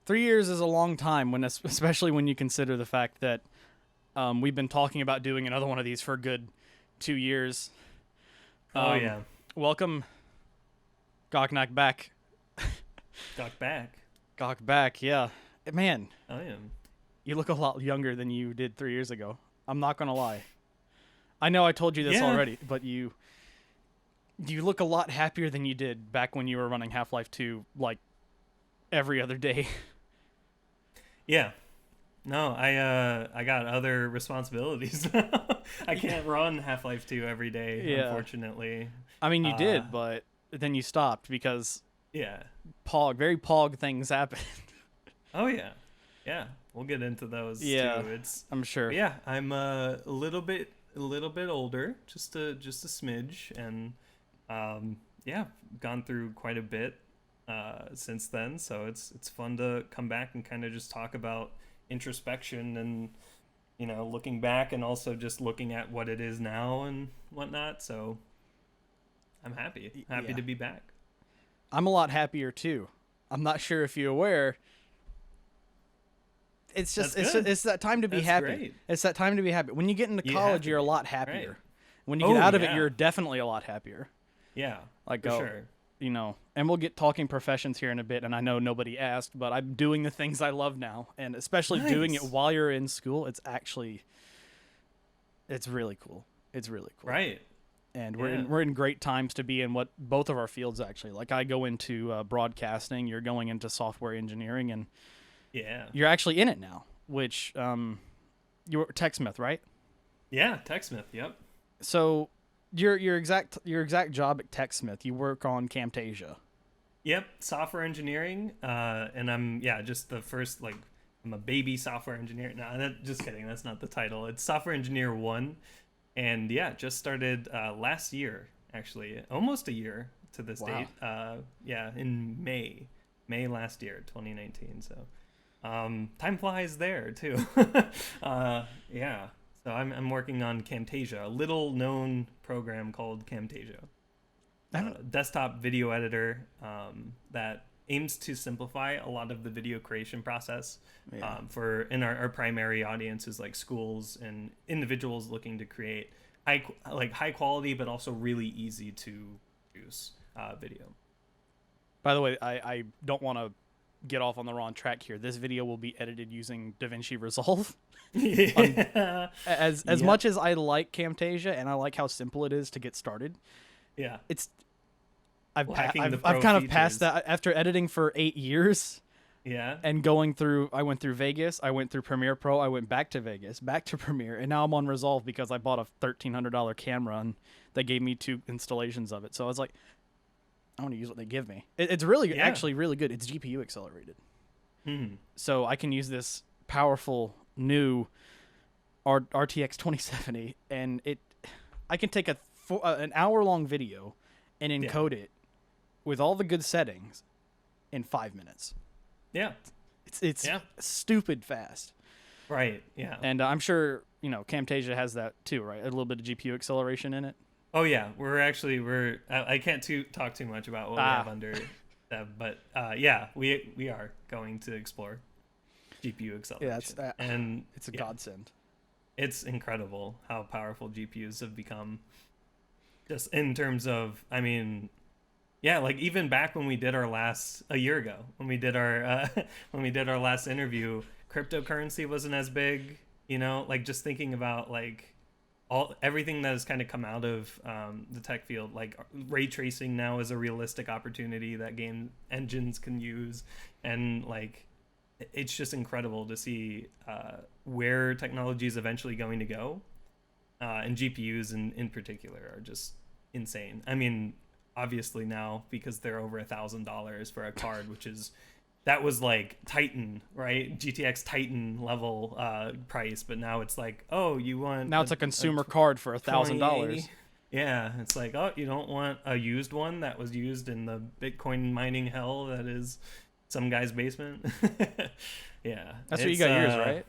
3 years is a long time, especially when you consider the fact that we've been talking about doing another one of these for a good 2 years. Oh yeah, Welcome, Gocnak back. duck back. Gok back, yeah. Man, I am. you look a lot younger than you did 3 years ago. I'm not gonna lie. I know I told you this Yeah, already, but you look a lot happier than you did back when you were running Half-Life 2 like every other day. yeah. No, I got other responsibilities. I can't run Half-Life 2 every day, Yeah. unfortunately. I mean, you Uh, did, but then you stopped because yeah. very pog things happen. Oh yeah, yeah. We'll get into those Yeah, too. It's I'm sure. but yeah. I'm a little bit older, just a smidge, and yeah, gone through quite a bit since then. So it's fun to come back and kind of just talk about introspection and looking back and also just looking at what it is now and whatnot. So I'm happy Yeah. to be back. I'm a lot happier too. I'm not sure if you're aware. It's That's just good. it's that time to be That's happy. great. It's that time to be happy. When you get into You have college, to you're a be lot right. happier. When you get Oh out of it, yeah, you're definitely a lot happier. yeah, Like for sure. and we'll get talking professions here in a bit, and I know nobody asked, but I'm doing the things I love now, and especially doing it Nice. while you're in school, it's really cool. It's really cool. Right. And Yeah. we're in great times to be in what both of our fields actually. Like I go into broadcasting, you're going into software engineering, and Yeah. you're actually in it now, which you're TechSmith, right? Yeah. TechSmith. Yep. So your exact job at TechSmith, you work on Camtasia. Yep. Software engineering. And I'm just the first I'm a baby software engineer. No, just kidding. That's not the title. It's software engineer one, and yeah, just started last year actually, almost a year to this Wow. date. Yeah, in May last year, 2019. So time flies there too. Yeah. So I'm working on Camtasia, a little known program called Camtasia, I haven't. desktop video editor that aims to simplify a lot of the video creation process Yeah. for in our primary audience is like schools and individuals looking to create high quality but also really easy to produce video. By the way, I don't want to get off on the wrong track here. This video will be edited using DaVinci Resolve. Yeah. As Yep. much as I like Camtasia and I like how simple it is to get started, Yeah. it's Lacking the I've pro kind of passed features. that after editing for 8 years Yeah. and going through. I went through Vegas, I went through Premiere Pro, I went back to Vegas, back to Premiere, and now I'm on Resolve because I bought a $1,300 camera and they gave me 2 installations of it. So I was like, I want to use what they give me. It's really Yeah. actually really good. It's GPU accelerated, Hmm. so I can use this powerful new RTX 2070, and I can take an hour long video and Yeah. encode it with all the good settings in 5 minutes. Yeah. It's Yeah. stupid fast, Right. Yeah. and I'm sure Camtasia has that too, right? A little bit of GPU acceleration in it. Oh yeah, we're I can't talk too much about what we have under that, but yeah, we are going to explore GPU Yeah, acceleration, and it's a yeah, godsend. it's incredible how powerful GPUs have become. Just in terms of, I mean, yeah, like even back when we did our last a year ago, when we did our when we did our last interview, cryptocurrency wasn't as big, like just thinking about like everything that has kind of come out of the tech field, like ray tracing now is a realistic opportunity that game engines can use, and like it's just incredible to see where technology is eventually going to go, and GPUs in particular are just insane. I mean, obviously now because they're over $1,000 for a card, that was like Titan, right? GTX Titan level price, but now it's like, oh, you want Now it's a consumer card for $1,000. Yeah, it's like, oh, you don't want a used one that was used in the Bitcoin mining hell that is some guy's basement. Yeah, That's what you got yours, right?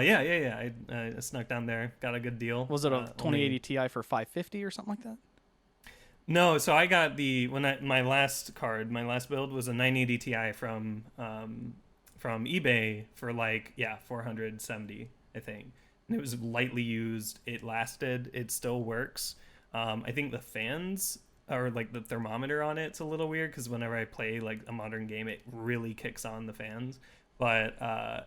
Yeah. I snuck down there, got a good deal. Was it a Only 2080 Ti for 550 or something like that? No, so I got my last build was a 980 Ti from eBay for like 470, I think. And it was lightly used. It lasted. It still works. I think the fans or like the thermometer on it's a little weird because whenever I play like a modern game, it really kicks on the fans. But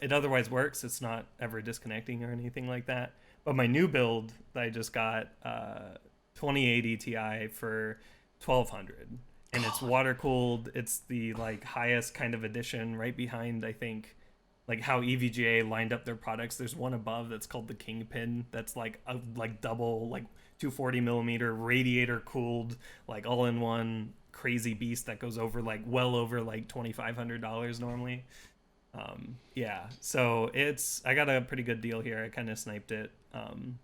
it otherwise works. It's not ever disconnecting or anything like that. But my new build that I just got, 2080 Ti for 1200, and it's water cooled. It's the like highest kind of edition, right behind, I think, like how EVGA lined up their products. There's one above that's called the Kingpin. That's like a like double like 240 millimeter radiator cooled, like all in one crazy beast that goes over like well over like $2,500 normally. So I got a pretty good deal here. I kind of sniped it. And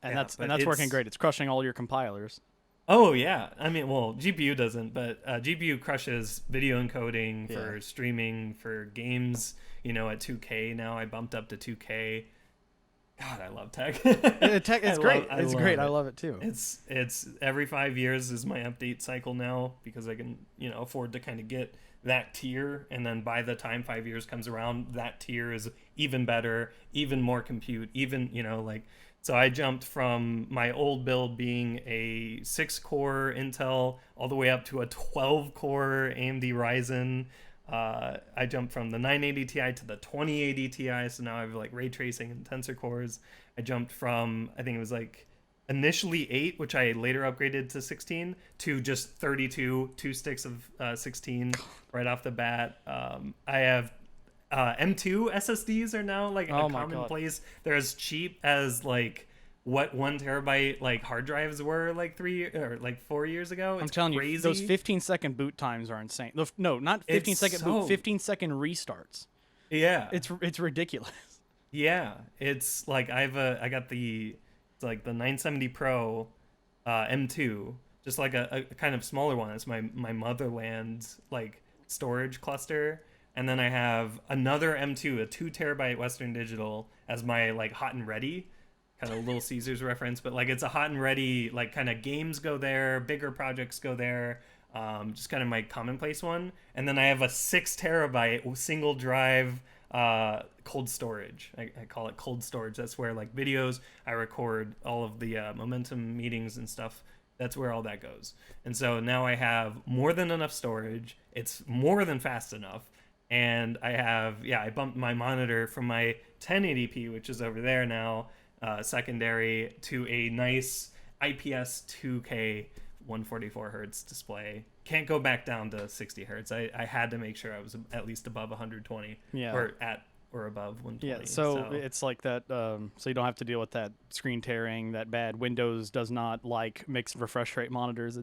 that's working great. It's crushing all your compilers. Oh yeah, I mean, well, GPU doesn't, but GPU crushes video encoding for streaming for games. At 2K now, I bumped up to 2K. God, I love tech. Tech, it's great. It's great. I love it too. It's every 5 years is my update cycle now because I can afford to kind of get that tier, and then by the time 5 years comes around, that tier is even better, even more compute, even like. So I jumped from my old build being a 6-core Intel all the way up to a 12-core AMD Ryzen. I jumped from the 980 Ti to the 2080 Ti, so now I have like ray tracing and tensor cores. I jumped from, I think it was like initially 8, which I later upgraded to 16, to just 32, 2 sticks of 16 right off the bat. I have M2 SSDs are now like a commonplace. They're as cheap as like what 1 terabyte like hard drives were like 4 years ago. I'm telling you, those 15-second boot times are insane. No, not 15-second boot, 15-second restarts. Yeah, it's ridiculous. Yeah, it's like I got the 970 Pro M2, just like a kind of smaller one. It's my motherland like storage cluster. And then I have another M2, a 2 terabyte Western Digital, as my like hot and ready, kind of Little Caesars reference, but like it's a hot and ready, like kind of games go there, bigger projects go there, just kind of my commonplace one. And then I have a 6 terabyte single drive cold storage. I call it cold storage. That's where like videos, I record all of the momentum meetings and stuff. That's where all that goes. And so now I have more than enough storage. It's more than fast enough. And I bumped my monitor from my 1080p, which is over there now, secondary, to a nice IPS 2K 144 hertz display. Can't go back down to 60 hertz. I had to make sure I was at least above 120, or at or above 120. Yeah, so it's like that. So you don't have to deal with that screen tearing that bad. Windows does not like mixed refresh rate monitors.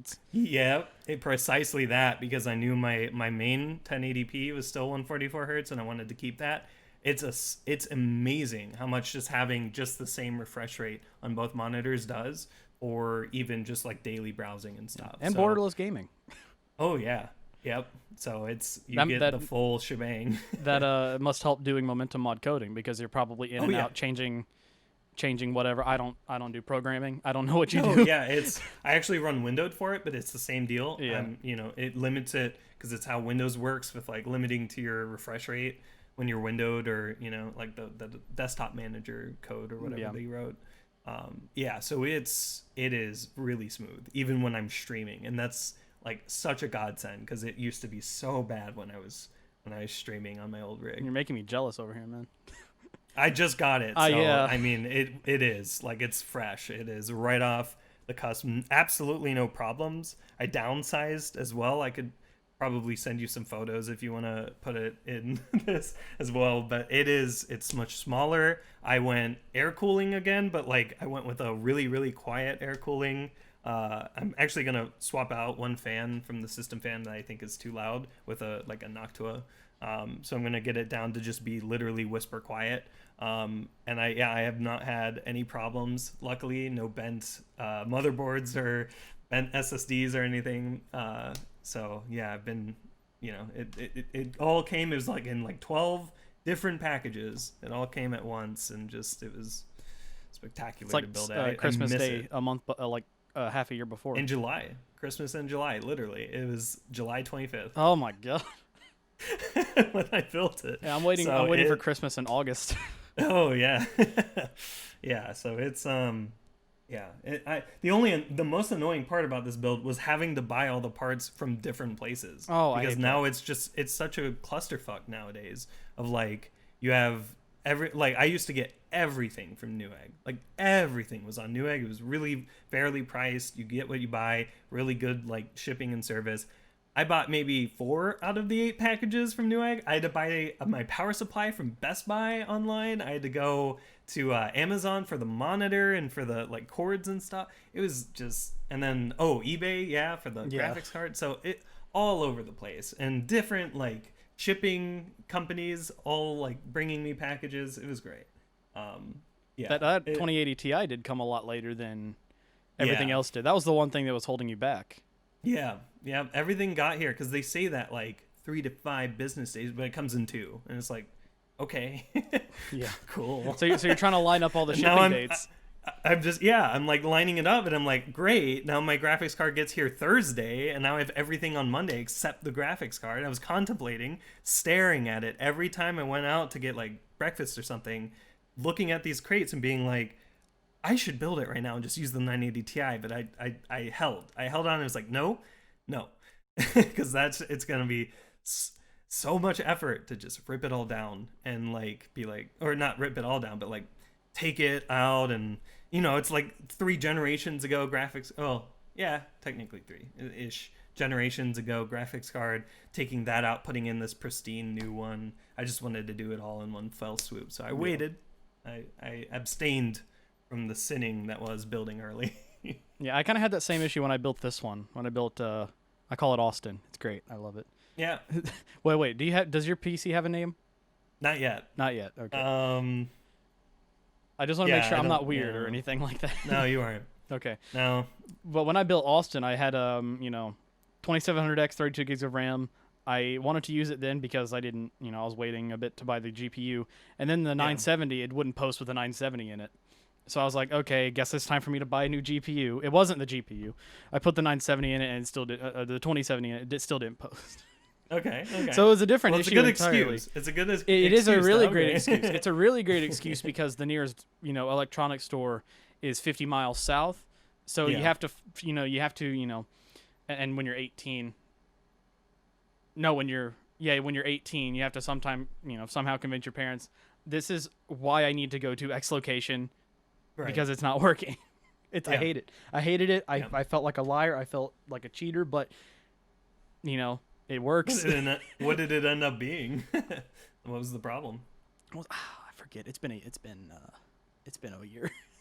Precisely that, because I knew my main 1080p was still 144 hertz, and I wanted to keep that. It's amazing how much just having just the same refresh rate on both monitors does, or even just like daily browsing and stuff. And borderless gaming. Oh yeah. Yep. So you get the full shebang. That must help doing momentum mod coding, because you're probably in and out changing whatever. I don't do programming. I don't know what you do. Yeah, I actually run windowed for it, but it's the same deal. Yeah. It limits it because it's how Windows works with like limiting to your refresh rate when you're windowed, or like the desktop manager code or whatever they wrote. So it is really smooth even when I'm streaming, and that's like such a godsend, because it used to be so bad when I was streaming on my old rig. You're making me jealous over here, man. I just got it. I mean, it is like, it's fresh. It is right off the cusp. Absolutely no problems. I downsized as well. I could probably send you some photos if you want to put it in this as well, but it's much smaller. I went air cooling again, but like I went with a really, really quiet air cooling. I'm actually gonna swap out one fan from the system fan that I think is too loud with a Noctua. So I'm gonna get it down to just be literally whisper quiet. And I have not had any problems. Luckily, no bent motherboards or bent SSDs or anything. So yeah, I've been, it all came. It was like in like 12 different packages. It all came at once, and just it was spectacular to build out. Christmas Day a month, half a year before. In July. Christmas in July, literally. It was July 25th. Oh my god. when I built it. Yeah, I'm waiting. So I'm waiting for Christmas in August. Oh yeah, yeah. So it's yeah. The most annoying part about this build was having to buy all the parts from different places, Oh, I because hate now that. it's such a clusterfuck nowadays of like you have like I used to get everything from Newegg. Like everything was on Newegg. It was really fairly priced. You get what you buy. Really good like shipping and service. I bought maybe 4 out of the 8 packages from Newegg. I had to buy my power supply from Best Buy online. I had to go to Amazon for the monitor and for the like cords and stuff. It was just, and then eBay, yeah, for the Yeah. graphics card. So it all over the place and different like shipping companies all like bringing me packages. It was great. Yeah, That 2080 Ti did come a lot later than everything yeah. else did. That was the one thing that was holding you back. Yeah, yeah. Everything got here because they say that like 3 to 5 business days, but it comes in 2, and it's like, okay, Yeah. cool. So you're trying to line up all the And now shipping dates. I'm just yeah. I'm like lining it up, and I'm like, great. Now my graphics card gets here Thursday, and now I have everything on Monday except the graphics card. I was contemplating staring at it every time I went out to get like breakfast or something, looking at these crates and being like, I should build it right now and just use the 980 Ti, but I held on and was like, no, because it's gonna be so much effort to just rip it all down and like be like, or not rip it all down, but like take it out, and it's like 3 generations ago graphics. Oh yeah, technically 3 ish generations ago graphics card. Taking that out, putting in this pristine new one. I just wanted to do it all in one fell swoop, so I waited. I abstained from the sinning that was building early. Yeah, I kind of had that same issue when I built this one. When I built, I call it Austin. It's great. I love it. Yeah, Wait. Does your PC have a name? not yet. Not yet. Okay. I just want to Yeah, make sure I I'm not don't- weird yeah. or anything like that. No, you aren't. Okay. No. But when I built Austin, I had 2700X, 32 gigs of RAM. I wanted to use it then because I didn't, I was waiting a bit to buy the GPU. And then the 970, it wouldn't post with the 970 in it. So I was like, okay, guess it's time for me to buy a new GPU. It wasn't the GPU. I put the 970 in it and it still did, the 2070 in it, it still didn't post. Okay. So it was a different Well, it's a issue good entirely. excuse. It's a good excuse. It is a really though, great okay? excuse. It's a really great excuse because the nearest, electronics store is 50 miles south. So you Yeah. have to, and when you're 18, no, when you're 18, you have to somehow convince your parents, this is why I need to go to X location Right. because it's not working. I Yeah. hate it. I hated it. Yeah. I felt like a liar. I felt like a cheater, but, it works. What did it end up being? What was the problem? I forget. It's been a year.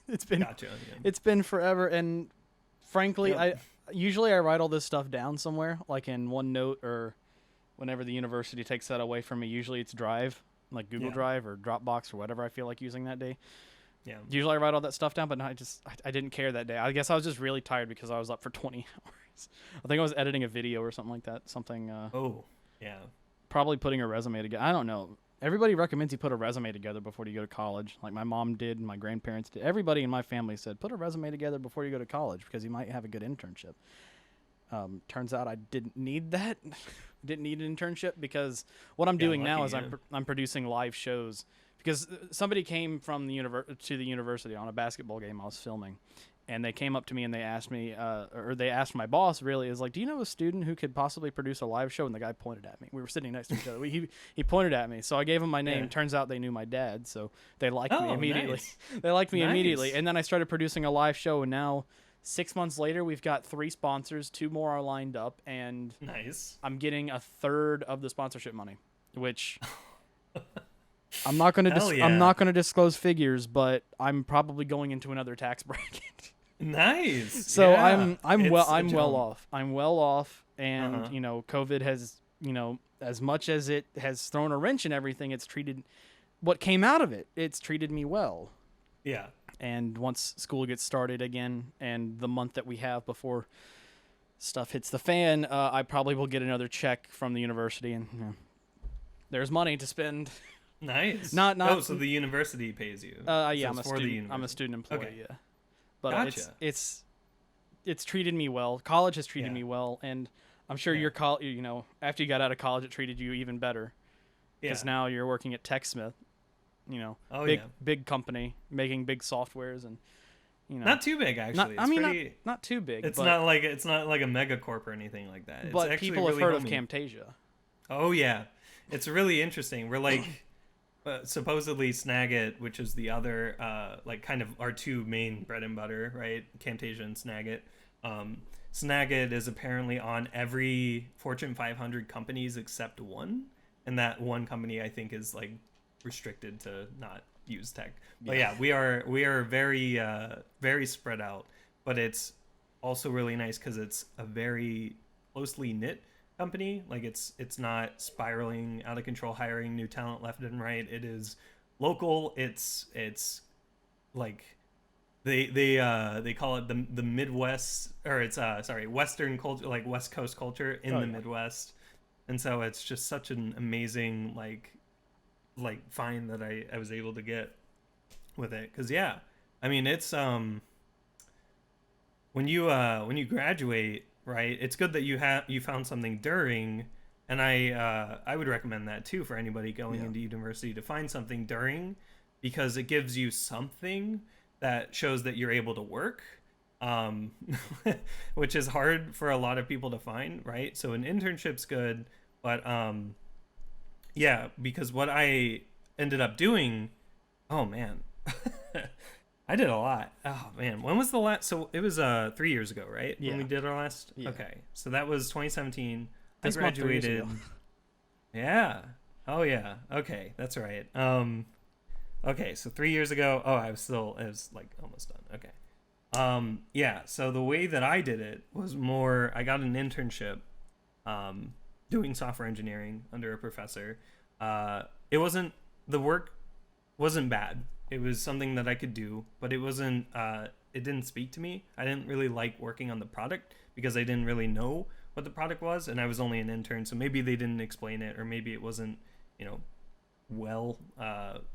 It's been Gotcha. Yeah. It's been forever, and frankly, Yeah. I usually write all this stuff down somewhere, like in OneNote or whenever the university takes that away from me. Usually it's Drive, like Google Yeah. Drive or Dropbox or whatever I feel like using that day. Yeah. Usually I write all that stuff down, but no, I didn't care that day. I guess I was just really tired because I was up for 20 hours. I think I was editing a video or something like that. Something, Oh. Yeah. probably putting a resume together. I don't know. Everybody recommends you put a resume together before you go to college. Like my mom did, and my grandparents did. Everybody in my family said, put a resume together before you go to college because you might have a good internship. Turns out I didn't need that. Didn't need an internship because what I'm doing now is lucky, I'm producing live shows because somebody came from the to the university on a basketball game I was filming, and they came up to me and they asked me, or they asked my boss, really, is like, do you know a student who could possibly produce a live show? And the guy pointed at me. We were sitting next to each other. He pointed at me, so I gave him my name. Yeah. Turns out they knew my dad, so they liked me Oh, immediately. nice. They liked me Nice. immediately, and then I started producing a live show, and now 6 months later, we've got 3 sponsors, 2 more are lined up, and Nice. I'm getting a third of the sponsorship money, which I'm not going to Hell yeah. I'm not going to disclose figures, but I'm probably going into another tax bracket. Nice. So Yeah. I'm It's well a jump. off. I'm well off, and Uh-huh. COVID has as much as it has thrown a wrench in everything, it's treated what came out of it. It's treated me well. Yeah. And once school gets started again, and the month that we have before stuff hits the fan, I probably will get another check from the university, and there's money to spend. Nice. Not- Oh, so the university pays you. Yeah, So I'm a it's for the student. I'm a university. student employee. Okay. Yeah, but Gotcha. it's treated me well. College has treated Yeah. me well, and I'm sure Yeah. your after you got out of college, it treated you even better. because now you're working at TechSmith, you know, Oh big yeah. big company making big softwares, and you know, Not too big not actually. I It's mean pretty. not too big, It's but not like a megacorp or anything like that. It's actually people have really heard of homey. Camtasia. Oh yeah, it's really interesting. We're like supposedly Snagit, which is the other like kind of our two main bread and butter, right? Camtasia and Snagit. Snagit is apparently on every Fortune 500 companies except one, and that one company I think is like restricted to not use tech. But yeah, we are very very spread out, but it's also really nice because it's a very closely knit company. Like it's not spiraling out of control, hiring new talent left and right. It is local. It's like they call it the Midwest, or it's sorry, Western culture, like West Coast culture in the Midwest. And so it's just such an amazing like find that I was able to get with it. Because yeah, I mean it's when you graduate, right, it's good that you found something during, and I would recommend that too for anybody going into university, to find something during, because it gives you something that shows that you're able to work, um, which is hard for a lot of people to find, right? So an internship's good, but yeah, because what I ended up doing, oh man, I did a lot. Oh man, when was the last? So it was 3 years ago, right? Yeah. When we did our last. Yeah. Okay, so that was 2017. This I month, 3 years graduated. ago. Yeah. Oh yeah. Okay, that's right. Okay, so 3 years ago. Oh, I was like almost done. Okay. Yeah. So the way that I did it was more. I got an internship, doing software engineering under a professor. It wasn't the work wasn't bad. It was something that I could do, but it wasn't. It didn't speak to me. I didn't really like working on the product because I didn't really know what the product was, and I was only an intern, so maybe they didn't explain it, or maybe it wasn't, well,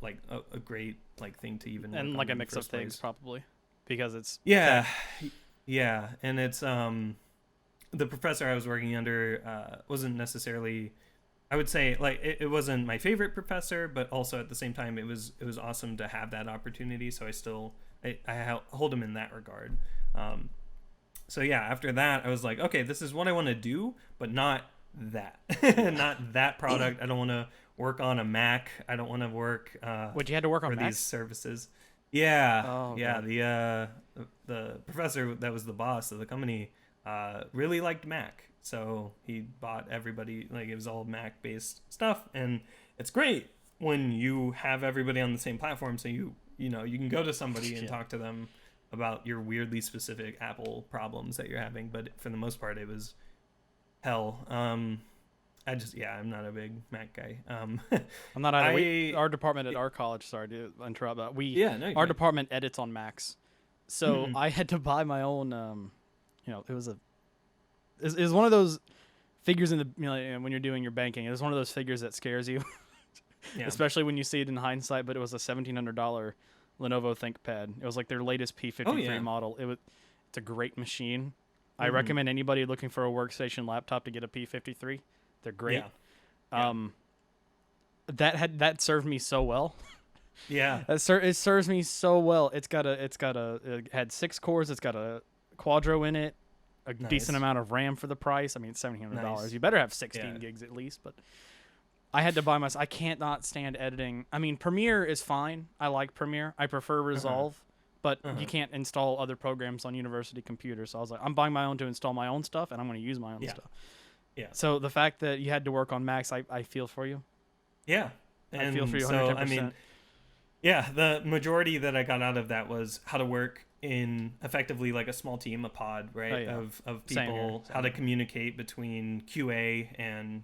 like a great like thing to even And work like on a in the mix of first things, place. probably, because it's Yeah, tech. yeah, and it's the professor I was working under wasn't necessarily, I would say, like it wasn't my favorite professor, but also at the same time it was awesome to have that opportunity. So I hold him in that regard. So yeah, after that I was like, okay, this is what I want to do, but not that, not that product. I don't want to work on a Mac. I don't want to work What, you had to work on for these Macs? services. Yeah, Oh, yeah. God. The professor that was the boss of the company really liked Mac, so he bought everybody, like it was all Mac based stuff, and it's great when you have everybody on the same platform, so you can go to somebody and Yeah. talk to them about your weirdly specific Apple problems that you're having. But for the most part, it was hell. I'm not a big Mac guy. I'm not either. I Our department at our college. Sorry to interrupt. But yeah, no, you're our fine. department edits on Macs, so Mhm. I had to buy my own. It was it was one of those figures in the when you're doing your banking. It was one of those figures that scares you, Yeah, especially when you see it in hindsight. But it was a $1,700 Lenovo ThinkPad. It was like their latest P53 Oh, yeah. model. It's a great machine. I Mhm. recommend anybody looking for a workstation laptop to get a P53. They're great. Yeah. Yeah. That served me so well. Yeah. It serves me so well. It had 6 cores. It's got a Quadro in it, a Nice. decent amount of RAM for the price. I mean, it's $1,700. Nice. You better have 16 Yeah. gigs at least. But I had to buy I can't not stand editing. I mean, Premiere is fine. I like Premiere. I prefer Resolve, but you can't install other programs on university computers. So I was like, I'm buying my own to install my own stuff, and I'm going to use my own Yeah. stuff. Yeah. So the fact that you had to work on Macs, I feel for you. Yeah. I feel for you so 110%. I mean, yeah, the majority that I got out of that was how to work in effectively like a small team, a pod, right? Oh, yeah. Of Same people, here, same how to here. communicate between QA and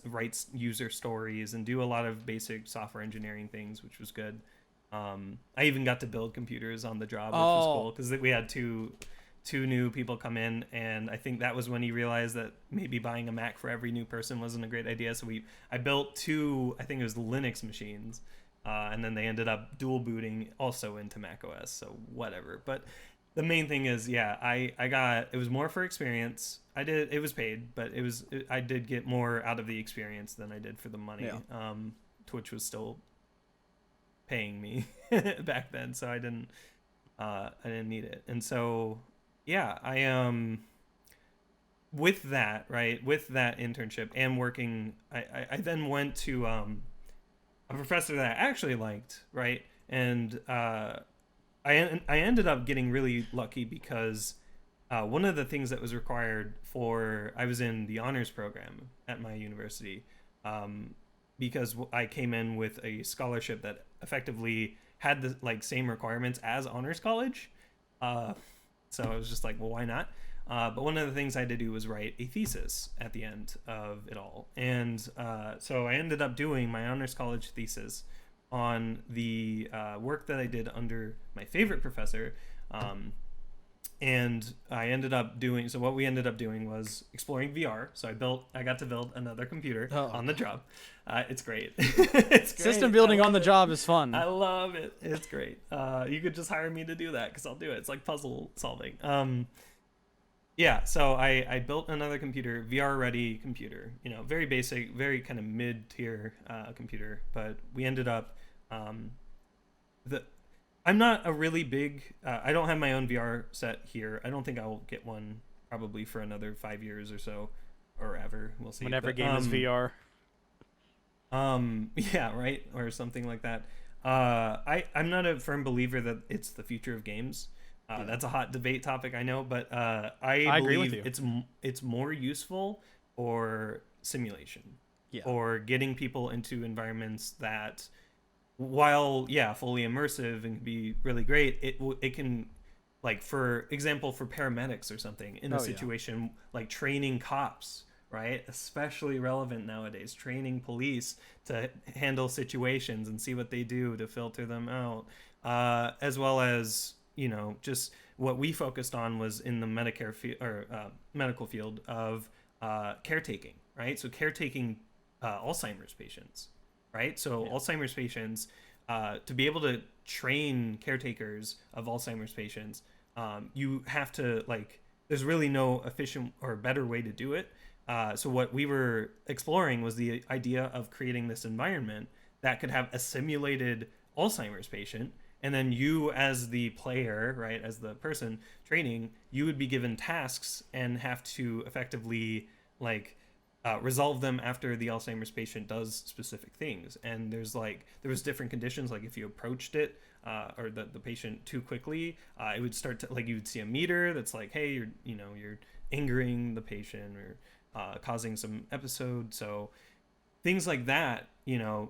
write user stories and do a lot of basic software engineering things, which was good. I even got to build computers on the job, which was cool because we had two new people come in, and I think that was when he realized that maybe buying a Mac for every new person wasn't a great idea. So I built 2, I think it was Linux machines, and then they ended up dual booting also into Mac OS. So whatever, but the main thing is, yeah, I got, it was more for experience. It was paid, but I did get more out of the experience than I did for the money. Yeah. Twitch was still paying me back then, so I didn't need it. And so yeah, I with that, right, with that internship and working, I then went to a professor that I actually liked, right? And I ended up getting really lucky because one of the things that was required for, I was in the honors program at my university, because I came in with a scholarship that effectively had the like same requirements as honors college. Uh, so I was just like, well, why not? But one of the things I had to do was write a thesis at the end of it all. And so I ended up doing my honors college thesis on the work that I did under my favorite professor. And I ended up doing, so what we ended up doing was exploring VR. So I got to build another computer on the job. It's great. It's great. System building on the job is fun. I love it. It's great. You could just hire me to do that because I'll do it. It's like puzzle solving. Yeah, so I built another computer, VR ready computer, very basic, very kind of mid tier computer, but we ended up, I'm not a really big, I don't have my own VR set here. I don't think I'll get one probably for another 5 years or so, or ever. We'll see. When every game is VR. Yeah, right, or something like that. I'm not a firm believer that it's the future of games. That's a hot debate topic, I know, but I agree with believe you. it's more useful for simulation, or getting people into environments that, while fully immersive and can be really great, it can, like, for example, for paramedics or something in a situation like training cops, right? Especially relevant nowadays, training police to handle situations and see what they do to filter them out, as well as just what we focused on was in the Medicare medical field of caretaking, right? So caretaking Alzheimer's patients, right? So Alzheimer's patients, to be able to train caretakers of Alzheimer's patients, you have to, like, there's really no efficient or better way to do it. So what we were exploring was the idea of creating this environment that could have a simulated Alzheimer's patient, and then you as the player, right, as the person training, you would be given tasks and have to effectively, like, resolve them after the Alzheimer's patient does specific things. And there was different conditions, like if you approached it or the patient too quickly, it would start to, like, you would see a meter that's like, hey, you're angering the patient or causing some episode. So things like that,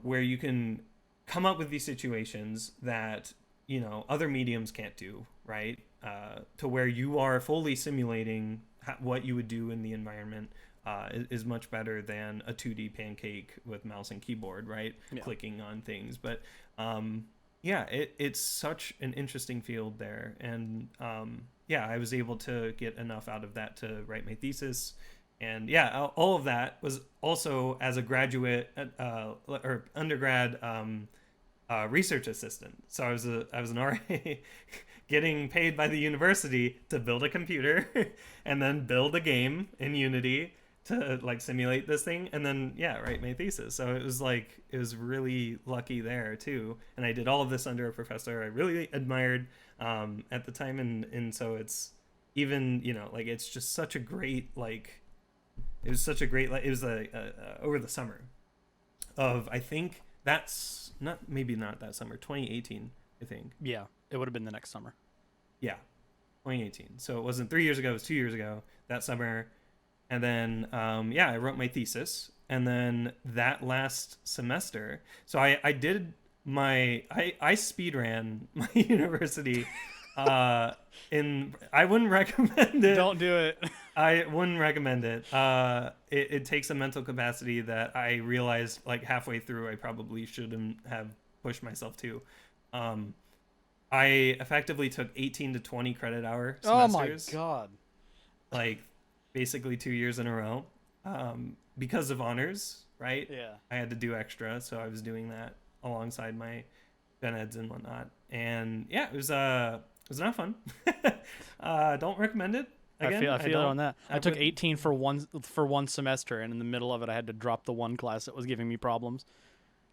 where you can come up with these situations that other mediums can't do, right? To where you are fully simulating what you would do in the environment is much better than a 2D pancake with mouse and keyboard, right? Clicking on things. But it's such an interesting field there. And I was able to get enough out of that to write my thesis. And all of that was also as a graduate or undergrad research assistant. So I was an RA getting paid by the university to build a computer and then build a game in Unity to, like, simulate this thing, and then write my thesis. So it was really lucky there too. And I did all of this under a professor I really admired at the time, and so it's even it's just such a great, like, it was such a great, like, it was over the summer of, I think that's not that summer, 2018, I think. Yeah, it would have been the next summer. Yeah, 2018. So it wasn't 3 years ago, it was 2 years ago, that summer. And then, I wrote my thesis. And then that last semester, so I did I speed ran my university. I wouldn't recommend it. Don't do it. I wouldn't recommend it. It takes a mental capacity that I realized, like, halfway through I probably shouldn't have pushed myself to. I effectively took 18 to 20 credit hour semesters. Oh my god. Like, basically 2 years in a row. Because of honors, right? Yeah. I had to do extra, so I was doing that alongside my gen eds and whatnot. And it was was not fun. Don't recommend it. Again, I feel it on that. I took would- 18 for one semester, and in the middle of it, I had to drop the one class that was giving me problems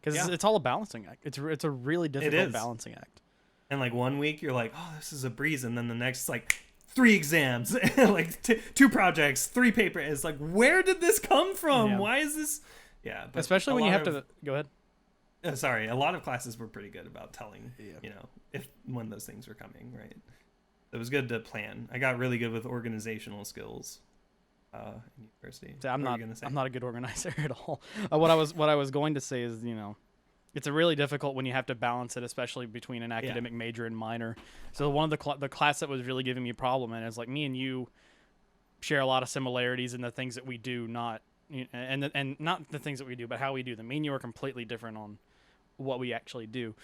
because Yeah. it's all a balancing act. It's a really difficult is. balancing act. And like one week you're like, oh, this is a breeze, and then the next like 3 exams, like 2 projects, 3 papers. It's like, where did this come from? Yeah. Why is this? Yeah, but Especially a when you lot have of- to go ahead. Sorry, a lot of classes were pretty good about telling, Yeah. you know, if when those things were coming, right? It was good to plan. I got really good with organizational skills in university. See, I'm What were you not. gonna say? I'm not a good organizer at all. What I was going to say is, it's a really difficult when you have to balance it, especially between an academic major and minor. So one of the class that was really giving me a problem, and it's like me and you share a lot of similarities in the things that we do, not and not the things that we do, but how we do them. Me and you are completely different on what we actually do.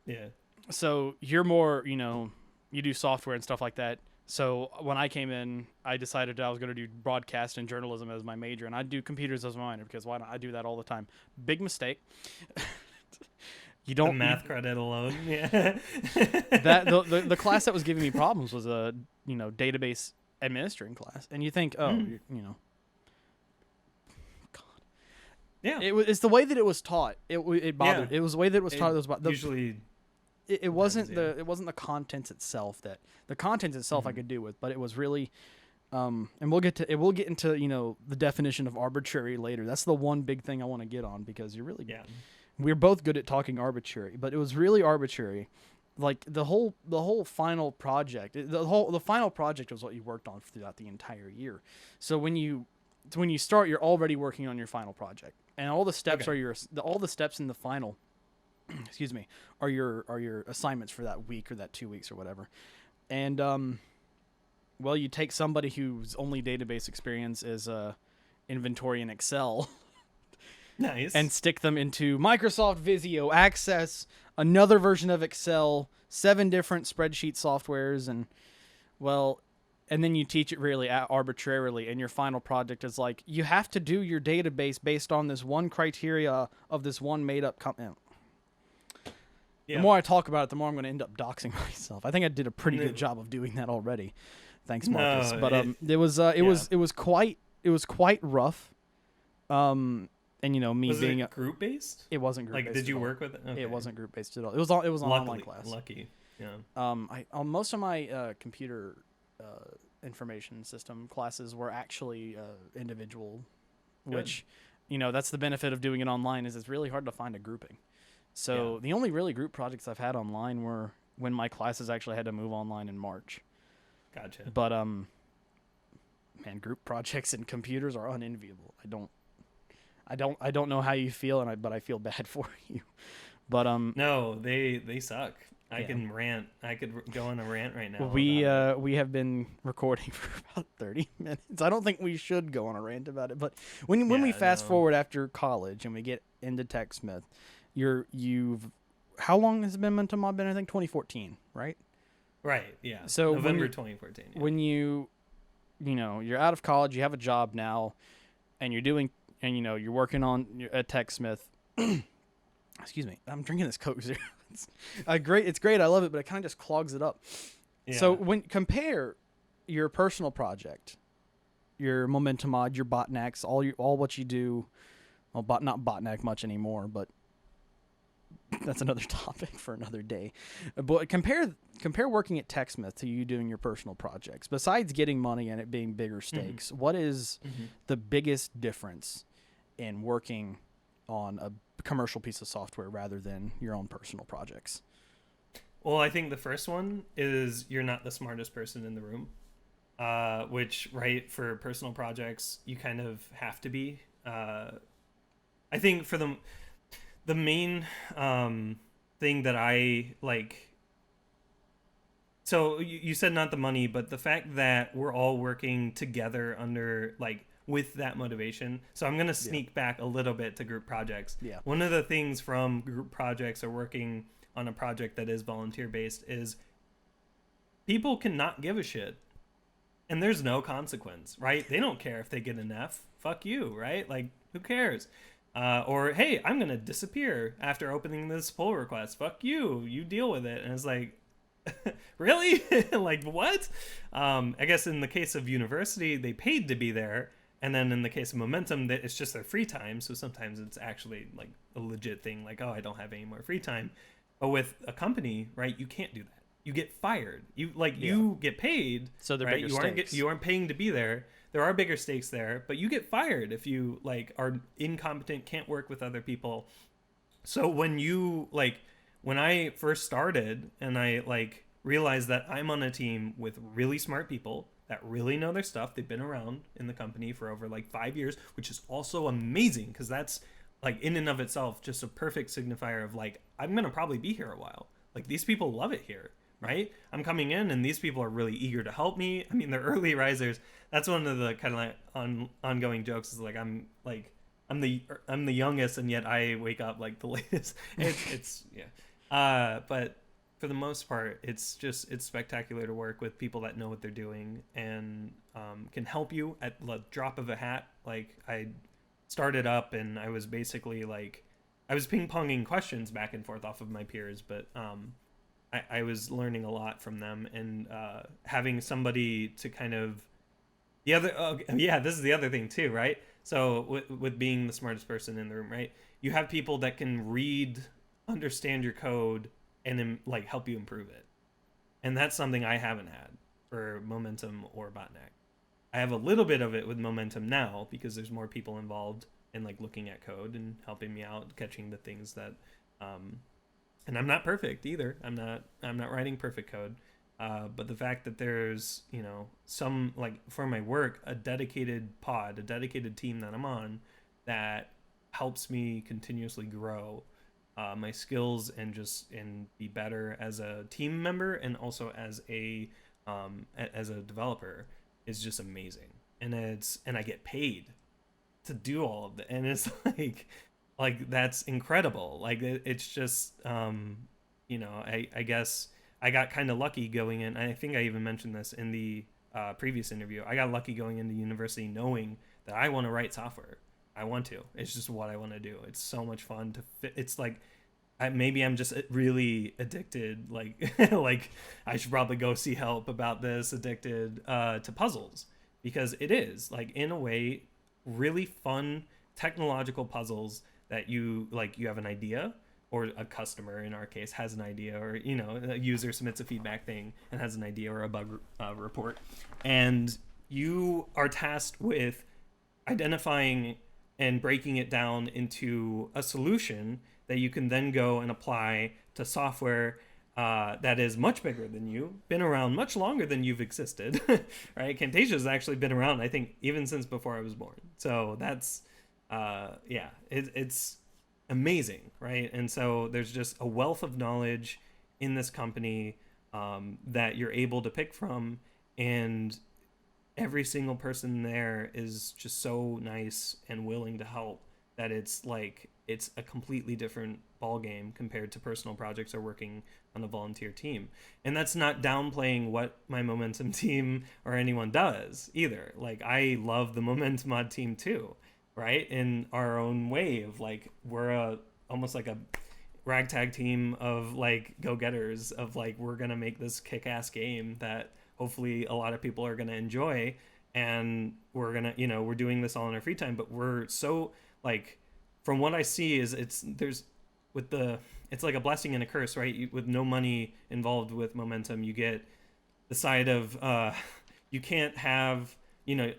Yeah. So you're more, you do software and stuff like that. So when I came in, I decided I was going to do broadcast and journalism as my major, and I'd do computers as my minor because why not? I do that all the time. Big mistake. You don't The math credit alone. Yeah. that the class that was giving me problems was a database administering class, and you think, oh, Yeah. it's the way that it was taught. It bothered. Yeah. It was the way that it was taught. It was Usually. it wasn't yeah. the contents itself that the contents itself I could do with, but it was really and we'll get into the definition of arbitrary later. That's the one big thing I want to get on because we're both good at talking arbitrary, but it was really arbitrary. Like the whole final project, the final project was what you worked on throughout the entire year. So when you start, you're already working on your final project, and all the steps are all the steps in the final excuse me, are your assignments for that week or that 2 weeks or whatever. And well, you take somebody whose only database experience is inventory and Excel Nice. and stick them into Microsoft Visio, Access, another version of Excel, 7 different spreadsheet softwares, and then you teach it really arbitrarily, and your final project is like, you have to do your database based on this one criteria of this one made-up company. Yeah. The more I talk about it, the more I'm going to end up doxing myself. I think I did a pretty good job of doing that already. Thanks, Marcus. No, but it was quite rough. And me was being it group based? it wasn't group Like, based. did you work with it? Okay. It wasn't group based at all. It was an online class. Lucky. Yeah. Most of my computer information system classes were actually individual, which that's the benefit of doing it online is it's really hard to find a grouping. So the only really group projects I've had online were when my classes actually had to move online in March. Gotcha. But man, group projects in computers are unenviable. I don't know how you feel, but I feel bad for you. But No, they suck. I can rant. I could go on a rant right now. we have been recording for about 30 minutes. I don't think we should go on a rant about it, but when we fast forward after college and we get into TechSmith, how long has it been Mental Mob been? I think 2014, right? Right. Yeah. So November 2014. Yeah. When you're out of college, you have a job now, and you're working on at TechSmith. Excuse me, I'm drinking this Coke Zero. It's great. I love it, but it kind of just clogs it up. Yeah. So when compare your personal project, your Momentum Mod, your Botnacks, all what you do, well, not Botnack much anymore, but that's another topic for another day. But compare working at TechSmith to you doing your personal projects. Besides getting money and it being bigger stakes, what is the biggest difference in working on a commercial piece of software rather than your own personal projects? Well, I think the first one is you're not the smartest person in the room, which, right, for personal projects, you kind of have to be. I think for the main thing that I like, so you said not the money, but the fact that we're all working together under, like, with that motivation. So I'm going to sneak back a little bit to group projects. Yeah. One of the things from group projects or working on a project that is volunteer based is people cannot give a shit. And there's no consequence, right? They don't care if they get an F. Fuck you, right? Like, who cares? Or, hey, I'm going to disappear after opening this pull request. Fuck you. You deal with it. And it's like, really? Like what? I guess in the case of university, they paid to be there, and then in the case of momentum, that it's just their free time. So sometimes it's actually like a legit thing, like, oh, I don't have any more free time. But with a company, right, you can't do that. You get fired. You like Yeah. you get paid, So they're right? bigger stakes. You aren't paying to be there. There are bigger stakes there, but you get fired if you like are incompetent, can't work with other people. So when you like when I first started and I like realized that I'm on a team with really smart people that really know their stuff. They've been around in the company for over like 5 years, which is also amazing because that's like in and of itself just a perfect signifier of like I'm gonna probably be here a while. Like these people love it here, right? I'm coming in and these people are really eager to help me. I mean, they're early risers. That's one of the kind of like ongoing jokes is like I'm the youngest and yet I wake up like the latest. It's yeah. But for the most part, it's spectacular to work with people that know what they're doing and can help you at the drop of a hat. Like I started up and I was basically like I was ping ponging questions back and forth off of my peers, but I was learning a lot from them and having somebody to kind of the other yeah, this is the other thing too, right? So with being the smartest person in the room, right? You have people that can read, understand your code, and then like help you improve it. And that's something I haven't had for Momentum or Botnet. I have a little bit of it with Momentum now because there's more people involved in like looking at code and helping me out, catching the things that um, and I'm not perfect either. I'm not writing perfect code. But the fact that there's some like for my work a dedicated pod, a dedicated team that I'm on that helps me continuously grow my skills and be better as a team member and also as a developer is just amazing. And I get paid to do all of that, and it's like that's incredible. Like it's just I guess I got kind of lucky going in. I think I even mentioned this in the previous interview. I got lucky going into university knowing that I want to write software. I want to. It's just what I want to do. It's so much fun to fit. It's like maybe I'm just really addicted. Like like I should probably go see help about this. Addicted to puzzles because it is like in a way really fun technological puzzles that you have an idea or a customer in our case has an idea or a user submits a feedback thing and has an idea or a bug report and you are tasked with identifying and breaking it down into a solution that you can then go and apply to software that is much bigger than you, been around much longer than you've existed, right? Camtasia's actually been around, I think, even since before I was born. So that's, it's amazing, right? And so there's just a wealth of knowledge in this company that you're able to pick from, and every single person there is just so nice and willing to help that it's a completely different ball game compared to personal projects or working on a volunteer team. And that's not downplaying what my Momentum team or anyone does either. Like I love the Momentum mod team too, right? In our own way of like we're almost like a ragtag team of like go-getters of like we're gonna make this kick-ass game that hopefully a lot of people are gonna enjoy, and we're gonna we're doing this all in our free time, but we're so like from what I see is it's like a blessing and a curse, right? With no money involved with Momentum, you get the side of you can't have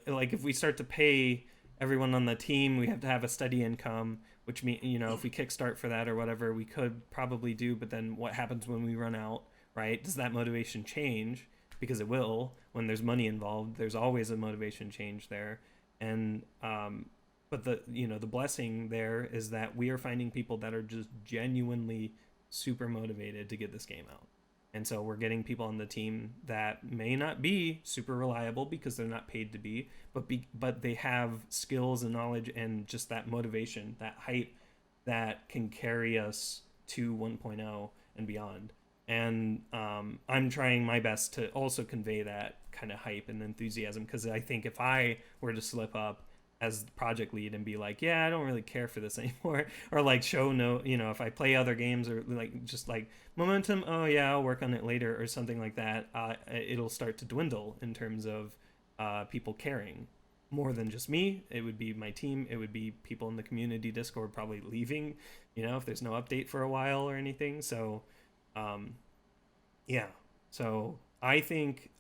like if we start to pay everyone on the team, we have to have a steady income, which means if we kickstart for that or whatever, we could probably do. But then what happens when we run out, right? Does that motivation change? Because it will when there's money involved. There's always a motivation change there, and but the blessing there is that we are finding people that are just genuinely super motivated to get this game out. And so we're getting people on the team that may not be super reliable because they're not paid to be, but they have skills and knowledge and just that motivation, that hype that can carry us to 1.0 and beyond. And I'm trying my best to also convey that kind of hype and enthusiasm because I think if I were to slip up, as project lead and be like, yeah, I don't really care for this anymore, or like show no, if I play other games or like just like momentum, oh yeah, I'll work on it later or something like that, it'll start to dwindle in terms of people caring more than just me. It would be my team. It would be people in the community Discord probably leaving, if there's no update for a while or anything. So, um, yeah. So I think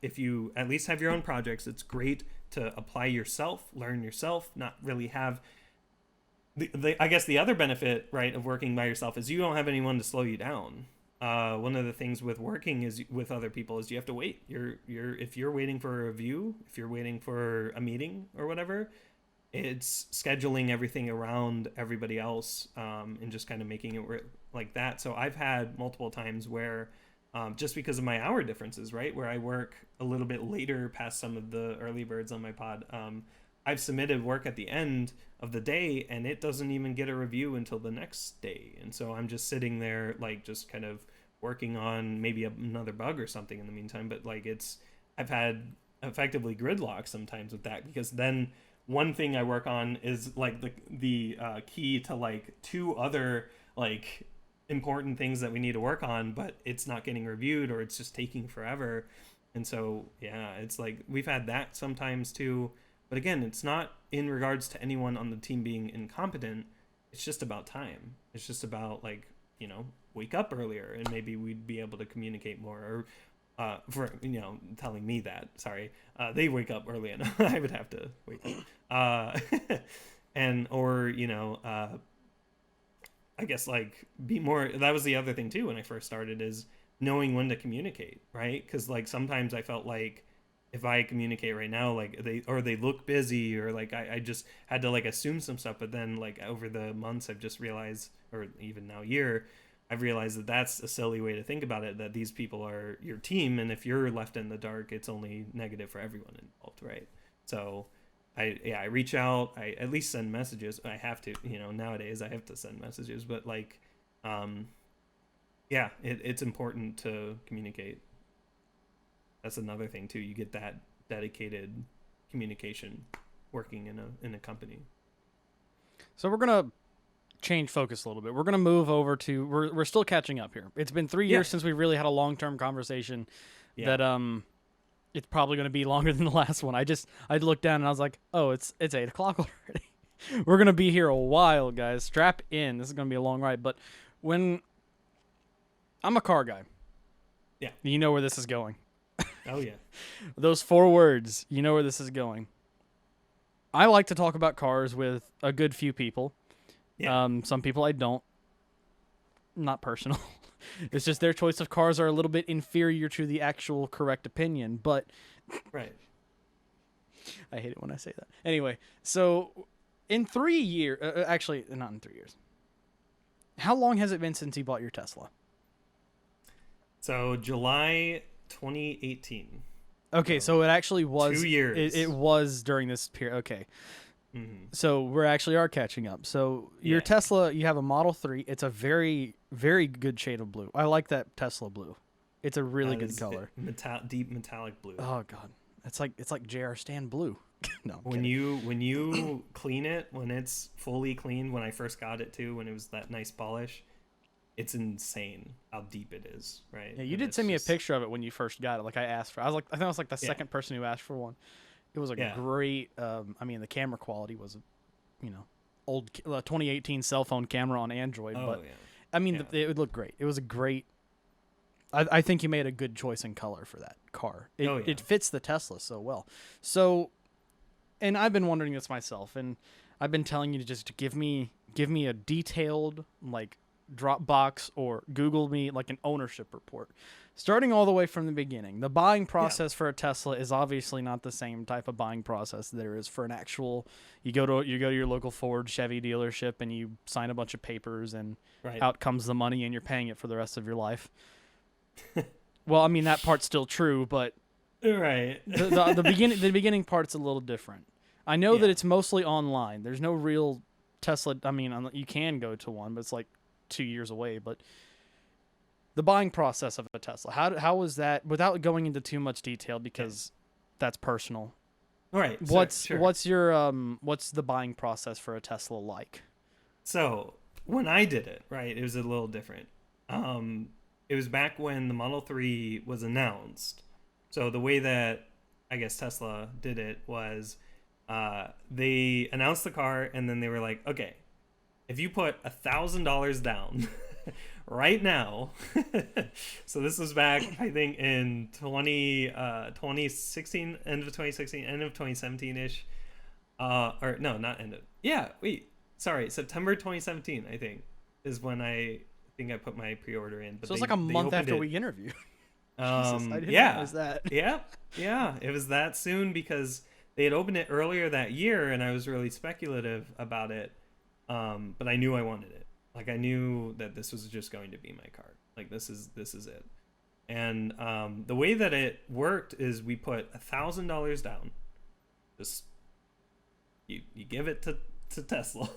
if you at least have your own projects, it's great to apply yourself, learn yourself, not really have I guess the other benefit, right, of working by yourself is you don't have anyone to slow you down. One of the things with working is with other people is you have to wait. If you're waiting for a review, if you're waiting for a meeting or whatever, it's scheduling everything around everybody else, and just kind of making it like that. So I've had multiple times where, just because of my hour differences, right, where I work a little bit later past some of the early birds on my pod, I've submitted work at the end of the day and it doesn't even get a review until the next day. And so I'm just sitting there, like, just kind of working on maybe another bug or something in the meantime. But like, I've had effectively gridlock sometimes with that, because then one thing I work on is like the key to like two other like important things that we need to work on, but it's not getting reviewed or it's just taking forever. And so, yeah, it's like we've had that sometimes too. But again, it's not in regards to anyone on the team being incompetent. It's just about time. It's just about like, wake up earlier and maybe we'd be able to communicate more, or for telling me that, sorry, they wake up early enough. I would have to wake up, and or I guess like be more. That was the other thing too when I first started, is knowing when to communicate, right? Because like sometimes I felt like if I communicate right now, like they look busy, or like I just had to like assume some stuff. But then like over the months, I've just realized, or even now year, I've realized that that's a silly way to think about it, that these people are your team. And if you're left in the dark, it's only negative for everyone involved, right? So I reach out, I at least send messages. I have to, nowadays I have to send messages, but like, yeah, it's important to communicate. That's another thing too. You get that dedicated communication working in a company. So we're gonna change focus a little bit. We're gonna move over to we're still catching up here. It's been 3 years since we really had a long-term conversation. That it's probably gonna be longer than the last one. I looked down and I was like, oh, it's 8:00 already. We're gonna be here a while, guys. Strap in. This is gonna be a long ride. But when I'm a car guy, yeah, you know where this is going. Oh yeah. Those 4 words, you know where this is going. I like to talk about cars with a good few people. Yeah. Some people I don't. Not personal. It's just their choice of cars are a little bit inferior to the actual correct opinion, but right. I hate it when I say that. Anyway, so in 3 years, actually not in 3 years. How long has it been since you bought your Tesla? So July 2018. Okay, so it actually was 2 years. It was during this period. Okay. Mm-hmm. So we actually are catching up. So your Tesla, you have a Model 3. It's a very, very good shade of blue. I like that Tesla blue. It's a really good color. Deep metallic blue. Oh god, it's like J.R. Stan blue. No. When you clean it, when it's fully clean, when I first got it too, when it was that nice polish, it's insane how deep it is, right? Yeah, you did send me a picture of it when you first got it. Like I asked for. I think I was like the second person who asked for one. It was a great. I mean, the camera quality was, old 2018 cell phone camera on Android, but I mean, it would look great. It was a great. I think you made a good choice in color for that car. It fits the Tesla so well. So, and I've been wondering this myself, and I've been telling you to just give me a detailed like Dropbox or Google me like an ownership report, starting all the way from the beginning. The buying process for a Tesla is obviously not the same type of buying process there is for an actual. You go to your local Ford, Chevy dealership, and you sign a bunch of papers, and out comes the money, and you're paying it for the rest of your life. Well, I mean that part's still true, but the beginning part's a little different. I know that it's mostly online. There's no real Tesla. I mean, you can go to one, but it's like 2 years away. But the buying process of a Tesla, how was that, without going into too much detail because that's personal? All right, so What's sure. what's the buying process for a Tesla like? So when I did it, right, it was a little different. Um, it was back when the Model 3 was announced. So the way that I guess Tesla did it was they announced the car and then they were like, okay, if you put $1,000 down right now, so this was back I think in 2016, end of 2016, end of 2017 ish, or no, not end of, yeah, wait, sorry, September 2017 I think is when I think I put my pre-order in, but So it's like a they month opened after it. we interviewed. Jesus, I didn't Yeah, realize that. yeah, yeah. It was that soon because they had opened it earlier that year, and I was really speculative about it. But I knew I wanted it. Like I knew that this was just going to be my card. Like this is it. And the way that it worked is we put $1,000 down. Just you give it to Tesla.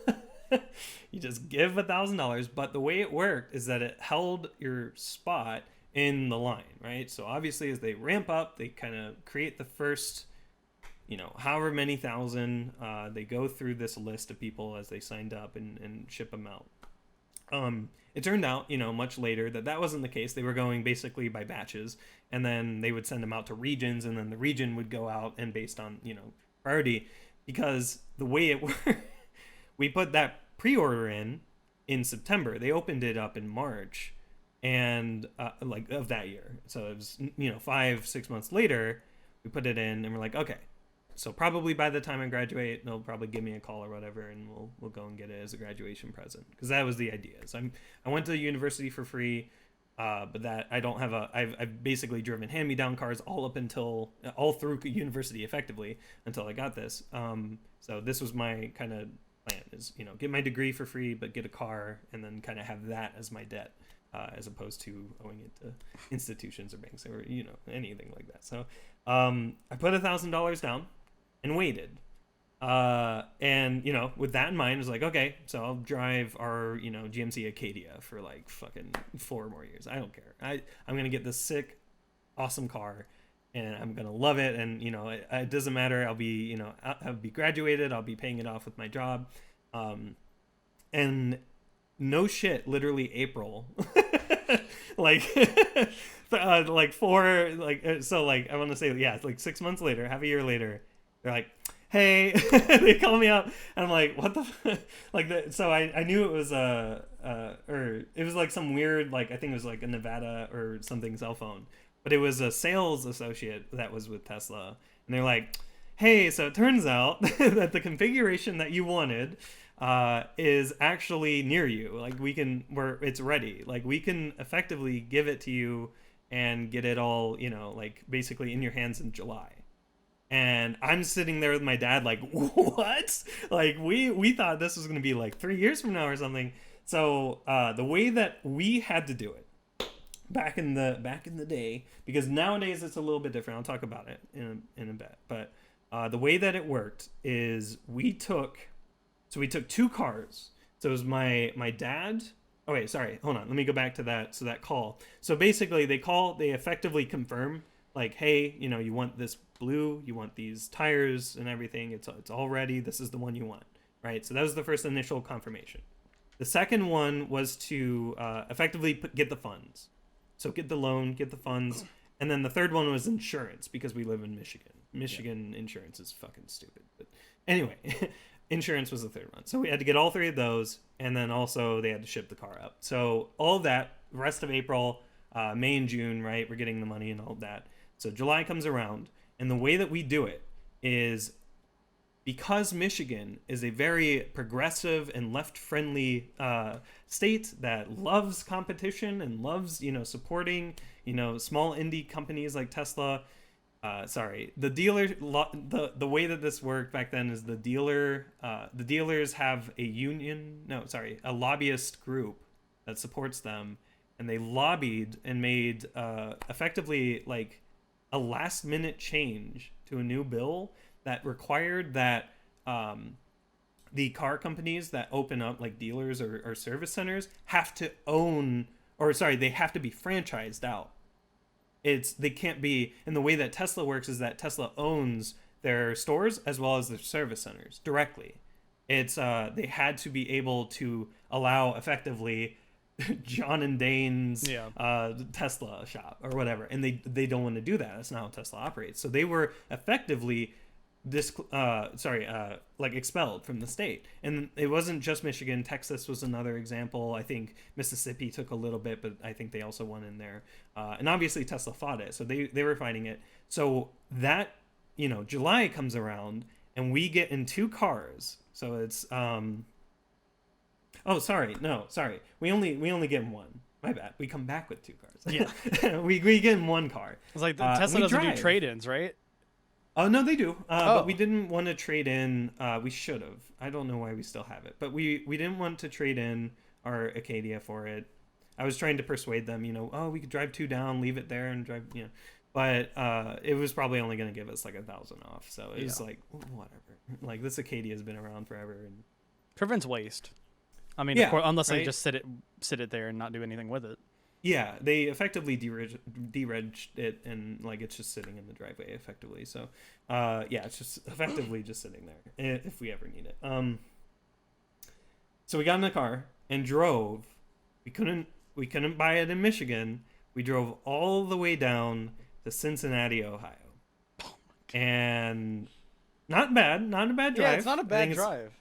You just give $1,000, but the way it worked is that it held your spot in the line, right? So obviously, as they ramp up, they kind of create the first, however many thousand. They go through this list of people as they signed up and ship them out. It turned out, much later that that wasn't the case. They were going basically by batches, and then they would send them out to regions, and then the region would go out and based on, priority, because the way it worked, we put that pre-order in September. They opened it up in March, and like of that year. So it was 5-6 months later, we put it in, and we're like, okay, so probably by the time I graduate, they'll probably give me a call or whatever, and we'll go and get it as a graduation present, because that was the idea. So I went to university for free. But that I don't have I've basically driven hand-me-down cars all through university effectively until I got this. So this was my kind of plan is, get my degree for free, but get a car and then kind of have that as my debt, as opposed to owing it to institutions or banks or, anything like that. So I put $1,000 down and waited. And with that in mind, I was like, okay, so I'll drive our GMC Acadia for like fucking 4 more years. I don't care. I'm gonna get this sick, awesome car, and I'm gonna love it. And it doesn't matter. I'll be graduated. I'll be paying it off with my job. And no shit, literally April, like. Like so like I want to say, yeah, like 6 months later, half a year later, they're like, hey, they call me up, and I'm like, what the like that. So I knew it was or it was like some weird, like I think it was like a Nevada or something cell phone, but it was a sales associate that was with Tesla, and they're like, hey, so it turns out that the configuration that you wanted is actually near you. Like it's ready. Like we can effectively give it to you and get it all, like basically in your hands in July. And I'm sitting there with my dad like, what? Like we thought this was going to be like 3 years from now or something. So the way that we had to do it back in the day, because nowadays it's a little bit different. I'll talk about it in a bit. But the way that it worked is we took 2 cars. So it was my dad. Oh wait, sorry, hold on. Let me go back to that. So that call. So basically, they effectively confirm, like, hey, you want this blue, you want these tires and everything. It's all ready. This is the one you want, right? So that was the first initial confirmation. The second one was to effectively get the funds. So get the loan, get the funds, and then the third one was insurance, because we live in Michigan. Michigan insurance is fucking stupid. But anyway, insurance was the third one. So we had to get all 3 of those, and then also they had to ship the car up. So all of that, rest of April, May and June, right? We're getting the money and all of that. So July comes around, and the way that we do it is, because Michigan is a very progressive and left-friendly state that loves competition and loves, supporting, small indie companies like Tesla. The dealer, the way that this worked back then is the dealers have a lobbyist group that supports them, and they lobbied and made effectively like a last minute change to a new bill that required that the car companies that open up like dealers or service centers have to they have to be franchised out. They can't be, and the way that Tesla works is that Tesla owns their stores as well as their service centers directly. It's they had to be able to allow effectively John and Dane's Yeah. Tesla shop or whatever, and they don't want to do that. That's not how Tesla operates. So they were effectively like expelled from the state. And it wasn't just Michigan. Texas was another example. I think Mississippi took a little bit, but I think they also won in there. And obviously Tesla fought it, so they were fighting it. So that, July comes around and we get in two cars. So it's oh, sorry. No, sorry. We only get in one. My bad. We come back with two cars. Yeah. we get in one car. It's like Tesla doesn't do trade-ins, right? Oh, no, they do. But we didn't want to trade in. We should have. I don't know why we still have it. But we didn't want to trade in our Acadia for it. I was trying to persuade them, oh, we could drive two down, leave it there, and drive, But it was probably only going to give us like 1,000 off. So it was like, whatever. Like, this Acadia has been around forever. And prevents waste. I mean, yeah, of course, unless right? they just sit it there and not do anything with it. Yeah, they effectively deregged it, and like it's just sitting in the driveway effectively. So, yeah, it's just effectively just sitting there if we ever need it. So we got in the car and drove. We couldn't buy it in Michigan. We drove all the way down to Cincinnati, Ohio, and not a bad drive. Yeah, it's not a bad drive.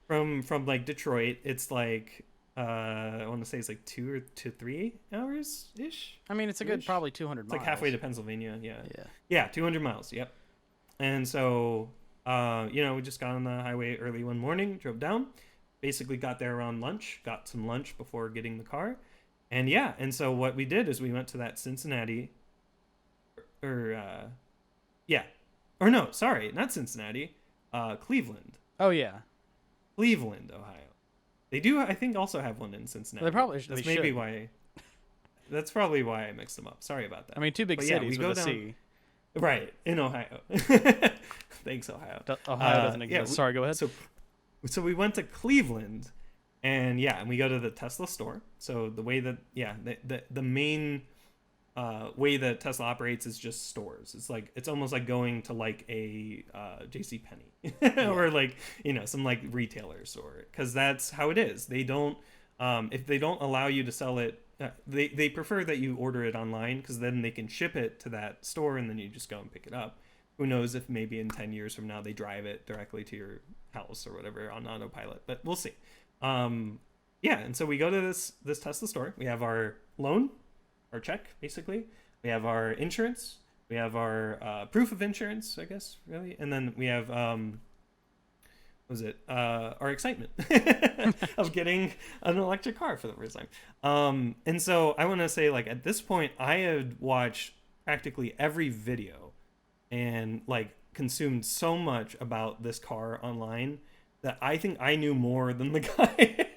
From like Detroit, it's like I want to say it's like 2 to 3 hours ish. I mean, it's a good probably 200 miles. It's like halfway to Pennsylvania. Yeah. Yeah, 200 miles. Yep. And so, we just got on the highway early one morning, drove down, basically got there around lunch, got some lunch before getting the car, and so what we did is we went to that Cincinnati, no, sorry, not Cincinnati, Cleveland. Oh yeah. Cleveland, Ohio. They do, I think, also have one in Cincinnati. They probably That's they maybe should. why. That's probably why I mixed them up. Sorry about that. I mean, two big cities with a C. Right, in Ohio. Thanks, Ohio. Ohio doesn't exist. Yeah, sorry, go ahead. So we went to Cleveland, and we go to the Tesla store. So the way that the main way that Tesla operates is just stores. It's almost like going to like a JCPenney or like some like retailer store, because that's how it is. They don't if they don't allow you to sell it, they prefer that you order it online, because then they can ship it to that store and then you just go and pick it up. Who knows if maybe in 10 years from now they drive it directly to your house or whatever on autopilot, but we'll see. And so we go to this Tesla store. We have our loan, our check, basically. We have our insurance. We have our proof of insurance, I guess, really. And then we have, our excitement of getting an electric car for the first time. And so I want to say, like, at this point, I had watched practically every video and, like, consumed so much about this car online that I think I knew more than the guy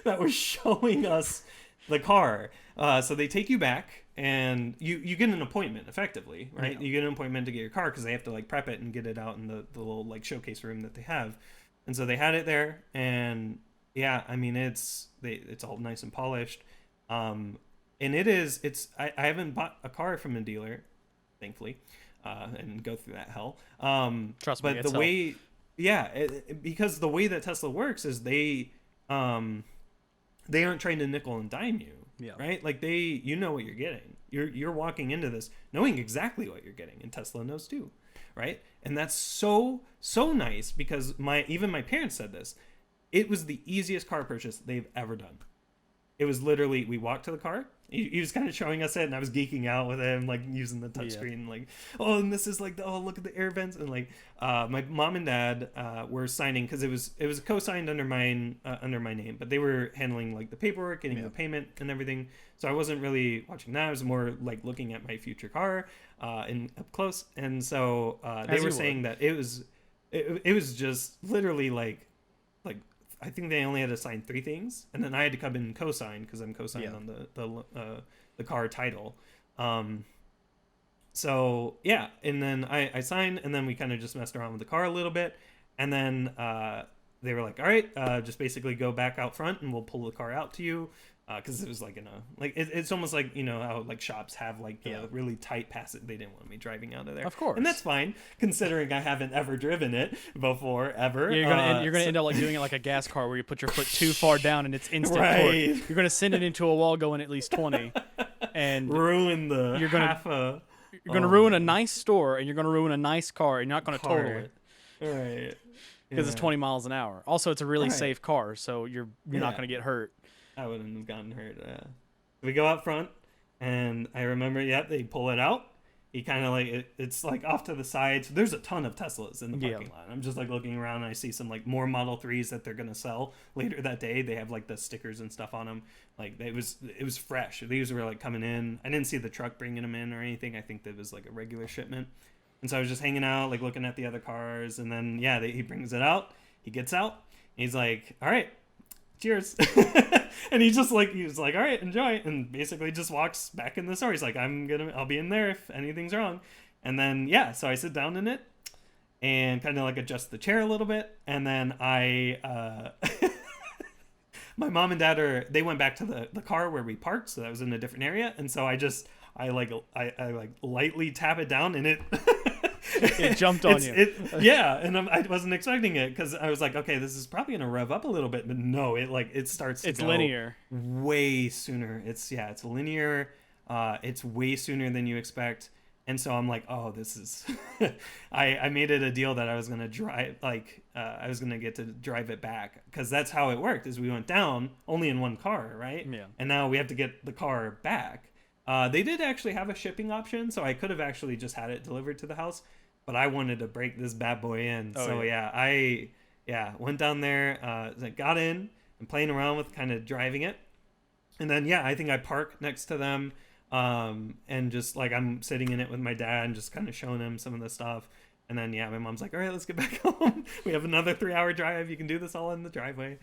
that was showing us the car. So they take you back and you get an appointment effectively, right? Yeah. You get an appointment to get your car because they have to like prep it and get it out in the little like showcase room that they have. And so they had it there, and I mean, it's all nice and polished. And I haven't bought a car from a dealer, thankfully, and go through that hell. Trust me, but the way, because the way that Tesla works is they aren't trying to nickel and dime you, right? Like you know what you're getting. You're walking into this knowing exactly what you're getting, and Tesla knows too, right? And that's so nice, because even my parents said this. It was the easiest car purchase they've ever done. It was literally, we walked to the car. He was kind of showing us it, and I was geeking out with him, like using the touchscreen, like, oh, and this is like, oh, look at the air vents, and like, my mom and dad were signing, because it was co-signed under my name, but they were handling like the paperwork, getting the payment and everything. So I wasn't really watching that. I was more like looking at my future car, in up close, and so they were saying that it was just literally like. I think they only had to sign 3 things, and then I had to come in and co-sign, because I'm co-signed on the car title. So and then I signed, and then we kind of just messed around with the car a little bit, and then they were like, all right, just basically go back out front and we'll pull the car out to you. Because it was like in a it's almost like, you know, how like shops have like the really tight passage. They didn't want me driving out of there, Of course. and that's fine considering I haven't ever driven it before ever. Yeah, you're gonna end up like doing it like a gas car where you put your foot too far down and it's instant torque. You're gonna send it into a wall going at least 20, and ruin the you're gonna half a. You're gonna ruin a nice store and you're gonna ruin a nice car and you're not gonna total it Right. because it's 20 miles an hour. Also, it's a really Right. safe car, so you're not gonna get hurt. I wouldn't have gotten hurt. We go out front, and I remember, they pull it out. He kind of like it's like off to the side. So there's a ton of Teslas in the parking lot. I'm just like looking around, and I see some like more Model 3s that they're gonna sell later that day. They have like the stickers and stuff on them. Like it was fresh. These were like coming in. I didn't see the truck bringing them in or anything. I think that was like a regular shipment. And so I was just hanging out, like looking at the other cars, and then he brings it out. He gets out. And he's like, "All right, cheers." And he was like, all right, enjoy, and basically just walks back in the store. He's like, I'll be in there if anything's wrong. And then so I sit down in it and kind of like adjust the chair a little bit, and then I my mom and dad they went back to the car where we parked, so that was in a different area. And so I lightly tap it down, and it It jumped on you. And I wasn't expecting it because I was like, okay, this is probably gonna rev up a little bit, but no, it starts. It's linear. Way sooner. It's linear. It's way sooner than you expect, and so I'm like, oh, this is. I made it a deal that I was gonna drive, I was gonna get to drive it back because that's how it worked. Is we went down only in one car, right? Yeah. And now we have to get the car back. They did actually have a shipping option, so I could have actually just had it delivered to the house, but I wanted to break this bad boy in. I went down there, got in and playing around with kind of driving it. And then, I think I parked next to them, and just like I'm sitting in it with my dad and just kind of showing him some of the stuff. And then, my mom's like, all right, let's get back home. We have another 3-hour drive. You can do this all in the driveway.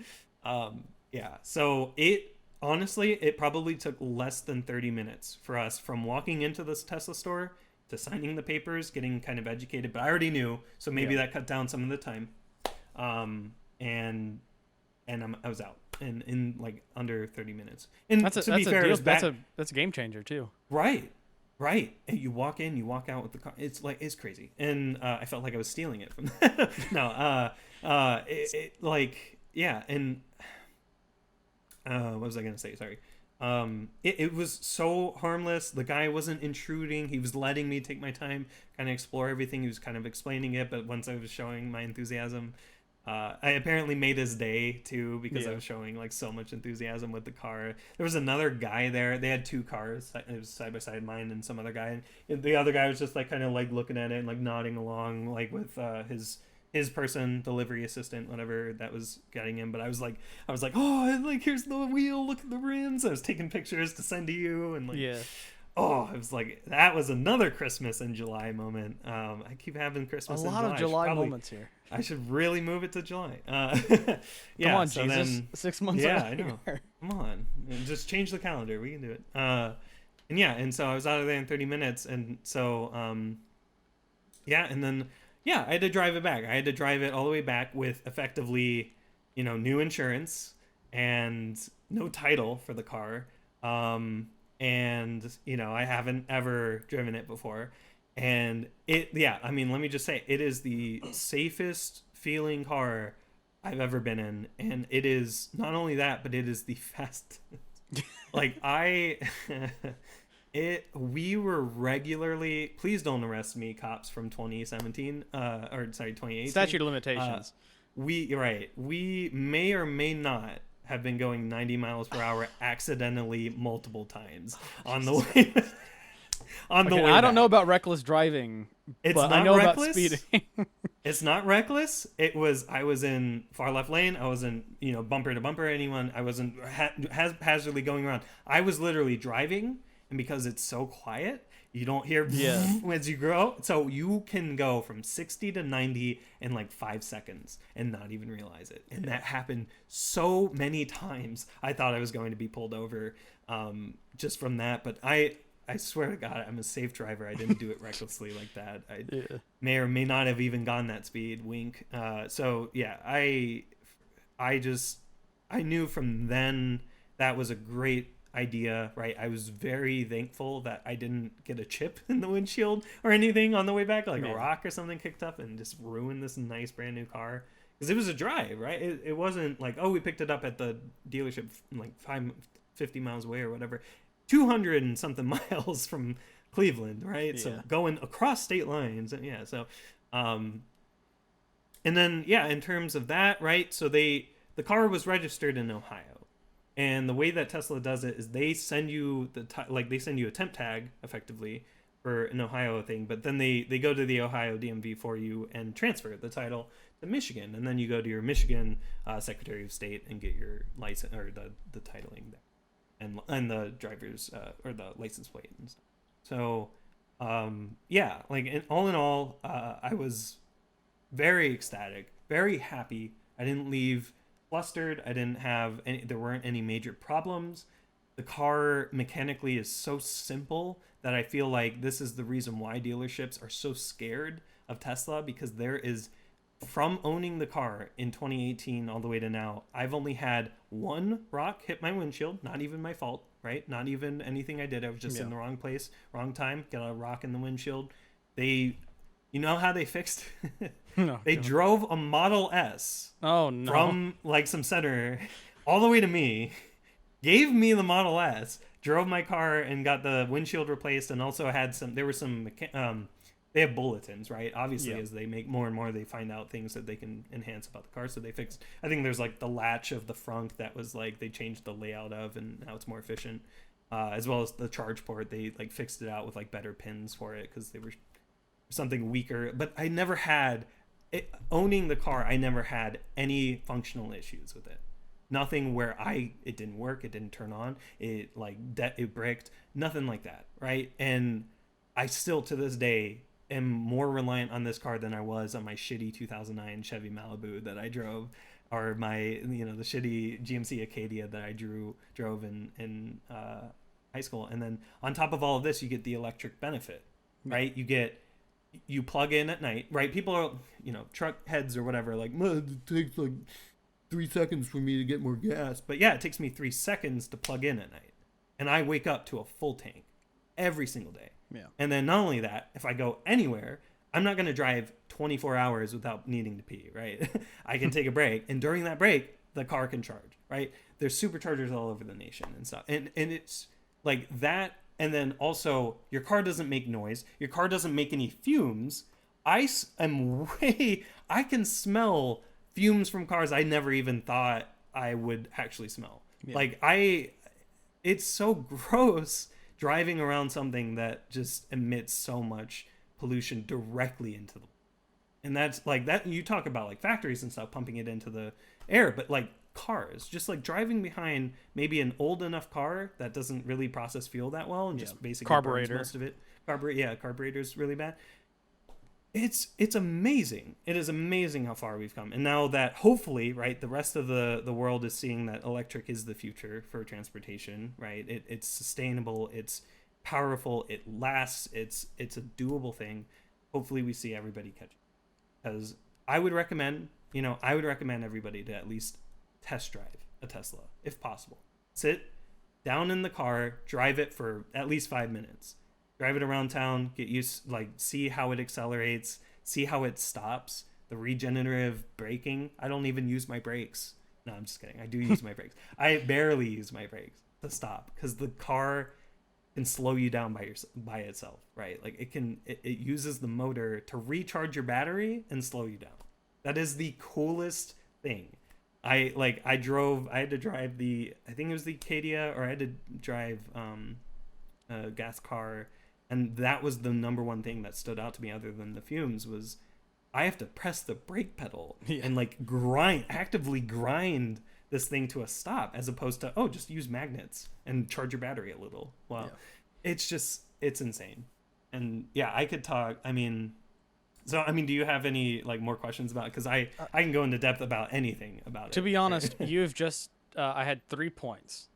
So honestly, it probably took less than 30 minutes for us from walking into this Tesla store to signing the papers, getting kind of educated. But I already knew, so maybe that cut down some of the time. And I was out in like under 30 minutes. And that's a game changer too. Right. And you walk in, you walk out with the car. It's crazy. And I felt like I was stealing it from. No. And. What was I gonna say? Sorry. It was so harmless. The guy wasn't intruding. He was letting me take my time, kind of explore everything. He was kind of explaining it, but once I was showing my enthusiasm, I apparently made his day too because I was showing like so much enthusiasm with the car. There was another guy there. They had 2 cars. It was side by side, mine and some other guy. And the other guy was just like kind of like looking at it and like nodding along, like with his person, delivery assistant, whatever that was getting him. But I was like, oh, like here's the wheel, look at the rims. I was taking pictures to send to you, and I was like, that was another Christmas in July moment. I keep having Christmas. A lot of July moments here. I should really move it to July. Come on, Jesus. Then, 6 months. Yeah, I know. Come on, just change the calendar. We can do it. And so I was out of there in 30 minutes, and so and then. I had to drive it back. I had to drive it all the way back with effectively, new insurance and no title for the car. And, I haven't ever driven it before. And let me just say, it is the safest feeling car I've ever been in. And it is not only that, but it is the fastest. We were regularly, please don't arrest me, cops from 2017, 2018. Statute of limitations. We may or may not have been going 90 miles per hour accidentally multiple times on the way. I don't know about reckless driving, but I know about speeding. It's not reckless. I was in far left lane. I was in, bumper to bumper anyone. I wasn't haphazardly going around. I was literally driving. And because it's so quiet, you don't hear as you grow. So you can go from 60 to 90 in like 5 seconds and not even realize it. And that happened so many times. I thought I was going to be pulled over just from that. But I swear to God, I'm a safe driver. I didn't do it recklessly like that. I may or may not have even gone that speed. Wink. I knew from then that was a great idea, right? I was very thankful that I didn't get a chip in the windshield or anything on the way back, like a rock or something kicked up and just ruined this nice brand new car. Because it was a drive, right? It wasn't like, oh, we picked it up at the dealership like 50 miles away or whatever. 200 and something miles from Cleveland, right? So going across state lines. Yeah. So, and then, yeah, in terms of that, right? So the car was registered in Ohio. And the way that Tesla does it is they send you they send you a temp tag effectively for an Ohio thing, but then they go to the Ohio DMV for you and transfer the title to Michigan, and then you go to your Michigan Secretary of State and get your license or the titling there, and the driver's or the license plate and stuff. So yeah, like all in all, I was very ecstatic, very happy. I didn't leave flustered. I didn't have any, there weren't any major problems. The car mechanically is so simple that I feel like this is the reason why dealerships are so scared of Tesla, because there is, from owning the car in 2018 all the way to now, I've only had one rock hit my windshield, not even my fault, right? Not even anything I did. I was just in the wrong place, wrong time, got a rock in the windshield. You know how they fixed No, they drove a Model S from like some center all the way to me, gave me the Model S, drove my car and got the windshield replaced, and also had there were some they have bulletins, right? Obviously, as they make more and more, they find out things that they can enhance about the car. So they fixed, I think there's like the latch of the front that was like, they changed the layout of, and now it's more efficient. As well as the charge port, they like fixed it out with like better pins for it because they were something weaker. But I never had, owning the car, I never had any functional issues with it. Nothing where it didn't work, it didn't turn on, it bricked, nothing like that, right? And I still to this day am more reliant on this car than I was on my shitty 2009 Chevy Malibu that I drove, or my the shitty GMC Acadia that I drove in high school. And then on top of all of this, you get the electric benefit, right? You plug in at night, right? People are, truck heads or whatever, like, it takes like 3 seconds for me to get more gas. But yeah, it takes me 3 seconds to plug in at night. And I wake up to a full tank every single day. Yeah. And then not only that, if I go anywhere, I'm not going to drive 24 hours without needing to pee, right? I can take a break. And during that break, the car can charge, right? There's superchargers all over the nation and stuff. And it's like that. And then also, your car doesn't make noise. Your car doesn't make any fumes. I can smell fumes from cars I never even thought I would actually smell. Yeah. It's so gross driving around something that just emits so much pollution directly into the, and that's like that. You talk about like factories and stuff pumping it into the air, but like cars, just like driving behind maybe an old enough car that doesn't really process fuel that well and just basically carburetor, burns most of it. Carburetor's really bad. It's amazing. It is amazing how far we've come. And now that hopefully, right, the rest of the world is seeing that electric is the future for transportation, right? It's sustainable, it's powerful, it lasts, it's a doable thing. Hopefully we see everybody catch it. Because I would recommend everybody to at least test drive a Tesla, if possible. Sit down in the car, drive it for at least 5 minutes. Drive it around town, get used, see how it accelerates, see how it stops, the regenerative braking. I don't even use my brakes. No, I'm just kidding. I do use my brakes. I barely use my brakes to stop because the car can slow you down by itself, right? Like it uses the motor to recharge your battery and slow you down. That is the coolest thing. I had to drive I think it was the Acadia, or I had to drive a gas car. And that was the number one thing that stood out to me, other than the fumes, was I have to press the brake pedal and actively grind this thing to a stop, as opposed to, just use magnets and charge your battery a little. Wow. Yeah. It's insane. And yeah, I could talk. Do you have any more questions about it? Because I can go into depth about anything about it. To be honest, you've just, I had 3 points.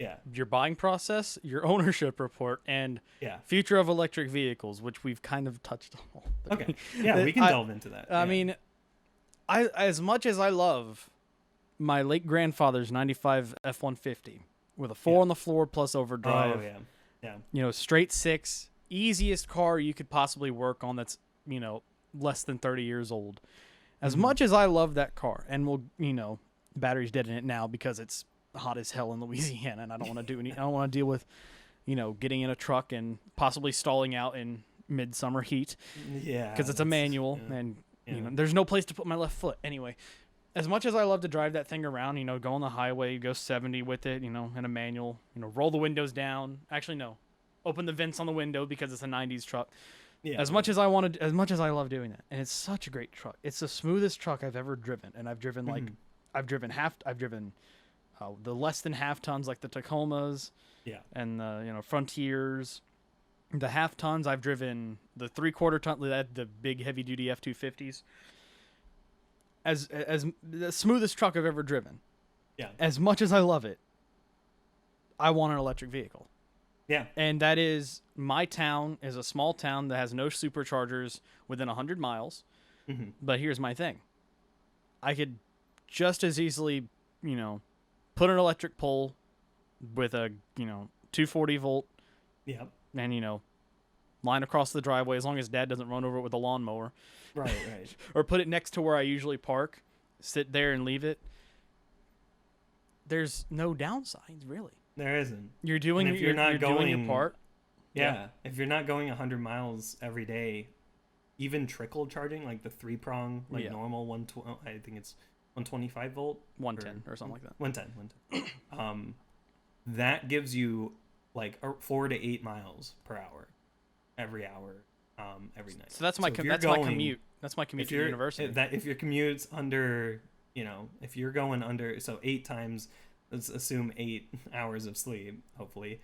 Yeah. Your buying process, your ownership report, and future of electric vehicles, which we've kind of touched on. Okay. Yeah, we can delve into that. I mean, as much as I love my late grandfather's 95 F-150 with a 4 on the floor plus overdrive. Oh yeah, yeah. You know, straight six, easiest car you could possibly work on that's, you know, less than 30 years old. As much as I love that car, and battery's dead in it now because it's hot as hell in Louisiana, and I don't want to I don't want to deal with, getting in a truck and possibly stalling out in midsummer heat. Yeah. Because it's a manual, and there's no place to put my left foot. Anyway, as much as I love to drive that thing around, go on the highway, go 70 with it, in a manual, roll the windows down. Actually, no, open the vents on the window because it's a 90s truck. Yeah. As much as I love doing that, and it's such a great truck. It's the smoothest truck I've ever driven, and I've driven I've driven the less than half tons like the Tacomas, and the Frontiers. The half tons I've driven the 3/4 ton, the big heavy duty F-250s. As the smoothest truck I've ever driven. Yeah. As much as I love it, I want an electric vehicle. Yeah. And that is, my town is a small town that has no superchargers within 100 miles. Mm-hmm. But here's my thing. I could just as easily, put an electric pole with a, 240 volt. Yeah. And, line across the driveway as long as Dad doesn't run over it with a lawnmower. Right, right. Or put it next to where I usually park, sit there and leave it. There's no downsides, really. There isn't. You're doing doing your part. Yeah. If you're not going 100 miles every day, even trickle charging, like the 3-prong, normal I think it's 125 volt, 110 or something like that. 110. That gives you like 4 to 8 miles per hour, every hour, every night. So that's my commute. That's my commute to university. If your commute's under, if you're going under, so 8 times. Let's assume 8 hours of sleep, hopefully,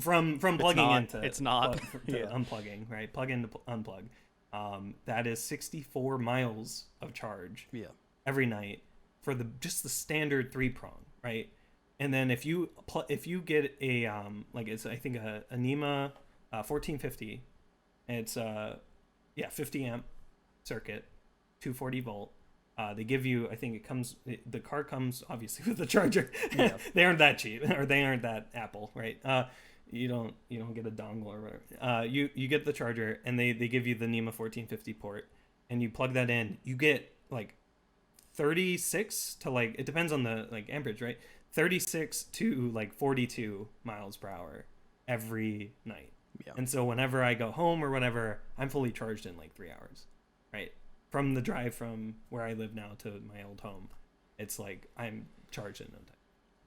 from plugging into. It's not. Unplugging, right? Plug in to unplug. That is 64 miles of charge. Yeah. Every night for just the standard 3-prong, right? And then if you get a it's I think a NEMA 1450, it's 50 amp circuit, 240 volt. They give you, I think the car comes obviously with a charger. Yeah. They aren't that cheap, or they aren't that Apple, right? You don't get a dongle or whatever. You get the charger, and they give you the NEMA 1450 port, and you plug that in. You get like 36 to it depends on the amperage, right? 36 to 42 miles per hour every night. Yeah. And so whenever I go home or whatever, I'm fully charged in 3 hours, right? From the drive from where I live now to my old home, it's I'm charged in no time.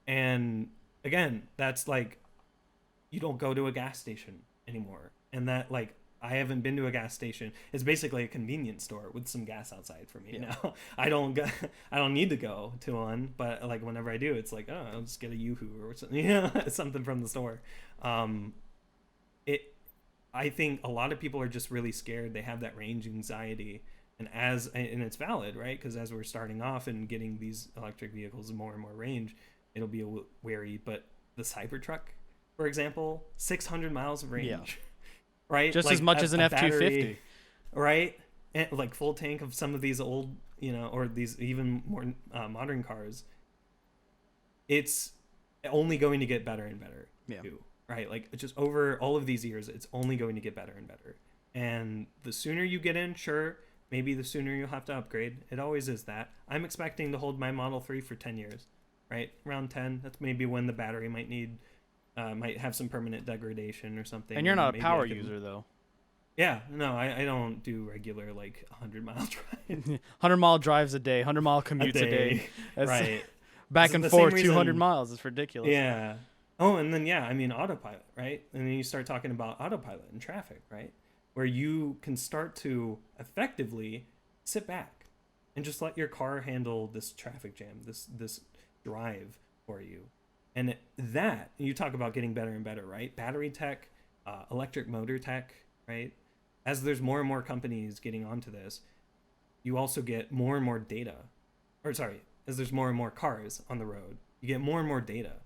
And again, that's you don't go to a gas station anymore. And that I haven't been to a gas station. It's basically a convenience store with some gas outside for me now. I don't need to go to one, but whenever I do, it's I'll just get a Yoo-hoo or something, something from the store. I think a lot of people are just really scared. They have that range anxiety. And it's valid, right? Because as we're starting off and getting these electric vehicles more and more range, it'll be wary. But the Cybertruck, for example, 600 miles of range, right? Just as much as an F-250, right? And full tank of some of these old, or these even more modern cars. It's only going to get better and better, too, right? Just over all of these years, it's only going to get better and better. And the sooner you get in, sure. Maybe the sooner you'll have to upgrade. It always is that. I'm expecting to hold my Model 3 for 10 years, right? Around 10. That's maybe when the battery might have some permanent degradation or something. And you're not a power user, though. Yeah, no, I don't do regular 100-mile drive. 100-mile drives a day, 100-mile commutes a day. Right. Back and forth, 200 miles. It's ridiculous. Yeah. Oh, and then autopilot, right? And then you start talking about autopilot in traffic, right? Where you can start to effectively sit back and just let your car handle this traffic jam, this drive for you. And you talk about getting better and better, right? Battery tech, electric motor tech, right? As there's more and more companies getting onto this, you also get more and more data. As there's more and more cars on the road, you get more and more data.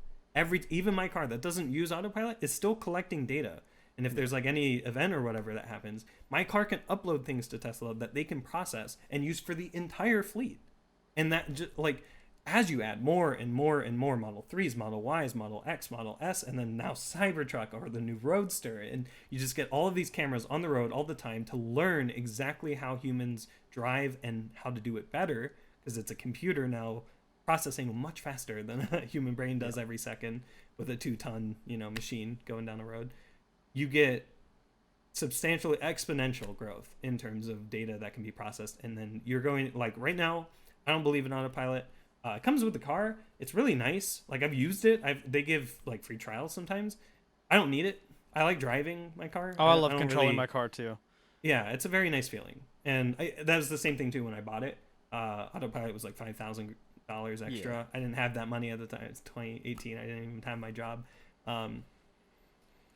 Even my car that doesn't use autopilot is still collecting data. And if there's any event or whatever that happens, my car can upload things to Tesla that they can process and use for the entire fleet. And that as you add more and more and more Model 3s, Model Ys, Model X, Model S, and then now Cybertruck or the new Roadster, and you just get all of these cameras on the road all the time to learn exactly how humans drive and how to do it better, because it's a computer now processing much faster than a human brain does every second with a 2-ton, machine going down the road. You get substantially exponential growth in terms of data that can be processed, and then you're going, like, right now, I don't believe in autopilot. It comes with the car. It's really nice. Like, I've used it. They give like free trials sometimes. I don't need it. I like driving my car. Oh, I love I don't controlling really, my car too. yeah, it's a very nice feeling. And that was the same thing too when I bought it. Autopilot was like $5,000 extra. Yeah. I didn't have that money at the time. It's 2018. I didn't even have my job.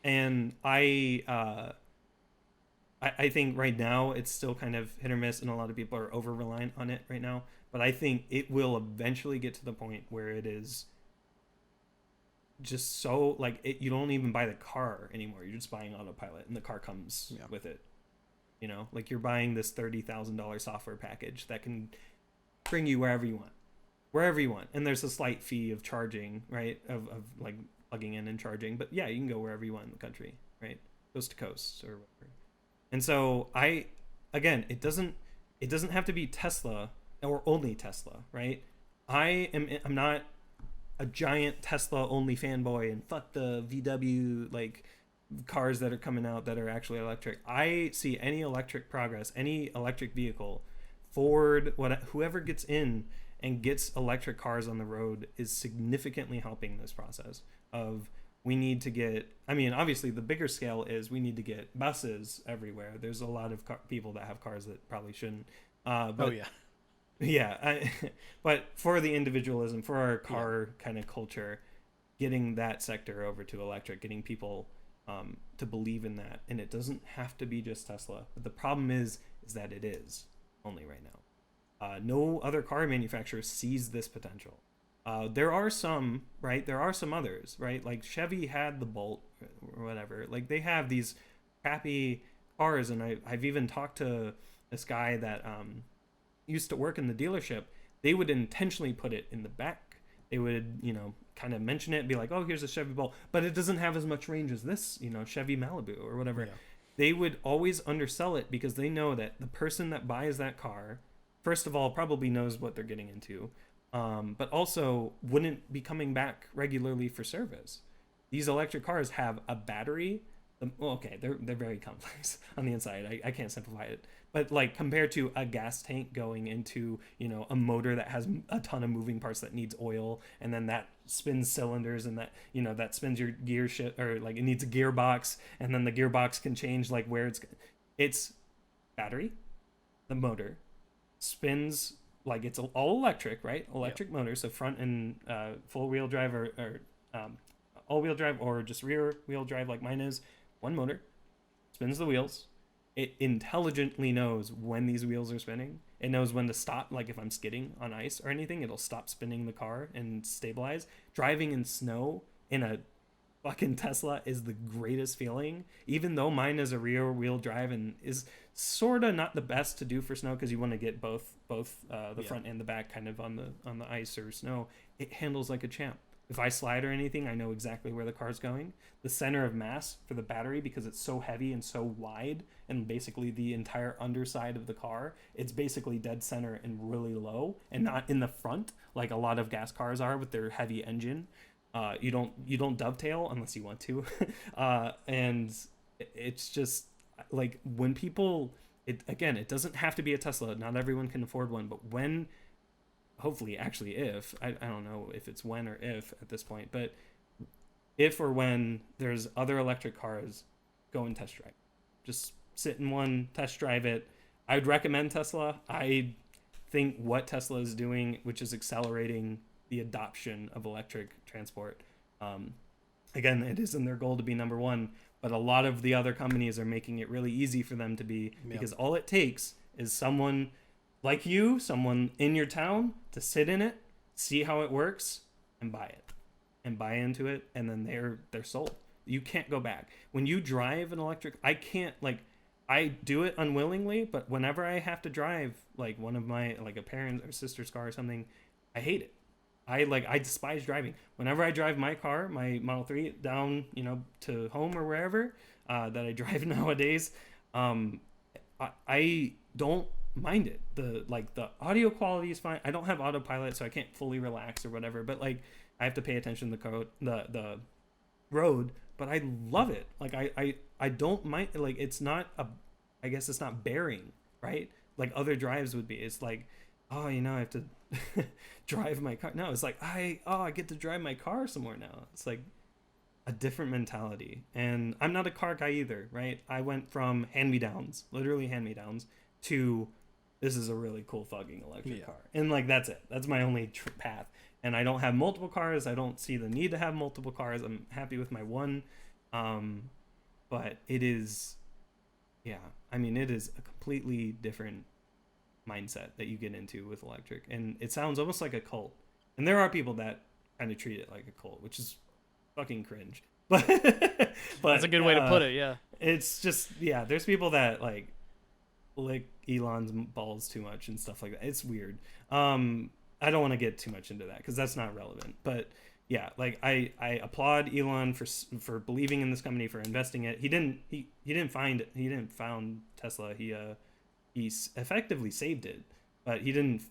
And I think right now it's still kind of hit or miss, and a lot of people are over reliant on it right now. But I think it will eventually get to the point where it is just so, like, you don't even buy the car anymore. You're just buying autopilot, and the car comes with it. Like, you're buying this $30,000 software package that can bring you wherever you want. And there's a slight fee of charging, right? Of like plugging in and charging. But yeah, you can go wherever you want in the country, right? Coast to coast or whatever. And so it doesn't have to be Tesla or only Tesla, right? I'm not a giant Tesla only fanboy and fuck the VW like cars that are coming out that are actually electric. I see any electric progress, any electric vehicle, Ford, whoever gets in and gets electric cars on the road is significantly helping this process of, we need to get, obviously the bigger scale is we need to get buses everywhere. There's a lot of people that have cars that probably shouldn't. But for the individualism, for our car kind of culture, getting that sector over to electric, getting people to believe in that. And it doesn't have to be just Tesla. But the problem is that it is only right now. No other car manufacturer sees this potential. There are some, right? There are some others, right? Like Chevy had the Bolt or whatever. Like, they have these crappy cars, and I've even talked to this guy that used to work in the dealership. They would intentionally put it in the back. They would, kind of mention it and be like, oh, here's a Chevy Bolt, but it doesn't have as much range as this, Chevy Malibu or whatever. Yeah. They would always undersell it because they know that the person that buys that car, first of all, probably knows what they're getting into. But also wouldn't be coming back regularly for service. These electric cars have a battery. They're very complex on the inside. I can't simplify it. But like, compared to a gas tank going into, a motor that has a ton of moving parts that needs oil, and then that spins cylinders, and that, that spins your gear shit, or like it needs a gearbox, and then the gearbox can change like where it's battery, the motor spins. Like, it's all electric, right? Electric motor, so front and full wheel drive or all wheel drive, or just rear wheel drive like mine is. One motor spins the wheels. It intelligently knows when these wheels are spinning. It knows when to stop. Like, if I'm skidding on ice or anything, it'll stop spinning the car and stabilize. Driving in snow in a fucking Tesla is the greatest feeling, even though mine is a rear wheel drive and is sort of not the best to do for snow, because you want to get both the front and the back kind of on the ice or snow. It handles like a champ. If I slide or anything, I know exactly where the car's going. The center of mass for the battery, because it's so heavy and so wide, and basically the entire underside of the car, it's basically dead center and really low, and not in the front like a lot of gas cars are with their heavy engine. You don't dovetail unless you want to. And it's just like, when people, it doesn't have to be a Tesla. Not everyone can afford one, but when, hopefully, actually, if, I don't know if it's when or if at this point, but if or when there's other electric cars, go and test drive. Just sit in one, test drive it. I would recommend Tesla. I think what Tesla is doing, which is accelerating the adoption of electric transport. Again, it isn't their goal to be number one, but a lot of the other companies are making it really easy for them to be, because all it takes is someone like you, someone in your town, to sit in it, see how it works, and buy it, and buy into it, and then they're sold. You can't go back. When you drive an electric, I can't, like, I do it unwillingly, but whenever I have to drive like one of my, like a parent or sister's car or something, I hate it. I despise driving. Whenever I drive my car, my Model 3 down, to home or wherever that I drive nowadays, um, I don't mind it. The audio quality is fine. I don't have autopilot, so I can't fully relax or whatever. But like I have to pay attention to the road. But I love it. Like I don't mind. Like it's not a. I guess it's not bearing, right? Like other drives would be. It's like, oh, I have to drive my car. No, it's like I get to drive my car somewhere now. It's like a different mentality. And I'm not a car guy either, right? I went from hand-me-downs, literally hand-me-downs, to this is a really cool fucking electric car. And like that's it. That's my only path. And I don't have multiple cars. I don't see the need to have multiple cars. I'm happy with my one. But it is, yeah, I mean, it is a completely different mindset that you get into with electric. And it sounds almost like a cult. And there are people that kind of treat it like a cult, which is fucking cringe. But that's a good way to put it, yeah. It's just, yeah, there's people that like lick Elon's balls too much and stuff like that. It's weird. I don't want to get too much into that because that's not relevant. But yeah, like I applaud Elon for believing in this company, for investing it. He didn't found Tesla. He effectively saved it, but he didn't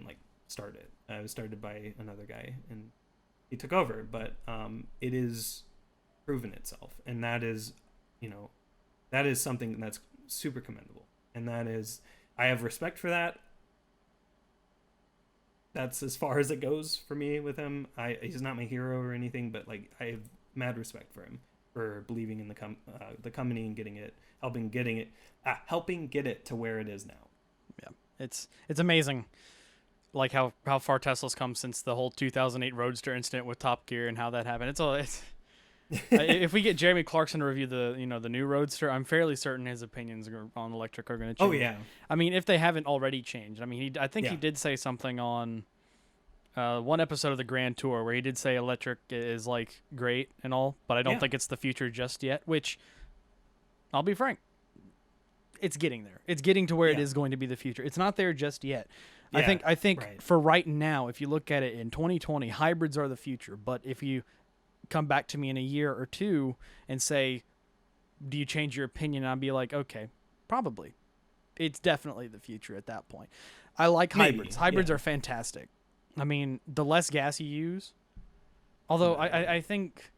like start it. It was started by another guy and he took over. But it is proven itself, and that is something that's super commendable, and that is, I have respect for that. That's as far as it goes for me with him. He's not my hero or anything, but like I have mad respect for him for believing in the company and helping get it to where it is now. Yeah, it's amazing, like how far Tesla's come since the whole 2008 Roadster incident with Top Gear and how that happened. It's if we get Jeremy Clarkson to review the new Roadster, I'm fairly certain his opinions on electric are going to change. Oh yeah. I mean, if they haven't already changed. I mean, I think he did say something on one episode of the Grand Tour where he did say electric is like great and all, but I don't think it's the future just yet. Which, I'll be frank, it's getting there. It's getting to where it is going to be the future. It's not there just yet. Yeah, I think right. For right now, if you look at it in 2020, hybrids are the future. But if you come back to me in a year or two and say, do you change your opinion? I'll be like, okay, probably. It's definitely the future at that point. I like hybrids. Hybrids are fantastic. I mean, the less gas you use, although I think,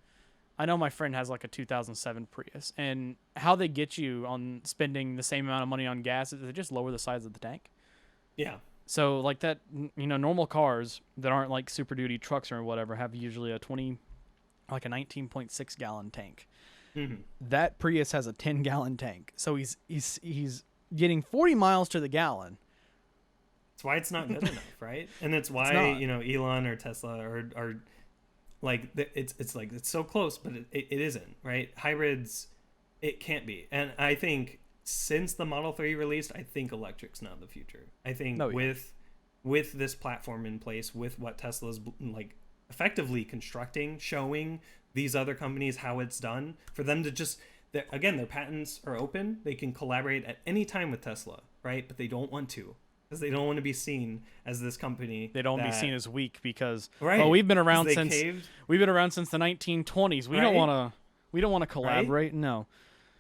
I know my friend has like a 2007 Prius, and how they get you on spending the same amount of money on gas is they just lower the size of the tank. Yeah. So like that, normal cars that aren't like Super Duty trucks or whatever have usually a 19.6 gallon tank. Mm-hmm. That Prius has a 10-gallon tank. So he's getting 40 miles to the gallon. That's why it's not good enough, right? And it's why, Elon or Tesla are like, it's like, it's so close, but it isn't, right? Hybrids, it can't be. And I think since the Model 3 released, I think electric's now the future. I think with this platform in place, with what Tesla's like effectively constructing, showing these other companies how it's done, for them to just, again, their patents are open. They can collaborate at any time with Tesla, right? But they don't want to, because they don't want to be seen as this company. They don't want to be seen as weak because we've been around since the 1920s. We don't want to collaborate. Right? No.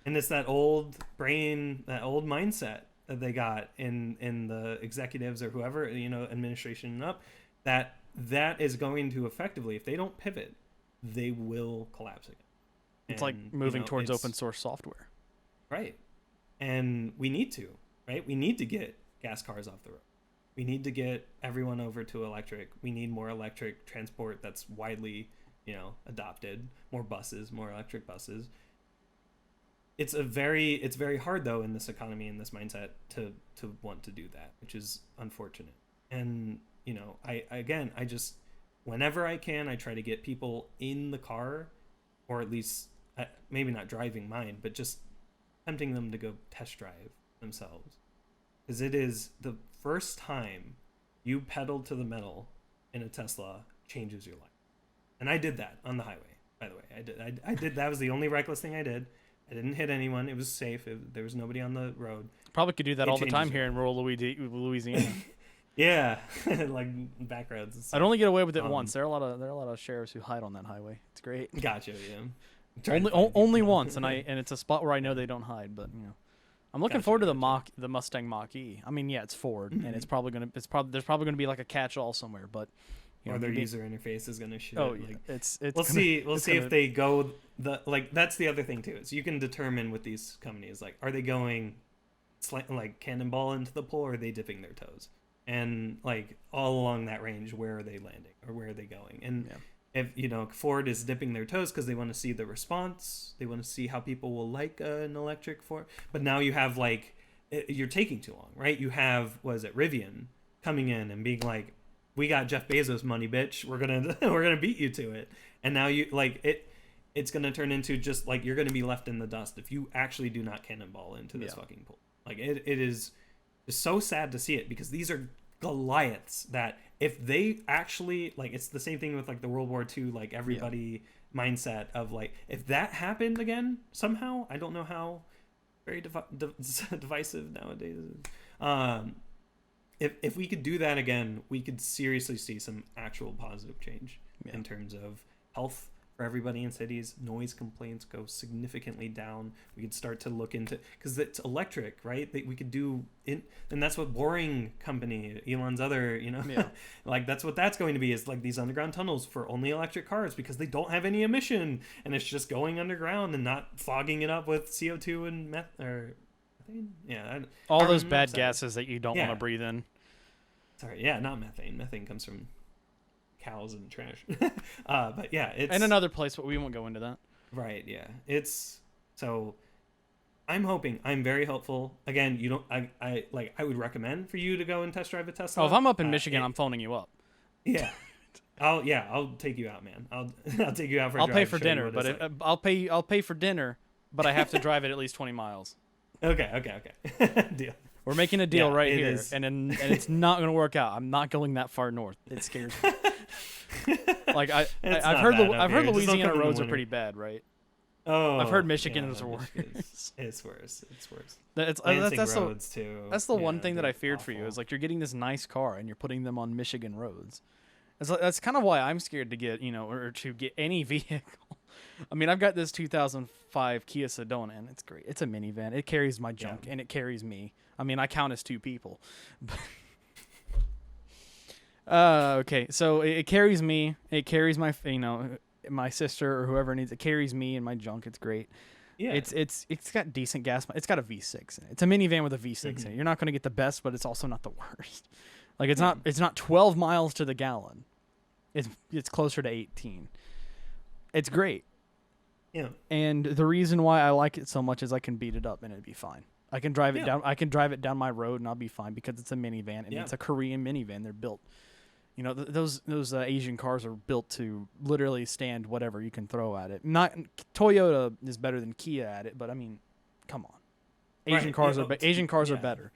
And it's that old brain, that old mindset that they got in the executives or whoever, administration and up, that is going to effectively, if they don't pivot, they will collapse again. It's like moving towards open source software. Right. And we need to, right? We need to get gas cars off the road. We need to get everyone over to electric. We need more electric transport that's widely, adopted. More buses, more electric buses. It's very hard though in this economy, in this mindset, to want to do that, which is unfortunate. And I just, whenever I can, I try to get people in the car, or at least maybe not driving mine, but just tempting them to go test drive themselves, because it is the first time you pedal to the metal in a Tesla changes your life. And I did that on the highway, by the way. I did. That was the only reckless thing I did. I didn't hit anyone. It was safe. There was nobody on the road. Probably could do that all the time here in rural Louisiana. Yeah, like back roads and I'd stuff. only get away with it Um, once. There are a lot of sheriffs who hide on that highway. It's great. Gotcha. Yeah. Trying to Only find only people. once, and it's a spot where I know Yeah. they don't hide. But I'm looking Gotcha. forward to Gotcha. the Mustang Mach E. I mean, yeah, it's Ford, and Mhm. there's probably gonna be like a catch-all somewhere, but Or their maybe. user interface is gonna shit. Oh yeah, Like it's we'll gonna see. We'll it's see if gonna. they go the like. That's the other thing too. Is you can determine with these companies like, are they going like cannonball into the pool, or are they dipping their toes? And like all along that range, where are they landing or where are they going? And Yeah. if Ford is dipping their toes because they want to see the response, they want to see how people will like an electric Ford. But now you have like you're taking too long, right? You have, was it Rivian coming in and being like, we got Jeff Bezos money, bitch, we're gonna we're gonna beat you to it. And now you like it's gonna turn into just like you're gonna be left in the dust if you actually do not cannonball into this Yeah. fucking pool. Like it is just so sad to see it, because these are Goliaths that if they actually, like, it's the same thing with like the World War II, like everybody mindset of like, if that happened again somehow, I don't know how, very divisive nowadays. Um, if we could do that again, we could seriously see some actual positive change Yeah. in terms of health for everybody in cities. Noise complaints go significantly down. We could start to look into, because it's electric, right? That we could do in, and that's what Boring Company, Elon's other, Yeah. like that's what that's going to be, is like these underground tunnels for only electric cars because they don't have any emission, and it's just going underground and not fogging it up with CO2 and meth or methane. Yeah, All those carbon bad monoxide. gases that you don't want to Yeah. breathe in. Sorry, yeah, not methane. Methane comes from cows and trash. But yeah, it's And another place, but we won't go into that. right. Yeah, it's so. I'm hoping. I'm very hopeful. Again, you don't. I would recommend for you to go and test drive a Tesla. Oh, if I'm up in Michigan, it- I'm phoning you up. yeah. I'll take you out, man. I'll take you out for. I'll a pay drive, for show you dinner, what but it's like. I'll pay for dinner, but I have to drive it at least 20 miles. Okay. Deal. We're making a deal Yeah, right it here, is. and it's not going to work out. I'm not going that far north. It scares me. Like It's I've not heard bad up I've heard here. Just don't Louisiana come in the roads are winter. pretty bad, right? Oh, I've heard Michigan yeah, is worse. It's worse. It's worse. That's Lansing that's roads too. that's the one Yeah, thing that they're I feared for you, awful. is like you're getting this nice car and you're putting them on Michigan roads. That's kind of why I'm scared to get, or to get any vehicle. I mean, I've got this 2005 Kia Sedona, and it's great. It's a minivan. It carries my junk, and it carries me. I mean, I count as two people. Okay, so it carries me. It carries my, my sister or whoever needs it. Carries me and my junk. It's great. Yeah. It's got decent gas. It's got a V6 in it. It's a minivan with a V6 in it. You're not going to get the best, but it's also not the worst. Like it's not 12 miles to the gallon. It's closer to 18. It's great. Yeah. And the reason why I like it so much is I can beat it up and it'd be fine. I can drive it down. I can drive it down my road and I'll be fine because it's a minivan and it's a Korean minivan. They're built. Those Asian cars are built to literally stand whatever you can throw at it. Not Toyota is better than Kia at it, but I mean, come on. Asian cars are better.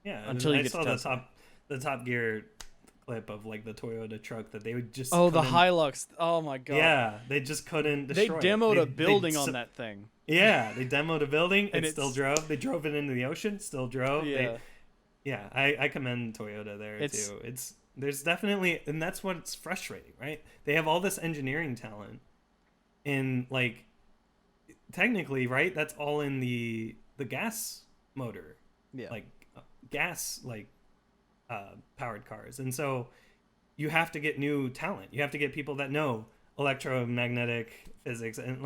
Yeah. Until you I get saw to Tesla. the Top Gear clip of like the Toyota truck that they would just Oh, the couldn't- Hilux. Oh my god. Yeah, they just couldn't They destroy demoed it. a building on that thing. Yeah, they demoed a building And it still drove. They drove it into the ocean, still drove. Yeah. I commend Toyota there too. There's definitely, and that's what's frustrating, right? They have all this engineering talent, and like technically, right? That's all in the gas motor, Yeah. like gas powered cars, and so you have to get new talent. You have to get people that know electromagnetic physics and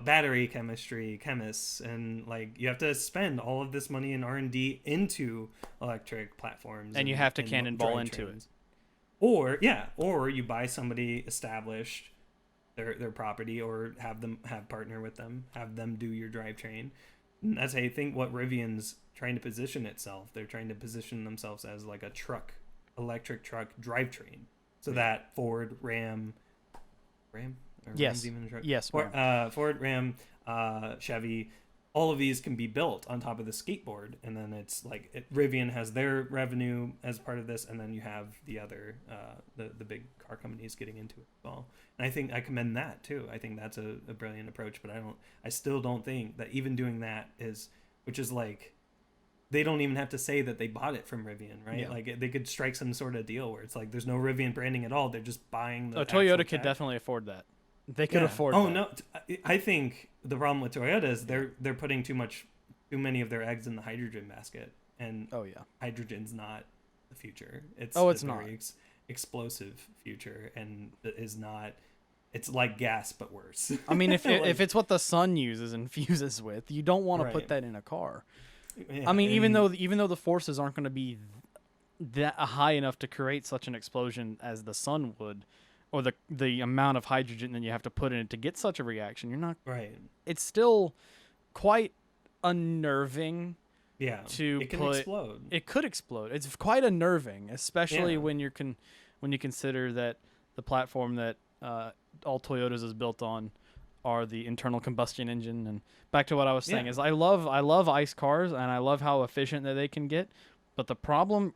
battery chemistry, chemists, and like you have to spend all of this money in R&D into electric platforms, And you have to cannonball into it. Or you buy somebody established their property, or have partner with them, have them do your drivetrain. And that's I think what Rivian's trying to position itself. They're trying to position themselves as like a electric truck drivetrain, so that Ford, Ram, or Yes. Ram's even a truck? Yes. Ford, Ram, Chevy, all of these can be built on top of the skateboard, and then it's like Rivian has their revenue as part of this, and then you have the other the big car companies getting into it as well. And I think I commend that too. I think that's a brilliant approach, but I still don't think that even doing that which is like they don't even have to say that they bought it from Rivian, right? Yeah. Like they could strike some sort of deal where it's like there's no Rivian branding at all. They're just buying the A actual Toyota could tech. definitely afford that. They could afford Oh that. no, I think the problem with Toyota is they're putting too many of their eggs in the hydrogen basket, and Oh yeah. hydrogen's not the future. It's Oh, it's a not. very explosive future, and it is not. It's like gas, but worse. I mean, if Like, if it's what the sun uses and fuses with, you don't want to put Right. that in a car. yeah, I mean, even and though the forces aren't going to be that high enough to create such an explosion as the sun would, or the amount of hydrogen that you have to put in it to get such a reaction, you're not. right, It's still quite unnerving yeah, to it can put. explode. It could explode. It's quite unnerving, especially Yeah. when when you consider that the platform that all Toyotas is built on are the internal combustion engine. And back to what I was saying Yeah. is I love ICE cars and I love how efficient that they can get. But the problem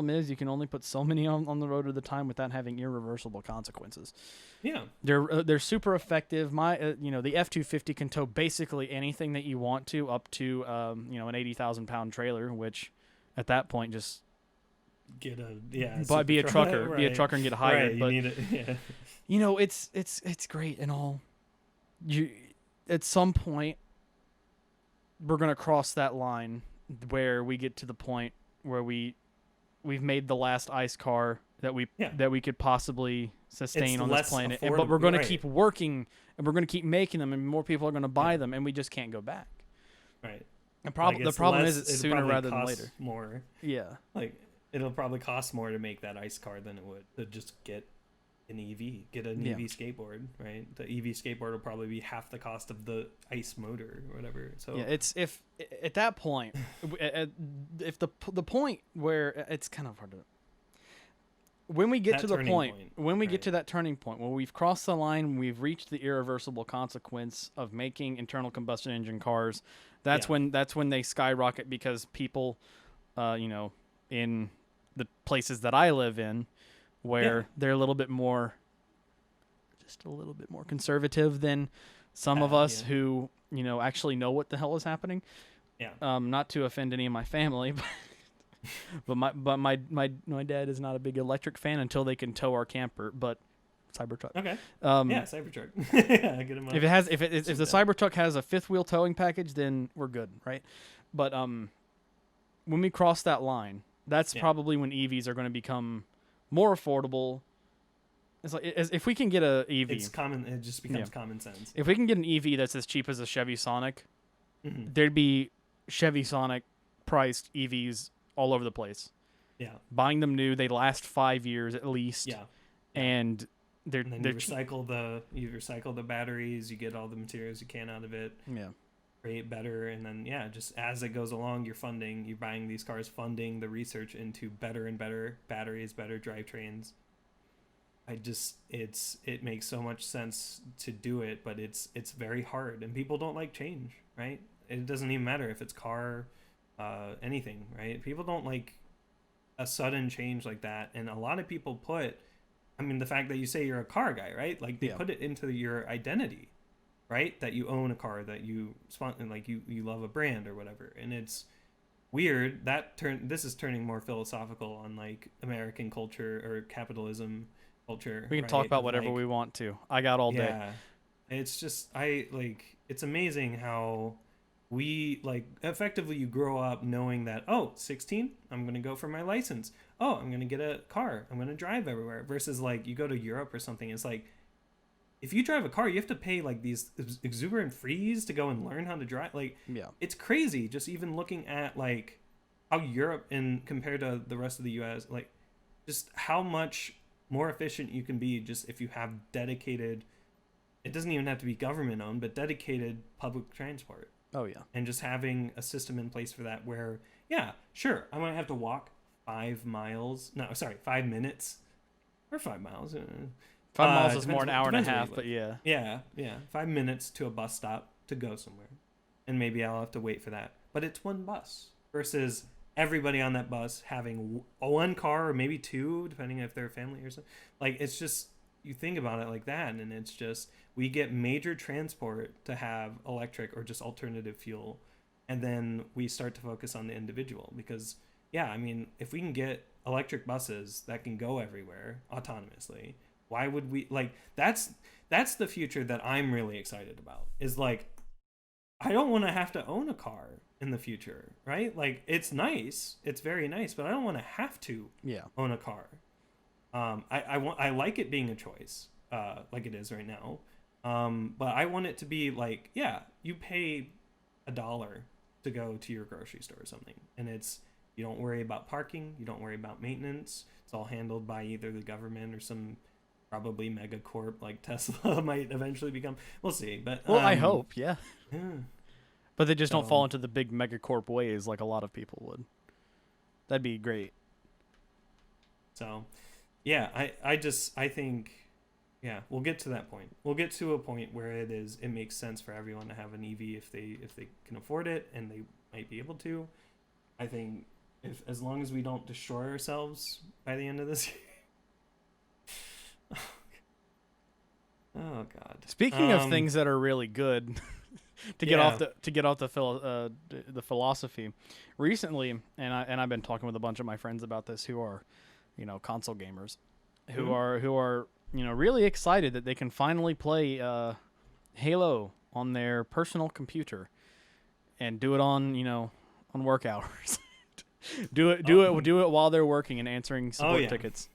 is you can only put so many on the road at a time without having irreversible consequences. Yeah, They're super effective. The F-250 can tow basically anything that you want to, up to an 80,000-pound trailer, which at that point just get a but be a super truck, trucker, be a right. trucker and get hired. Right, you But need it. Yeah, it's great and all. You at some point we're gonna cross that line where we get to the point where we've made the last ICE car that we could possibly sustain It's on this less planet, but we're affordable, going to right. keep working and we're going to keep making them, and more people are going to buy Yeah. them, and we just can't go back. right. The Like, problem it's is it's it'll sooner probably rather than cost later. More. Yeah. Like it'll probably cost more to make that ICE car than it would to just get an EV, get an Yeah. EV skateboard, right? The EV skateboard will probably be half the cost of the ICE motor or whatever. So Yeah, it's if at that point, if the point where it's kind of hard to, when we get That to the turning point, point, when we get right. to that turning point where we've crossed the line, we've reached the irreversible consequence of making internal combustion engine cars. That's Yeah. when they skyrocket because people, in the places that I live in, where Yeah. they're a little bit more, just a little bit more conservative than some of us Yeah. who actually know what the hell is happening. Yeah. Not to offend any of my family, but my dad is not a big electric fan until they can tow our camper, but Cybertruck. Okay. Um, Yeah, Cybertruck. Yeah, get him up. if the Cybertruck has a fifth wheel towing package, then we're good, right? But when we cross that line, that's Yeah. probably when EVs are going to become more affordable. It's like if we can get a EV, It's common. It just becomes common sense. if we can get an EV that's as cheap as a Chevy Sonic, Mhm. there'd be Chevy Sonic priced EVs all over the place. Yeah. Buying them new, they last 5 years at least. Yeah. And they're And then they're you recycle the batteries, you get all the materials you can out of it, yeah. create better, and then just as it goes along, you're buying these cars, funding the research into better and better batteries, better drivetrains. It makes so much sense to do it, but it's very hard, and people don't like change, right? It doesn't even matter if it's car, anything, right? People don't like a sudden change like that, and a lot of people the fact that you say you're a car guy, right? Like they Yeah. put it into your identity, right? That you own a car, that you like you love a brand or whatever, and it's weird this is turning more philosophical on like American culture or capitalism culture. We can right? talk about Of, whatever like, we want to. I got all day. yeah, it's just it's amazing how we effectively you grow up knowing that 16 I'm gonna go for my license, I'm gonna get a car, I'm gonna drive everywhere, versus like you go to Europe or something, it's like if you drive a car you have to pay like these exuberant fees to go and learn how to drive. Like Yeah. it's crazy just even looking at like how Europe and compared to the rest of the US, like just how much more efficient you can be just if you have dedicated, it doesn't even have to be government owned, but dedicated public transport, Oh yeah. and just having a system in place for that where sure I might have to walk 5 minutes or 5 miles, 5 miles is depends more an where- hour and a depends where you half, live. but yeah. yeah 5 minutes to a bus stop to go somewhere, and maybe I'll have to wait for that, but it's one bus versus everybody on that bus having one car or maybe two depending if they're a family or something. Like it's just, you think about it like that, and it's just we get major transport to have electric or just alternative fuel, and then we start to focus on the individual. Because yeah, I mean, if we can get electric buses that can go everywhere autonomously, why would we, like, that's the future that I'm really excited about. Is like, I don't want to have to own a car in the future, right? Like, it's nice, it's very nice, but I don't want to have to Yeah. own a car. I like it being a choice, like it is right now. But I want it to be like, yeah, you pay $1 to go to your grocery store or something, and it's, you don't worry about parking, you don't worry about maintenance. It's all handled by either the government or some probably mega corp like Tesla might eventually become. We'll see, but Well, I hope, yeah. Yeah. But they just don't So, fall into the big megacorp ways like a lot of people would. That'd be great. so yeah, I think, yeah, we'll get to that point. We'll get to a point where it makes sense for everyone to have an EV if they can afford it, and they might be able to. I think, if as long as we don't destroy ourselves by the end of this year. Oh God. Speaking of things that are really good, to get Yeah. off the philosophy, recently, and I've been talking with a bunch of my friends about this who are, console gamers, who Mhm. are really excited that they can finally play Halo on their personal computer and do it on work hours. Do it while they're working and answering support yeah. tickets.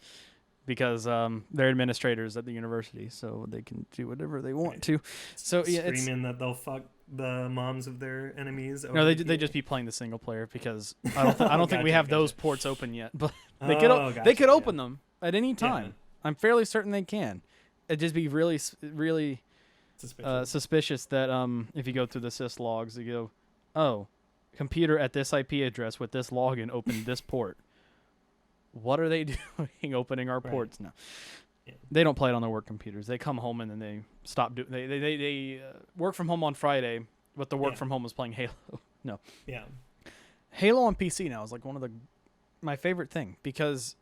Because they're administrators at the university, so they can do whatever they want Right. to. So yeah, it's Screaming that they'll fuck the moms of their enemies. no, Over they the just be playing the single player because I don't think we have those ports open yet, but they could Gotcha, they could yeah. open them at any time. Yeah. I'm fairly certain they can. It'd just be really Suspicious. suspicious that if you go through the sys logs, you go, oh, computer at this IP address with this login opened this port. What are they doing opening our Right. ports now? Yeah. They don't play it on their work computers. They come home and then they stop doing. They work from home on Friday, but the work Yeah. from home is playing Halo. No, Yeah. Halo on PC now is like one of my favorite thing because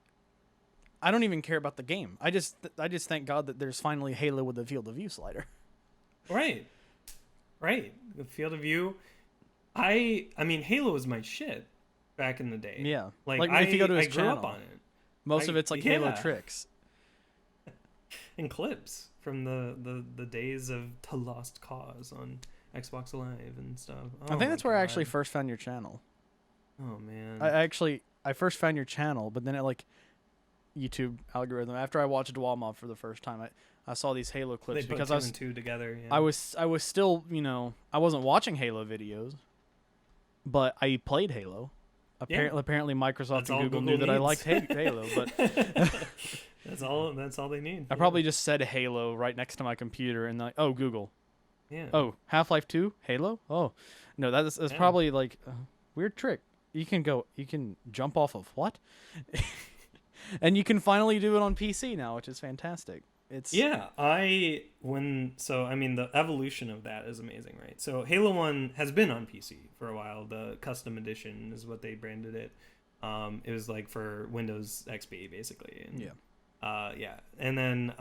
I don't even care about the game. I just thank God that there's finally Halo with the field of view slider. Right. Right. The field of view. I mean, Halo was my shit back in the day. Yeah, Like, if you go to his I grew channel, up on it. most of it's like Halo tricks. And clips from the days of To Lost Cause on Xbox Live and stuff. I think that's where I actually first found your channel. Oh man. I first found your channel, but then it like YouTube algorithm. After I watched Dwalmob for the first time, I saw these Halo clips they put because two and two together. Yeah. I was still I wasn't watching Halo videos, but I played Halo. Apparently Microsoft That's and all Google Google knew that I needs. liked Halo, but That's all they need. I probably just said Halo right next to my computer and like, oh Google, Yeah. oh Half-Life 2, Halo, oh no, that's Yeah. probably like a weird trick. You can jump off of what, and you can finally do it on PC now, which is fantastic. It's Yeah, I mean, the evolution of that is amazing, right? So Halo 1 has been on PC for a while. The custom edition is what they branded it. It was like for Windows XP basically. And, yeah. And then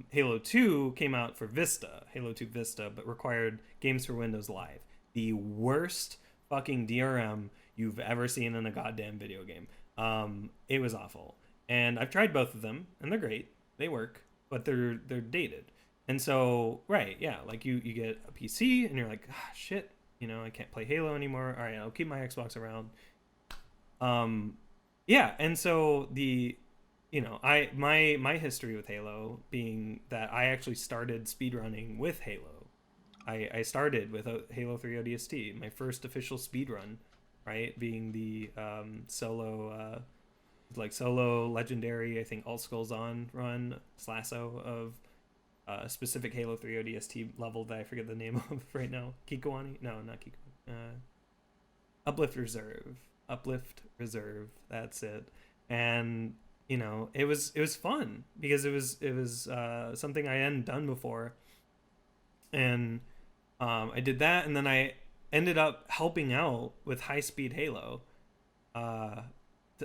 Halo 2 came out for Vista, Halo 2 Vista, but required Games for Windows Live. The worst fucking DRM you've ever seen in a goddamn video game. It was awful. And I've tried both of them, and they're great. They work, but they're dated. And so, right, yeah, like you get a PC, and you're like, shit, I can't play Halo anymore. All right, I'll keep my Xbox around. Yeah, and so my history with Halo being that I actually started speedrunning with Halo. I started with Halo 3 ODST, my first official speedrun, right? Being the solo legendary, I think All Skulls On run Slasso of a specific Halo 3 ODST level that I forget the name of right now. Kikowani? No, not Kikowani. Uplift Reserve. That's it. And it was fun because it was something I hadn't done before, and I did that, and then I ended up helping out with High Speed Halo,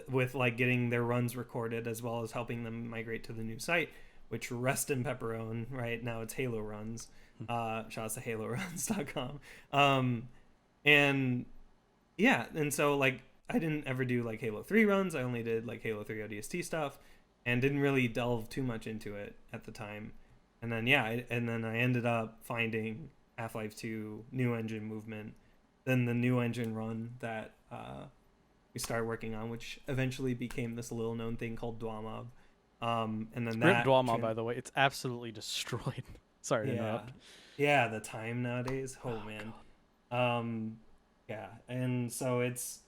with like getting their runs recorded as well as helping them migrate to the new site, which rest in pepperone. Right now it's Halo Runs. Shout out to HaloRuns.com. And yeah, and so like I didn't ever do like Halo 3 runs. I only did like Halo 3 ODST stuff and didn't really delve too much into it at the time. And then and then I ended up finding Half-Life 2 New Engine Movement, then the New Engine run that we started working on, which eventually became this little known thing called Dwamob. And then Rip that Dwama, by the way, it's absolutely destroyed. Sorry to yeah, interrupt. yeah, the time nowadays. Oh, man. Yeah, and so it's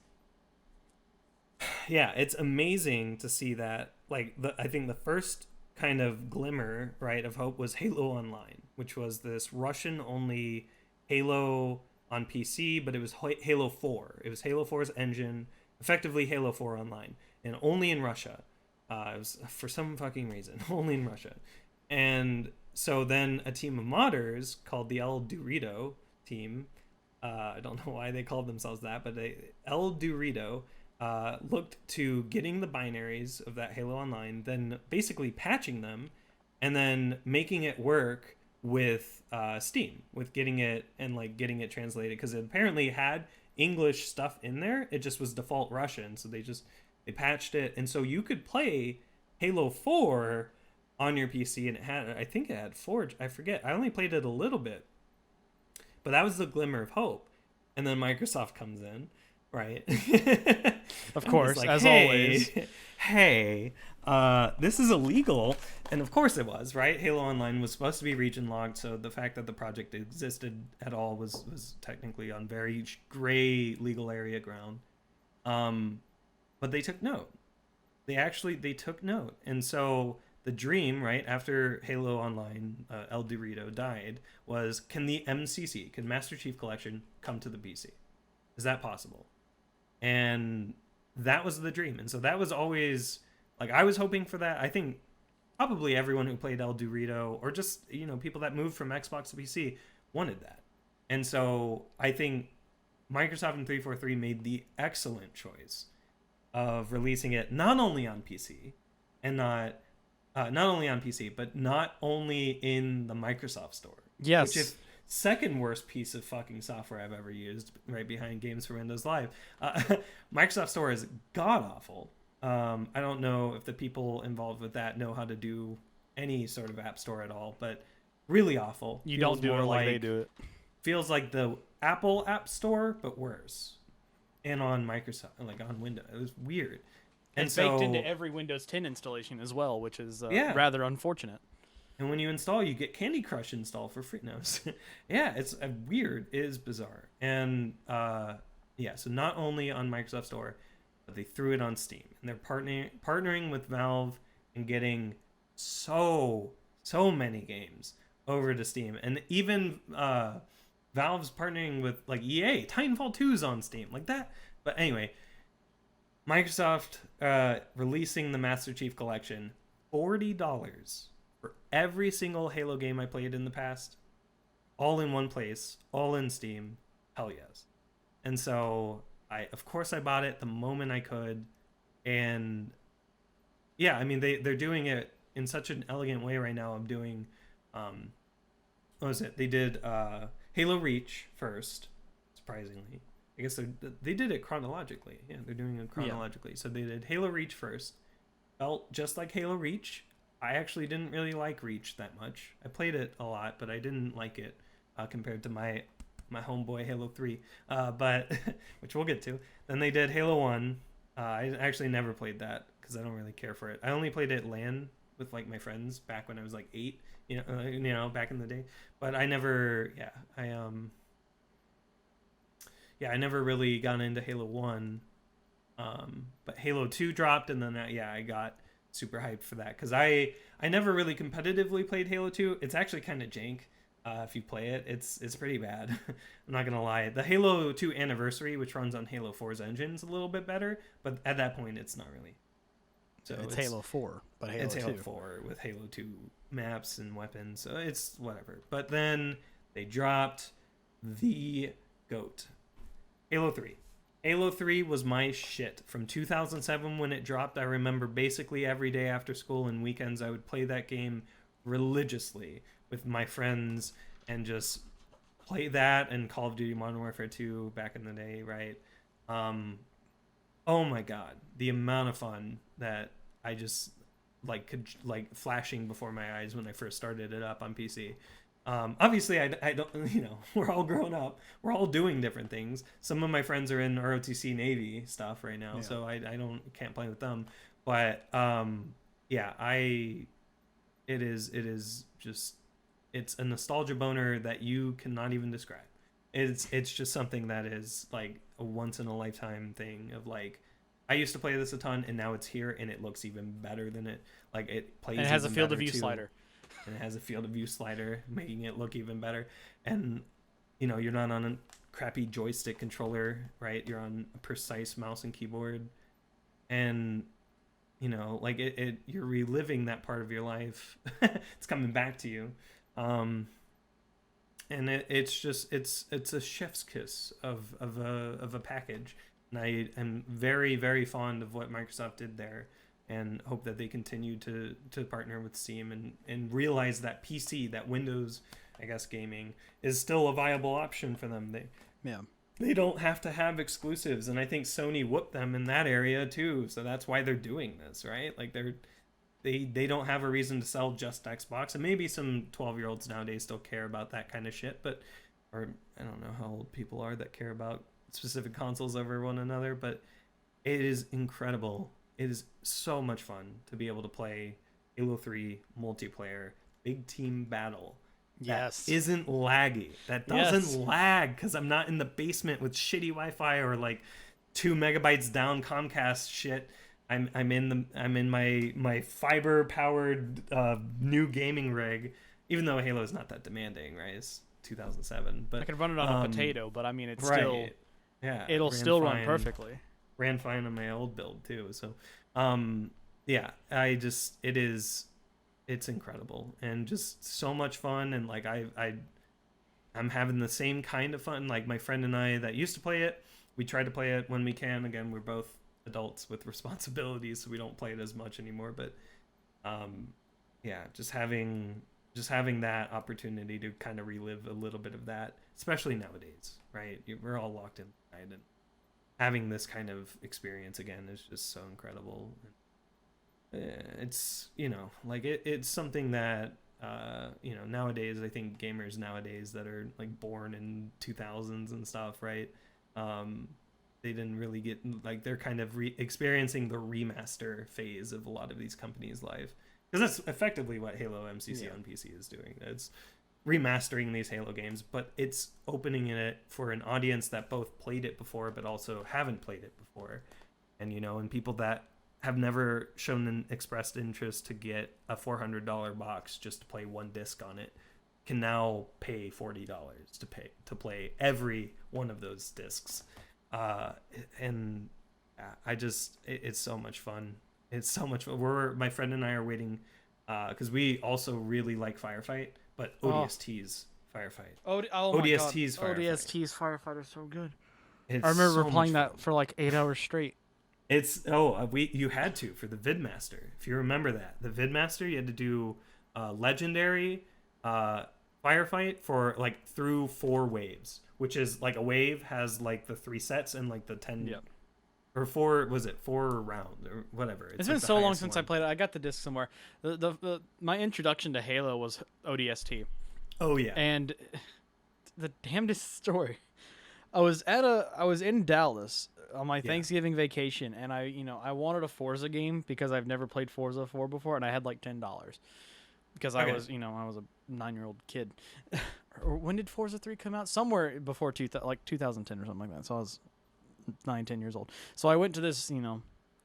amazing to see that. Like I think the first kind of glimmer, right, of hope was Halo Online, which was this Russian only Halo on PC, but it was Halo 4. It was Halo 4's engine, effectively Halo 4 Online, and only in Russia. It was for some fucking reason only in Russia, and so then a team of modders called the El Dorito team. I don't know why they called themselves that, but El Dorito looked to getting the binaries of that Halo Online, then basically patching them, and then making it work with Steam, with getting it and like getting it translated, because it apparently had English stuff in there. It just was default Russian, so they patched it, and so you could play Halo 4 on your PC, and I think it had Forge. I forget. I only played it a little bit, but that was the glimmer of hope. And then Microsoft comes in, right? Of course, like, as hey, always. hey, this is illegal. And of course it was, right? Halo Online was supposed to be region logged, so the fact that the project existed at all was technically on very gray legal area ground. But they took note. They took note. And so the dream, right, after Halo Online, El Dorito died, was, can the MCC, can Master Chief Collection, come to the PC? Is that possible? And that was the dream. And so that was always, like, I was hoping for that. I think probably everyone who played El Dorito, or just, people that moved from Xbox to PC, wanted that. And so I think Microsoft and 343 made the excellent choice of releasing it not only on PC, and not only on PC, but not only in the Microsoft Store. Yes. Which is second worst piece of fucking software I've ever used, right behind Games for Windows Live. Microsoft Store is god awful. I don't know if the people involved with that know how to do any sort of app store at all, but really awful. You don't do it like they do it. Feels like the Apple App Store, but worse. And on Microsoft, like on Windows. It was weird. And it's baked into every Windows 10 installation as well, which is rather unfortunate. And when you install, you get Candy Crush install for free. No, yeah, it's weird. It is bizarre. And so not only on Microsoft Store, but they threw it on Steam. And they're partnering with Valve and getting so many games over to Steam. And even Valve's partnering with like EA. Titanfall 2 is on Steam. Like that. But anyway, Microsoft releasing the Master Chief Collection, $40 for every single Halo game I played in the past, all in one place, all in Steam. Hell yes. And so of course I bought it the moment I could. And yeah, I mean they're doing it in such an elegant way right now. I'm doing what was it? They did Halo Reach first, surprisingly. I guess they did it chronologically. Yeah, they're doing it chronologically. Yeah. So they did Halo Reach first. Felt just like Halo Reach. I actually didn't really like Reach that much. I played it a lot, but I didn't like it compared to my homeboy Halo 3, but which we'll get to. Then they did Halo 1. I actually never played that because I don't really care for it. I only played it LAN with like my friends back when I was like 8, back in the day. But I never, I never really got into Halo 1. But Halo 2 dropped, and then I got super hyped for that because I never really competitively played Halo 2. It's actually kind of jank. If you play it, it's pretty bad. I'm not gonna lie. The Halo 2 Anniversary, which runs on Halo 4's engine, is a little bit better, but at that point, it's not really. So it's Halo 4, but Halo 2. It's Halo 4 with Halo 2 maps and weapons, so it's whatever. But then they dropped the GOAT, Halo 3. Halo 3 was my shit. From 2007 when it dropped, I remember basically every day after school and weekends I would play that game religiously with my friends and just play that and Call of Duty Modern Warfare 2 back in the day, right? Oh my god, the amount of fun that I just like could like flashing before my eyes when I first started it up on PC. Obviously, I don't, we're all grown up. We're all doing different things. Some of my friends are in ROTC Navy stuff right now, Yeah. so can't play with them. But yeah, it is just it's a nostalgia boner that you cannot even describe. It's just something that is like a once in a lifetime thing of like I used to play this a ton and now it's here and it looks even better than it like it plays And it has a even field better of view too. slider. And it has a field of view slider making it look even better. And you're not on a crappy joystick controller, right? You're on a precise mouse and keyboard. And like you're reliving that part of your life. It's coming back to you. And it's just it's a chef's kiss of a package, and I am very very fond of what Microsoft did there, and hope that they continue to partner with Steam and realize that PC, that Windows, I guess, gaming is still a viable option for them. Yeah. They don't have to have exclusives, and I think Sony whooped them in that area too, so that's why they're doing this, right? Like they don't have a reason to sell just Xbox, and maybe some 12-year-olds nowadays still care about that kind of shit, but or I don't know how old people are that care about specific consoles over one another, but it is incredible. It is so much fun to be able to play Halo 3 multiplayer big team battle. Yes. That isn't laggy. That doesn't lag because I'm not in the basement with shitty Wi-Fi or like 2 megabytes down Comcast shit. I'm in my fiber powered new gaming rig, even though Halo is not that demanding, right? It's 2007, but I could run it on a potato, but I mean it's right. still Yeah, it'll still run perfectly. Ran fine on my old build too. So yeah, it's incredible and just so much fun, and like I'm having the same kind of fun. Like my friend and I that used to play it, we try to play it when we can. Again, we're both adults with responsibilities, so we don't play it as much anymore, but yeah, just having that opportunity to kind of relive a little bit of that, especially nowadays, right? We're all locked in, right? And having this kind of experience again is just so incredible. It's like it's something that nowadays I think gamers nowadays that are like born in 2000s and stuff, right? They didn't really get like they're kind of experiencing the remaster phase of a lot of these companies' life, because that's effectively what Halo MCC on PC is doing. It's remastering these Halo games, but it's opening it for an audience that both played it before but also haven't played it before, and people that have never shown an expressed interest to get a $400 box just to play one disc on it can now pay $40 to play every one of those discs. And it's so much fun. It's so much fun. My friend and I are waiting because we also really like Firefight, but ODST's Firefight. ODST's Firefight. ODST's Firefight is so good. It's I remember so playing much that for like 8 hours straight. You had to for the Vidmaster. If you remember that, the Vidmaster, you had to do legendary Firefight for like through 4 waves, which is like a wave has like the 3 sets and like the 10 or 4, was it 4 rounds or whatever. It's been so long since I played it. I got the disc somewhere. My introduction to Halo was ODST. Oh yeah. And the damnedest story. I was in Dallas on my Thanksgiving vacation, and I wanted a Forza game because I've never played Forza 4 before, and I had like $10 because I was a 9-year-old kid. Or when did Forza 3 come out? Somewhere before 2010 or something like that. So I was 9-10 years old. So I went to this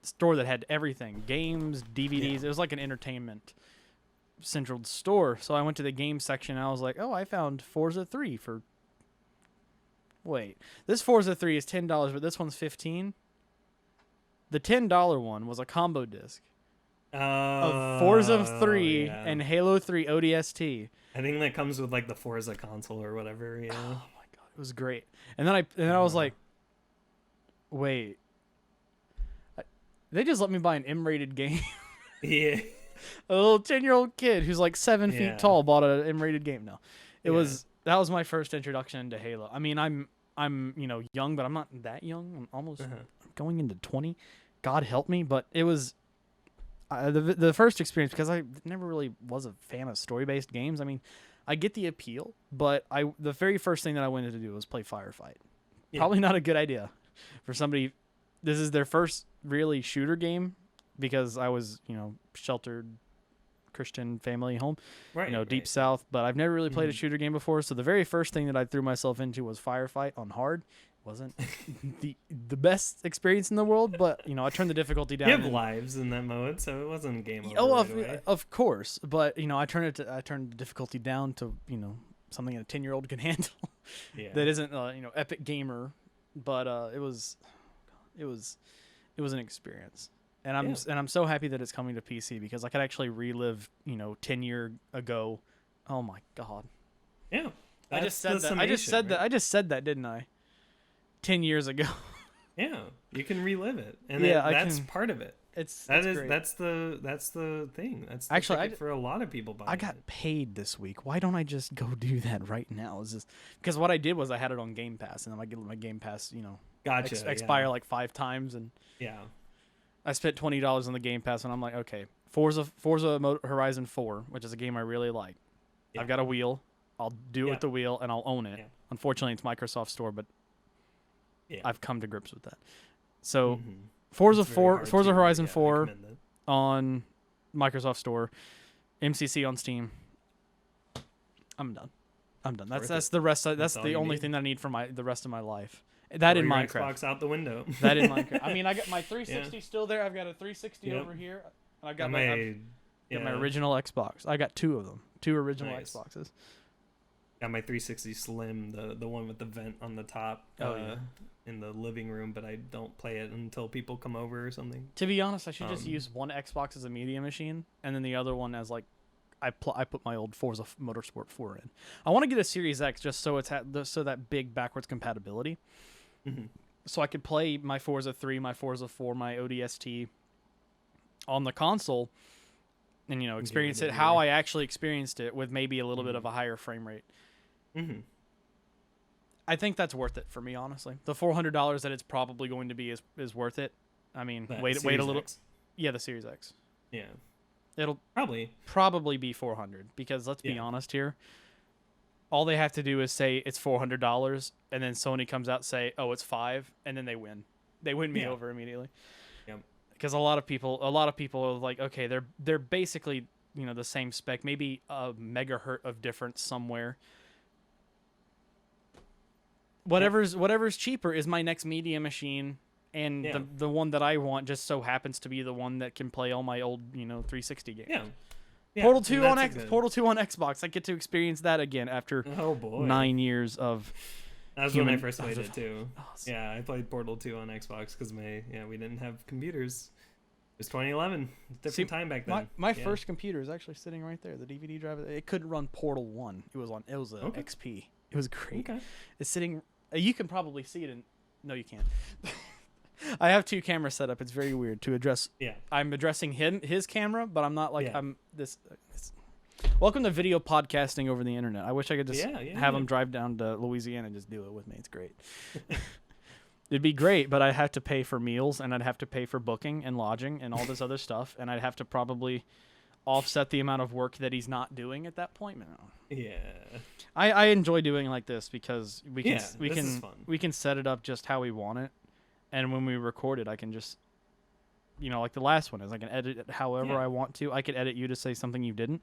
store that had everything, games, DVDs. It was like an entertainment central store. So I went to the game section, and I was like, oh, I found Forza 3 for... Wait, this Forza 3 is $10, but this one's $15. The $10 one was a combo disc of Forza 3 and Halo 3 ODST. I think that comes with like the Forza console or whatever. Yeah. Oh my god, it was great. And then I was like, wait, they just let me buy an M-rated game. Yeah. A little 10-year-old kid who's like 7 feet tall bought an M-rated game. No, that was my first introduction to Halo. I mean, I'm young, but I'm not that young. I'm almost Uh-huh. going into 20. God help me, but it was the first experience, because I never really was a fan of story-based games. I mean, I get the appeal, but the very first thing that I wanted to do was play Firefight. Yeah. Probably not a good idea for somebody. This is their first really shooter game, because I was, sheltered Christian family home, Right. deep south, but I've never really played a Mhm. shooter game before. So the very first thing that I threw myself into was Firefight on hard. Wasn't the best experience in the world, but I turned the difficulty down. You have lives in that mode, so it wasn't game over Oh, right away. of course, but I turned the difficulty down to something a 10-year-old can handle. Yeah. That isn't epic gamer, but it was an experience, and I'm so happy that it's coming to PC, because I could actually relive 10 year ago. Oh my god. Yeah. I just said That's that. the I just summation, said right? that. I just said that, didn't I? 10 years ago. Yeah, you can relive it, and Yeah, that's part of it. It's Great. great. That's the thing. That's the Actually, ticket for a lot of people buying I got it. paid this week. Why don't I just go do that right now? Is this because what I did was I had it on Game Pass, and then I get my Game Pass, Gotcha. expire like 5 times, and Yeah. I spent $20 on the Game Pass, and I'm like, okay, Forza Horizon 4, which is a game I really like. Yeah. I've got a wheel. I'll do it Yeah. with the wheel, and I'll own it. Yeah. Unfortunately, it's Microsoft Store, but Yeah. I've come to grips with that. So Mhm. Forza It's very 4, hard Forza to, Horizon yeah, 4 recommend that. on Microsoft Store, MCC on Steam. I'm done. Worth That's it. the rest. That's all the you only need. thing that I need for the rest of my life. That Throw in your Minecraft. Xbox out the window. That in Minecraft. I mean, I got my 360 Yeah. still there. I've got a 360 Yep. over here. And I've got got my my original Xbox. I got 2 of them. 2 original Nice. Xboxes. got my 360 Slim, the one with the vent on the top. Oh, yeah. In the living room, but I don't play it until people come over or something. To be honest, I should just Um, use one Xbox as a media machine, and then the other one as like I put my old Forza Motorsport 4 in. I want to get a Series X just so it's so that big backwards compatibility, Mhm. so I could play my Forza 3, my Forza 4, my ODST on the console, and experience it how I actually experienced it, with maybe a little bit of a higher frame rate. Mhm. I think that's worth it for me, honestly. The $400 that it's probably going to be is worth it. I mean, That wait a Series little. X. Yeah, the Series X. Yeah. It'll Probably. be 400, because let's be Yeah. honest here. All they have to do is say it's $400, and then Sony comes out say, "Oh, it's 5," and then they win. They win me Yeah. over immediately. Yep. Because a lot of people are like, okay, they're basically the same spec, maybe a megahertz of difference somewhere. Whatever's cheaper is my next media machine, and Yeah. the one that I want just so happens to be the one that can play all my old 360 games. Yeah. Yeah, Portal and 2 on that's a good- Portal 2 on Xbox. I get to experience that again after Oh boy. 9 years of That was when I human- first played it too. Oh, it's- Yeah, I played Portal 2 on Xbox because we didn't have computers. It was 2011. Different See, time back then. My Yeah. first computer is actually sitting right there. The DVD drive. It could run Portal 1. It was a Okay. XP. It was great. Okay. It's sitting. You can probably see it. No, you can't. I have 2 cameras set up. It's very weird to address. Yeah. I'm addressing his camera, but I'm not like Yeah. I'm this. Welcome to video podcasting over the internet. I wish I could just have him drive down to Louisiana and just do it with me. It's great. It'd be great, but I'd have to pay for meals, and I'd have to pay for booking and lodging and all this other stuff, and I'd have to probably offset the amount of work that he's not doing at that point. No. Yeah. I enjoy doing like this because we can Yeah, this is fun. we can set it up just how we want it, and when we record it, I can just like the last one is I can edit it however Yeah. I want to. I could edit you to say something you didn't,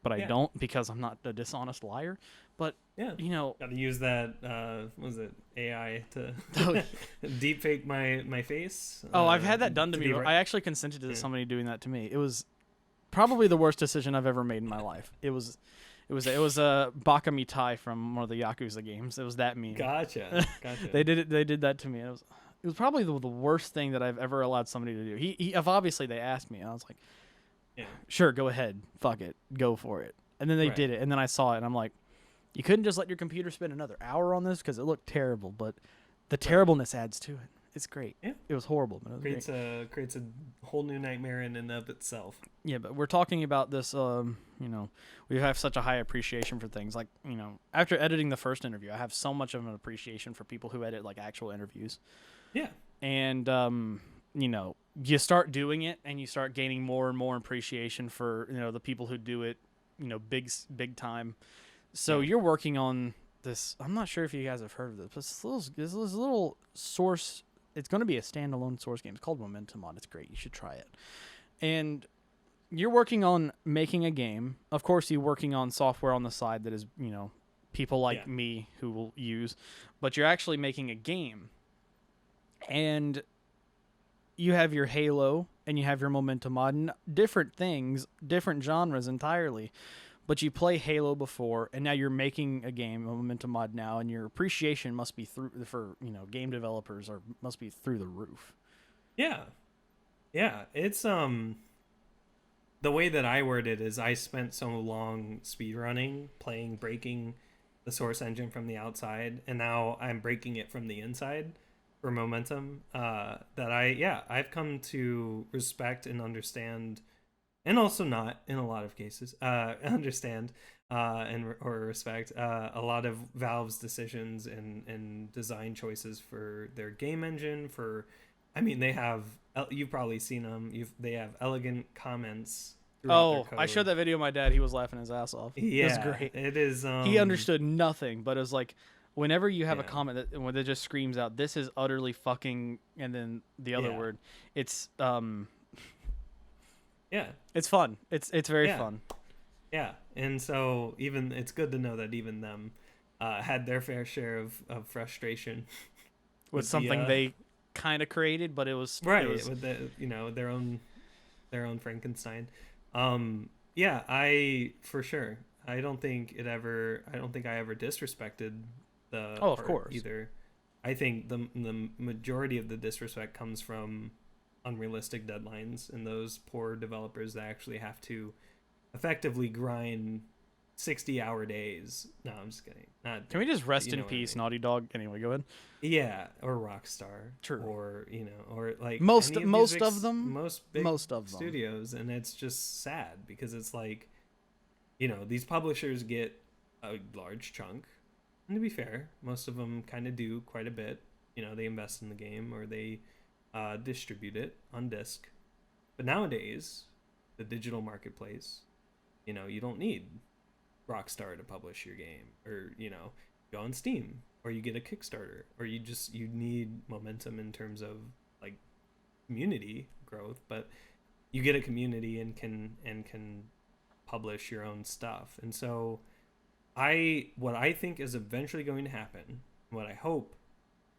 but I Yeah. don't because I'm not a dishonest liar. But Yeah. Got to use that. What was it AI to deep fake my face? Oh, I've had that done to me. be right- I actually consented to Yeah. somebody doing that to me. It was probably the worst decision I've ever made in my life. It was a Baka Mitai from one of the Yakuza games. It was that mean. Gotcha. They did that to me. It was probably the worst thing that I've ever allowed somebody to do. If obviously they asked me, and I was like, Yeah. sure, go ahead, fuck it, go for it. And then they Right. did it, and then I saw it, and I'm like, you couldn't just let your computer spend another hour on this because it looked terrible, but the terribleness adds to it. It's great. Yeah. It was horrible, but it was Creates great. a whole new nightmare in and of itself. Yeah, but we're talking about this. We have such a high appreciation for things. Like, after editing the first interview, I have so much of an appreciation for people who edit like actual interviews. Yeah. And you start doing it, and you start gaining more and more appreciation for the people who do it, big time. So Yeah. you're working on this. I'm not sure if you guys have heard of this, but this little source. It's going to be a standalone source game. It's called Momentum Mod. It's great. You should try it. And you're working on making a game. Of course, you're working on software on the side that is, people like me who will use, but you're actually making a game. And you have your Halo and you have your Momentum Mod, different things, different genres entirely. But you play Halo before, and now you're making a game, a Momentum Mod now, and your appreciation must be for game developers must be through the roof. Yeah. Yeah. It's the way that I word it is I spent so long speedrunning, breaking the source engine from the outside, and now I'm breaking it from the inside for Momentum. I've come to respect and understand, and also not in a lot of cases understand or respect a lot of Valve's decisions and design choices for their game engine. They have, you've probably seen them, they have elegant comments throughout their code. I showed that video to my dad. He was laughing his ass off. Yeah, it was great. It is. He understood nothing, but it was like, whenever you have a comment that just screams out, "This is utterly fucking," and then the other word, it's it's fun. It's very fun. Yeah, and so even it's good to know that even them had their fair share of frustration with something they kind of created, but it was with their own Frankenstein. I for sure. I don't think I ever disrespected the of course either. I think the majority of the disrespect comes from unrealistic deadlines and those poor developers that actually have to effectively grind 60-hour days. No, I'm just kidding. Can we just rest in peace, Naughty Dog? Anyway, go ahead. Yeah, or Rockstar. True. Or or like most big of them studios, and it's just sad because it's like, these publishers get a large chunk, and to be fair, most of them kind of do quite a bit. They invest in the game or they distribute it on disc. But nowadays, the digital marketplace, you don't need Rockstar to publish your game, or go on Steam, or you get a Kickstarter, or you need momentum in terms of like community growth, but you get a community and can publish your own stuff. And so what I think is eventually going to happen, what I hope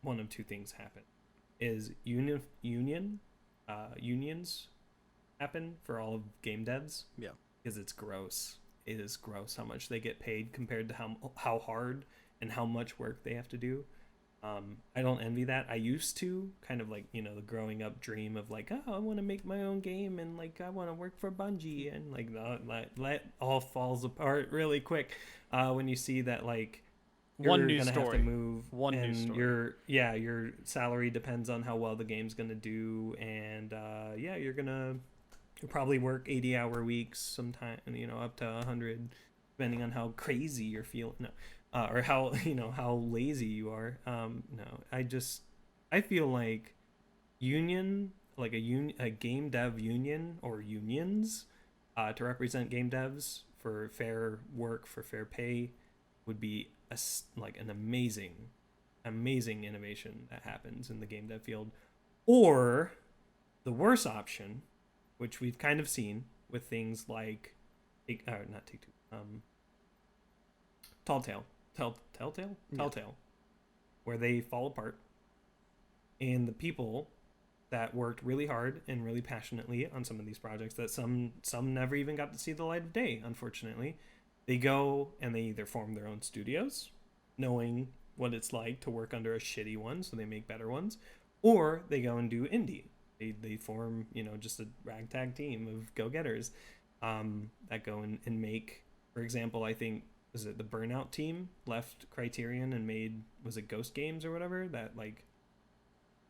one of two things happen, is unions happen for all of game devs. Yeah, because it's gross. It is gross how much they get paid compared to how hard and how much work they have to do. I don't envy that. I used to kind of like, the growing up dream of like, oh, I want to make my own game and like I want to work for Bungie, and like that all falls apart really quick when you see that like you're gonna have to move your salary depends on how well the game's gonna do, and you'll probably work 80-hour weeks sometime, up to 100, depending on how crazy you're feeling. No. Or how how lazy you are. I feel like a game dev union or unions to represent game devs for fair work, for fair pay, would be an amazing innovation that happens in the game dev field. Or the worst option, which we've kind of seen with things like Telltale, where they fall apart, and the people that worked really hard and really passionately on some of these projects that some never even got to see the light of day, unfortunately, they go and they either form their own studios, knowing what it's like to work under a shitty one, so they make better ones, or they go and do indie. They form, just a ragtag team of go-getters that go and make, for example, I think, was it the Burnout team left Criterion and made, was it Ghost Games or whatever, that like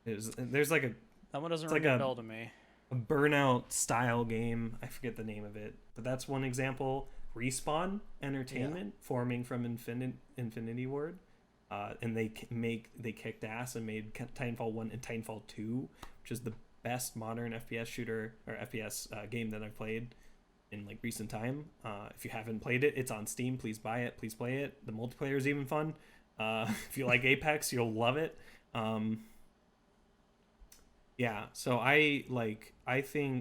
There's like That one doesn't it's ring like a bell to me. a Burnout style game. I forget the name of it, but that's one example. Respawn Entertainment, forming from Infinity Ward, and they kicked ass and made Titanfall 1 and Titanfall 2, which is the best modern FPS shooter or FPS game that I've played in like recent time. If you haven't played it, it's on Steam. Please buy it. Please play it. The multiplayer is even fun. If you like Apex, you'll love it. Yeah, so I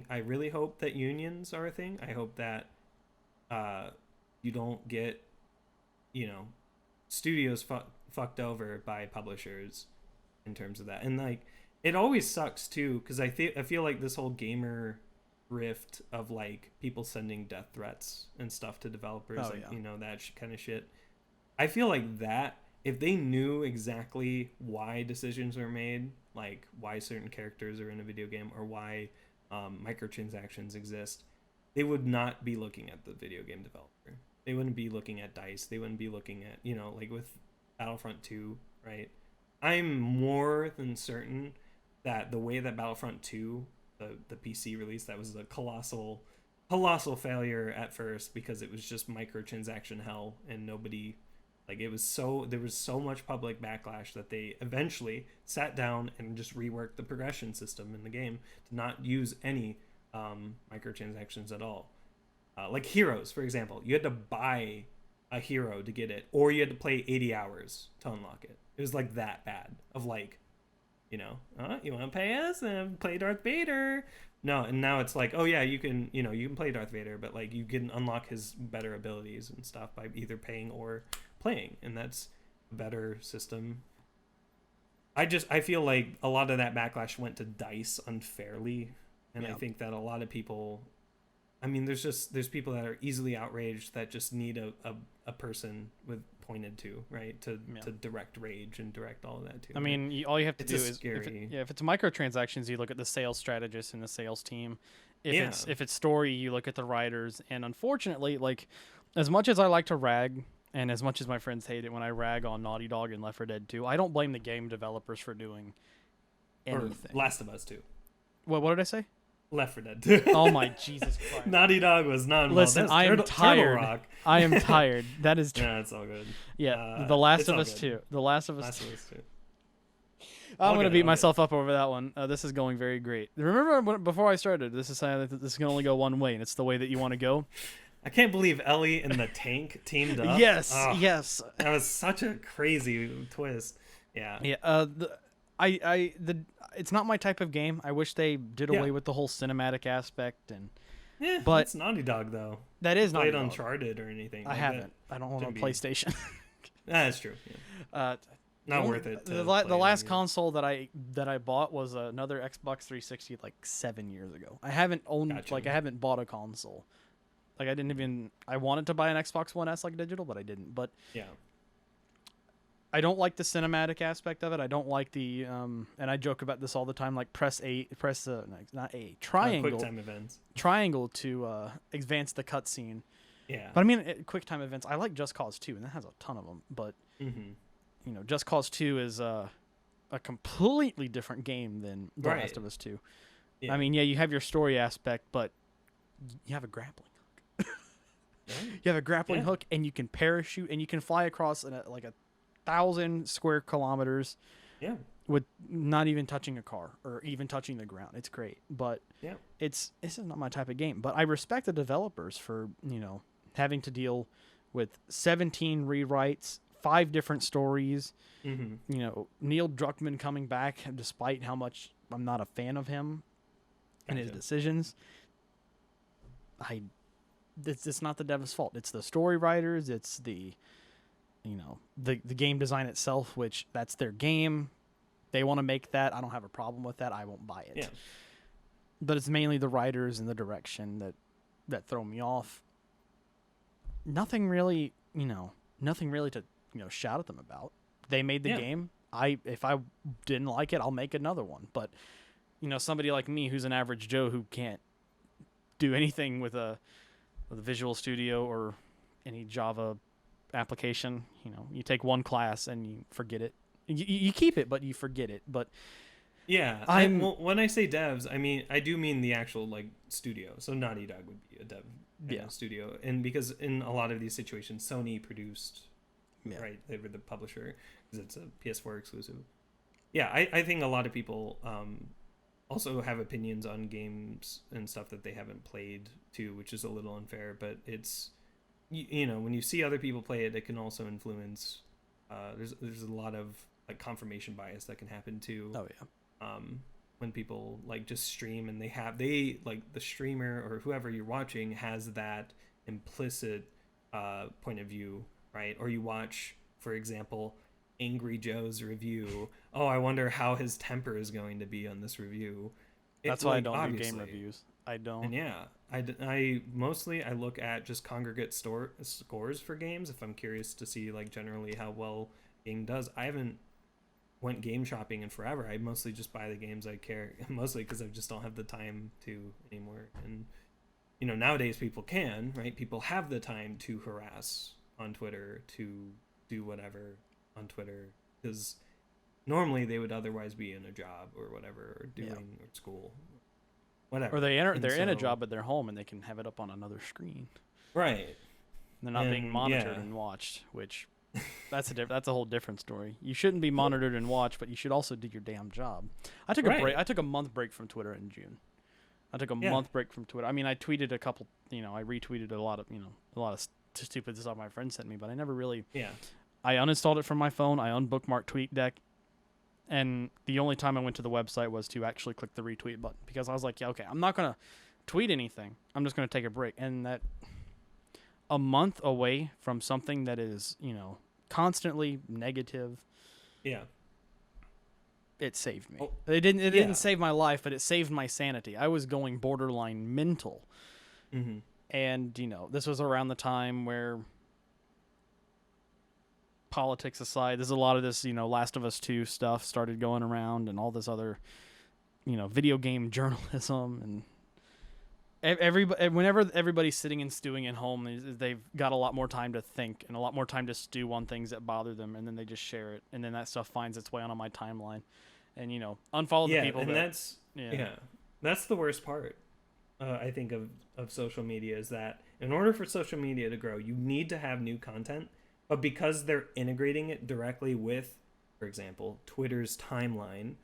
really hope that unions are a thing. I hope that you don't get, you know, studios fucked over by publishers in terms of that. And like it always sucks too, because I feel like this whole gamer rift of like people sending death threats and stuff to developers, you know, that kind of shit. I feel like that if they knew exactly why decisions were made, like why certain characters are in a video game or why microtransactions exist, they would not be looking at the video game developer. They wouldn't be looking at DICE. They wouldn't be looking at, you know, like with Battlefront 2, right? I'm more than certain that the way that Battlefront 2, the PC release, that was a colossal failure at first because it was just microtransaction hell and nobody, like there was so much public backlash that they eventually sat down and just reworked the progression system in the game to not use any microtransactions at all. Like heroes, for example, you had to buy a hero to get it, or you had to play 80 hours to unlock it. It was like that bad of like, you know, you want to pay us and play Darth Vader? No, and now it's like, oh yeah, you can play Darth Vader, but like you can unlock his better abilities and stuff by either paying or playing, and that's a better system. I feel like a lot of that backlash went to DICE unfairly, and I think that a lot of people, I mean, there's people that are easily outraged that just need a person with pointed to, right, to direct rage and direct all of that too. I mean, all you have to do is scary. if it's microtransactions, you look at the sales strategist and the sales team. If it's story, you look at the writers. And unfortunately, like as much as I like to rag, and as much as my friends hate it when I rag on Naughty Dog and Left 4 Dead 2, I don't blame the game developers for doing anything. Or Last of Us 2. What did I say? Left 4 Dead 2. Oh my Jesus Christ. Naughty Dog was not involved. Listen, I am tired. I am tired. That is yeah, it's all good. Yeah, The Last of Us 2. The Last of Us 2. I'm going to beat myself up over that one. This is going very great. Remember before I started, this is saying that this can only go one way, and it's the way that you want to go. I can't believe Ellie and the tank teamed up. Yes. That was such a crazy twist. Yeah. Yeah. It's not my type of game. I wish they did away with the whole cinematic aspect but it's Naughty Dog though. That is Naughty Dog. Played Uncharted or anything. I haven't. I don't want a PlayStation. That's true. Yeah. Not worth it. The last console that I bought was another Xbox 360 like 7 years ago. I haven't owned I haven't bought a console. Like I wanted to buy an Xbox One S like digital, but I didn't. But yeah. I don't like the cinematic aspect of it. I don't like the and I joke about this all the time. Like triangle. QuickTime events. Triangle to advance the cutscene. Yeah. But I mean, QuickTime events. I like Just Cause 2, and that has a ton of them. But you know, Just Cause 2 is a completely different game than The Last of Us 2. Yeah. I mean, yeah, you have your story aspect, but you have a grappling. You have a grappling hook, and you can parachute, and you can fly across like 1,000 square kilometers. Yeah. With not even touching a car or even touching the ground. It's great, but this is not my type of game. But I respect the developers for having to deal with 17 rewrites, 5 different stories. Neil Druckmann coming back, despite how much I'm not a fan of him and his decisions. It's not the dev's fault. It's the story writers. It's the game design itself, which that's their game. They want to make that. I don't have a problem with that. I won't buy it. Yeah. But it's mainly the writers and the direction that throw me off. Nothing really to shout at them about. They made the game. If I didn't like it, I'll make another one. But somebody like me who's an average Joe who can't do anything with a Visual Studio or any Java application, you take one class and you forget it. You keep it, but you forget it. But Yeah, I'm well, when I say devs, I do mean the actual like studio. So Naughty Dog would be a dev yeah, studio, and because in a lot of these situations, Sony produced, yeah. right? They were the publisher because it's a PS4 exclusive. Yeah, I think a lot of people also have opinions on games and stuff that they haven't played too, which is a little unfair. But it's you know, when you see other people play it, it can also influence. There's a lot of like confirmation bias that can happen too. Oh yeah. When people like just stream and they like the streamer or whoever you're watching has that implicit point of view, right? Or you watch, for example, Angry Joe's review. Oh, I wonder how his temper is going to be on this review. That's It why I like don't do game obviously. reviews. I don't. And yeah, I mostly I look at just congregate scores for games if I'm curious to see like generally how well game does. I haven't went game shopping in forever. I mostly just buy the games I care, mostly because I just don't have the time to anymore. And you know, nowadays people can, right? People have the time to harass on Twitter, to do whatever on Twitter, because normally they would otherwise be in a job or whatever, or Yeah. doing or school, Or whatever. they enter, And they're in a so, job at their home and they can have it up on another screen. right. They're not being And monitored yeah, and watched, which that's a whole different story. You shouldn't be monitored and watched, but you should also do your damn job. I took a break. right. I took a month break from Twitter in June. I took a Yeah. month break from Twitter. I mean, I tweeted a couple, I retweeted a lot of, a lot of stupid stuff my friends sent me, but I never really. Yeah. I uninstalled it from my phone. I unbookmarked TweetDeck, and the only time I went to the website was to actually click the retweet button because I was like, yeah, okay, I'm not gonna tweet anything. I'm just gonna take a break, and that a month away from something that is, constantly negative, Yeah. it saved me. Oh, It yeah. didn't save my life, but it saved my sanity. I was going borderline mental. Mm-hmm. And, this was around the time where politics aside, there's a lot of this, Last of Us 2 stuff started going around and all this other, video game journalism and whenever everybody's sitting and stewing at home, they've got a lot more time to think and a lot more time to stew on things that bother them, and then they just share it, and then that stuff finds its way onto my timeline, and unfollow the Yeah, people and that that's yeah that's the worst part. I think of social media is that in order for social media to grow, you need to have new content, but because they're integrating it directly with, for example, Twitter's timeline,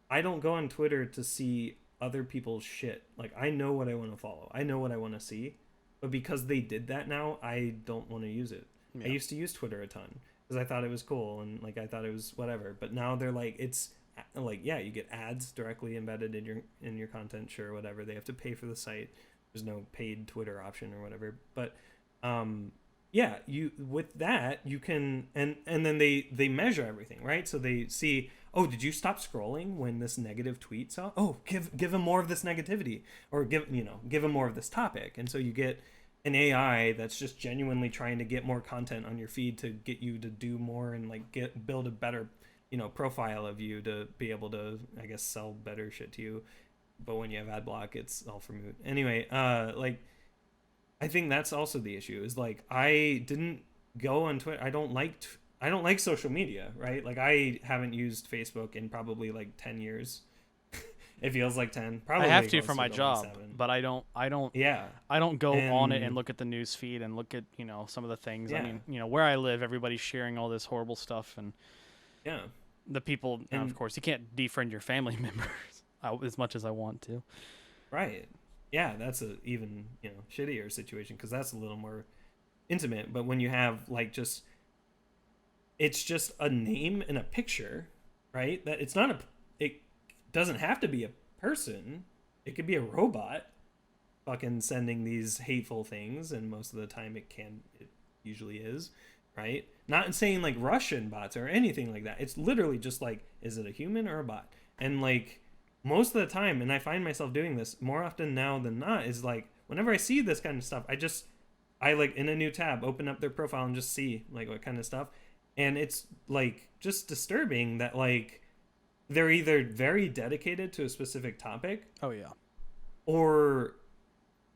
I don't go on Twitter to see other people's shit. Like I know what I want to follow. I know what I want to see. But because they did that now, I don't want to use it. I yeah used to use Twitter a ton because I thought it was cool and like I thought it was whatever. But now they're like it's like yeah, you get ads directly embedded in your content, sure, whatever. They have to pay for the site. There's no paid Twitter option or whatever. But yeah, you with that you can and then they measure everything, right? So they see, oh, did you stop scrolling when this negative tweet saw? Oh, give him more of this negativity, or give him more of this topic, and so you get an AI that's just genuinely trying to get more content on your feed to get you to do more and like build a better profile of you to be able to, I guess, sell better shit to you. But when you have ad block, it's all for moot. Anyway, like I think that's also the issue is like I didn't go on Twitter. I don't like social media, right? Like I haven't used Facebook in probably like 10 years. It feels like 10. I Probably have to close for my going on job, 7. but I don't Yeah. go on it and And look at the news feed and look at some of the things. I yeah. mean, where I live, everybody's sharing all this horrible stuff, and Yeah. the people, now, of And course, you can't defriend your family members as much as I want to. right. Yeah, that's a even, shittier situation cuz that's a little more intimate, but when you have like just it's just a name and a picture, right? That it's not it doesn't have to be a person. It could be a robot fucking sending these hateful things, and most of the time it usually is, right? Not saying like Russian bots or anything like that. It's literally just like, is it a human or a bot? And like most of the time, and I find myself doing this more often now than not, is like whenever I see this kind of stuff, I like in a new tab open up their profile and just see like what kind of stuff. And it's like just disturbing that like they're either very dedicated to a specific topic, Oh yeah, or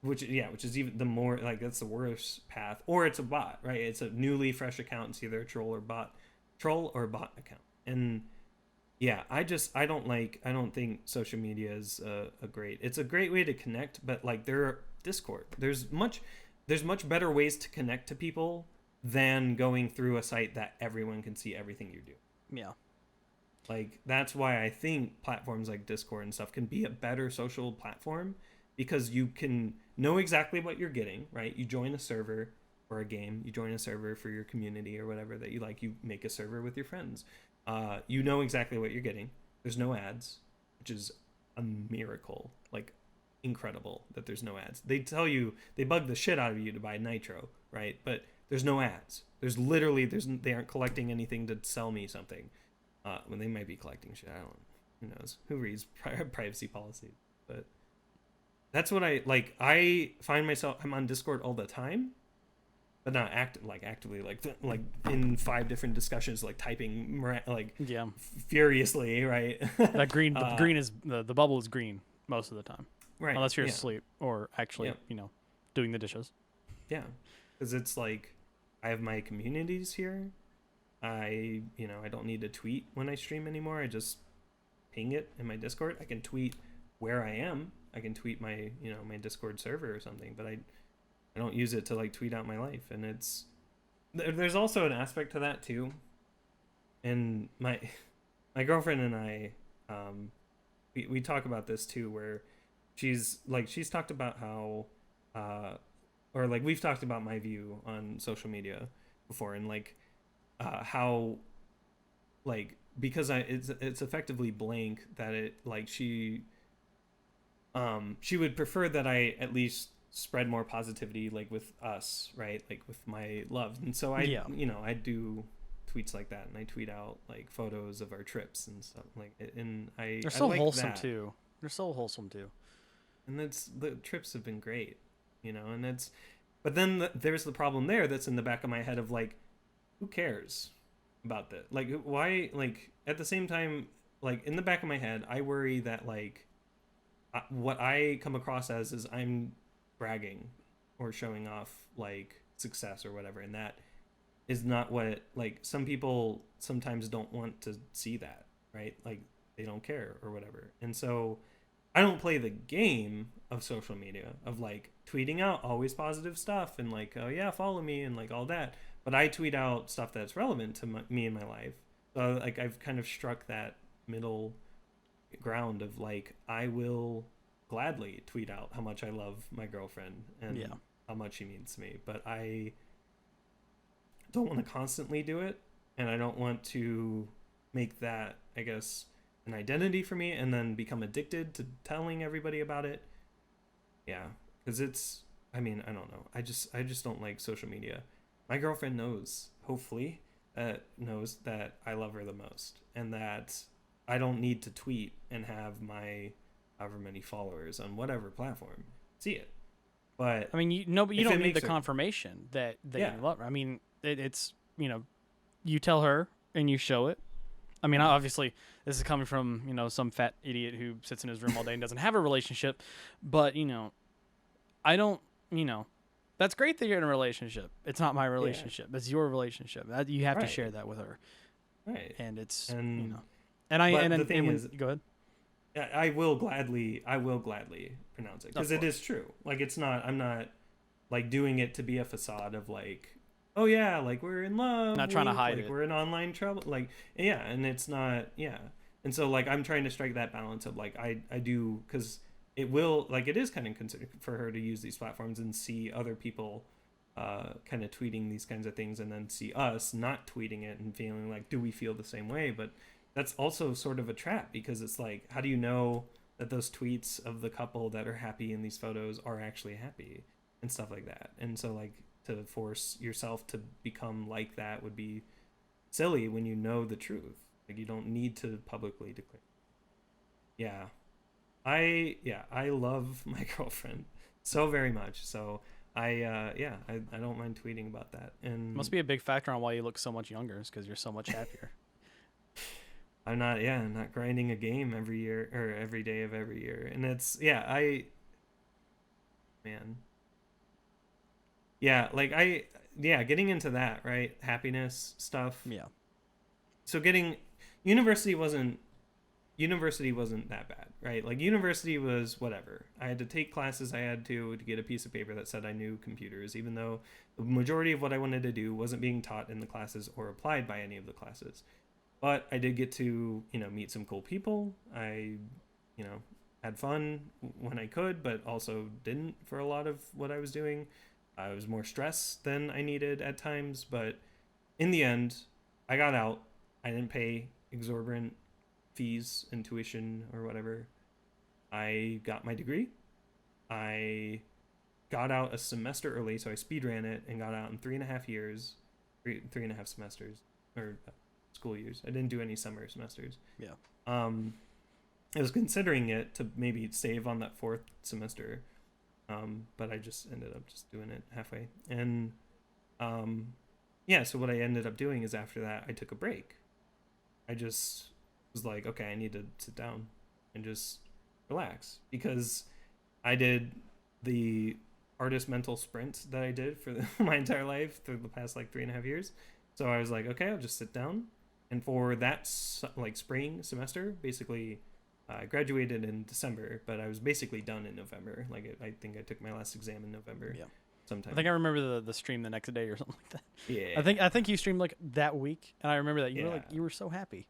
which is even the more like that's the worst path, or it's a bot, right? It's a newly fresh account. It's either a troll or bot account. And yeah, I don't think social media is a great, it's a great way to connect, but like Discord, there's much better ways to connect to people than going through a site that everyone can see everything you do. Yeah. Like that's why I think platforms like Discord and stuff can be a better social platform, because you can know exactly what you're getting, right? You join a server for a game, you join a server for your community or whatever that you like, you make a server with your friends. You know exactly what you're getting. There's no ads, which is a miracle. Like incredible that there's no ads. They tell you, they bug the shit out of you to buy Nitro, right? But there's no ads. They aren't collecting anything to sell me something. When they might be collecting shit, I don't. Who knows? Who reads privacy policies? But that's what I like. I find myself, I'm on Discord all the time, but not actively like in 5 different discussions, like typing like Yeah. furiously, right? That green, the green is the bubble is green most of the time, Right. unless you're Yeah. asleep or actually, Yeah. doing the dishes. Yeah. Because it's like I have my communities here. I don't need to tweet when I stream anymore. I just ping it in my Discord. I can tweet where I am. I can tweet my, my Discord server or something, but I don't use it to like tweet out my life. And there's also an aspect to that too. And my girlfriend and I, we talk about this too, where she's talked about how, or like we've talked about my view on social media before, and like how like because it's effectively blank, that it like she would prefer that I at least spread more positivity, like with us, right, like with my love. And so Yeah. I do tweets like that, and I tweet out like photos of our trips and stuff like, and They're I so like wholesome that. too. They're so wholesome too. And that's, the trips have been great, and it's, but then there's the problem there that's in the back of my head of like, who cares about that? Like, why? Like, at the same time, like in the back of my head, I worry that like what I come across as is I'm bragging or showing off like success or whatever, and that is not what, like, some people sometimes don't want to see that, right? Like they don't care or whatever. And so I don't play the game of social media of like tweeting out always positive stuff and like, oh yeah, follow me and like all that, but I tweet out stuff that's relevant to me and my life. So like I've kind of struck that middle ground of like, I will gladly tweet out how much I love my girlfriend and Yeah. how much she means to me, but I don't want to constantly do it, and I don't want to make that, I guess, an identity for me and then become addicted to telling everybody about it. Yeah, because it's, I mean, I don't know. I just don't like social media. My girlfriend knows, hopefully, knows that I love her the most, and that I don't need to tweet and have my however many followers on whatever platform see it. But I mean, but you if don't it need the makes her, confirmation that yeah, you love her. I mean, it's you tell her and you show it. I mean, obviously, this is coming from some fat idiot who sits in his room all day and doesn't have a relationship, but I don't. That's great that you're in a relationship. It's not my yeah, relationship. It's your relationship. You have to share right, that with her, right. and it's And and I but the and thing when is, go ahead. I will gladly pronounce it, Of because it is course, true. Like it's not, I'm not like doing it to be a facade of like, oh yeah, like we're in love, not trying to wink, hide like it. we're in online trouble, like yeah, and it's not, yeah. And so like I'm trying to strike that balance of like, I do, because it will, like, it is kind of considered for her to use these platforms and see other people kind of tweeting these kinds of things, and then see us not tweeting it and feeling like, do we feel the same way? But that's also sort of a trap, because it's like, how do you know that those tweets of the couple that are happy in these photos are actually happy and stuff like that? And so like, to force yourself to become like that would be silly when you know the truth. Like you don't need to publicly declare. Yeah. I love my girlfriend so very much. So I don't mind tweeting about that. Must And be a big factor on why you look so much younger, is because you're so much happier. I'm not grinding a game every year or every day of every year. And it's, yeah, man. Yeah, like getting into that, right? Happiness stuff. Yeah. So university wasn't university wasn't that bad, right? Like university was whatever. I had to take classes I had to get a piece of paper that said I knew computers, even though the majority of what I wanted to do wasn't being taught in the classes or applied by any of the classes. But I did get to, meet some cool people. I, had fun when I could, but also didn't for a lot of what I was doing. I was more stressed than I needed at times, but in the end, I got out. I didn't pay exorbitant fees and tuition or whatever. I got my degree. I got out a semester early, so I speed ran it and got out in 3.5 years, three and a half semesters or school years. I didn't do any summer semesters. Yeah. I was considering it to maybe save on that fourth semester, but I just ended up just doing it halfway. And yeah, so what I ended up doing is after that, I took a break. I just was like, okay, I need to sit down and just relax, because I did the hardest mental sprint that I did for my entire life through the past like 3.5 years. So I was like, okay, I'll just sit down. And for that like spring semester, basically, I graduated in December, but I was basically done in November. Like I think I took my last exam in November. Yeah. Sometime. I think I remember the stream the next day or something like that. Yeah. I think you streamed like that week, and I remember that you were so happy.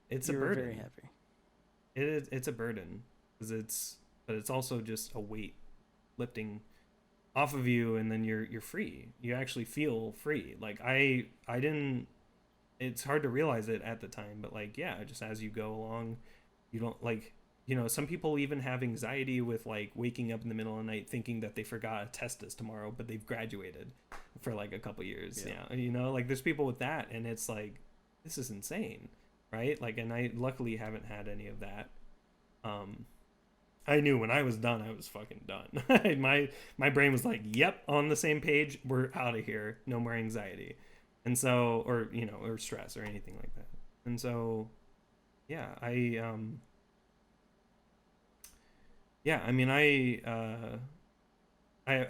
It's you a were burden. Very happy. It's a burden, but it's also just a weight lifting off of you, and then you're free. You actually feel free. Like I didn't. It's hard to realize it at the time, but like just as you go along, you don't like. Some people even have anxiety with like waking up in the middle of the night thinking that they forgot a test is tomorrow, but they've graduated for like a couple years. Yeah. Like there's people with that, and it's like, this is insane, right? Like, and I luckily haven't had any of that. I knew when I was done, I was fucking done. my brain was like, yep, on the same page, we're out of here, no more anxiety. And so, or stress or anything like that. And so, yeah, I mean, I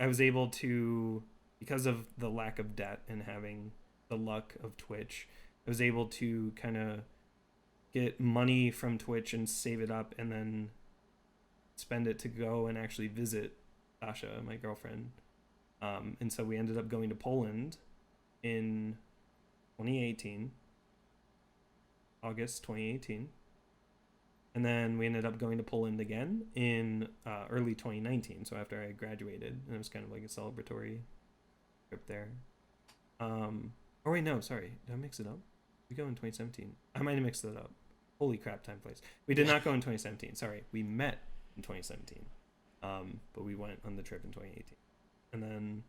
was able to, because of the lack of debt and having the luck of Twitch, I was able to kind of get money from Twitch and save it up, and then spend it to go and actually visit Sasha, my girlfriend. And so we ended up going to Poland in 2018, August 2018. And then we ended up going to Poland again in early 2019. So after I graduated, and it was kind of like a celebratory trip there. Or wait, no, sorry. Did I mix it up? We go in 2017. I might have mixed it up. Holy crap, time flies. We did not go in 2017. Sorry. We met in 2017. But we went on the trip in 2018. And then,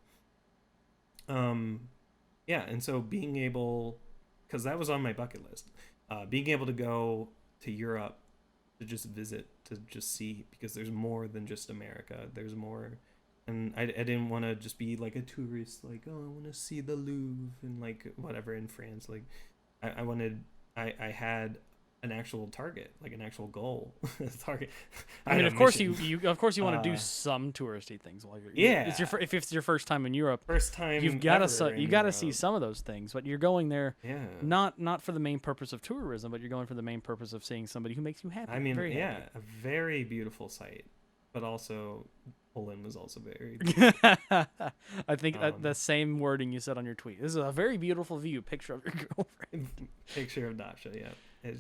and so being able, because that was on my bucket list, being able to go to Europe to just visit, to just see, because there's more than just America. There's more. And I didn't want to just be like a tourist, like, oh, I want to see the Louvre and like whatever in France. Like I had an actual target, like an actual goal. Target. I mean, of course you want to do some touristy things while you're. It's if it's your first time in Europe. First time. You gotta see some of those things, but you're going there. Yeah. Not for the main purpose of tourism, but you're going for the main purpose of seeing somebody who makes you happy. I mean, very happy. A very beautiful sight, but also Poland was also very. I think the same wording you said on your tweet. This is a very beautiful view. Picture of your girlfriend. Picture of Dasha. Yeah.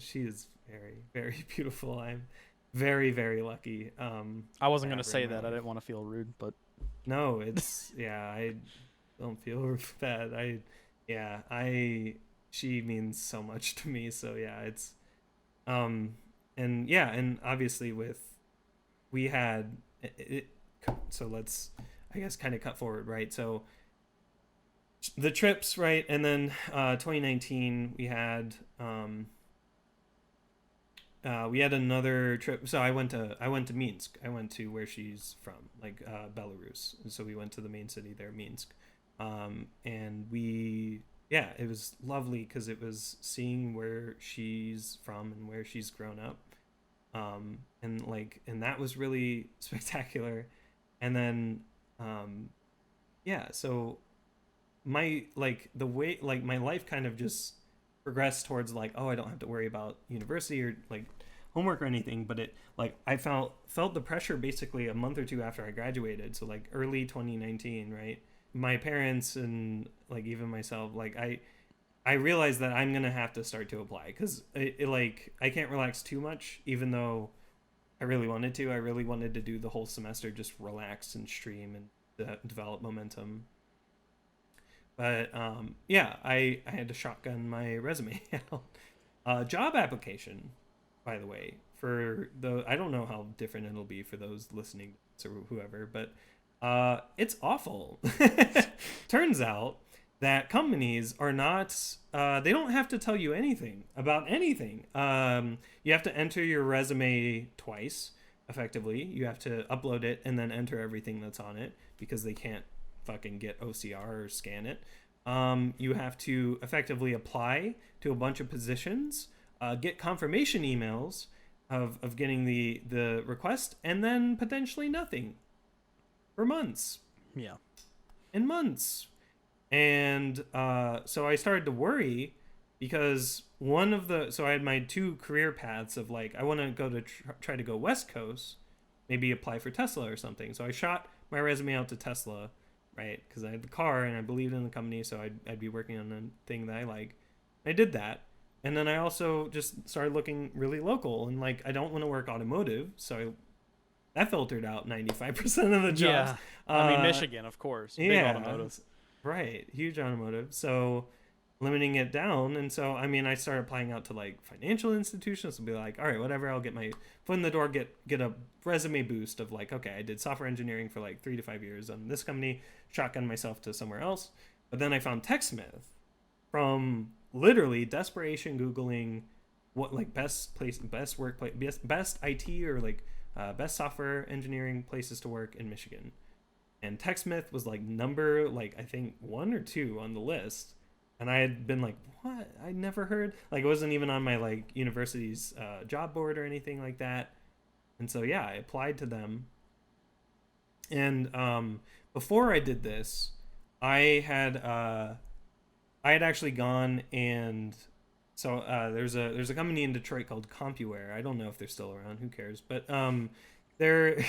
She is very, very beautiful. I'm very, very lucky. I wasn't going to say that. I didn't want to feel rude, but no, it's I don't feel bad. She means so much to me. So yeah, it's and obviously we had it. So let's, I guess, kind of cut forward, right? So the trips, right, and then 2019 we had another trip. So I went to Minsk. I went to where she's from, like Belarus. And so we went to the main city there, Minsk. And it was lovely because it was seeing where she's from and where she's grown up. And that was really spectacular. And then, so my, the way, my life kind of just progressed towards I don't have to worry about university or homework or anything, but it like I felt the pressure basically a month or two after I graduated, so like early 2019, right? My parents and like even myself, like I realized that I'm gonna have to start to apply because like I can't relax too much, even though I really wanted to. I really wanted to do the whole semester just relax and stream and develop momentum. But yeah, I had to shotgun my resume out. Job application, by the way, for the I don't know how different it'll be for those listening or whoever, but it's awful. Turns out that companies are not they don't have to tell you anything about anything. You have to enter your resume twice effectively. You have to upload it and then enter everything that's on it because they can't fucking get OCR or scan it. You have to effectively apply to a bunch of positions, get confirmation emails of getting the request, and then potentially nothing for months Yeah. and months. And so I started to worry because so I had my two career paths of like I want to go to try to go West Coast, maybe apply for Tesla or something. So I shot my resume out to Tesla, right? Because I had the car and I believed in the company, so I'd be working on a thing that I like. I did that, and then I also just started looking really local and like I don't want to work automotive, so that filtered out 95% of the jobs. Yeah. I mean, Michigan, of course. Big Yeah, automotive. right, huge automotive. So limiting it down, and so I mean, I started applying out to like financial institutions and be like, all right, whatever, I'll get my foot in the door, get a resume boost of like, okay, I did software engineering for like 3 to 5 years on this company, shotgun myself to somewhere else. But then I found TechSmith from literally desperation googling what like best place, best workplace, best IT or like best software engineering places to work in Michigan. And TechSmith was like number like I think 1 or 2 on the list, and I had been like, what? I never heard, like it wasn't even on my like university's job board or anything like that. And so yeah, I applied to them. And before I did this, I had actually gone and so there's a company in Detroit called CompuWare. I don't know if they're still around. Who cares? But they're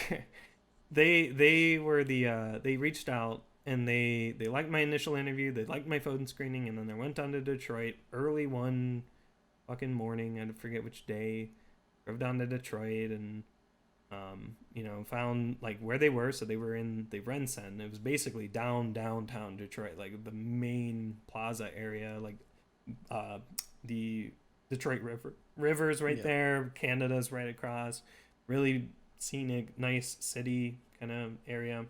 they were they reached out and they liked my initial interview. They liked my phone screening, and then they went down to Detroit early one fucking morning. I forget which day. Drove down to Detroit and found like where they were. So they were in the Rensen. It was basically downtown Detroit, like the main plaza area, like the Detroit River's right there. Canada's right across. Really scenic, nice city kind of area.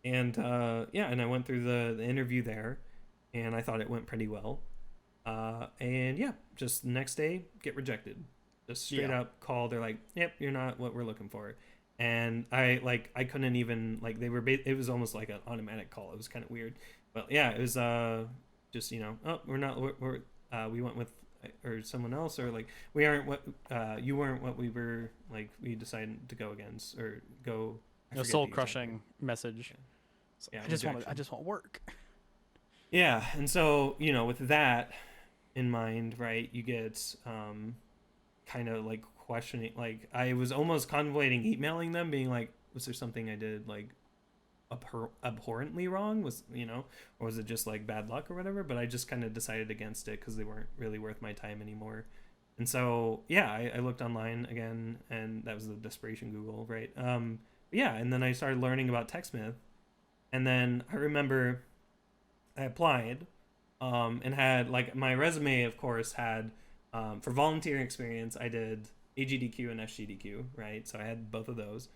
And and I went through the interview there, and I thought it went pretty well. And yeah, just next day get rejected. Just straight up call. They're like, "Yep, you're not what we're looking for." And I couldn't even like it was almost like an automatic call. It was kind of weird, but yeah, it was just oh, we went with or someone else, or like we aren't what you weren't what we were, like we decided to go against or go. A soul crushing message. Yeah. So yeah, I just want work. Yeah, and so with that in mind, right, you get kind of like questioning, like I was almost contemplating emailing them being like, was there something I did like abhorrently wrong, or was it just like bad luck or whatever? But I just kind of decided against it because they weren't really worth my time anymore. And so yeah, I looked online again, and that was the desperation Google, right? Yeah, and then I started learning about TechSmith, and then I remember I applied and had like my resume of course had for volunteering experience I did AGDQ and SGDQ, right? So I had both of those.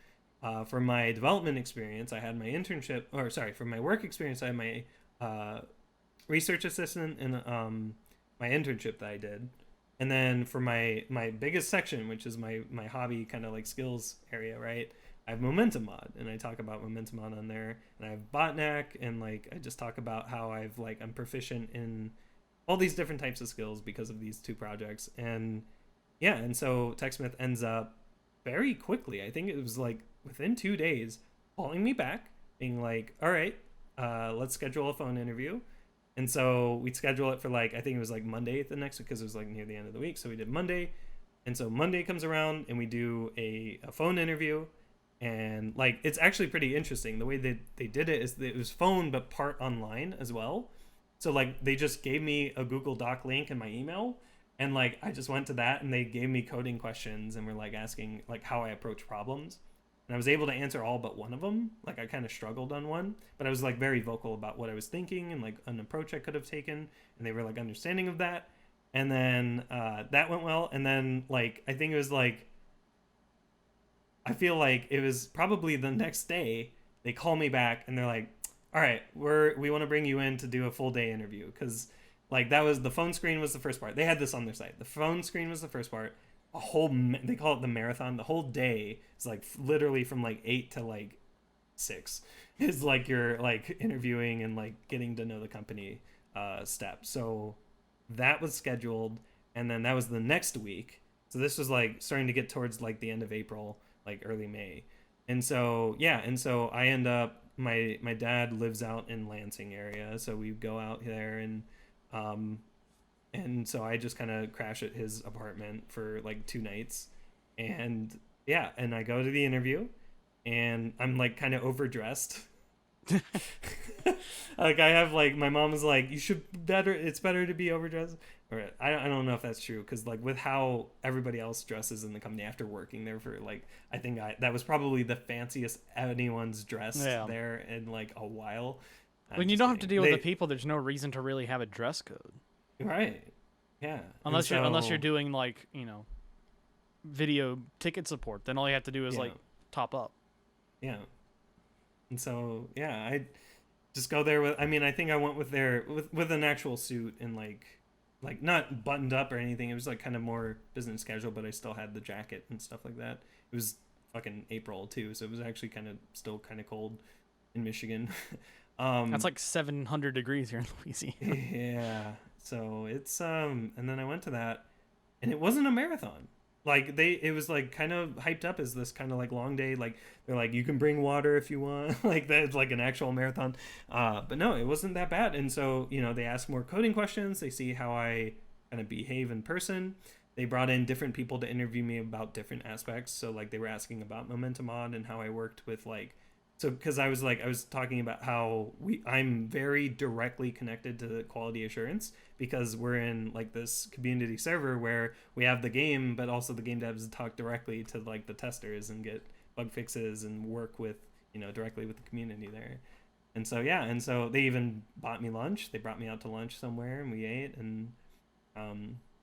For my development experience, I had my internship, or sorry, for my work experience, I had my research assistant and my internship that I did. And then for my biggest section, which is my hobby kind of like skills area, right? I have Momentum Mod, and I talk about Momentum Mod on there. And I have Gocnak, and like I just talk about how I'm proficient in all these different types of skills because of these 2 projects. And yeah, and so TechSmith ends up very quickly, I think it was like within 2 days, calling me back, being like, all right, let's schedule a phone interview. And so we schedule it for like, I think it was like Monday the next week, because it was like near the end of the week. So we did Monday. And so Monday comes around and we do a phone interview. And like, it's actually pretty interesting. The way that they did it is that it was phone, but part online as well. So like, they just gave me a Google Doc link in my email. And like, I just went to that and they gave me coding questions and were like asking like how I approach problems. And I was able to answer all but one of them. Like, I kind of struggled on one, but I was like very vocal about what I was thinking and like an approach I could have taken. And they were like understanding of that. And then that went well. And then like, I think it was like, I feel like it was probably the next day they call me back and they're like, all right, we want to bring you in to do a full day interview. Because like, that was, the phone screen was the first part. They had this on their site. The phone screen was the first part. They call it the marathon. The whole day is like literally from like 8 to like 6 is like you're like interviewing and like getting to know the company step. So that was scheduled, and then that was the next week. So this was like starting to get towards like the end of April, like early May. And so I end up, my dad lives out in Lansing area, so we go out there and so I just kind of crash at his apartment for like 2 nights. And yeah, and I go to the interview and I'm like kind of overdressed. Like, I have like, my mom was like, it's better to be overdressed. Or I don't know if that's true, because like with how everybody else dresses in the company after working there for like, I think that was probably the fanciest anyone's dressed there in like a while. When you don't have to deal with the people, there's no reason to really have a dress code. Right. Yeah. Unless you're doing like, you know, video ticket support, then all you have to do is like top up. Yeah. And so yeah, I just go there with, I mean, I think I went with an actual suit and like not buttoned up or anything. It was like kind of more business casual, but I still had the jacket and stuff like that. It was fucking April too, so it was actually still kind of cold in Michigan. That's like 700 degrees here in Louisiana. Yeah. So it's and then I went to that, and it wasn't a marathon. Like, it was like kind of hyped up as this kind of like long day. Like, they're like, you can bring water if you want. Like, that's like an actual marathon. But no, it wasn't that bad. And so, you know, they ask more coding questions. They see how I kind of behave in person. They brought in different people to interview me about different aspects. So like, they were asking about Momentum Mod and how I worked with like, so because I was talking about how I'm very directly connected to the quality assurance, because we're in like this community server where we have the game, but also the game devs talk directly to like the testers and get bug fixes and work with, you know, directly with the community there. And so yeah, and so they even bought me lunch. They brought me out to lunch somewhere and we ate, and well,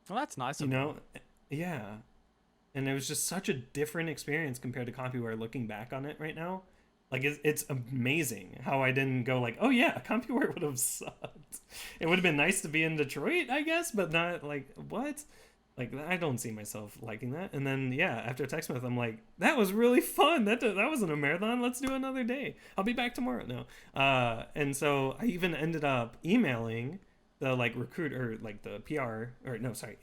that's nice. You know, yeah. And it was just such a different experience compared to CompuWare looking back on it right now. Like, it's amazing how I didn't go like, oh yeah, CompuWare would have sucked. It would have been nice to be in Detroit, I guess, but not like, what? Like, I don't see myself liking that. And then, yeah, after TechSmithy, I'm like, that was really fun. That wasn't a marathon. Let's do another day. I'll be back tomorrow. No. And so I even ended up emailing the like recruiter, like the PR, or no, sorry,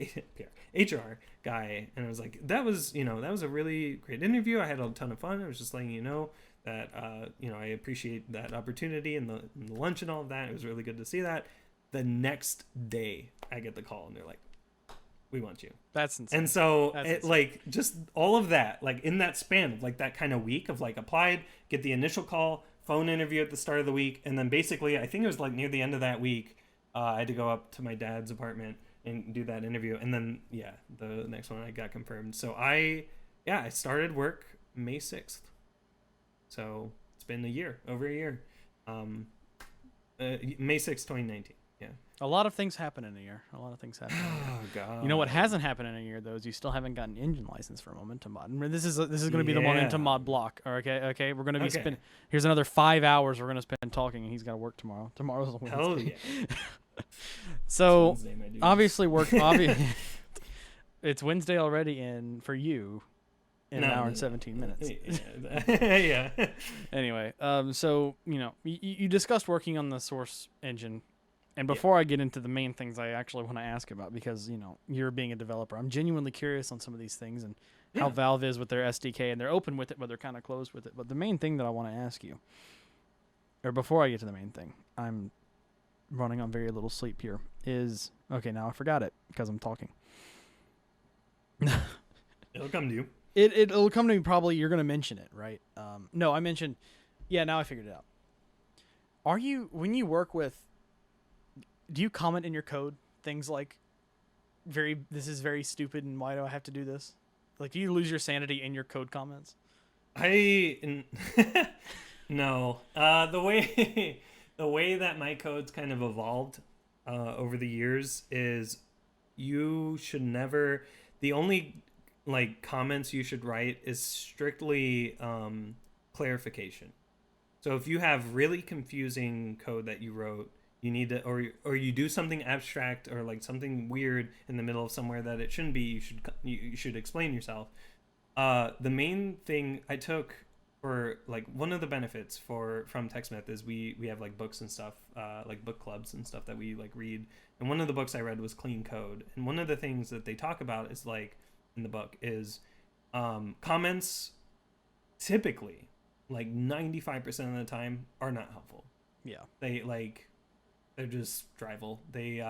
HR guy. And I was like, that was a really great interview. I had a ton of fun. I was just letting you know that I appreciate that opportunity and the lunch and all of that. It was really good to see that. The next day I get the call and they're like, we want you. That's insane. And so like, just all of that, like in that span of like that kind of week of like applied, get the initial call, phone interview at the start of the week, and then basically I think it was like near the end of that week, I had to go up to my dad's apartment and do that interview, and then the next one I got confirmed. So I started work May 6th. So it's been over a year. May 6th, 2019. Yeah. A lot of things happen in a year. Oh god. You know what hasn't happened in a year though is you still haven't gotten engine license for Momentum Mod. And this is going to be the Momentum Mod block. Okay. We're going to be here's another 5 hours we're going to spend talking, and he's got to work tomorrow. Tomorrow's a Wednesday. Hell yeah. So Wednesday, obviously it's Wednesday already, and for you, in an hour and 17 minutes. Yeah. Anyway, so you discussed working on the Source engine. And before I get into the main things I actually want to ask about, because, you're being a developer, I'm genuinely curious on some of these things and how Valve is with their SDK, and they're open with it, but they're kind of closed with it. But the main thing that I want to ask you, or before I get to the main thing, I'm running on very little sleep here, is, okay, now I forgot it because I'm talking. It'll come to you. It'll come to me probably. You're gonna mention it, right? No, I mentioned. Yeah, now I figured it out. Are you when you work with? Do you comment in your code things like, This is very stupid, and why do I have to do this? Like, do you lose your sanity in your code comments? I no. The way the way that my code's kind of evolved over the years is you should never. The only like comments you should write is strictly clarification. So if you have really confusing code that you wrote, you need to, or you do something abstract or like something weird in the middle of somewhere that it shouldn't be, you should explain yourself. The main thing I took for like one of the benefits for from TechSmith is we have like books and stuff, like book clubs and stuff that we like read. And one of the books I read was Clean Code. And one of the things that they talk about is like in the book is comments typically like 95% of the time are not helpful. Yeah. They're just drivel. They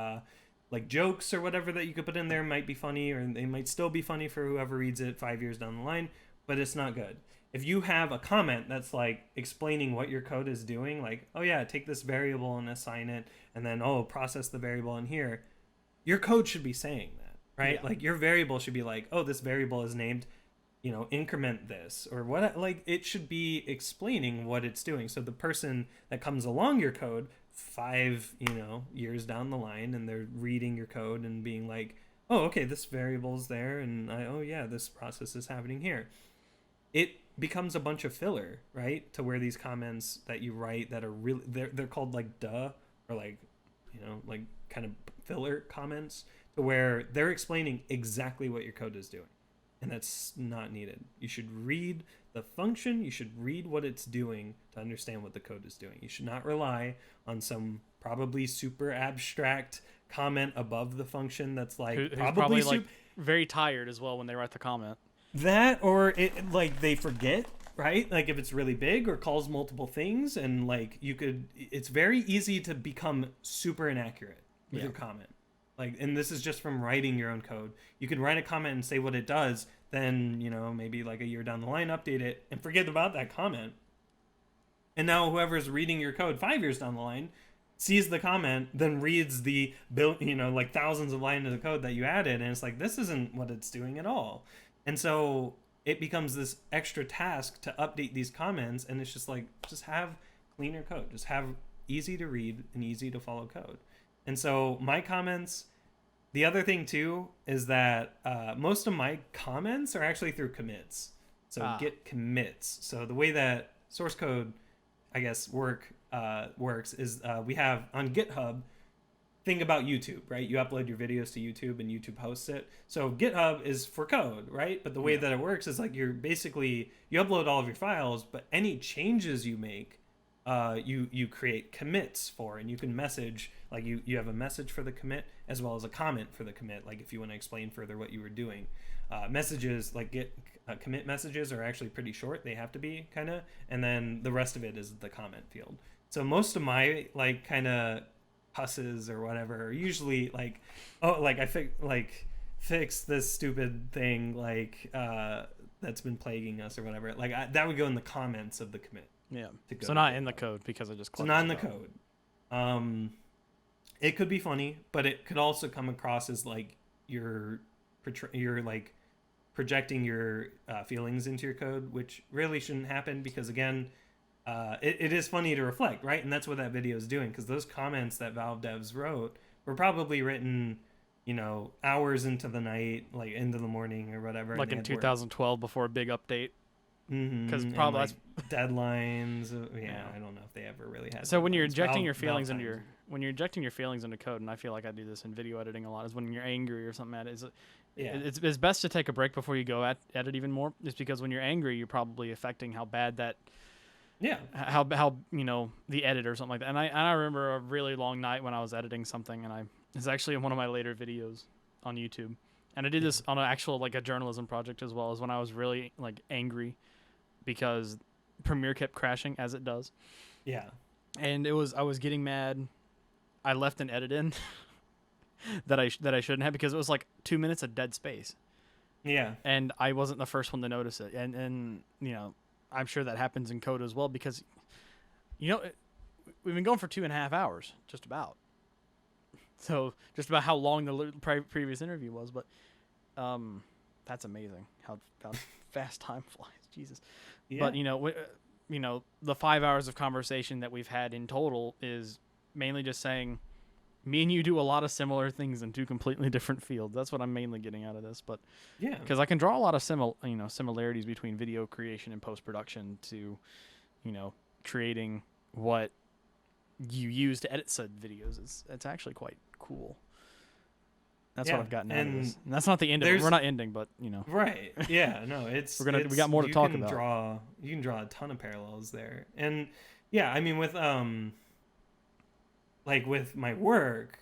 like jokes or whatever that you could put in there might be funny, or they might still be funny for whoever reads it 5 years down the line, but it's not good. If you have a comment that's like explaining what your code is doing, like, oh yeah, take this variable and assign it, and then process the variable in here, your code should be saying that, right? Yeah. Like your variable should be like, oh, this variable is named, increment this, or what, like it should be explaining what it's doing. So the person that comes along your code 5 years down the line and they're reading your code and being like, oh, okay, this variable's there, and oh yeah, this process is happening here. It becomes a bunch of filler, right? To where these comments that you write that are really they're called like duh, or like like kind of filler comments, to where they're explaining exactly what your code is doing, and that's not needed. You should read the function, you should read what it's doing to understand what the code is doing. You should not rely on some probably super abstract comment above the function that's like Who's probably like very tired as well when they write the comment. That, or it like they forget, right? Like if it's really big or calls multiple things, and like it's very easy to become super inaccurate with your comment. Like, and this is just from writing your own code. You can write a comment and say what it does, then maybe like a year down the line update it and forget about that comment. And now whoever's reading your code 5 years down the line sees the comment, then reads the like thousands of lines of the code that you added, and it's like, this isn't what it's doing at all. And so it becomes this extra task to update these comments, and it's just like, just have cleaner code, just have easy to read and easy to follow code. And so my comments, the other thing too is that most of my comments are actually through commits. So git commits. So the way that source code, I guess, works is we have on GitHub. Think about YouTube, right? You upload your videos to YouTube and YouTube hosts it. So GitHub is for code, right? But the way that it works is like you upload all of your files, but any changes you make, you create commits for, and you can message, like you have a message for the commit as well as a comment for the commit. Like if you want to explain further what you were doing, messages like commit messages are actually pretty short. They have to be kind of, and then the rest of it is the comment field. So most of my like kind of cusses or whatever are usually like, oh, like I fix this stupid thing like that's been plaguing us or whatever. Like that would go in the comments of the commit. Yeah. So not in the code, because it just so not in the code. It could be funny, but it could also come across as like you're like projecting your feelings into your code, which really shouldn't happen, because again, it is funny to reflect, right? And that's what that video is doing, because those comments that Valve devs wrote were probably written, hours into the night, like into the morning or whatever. Like in 2012 before a big update. Because probably like deadlines. I don't know if they ever really had. So when you're injecting your feelings into code, and I feel like I do this in video editing a lot, is when you're angry or something. It's best to take a break before you go at it even more. It's because when you're angry, you're probably affecting how bad that. Yeah. How the edit or something like that. And I remember a really long night when I was editing something, and it's actually in one of my later videos on YouTube, and I did this on an actual like a journalism project as well, as when I was really like angry because Premiere kept crashing as it does. Yeah. And I was getting mad. I left an edit in that I shouldn't have, because it was like 2 minutes of dead space. Yeah. and I wasn't the first one to notice it. And you know, I'm sure that happens in code as well because, you know, we've been going for 2.5 hours, just about. So just about how long the previous interview was, but that's amazing how fast time flies. Jesus. Yeah. But you know, the 5 hours of conversation that we've had in total is mainly just saying, me and you do a lot of similar things in two completely different fields. That's what I'm mainly getting out of this. But Yeah. because I can draw a lot of similarities between video creation and post production to, you know, creating what you use to edit said videos. It's actually quite cool. That's what I've gotten out of this. And that's not the end of it. We're not ending, but you know. Right. Yeah. No. We got more to talk about. You can draw a ton of parallels there, and yeah, I mean with like with my work,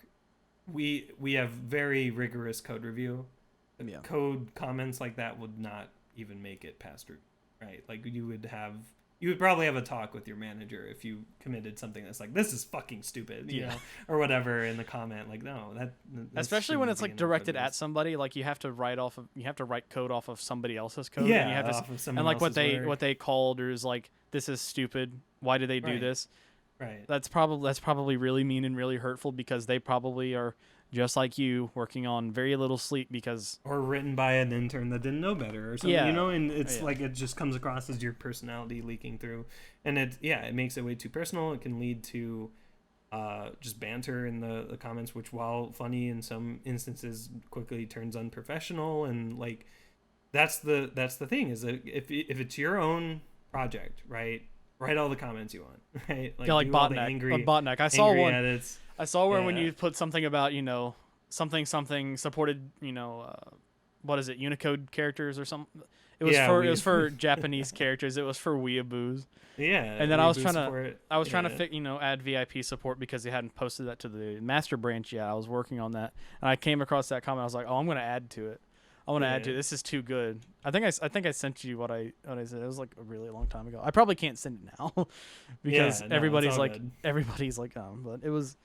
we have very rigorous code review. Yeah. Code comments like that would not even make it past review, right? Like you would probably have a talk with your manager if you committed something that's like, this is fucking stupid, you know, or whatever in the comment. Like, no, that especially when it's like directed at somebody, like you have to write code off of somebody else's code. Yeah, and you have off of someone and like else's what they called is like, this is stupid. Why do they do this? Right. That's probably really mean and really hurtful because they probably are just like you, working on very little sleep because... Or written by an intern that didn't know better or something, you know? And it's like, it just comes across as your personality leaking through. And it makes it way too personal. It can lead to just banter in the comments, which, while funny in some instances, quickly turns unprofessional. And, like, that's the thing, is that if it's your own project, right? Write all the comments you want, right? Like, yeah, like Botnak. I saw one. Edits. I saw where when you put something about, you know, something supported, you know, what is it, Unicode characters or something. It was for Japanese characters. It was for weeaboos. Yeah. And then I was trying to add VIP support because they hadn't posted that to the master branch yet. I was working on that, and I came across that comment. I was like, oh, I'm going to add to it. I want to add to it. This is too good. I think I sent you what I said. It was like a really long time ago. I probably can't send it now because everybody's like, but it was,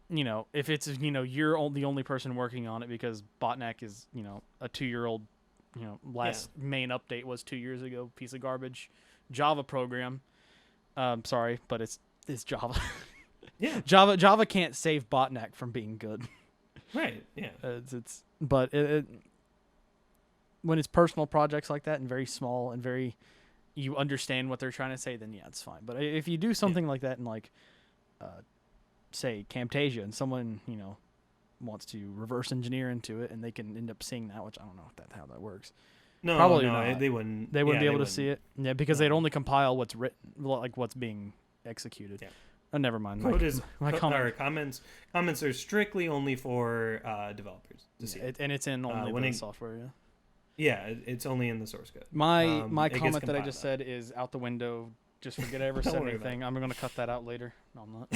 you know, if it's, you know, you're the only person working on it because Botnak is, you know, a 2-year-old, you know, last main update was 2 years ago, piece of garbage Java program. Sorry, but it's Java. Yeah. Java can't save Botnak from being good. Right. Yeah. But when it's personal projects like that and very small and very, you understand what they're trying to say, then yeah, it's fine. But if you do something like that in like, say Camtasia, and someone, you know, wants to reverse engineer into it and they can end up seeing that, which I don't know how that works. No, probably not. They wouldn't. They wouldn't be able to see it. Yeah, because they'd only compile what's written, like what's being executed. Yeah. Oh, never mind. Comments are strictly only for developers to see. And it's in only the software. Yeah. Yeah, it's only in the source code. My comment that I just said is out the window. Just forget I ever said anything. I'm gonna cut that out later. No, I'm not.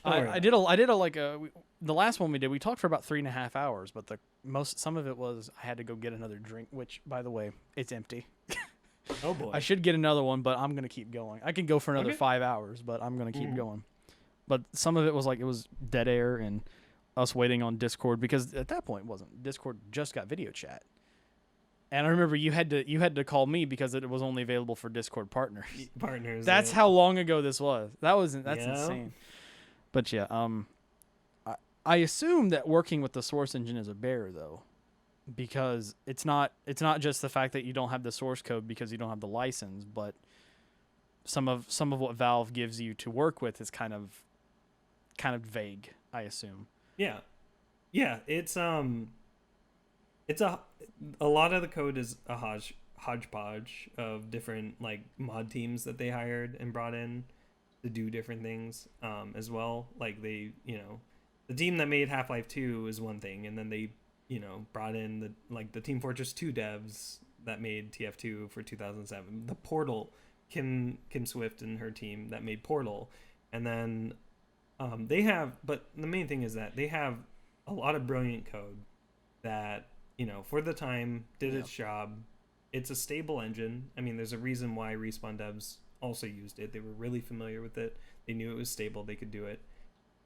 I did the last one we did. We talked for about 3.5 hours, but some of it was I had to go get another drink, which, by the way, it's empty. Oh boy. I should get another one, but I'm gonna keep going. I can go for another 5 hours, but I'm gonna keep going. But some of it was like, it was dead air and us waiting on Discord, because at that point Discord just got video chat. And I remember you had to call me because it was only available for Discord partners. That's how long ago this was. That's insane. But yeah, I assume that working with the source engine is a bear though, because it's not just the fact that you don't have the source code because you don't have the license, but some of what Valve gives you to work with is kind of vague, I assume. Yeah. Yeah, it's a lot of the code is a hodgepodge of different like mod teams that they hired and brought in to do different things as well. Like they, you know, the team that made Half-Life 2 is one thing, and then they, you know, brought in the Team Fortress 2 devs that made TF2 for 2007. The Portal, Kim Swift and her team that made Portal, and then they have. But the main thing is that they have a lot of brilliant code that, you know, for the time did its job. It's a stable engine. I mean, there's a reason why Respawn devs also used it. They were really familiar with it. They knew it was stable. They could do it.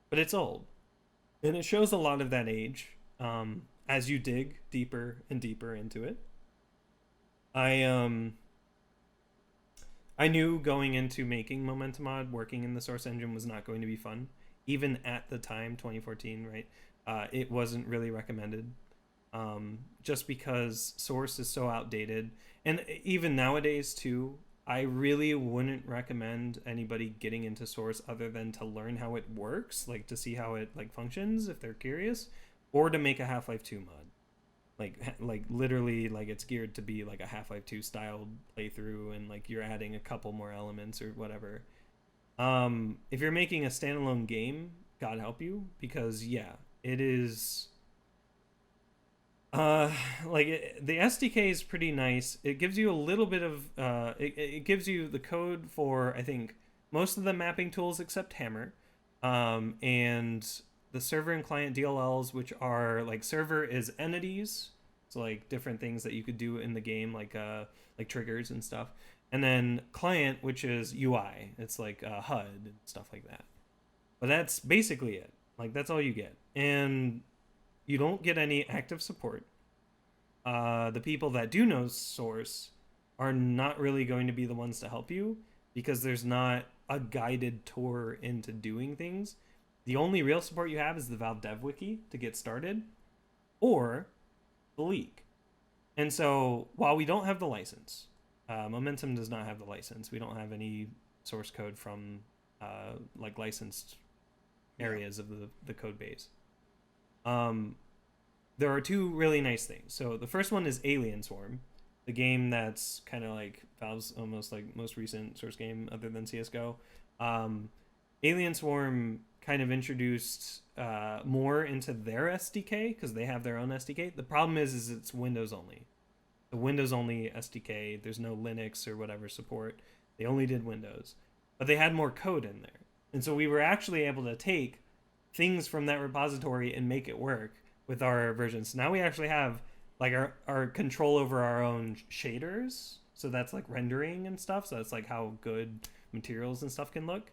But it's old. And it shows a lot of that age. as you dig deeper and deeper into it, I I knew going into making Momentum Mod, working in the Source engine was not going to be fun. Even at the time, 2014, right? It wasn't really recommended, just because Source is so outdated. And even nowadays, too, I really wouldn't recommend anybody getting into Source other than to learn how it works, like to see how it like functions if they're curious, or to make a Half-Life 2 mod. Like literally, like it's geared to be like a Half-Life 2 styled playthrough, and like you're adding a couple more elements or whatever. If you're making a standalone game, God help you, because yeah, it is like the SDK is pretty nice. It gives you a little bit of it gives you the code for, I think, most of the mapping tools except Hammer, and the server and client DLLs, which are like server is entities, so like different things that you could do in the game, like triggers and stuff, and then client, which is UI. It's like HUD and stuff like that. But that's basically it. Like that's all you get, and you don't get any active support. The people that do know Source are not really going to be the ones to help you, because there's not a guided tour into doing things. The only real support you have is the Valve Dev Wiki to get started, or the leak. And so while we don't have the license, Momentum does not have the license. We don't have any source code from like licensed areas of the code base. There are two really nice things. So the first one is Alien Swarm, the game that's kind of like Valve's almost like most recent source game other than CS:GO. Alien Swarm kind of introduced more into their SDK because they have their own SDK. The problem is it's Windows only. The Windows only SDK. There's no Linux or whatever support. They only did Windows, but they had more code in there, and so we were actually able to take things from that repository and make it work with our versions. So now we actually have like our control over our own shaders. So that's like rendering and stuff. So that's like how good materials and stuff can look.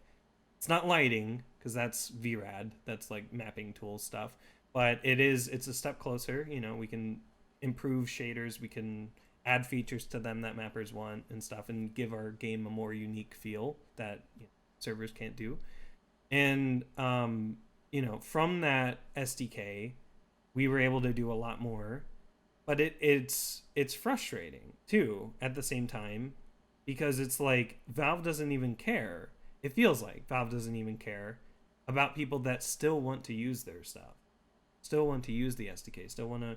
It's not lighting because that's VRAD. That's like mapping tool stuff. But it's a step closer. You know, we can improve shaders. We can add features to them that mappers want and stuff, and give our game a more unique feel that servers can't do. And from that SDK, we were able to do a lot more, but it's frustrating too at the same time, because it's like Valve doesn't even care. It feels like Valve doesn't even care about people that still want to use their stuff, still want to use the SDK, still want to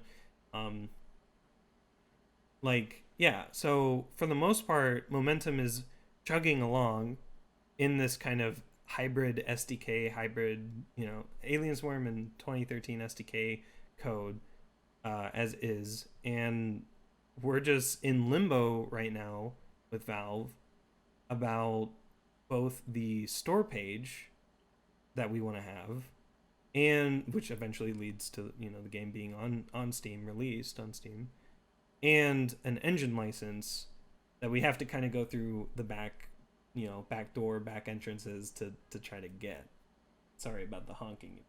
so for the most part, Momentum is chugging along in this kind of hybrid SDK, Alien Swarm and 2013 SDK code as is, and we're just in limbo right now with Valve about both the store page that we want to have, and which eventually leads to the game being on Steam, released on Steam, and an engine license that we have to kind of go through the back door, back entrances to try to get. Sorry about the honking.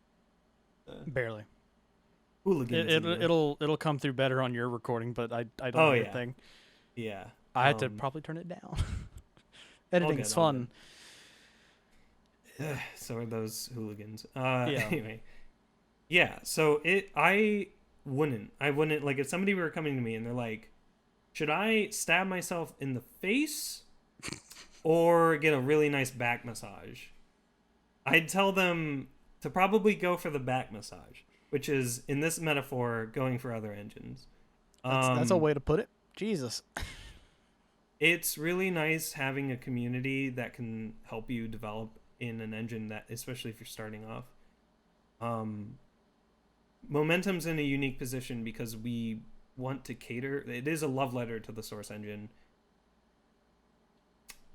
Barely. Hooliganism. It'll come through better on your recording, but I don't Oh, hear yeah. a thing. Yeah. I had to probably turn it down. Editing's fun. So are those hooligans. Yeah. Anyway. Yeah, so I wouldn't like, if somebody were coming to me and they're like, should I stab myself in the face or get a really nice back massage? I'd tell them to probably go for the back massage, which is, in this metaphor, going for other engines. That's a way to put it. Jesus. It's really nice having a community that can help you develop in an engine, that, especially if you're starting off. Momentum's in a unique position because we want to cater. It is a love letter to the Source engine,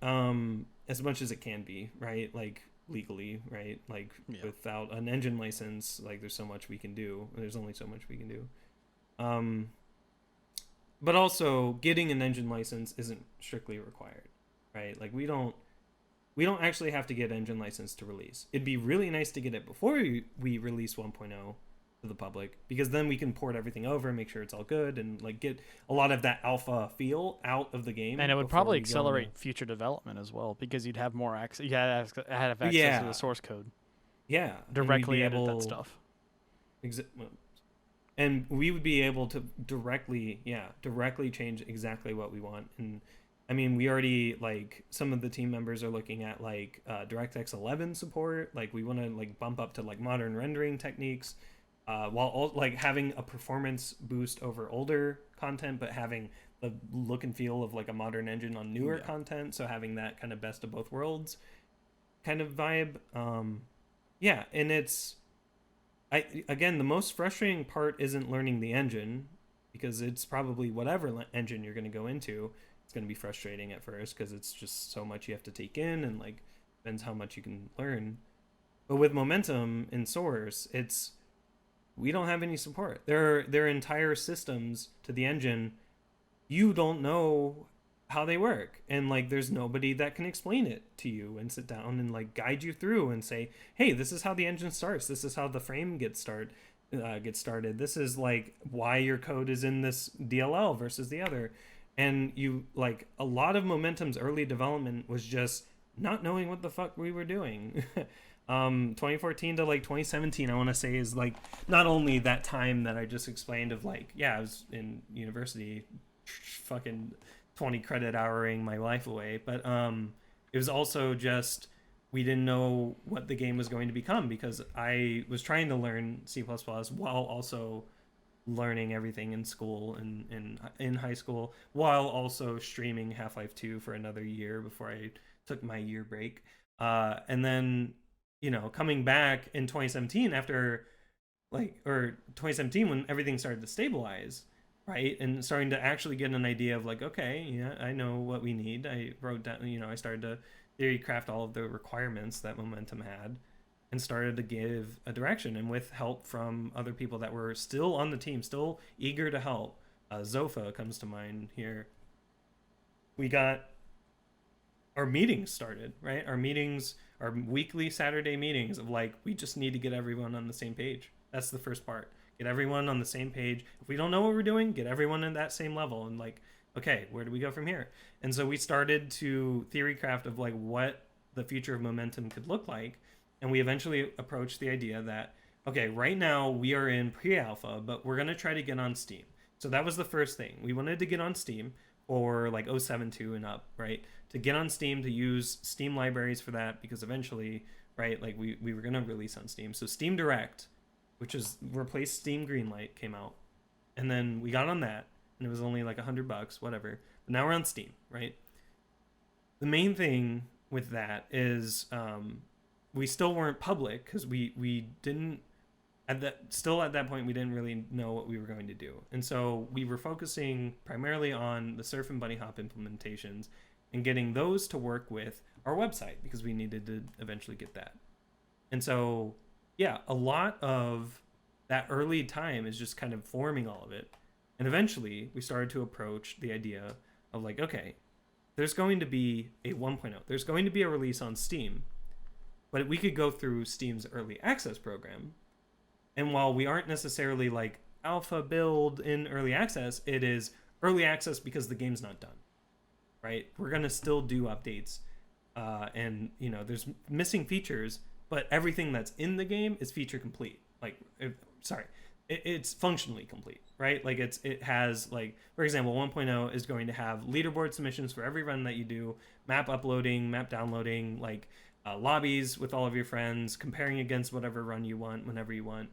as much as it can be, right? Like legally, right? Like without an engine license, like there's so much we can do. There's only so much we can do. But also getting an engine license isn't strictly required, right? Like we don't actually have to get engine license to release. It'd be really nice to get it before we release 1.0, to the public, because then we can port everything over, make sure it's all good, and like get a lot of that alpha feel out of the game. And it would before probably we go into- accelerate future development as well because you'd have more access. You have access to Yeah, the source code yeah, and we'd directly be edit that able- stuff. and we would be able to directly change exactly what we want. And I mean, we already, like, some of the team members are looking at like DirectX 11 support. Like, we want to like bump up to like modern rendering techniques, while like having a performance boost over older content, but having the look and feel of like a modern engine on newer content. So having that kind of best of both worlds kind of vibe. Yeah, and it's again, the most frustrating part isn't learning the engine, because it's probably whatever engine you're going to go into, it's going to be frustrating at first because it's just so much you have to take in, and like depends how much you can learn. But with Momentum and Source, it's we don't have any support. There are entire systems to the engine you don't know how they work, and like there's nobody that can explain it to you and sit down and like guide you through and say, hey, this is how the engine starts, this is how the frame gets started, this is like why your code is in this DLL versus the other. And you, like, a lot of Momentum's early development was just not knowing what the fuck we were doing. 2014 to like 2017, I want to say, is like not only that time that I just explained of like, yeah, I was in university fucking 20 credit houring my life away, but it was also just we didn't know what the game was going to become, because I was trying to learn C++ while also learning everything in school and in high school, while also streaming Half-Life 2 for another year before I took my year break, and then, you know, coming back in 2017 after or 2017 when everything started to stabilize, right, and starting to actually get an idea of like, okay, yeah, I know what we need. I wrote down, you know, I started to theory craft all of the requirements that Momentum had, and started to give a direction, and with help from other people that were still on the team, still eager to help. Zofa comes to mind here. We got our meetings started, right? Our meetings, our weekly Saturday meetings of like, we just need to get everyone on the same page. That's the first part. Get everyone on the same page. If we don't know what we're doing, get everyone in that same level, and like, okay, where do we go from here? And so we started to theory craft of like what the future of Momentum could look like. And we eventually approached the idea that, okay, right now we are in pre-alpha, but we're going to try to get on Steam. So that was the first thing. We wanted to get on Steam, or like 0.7.2 and up, right? To get on Steam, to use Steam libraries for that, because eventually, right, like we were going to release on Steam. So Steam Direct, which is replaced Steam Greenlight, came out. And then we got on that, and it was only like $100, whatever. But now we're on Steam, right? The main thing with that is we still weren't public, because we didn't at that point we didn't really know what we were going to do, and so we were focusing primarily on the Surf and Bunny Hop implementations and getting those to work with our website, because we needed to eventually get that. And so yeah, a lot of that early time is just kind of forming all of it, and eventually we started to approach the idea of like, okay, there's going to be a 1.0, there's going to be a release on Steam, but we could go through Steam's early access program. And while we aren't necessarily like alpha build in early access, it is early access because the game's not done, right? We're going to still do updates, and you know, there's missing features, but everything that's in the game is feature complete. It's functionally complete, right? Like it has, like, for example, 1.0 is going to have leaderboard submissions for every run that you do, map uploading, map downloading, like lobbies with all of your friends, comparing against whatever run you want whenever you want.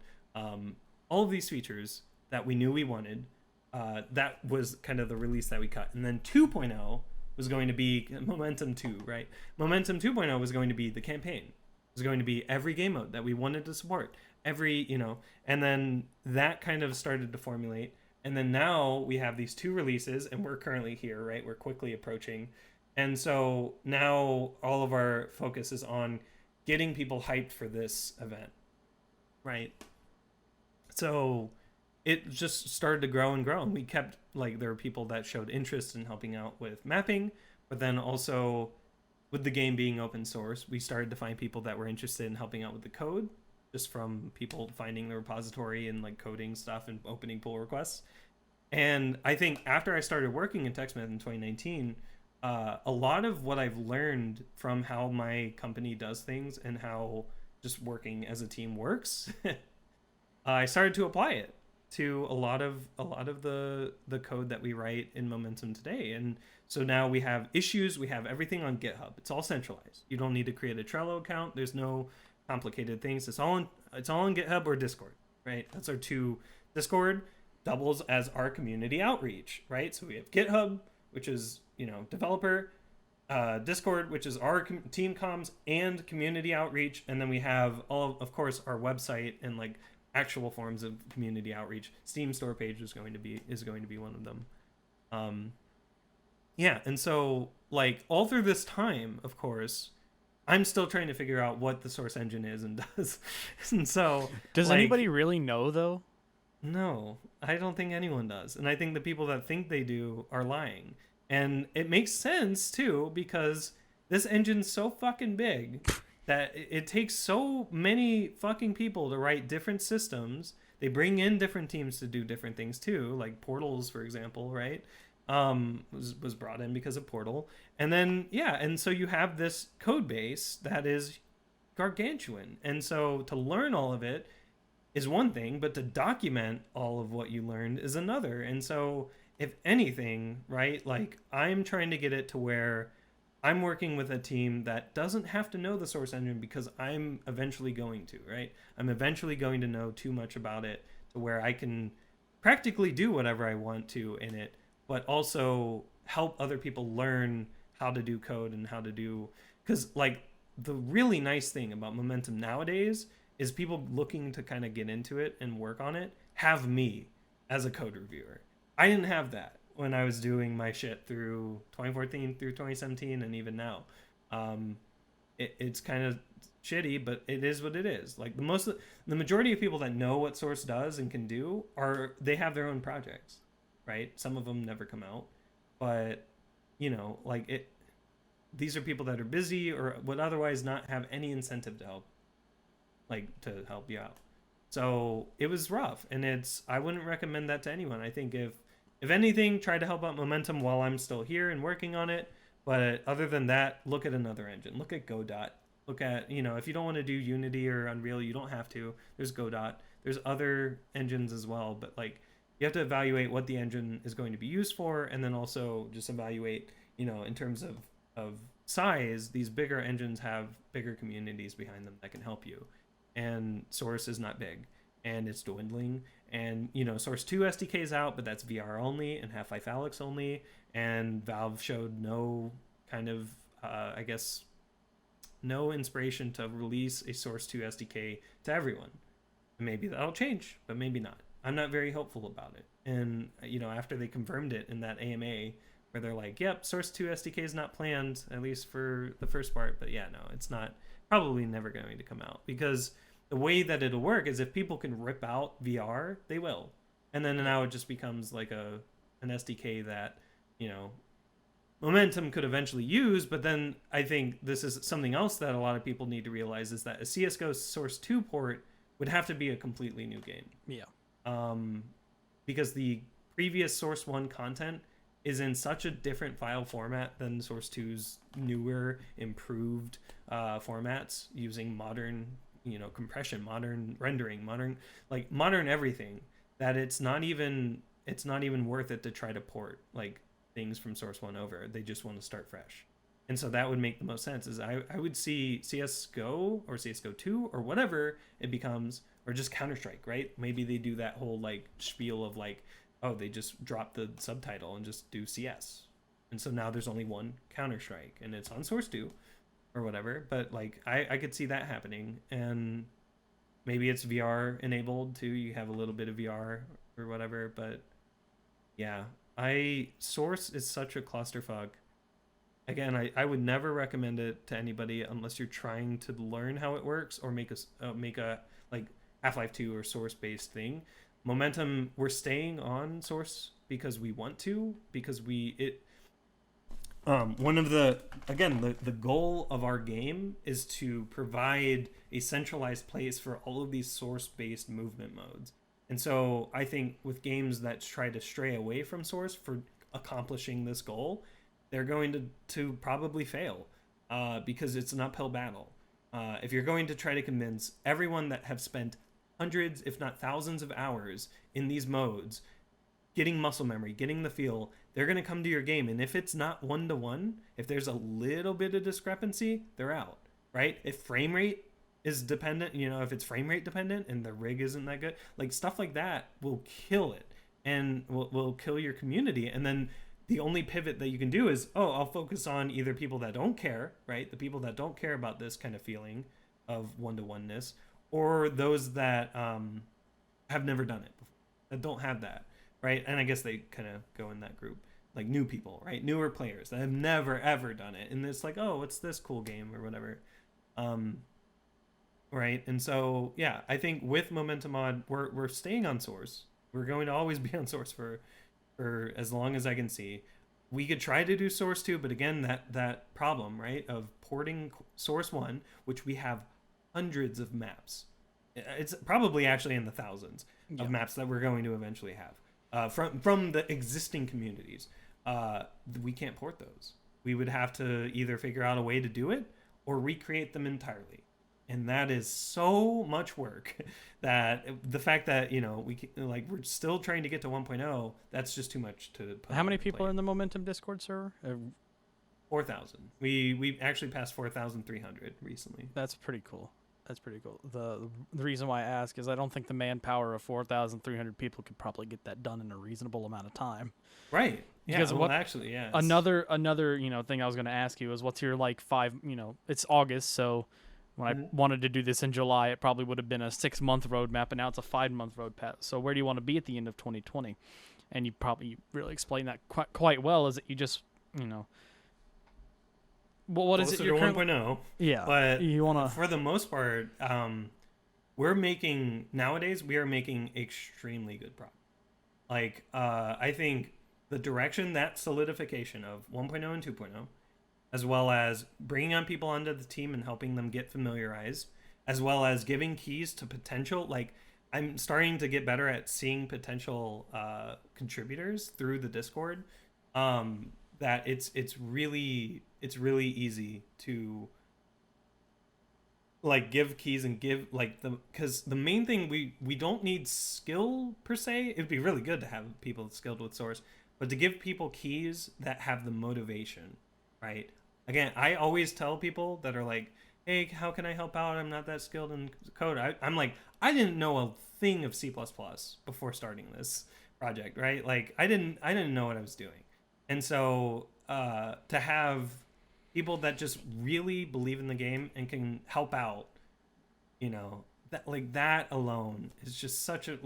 All of these features that we knew we wanted, that was kind of the release that we cut. And then 2.0 was going to be Momentum 2, right? Momentum 2.0 was going to be the campaign. It was going to be every game mode that we wanted to support. And then that kind of started to formulate. And then now we have these two releases, and we're currently here, right? We're quickly approaching. And so now all of our focus is on getting people hyped for this event, right? So it just started to grow and grow, and we kept, like, there were people that showed interest in helping out with mapping, but then also with the game being open source, we started to find people that were interested in helping out with the code, just from people finding the repository and like coding stuff and opening pull requests. And I think after I started working in TechSmith in 2019, a lot of what I've learned from how my company does things and how just working as a team works, I started to apply it to a lot of the code that we write in Momentum today. And so now we have issues, we have everything on GitHub. It's all centralized. You don't need to create a Trello account. There's no complicated things. It's all in GitHub or Discord, right? That's our two. Discord doubles as our community outreach, right? So we have GitHub, which is, developer, Discord, which is our team comms and community outreach, and then we have of course, our website and like actual forms of community outreach. Steam store page is going to be one of them. Yeah, and so like all through this time, of course, I'm still trying to figure out what the source engine is and does. And so Does like, anybody really know though? no, I don't think anyone does. And I think the people that think they do are lying. And it makes sense too, because this engine's so fucking big that it takes so many fucking people to write different systems. They bring in different teams to do different things too, like Portals, for example, right? Was brought in because of Portal. And then, yeah, and so you have this code base that is gargantuan. And so to learn all of it is one thing, but to document all of what you learned is another. And so if anything, right, like I'm trying to get it to where I'm working with a team that doesn't have to know the source engine, because I'm eventually going to, right? I'm eventually going to know too much about it to where I can practically do whatever I want to in it, but also help other people learn how to do code and how to do, because like the really nice thing about Momentum nowadays is people looking to kind of get into it and work on it have me as a code reviewer. I didn't have that when I was doing my shit through 2014 through 2017 and even now. It's kind of shitty, but it is what it is. Like the majority of people that know what Source does and can do they have their own projects, right? Some of them never come out, but these are people that are busy or would otherwise not have any incentive to help you out. So it was rough, and I wouldn't recommend that to anyone. I think if anything, try to help out Momentum while I'm still here and working on it. But other than that, look at another engine. Look at Godot. Look at, if you don't want to do Unity or Unreal, you don't have to. There's Godot. There's other engines as well, but like you have to evaluate what the engine is going to be used for, and then also just evaluate, in terms of size, these bigger engines have bigger communities behind them that can help you. And Source is not big, and it's dwindling. And Source 2 SDK is out, but that's VR only and Half-Life Alyx only. And Valve showed no kind of, no inspiration to release a Source 2 SDK to everyone. Maybe that'll change, but maybe not. I'm not very hopeful about it. And after they confirmed it in that AMA, where they're like, "Yep, Source 2 SDK is not planned, at least for the first part." But yeah, no, it's not. Probably never going to come out, because the way that it'll work is if people can rip out VR, they will. And then now it just becomes like an SDK that, Momentum could eventually use. But then I think this is something else that a lot of people need to realize, is that a CSGO Source 2 port would have to be a completely new game. Yeah. Because the previous Source 1 content is in such a different file format than Source 2's newer, improved formats, using modern compression, modern rendering, modern everything, that it's not even worth it to try to port like things from Source 1 over. They just want to start fresh. And so that would make the most sense, is I would see CSGO or CSGO 2 or whatever it becomes, or just Counter-Strike, right? Maybe they do that whole like spiel of like, oh, they just drop the subtitle and just do CS. And so now there's only one Counter-Strike and it's on Source 2 or whatever. But like I could see that happening, and maybe it's VR enabled too. You have a little bit of VR or whatever. But yeah, Source is such a clusterfuck. Again, I would never recommend it to anybody unless you're trying to learn how it works or make a like Half-Life 2 or Source based thing. Momentum, we're staying on Source because we want to, because One of the again the goal of our game is to provide a centralized place for all of these source based movement modes. And so I think with games that try to stray away from source for accomplishing this goal, they're going to probably fail, because it's an uphill battle. If you're going to try to convince everyone that have spent hundreds, if not thousands, of hours in these modes, getting muscle memory, getting the feel, they're going to come to your game. And if it's not 1-to-1, if there's a little bit of discrepancy, they're out, right? If frame rate is dependent, if it's frame rate dependent and the rig isn't that good, like stuff like that will kill it and will kill your community. And then the only pivot that you can do is, I'll focus on either people that don't care, right? The people that don't care about this kind of feeling of 1-to-1-ness, or those that have never done it before, that don't have that, right? And I guess they kind of go in that group, like new people, right? Newer players that have never ever done it, and it's like, what's this cool game or whatever, right? And so yeah, I think with Momentum Mod, we're staying on source. We're going to always be on source for as long as I can see. We could try to do source 2, but again, that problem, right, of porting source 1, which we have hundreds of maps. It's probably actually in the thousands of maps that we're going to eventually have from the existing communities. We can't port those. We would have to either figure out a way to do it or recreate them entirely. And that is so much work that the fact that, we're still trying to get to 1.0, that's just too much to put. How many people are in the Momentum Discord server? 4,000. We actually passed 4,300 recently. That's pretty cool. The reason why I ask is I don't think the manpower of 4,300 people could probably get that done in a reasonable amount of time. Right. Yeah. Because actually, yeah. Another thing I was going to ask you is what's your it's August, so when I wanted to do this in July, it probably would have been a 6-month roadmap, and now it's a 5-month roadmap. So where do you want to be at the end of 2020? And you probably really explained that quite well. Is that you just what is it? You're 1.0. Yeah, but you want to. For the most part, we are making extremely good progress. Like, I think the direction, that solidification of 1.0 and 2.0, as well as bringing on people onto the team and helping them get familiarized, as well as giving keys to potential, like, I'm starting to get better at seeing potential contributors through the Discord. That it's really easy to like give keys and give like because the main thing, we don't need skill per se. It'd be really good to have people skilled with source, but to give people keys that have the motivation, right? Again, I always tell people that are like, hey, how can I help out? I'm not that skilled in code. I'm like, I didn't know a thing of C++ before starting this project, right? Like I didn't know what I was doing. And so to have people that just really believe in the game and can help out, that alone is just such a,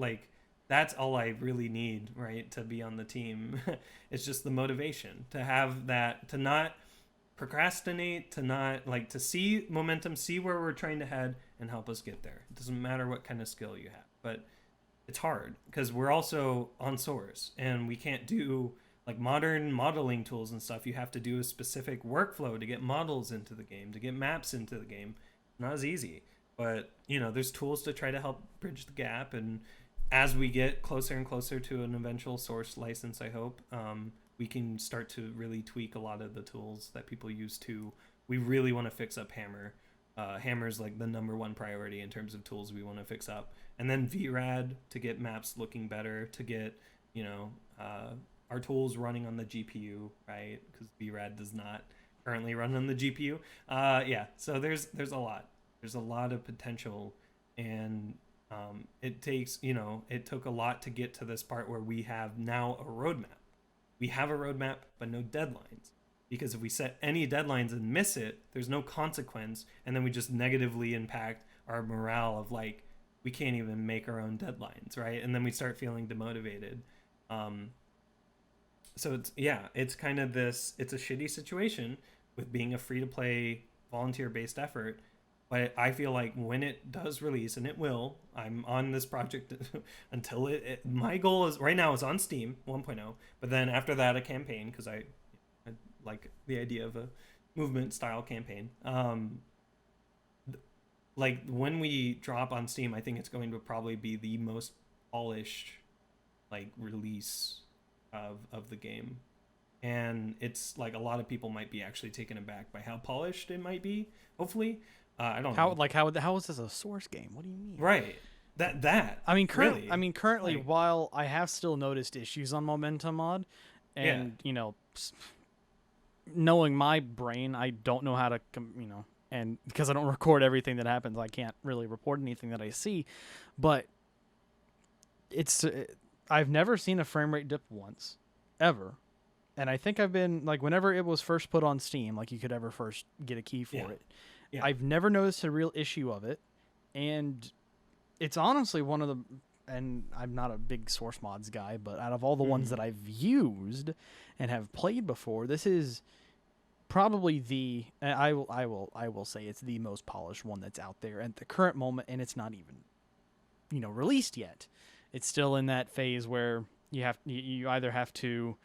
that's all I really need, right, to be on the team. It's just the motivation to have that, to not procrastinate, to not to see momentum, see where we're trying to head, and help us get there. It doesn't matter what kind of skill you have, but it's hard because we're also on source and we can't do modern modeling tools and stuff. You have to do a specific workflow to get models into the game, to get maps into the game. Not as easy, but there's tools to try to help bridge the gap. And as we get closer and closer to an eventual source license, I hope we can start to really tweak a lot of the tools that people use to. We really want to fix up Hammer. Hammer's the number one priority in terms of tools we want to fix up, and then VRAD to get maps looking better, to get our tools running on the GPU, right? Because VRAD does not currently run on the GPU. So there's a lot. There's a lot of potential, and it takes, it took a lot to get to this part where we have now a roadmap. We have a roadmap, but no deadlines. Because if we set any deadlines and miss it, there's no consequence, and then we just negatively impact our morale of we can't even make our own deadlines, right? And then we start feeling demotivated. So it's kind of this, it's a shitty situation with being a free-to-play volunteer-based effort, but I feel like when it does release, and it will, I'm on this project until my goal is, right now is on Steam 1.0, but then after that a campaign, because I like the idea of a movement style campaign. Like when we drop on Steam, I think it's going to probably be the most polished like release of the game. And it's like a lot of people might be actually taken aback by how polished it might be. Hopefully, I don't know. How is this a Source game? What do you mean? Right. That. Really. Currently, Like, while I have still noticed issues on Momentum Mod, and knowing my brain, I don't know how to and because I don't record everything that happens, I can't really report anything that I see. But it's I've never seen a frame rate dip once, ever. And I think I've been like whenever it was first put on Steam, like you could ever first get a key for it. Yeah. I've never noticed a real issue of it, and it's honestly one of the. And I'm not a big Source Mods guy, but out of all the ones that I've used and have played before, this is probably the. I will say it's the most polished one that's out there at the current moment, and it's not even, released yet. It's still in that phase where you either have to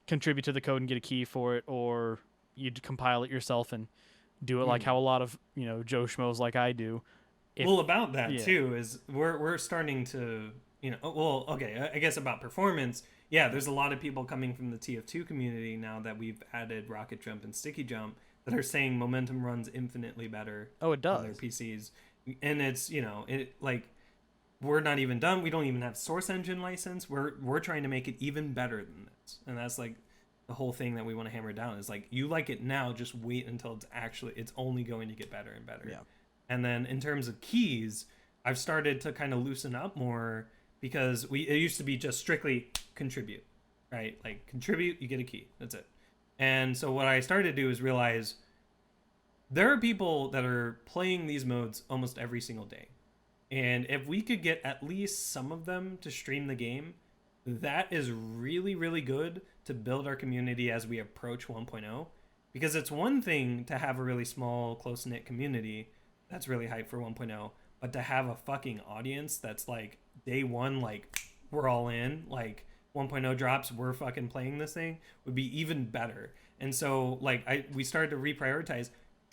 contribute to the code and get a key for it, or you compile it yourself and do it like how a lot of Joe Schmoes like I do. About that too is we're starting to I guess about performance. Yeah, there's a lot of people coming from the TF2 community now that we've added Rocket Jump and Sticky Jump that are saying Momentum runs infinitely better. Oh, it does on their PCs, and it's it like. We're not even done. We don't even have Source Engine license. We're trying to make it even better than this. And that's like the whole thing that we want to hammer down is like, you like it now, just wait until it's only going to get better and better. Yeah. And then in terms of keys, I've started to kind of loosen up more because it used to be just strictly contribute, right? Like contribute, you get a key. That's it. And so what I started to do is realize there are people that are playing these modes almost every single day. And if we could get at least some of them to stream the game, that is really, really good to build our community as we approach 1.0. Because it's one thing to have a really small, close-knit community that's really hyped for 1.0, but to have a fucking audience that's like day one, like we're all in, like 1.0 drops, we're fucking playing this thing, would be even better. And so like we started to reprioritize.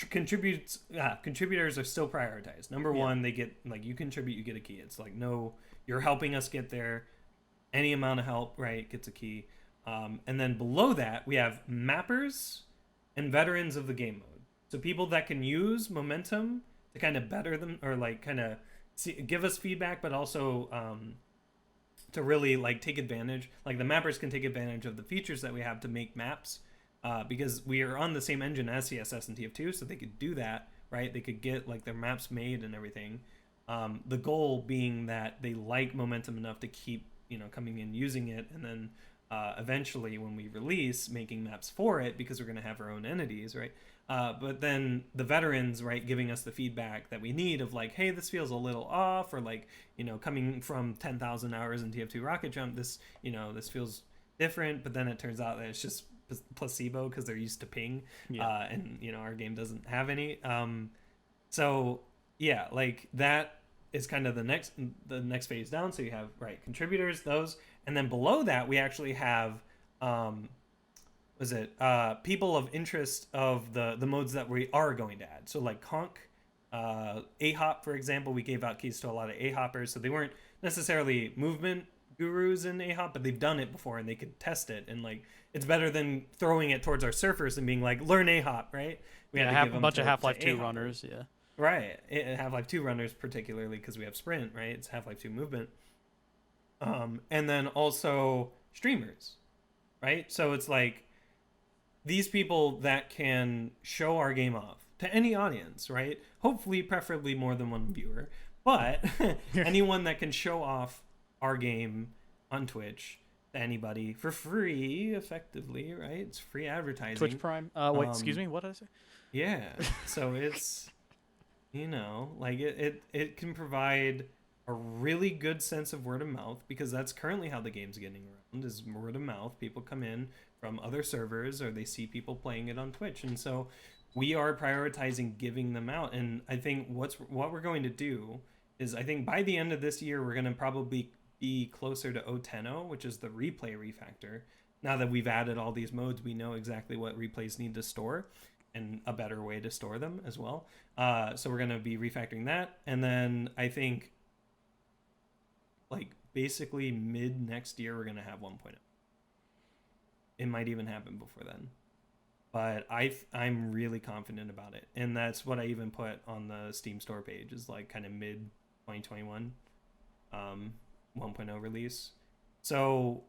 Contributors are still prioritized. Number one, they get like, you contribute, you get a key. It's like, no, you're helping us get there. Any amount of help, right, gets a key. And then below that, we have mappers and veterans of the game mode. So people that can use Momentum to kind of better them, or like kind of give us feedback, but also to really like take advantage. Like the mappers can take advantage of the features that we have to make maps. Because we are on the same engine as CSS and TF2, so they could do that, right? They could get like their maps made and everything. The goal being that they like Momentum enough to keep, coming in using it, and then eventually when we release, making maps for it, because we're going to have our own entities, right? But then the veterans, right, giving us the feedback that we need of like, hey, this feels a little off, or like, coming from 10,000 hours in TF2 Rocket Jump, this feels different. But then it turns out that it's just placebo because they're used to ping, and our game doesn't have any. So yeah, like that is kind of the next phase down. So you have contributors, those, and then below that we actually have people of interest of the modes that we are going to add. So like Conk, A-Hop, for example, we gave out keys to a lot of A-Hoppers, so they weren't necessarily movement gurus in A-Hop, but they've done it before and they could test it, and like it's better than throwing it towards our surfers and being like, learn A-Hop, right? We had to have give a bunch of Half-Life 2 runners, right. Half-Life 2 runners particularly because we have sprint, right? It's Half-Life 2 movement. And then also streamers, right? So it's like these people that can show our game off to any audience, right? Hopefully, preferably more than one viewer, but anyone that can show off our game on Twitch to anybody for free, effectively, right? It's free advertising. Twitch Prime. Excuse me. What did I say? Yeah. So it's, like it can provide a really good sense of word of mouth, because that's currently how the game's getting around, is word of mouth. People come in from other servers, or they see people playing it on Twitch, and so we are prioritizing giving them out. And I think what we're going to do is, I think by the end of this year, we're going to probably be closer to 0.10, which is the replay refactor. now that we've added all these modes, we know exactly what replays need to store and a better way to store them as well. So we're going to be refactoring that. And then I think like basically mid next year, we're going to have 1.0. It might even happen before then. But I'm really confident about it. And that's what I even put on the Steam store page is like kind of mid 2021 1.0 release. So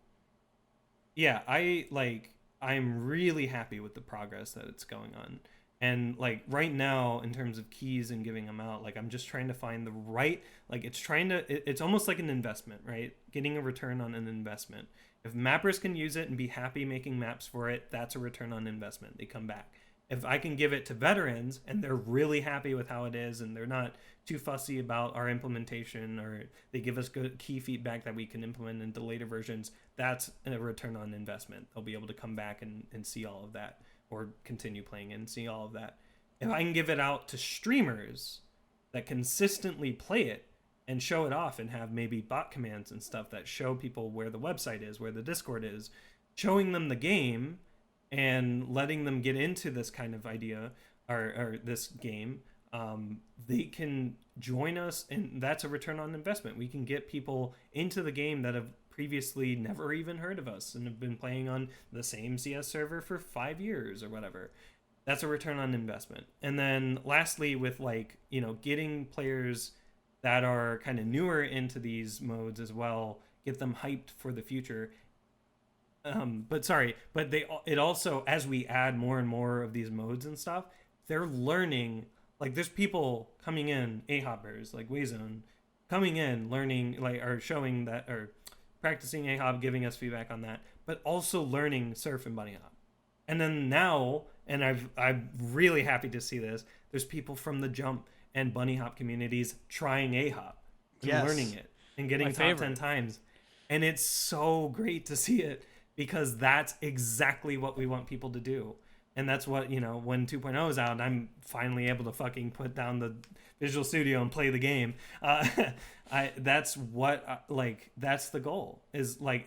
yeah, I'm really happy with the progress that it's going on. And like right now in terms of keys and giving them out, like I'm just trying to find the right, like it's almost like an investment, right? Getting a return on an investment. If mappers can use it and be happy making maps for it, that's a return on investment. They come back. If I can give it to veterans and they're really happy with how it is and they're not too fussy about our implementation, or they give us good key feedback that we can implement into later versions, that's a return on investment. They'll be able to come back and see all of that, or continue playing and see all of that. If I can give it out to streamers that consistently play it and show it off and have maybe bot commands and stuff that show people where the website is, where the Discord is, showing them the game and letting them get into this kind of idea, or this game, they can join us, and that's a return on investment. We can get people into the game that have previously never even heard of us and have been playing on the same CS server for 5 years or whatever. That's a return on investment. And then lastly, with like, getting players that are kind of newer into these modes as well, get them hyped for the future. But it also, as we add more and more of these modes and stuff, they're learning. Like there's people coming in, A-hoppers like Wayzone, coming in, learning, like, or showing that, or practicing A-hop, giving us feedback on that, but also learning Surf and Bunny Hop. And then now, and I'm really happy to see this, there's people from the Jump and Bunny Hop communities trying A-hop and learning it and getting top 10 times. And it's so great to see it, because that's exactly what we want people to do. And that's what, when 2.0 is out, I'm finally able to fucking put down the Visual Studio and play the game. That's what, that's the goal, is like,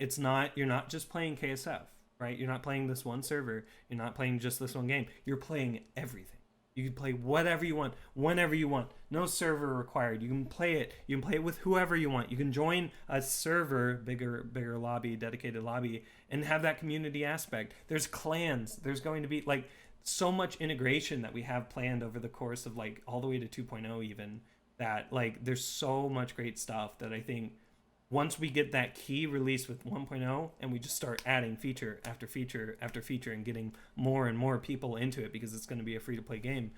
you're not just playing KSF, right? You're not playing this one server. You're not playing just this one game. You're playing everything. You can play whatever you want, whenever you want. No server required. You can play it. You can play it with whoever you want. You can join a server, bigger lobby, dedicated lobby, and have that community aspect. There's clans. There's going to be like so much integration that we have planned over the course of like all the way to 2.0 even, that like there's so much great stuff that I think once we get that key release with 1.0 and we just start adding feature after feature after feature and getting more and more people into it, because it's going to be a free to play game,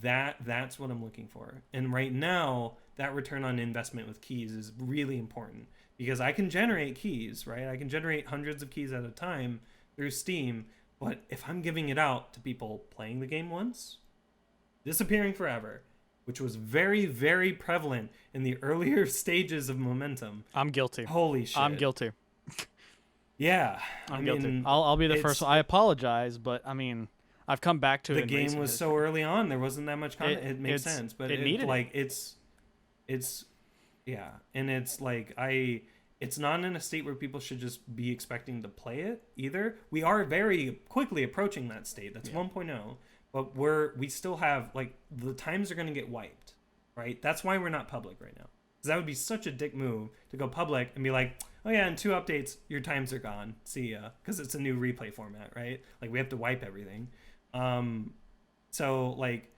that's what I'm looking for. And right now, that return on investment with keys is really important, because I can generate keys, right? I can generate hundreds of keys at a time through Steam, but if I'm giving it out to people playing the game once, disappearing forever, which was very, very prevalent in the earlier stages of Momentum. I'm guilty. Holy shit. I'm guilty. Yeah. I'm guilty. I'll be the first one. I apologize, but I mean, I've come back to it. The game was so early on, there wasn't that much content. It makes sense, but it needed like it's yeah, and it's like it's not in a state where people should just be expecting to play it either. We are very quickly approaching that state. That's 1.0. But we still have, like, the times are going to get wiped, right? That's why we're not public right now. Because that would be such a dick move to go public and be like, oh yeah, in 2 updates, your times are gone. See ya. Because it's a new replay format, right? Like, we have to wipe everything. So, like,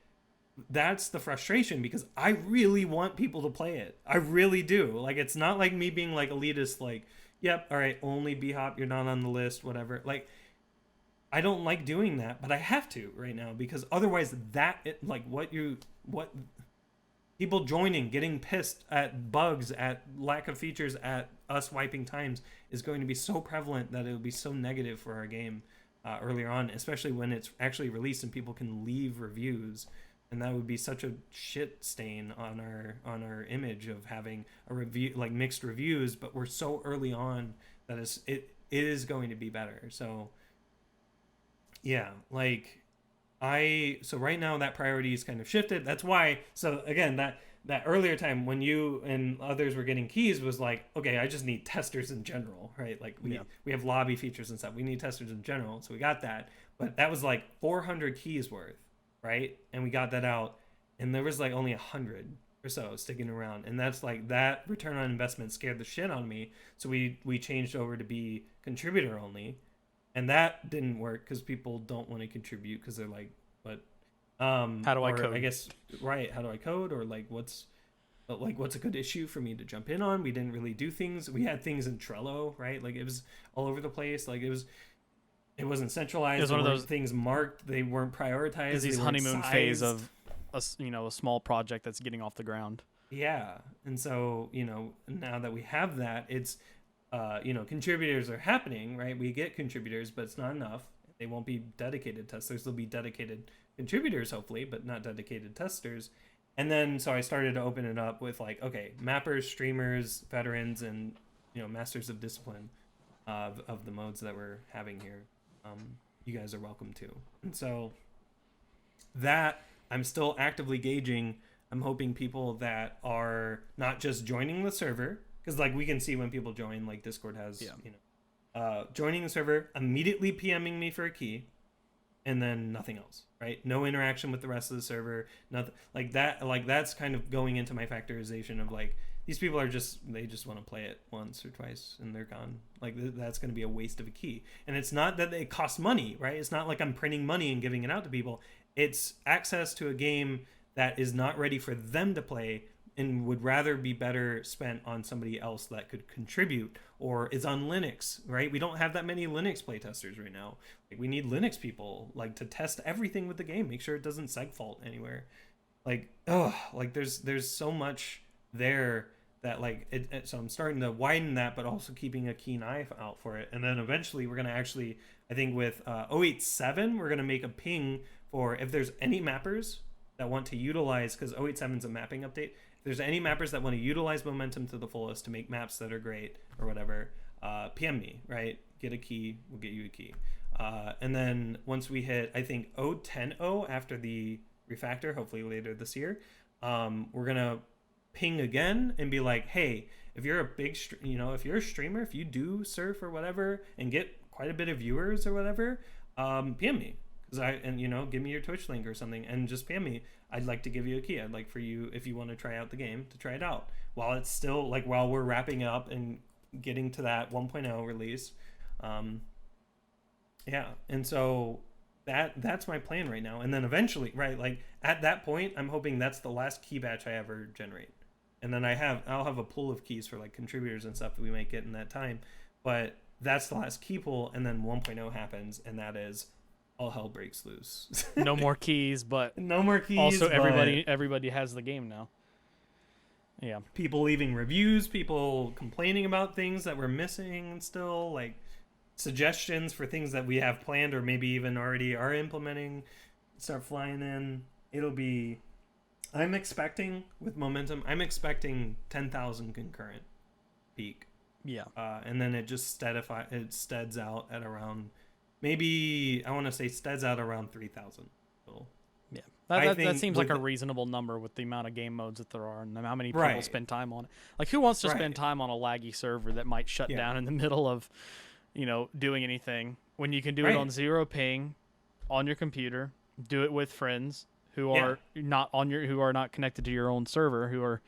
that's the frustration, because I really want people to play it. I really do. Like, it's not like me being, like, elitist, like, yep, all right, only B-hop, you're not on the list, whatever. Like, I don't like doing that, but I have to right now, because otherwise what people joining, getting pissed at bugs, at lack of features, at us wiping times is going to be so prevalent that it will be so negative for our game earlier on, especially when it's actually released and people can leave reviews. And that would be such a shit stain on our image of having a review, like mixed reviews, but we're so early on that it is going to be better. So yeah, like so right now that priority is kind of shifted. That's why, so again, that earlier time when you and others were getting keys was like, okay, I just need testers in general, right? Like we have lobby features and stuff. We need testers in general, so we got that. But that was like 400 keys worth, right? And we got that out, and there was like only 100 or so sticking around, and that's like that return on investment scared the shit out of me. So we changed over to be contributor only, and that didn't work because people don't want to contribute because they're like, what How do I or code? I guess right, how do I code, or what's a good issue for me to jump in on. We didn't really do things. We had things in Trello, right? Like it was all over the place. Like it wasn't centralized. It was one of those things marked. They weren't prioritized. is these they weren't honeymoon phase sized. of a small project that's getting off the ground. Yeah. And so, now that we have that, it's contributors are happening, right? We get contributors, but it's not enough. They won't be dedicated testers. They'll be dedicated contributors, hopefully, but not dedicated testers. And then so I started to open it up with like, okay, mappers, streamers, veterans, and masters of discipline of the modes that we're having here. You guys are welcome to. And so that I'm still actively gauging. I'm hoping people that are not just joining the server, because like we can see when people join, like Discord has, joining the server, immediately PMing me for a key, and then nothing else, right? No interaction with the rest of the server, nothing like that. Like that's kind of going into my factorization of like, these people are they just want to play it once or twice and they're gone. Like that's going to be a waste of a key. And it's not that it costs money, right? It's not like I'm printing money and giving it out to people. It's access to a game that is not ready for them to play and would rather be better spent on somebody else that could contribute or is on Linux, right? We don't have that many Linux playtesters right now. Like we need Linux people like to test everything with the game, make sure it doesn't segfault anywhere. Like, there's so much there that like so I'm starting to widen that, but also keeping a keen eye out for it. And then eventually we're gonna actually, I think with 087, we're gonna make a ping for if there's any mappers that want to utilize, because 087 is a mapping update. If there's any mappers that want to utilize momentum to the fullest to make maps that are great or whatever, PM me, right? Get a key, we'll get you a key. And then once we hit, I think 010 after the refactor, hopefully later this year, we're gonna ping again and be like, hey, if you're a big if you're a streamer, if you do surf or whatever and get quite a bit of viewers or whatever, PM me, give me your Twitch link or something and just PM me. I'd like to give you a key. I'd like for you, if you want to try out the game, to try it out while it's still like while we're wrapping up and getting to that 1.0 release. And so that's my plan right now. And then eventually, right, like at that point, I'm hoping that's the last key batch I ever generate. And then I'll have a pool of keys for like contributors and stuff that we might get in that time. But that's the last key pool, and then 1.0 happens, and that is all hell breaks loose. No more keys, but no more keys. Also, everybody has the game now. Yeah. People leaving reviews, people complaining about things that we're missing still, like suggestions for things that we have planned or maybe even already are implementing start flying in. I'm expecting with momentum, 10,000 concurrent peak. Yeah. And then it just steads out at around, maybe I want to say steads out around 3,000. So yeah. That seems like a reasonable number with the amount of game modes that there are and how many people spend time on it. Like who wants to spend time on a laggy server that might shut down in the middle of, doing anything when you can do it on zero ping on your computer, do it with friends who are not connected to your own server, who are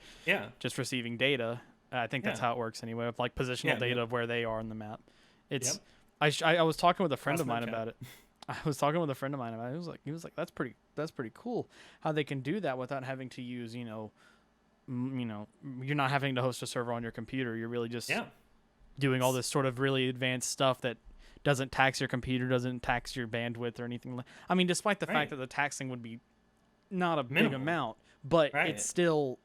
just receiving data. I think that's how it works anyway, with like positional data of where they are on the map. It's I was talking with a friend of mine about it. He was like that's pretty cool how they can do that without having to use, you're not having to host a server on your computer. You're really just doing all this sort of really advanced stuff that doesn't tax your computer, doesn't tax your bandwidth or anything like. I mean, despite the fact that the taxing would be not a big amount, but it's still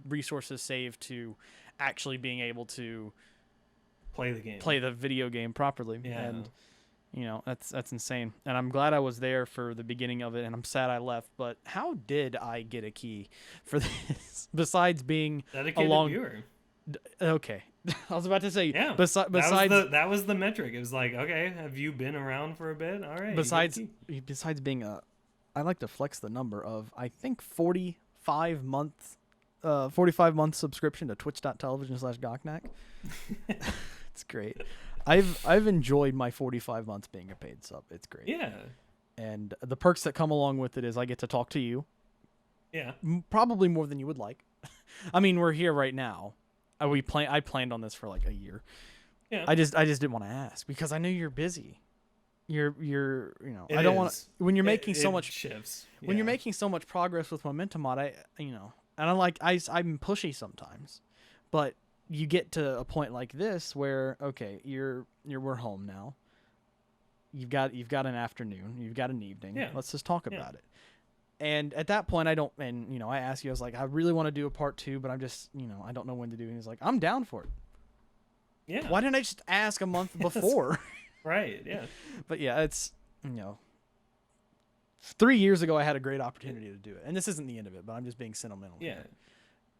resources saved to actually being able to play the video game properly. And that's insane. And I'm glad I was there for the beginning of it, and I'm sad I left. But how did I get a key for this besides being dedicated a long viewer? Okay. I was about to say, besides that was the metric. It was like, okay, have you been around for a bit? All right. Besides being I like to flex the number of, I think, 40 45 month subscription to twitch.tv/Gocnak. It's great. I've enjoyed my 45 months being a paid sub. It's great. Yeah. And the perks that come along with it is I get to talk to you. Yeah. Probably more than you would like. I mean, we're here right now. I planned on this for like a year. Yeah. I just didn't want to ask because I knew you're busy. You're It I don't want is. to when you're making so It much shifts. when you're Yeah. making so much progress with Momentum Mod, and I'm pushy sometimes, but you get to a point like this where okay, we're home now. You've got an afternoon, you've got an evening. Yeah. Let's just talk Yeah. about it. And at that point, I asked you, I was like, I really want to do a part 2, but I'm just, I don't know when to do it. And he's like, I'm down for it. Yeah. Why didn't I just ask a month before? Right. Yeah. But yeah, it's, 3 years ago, I had a great opportunity to do it. And this isn't the end of it, but I'm just being sentimental. Yeah. here.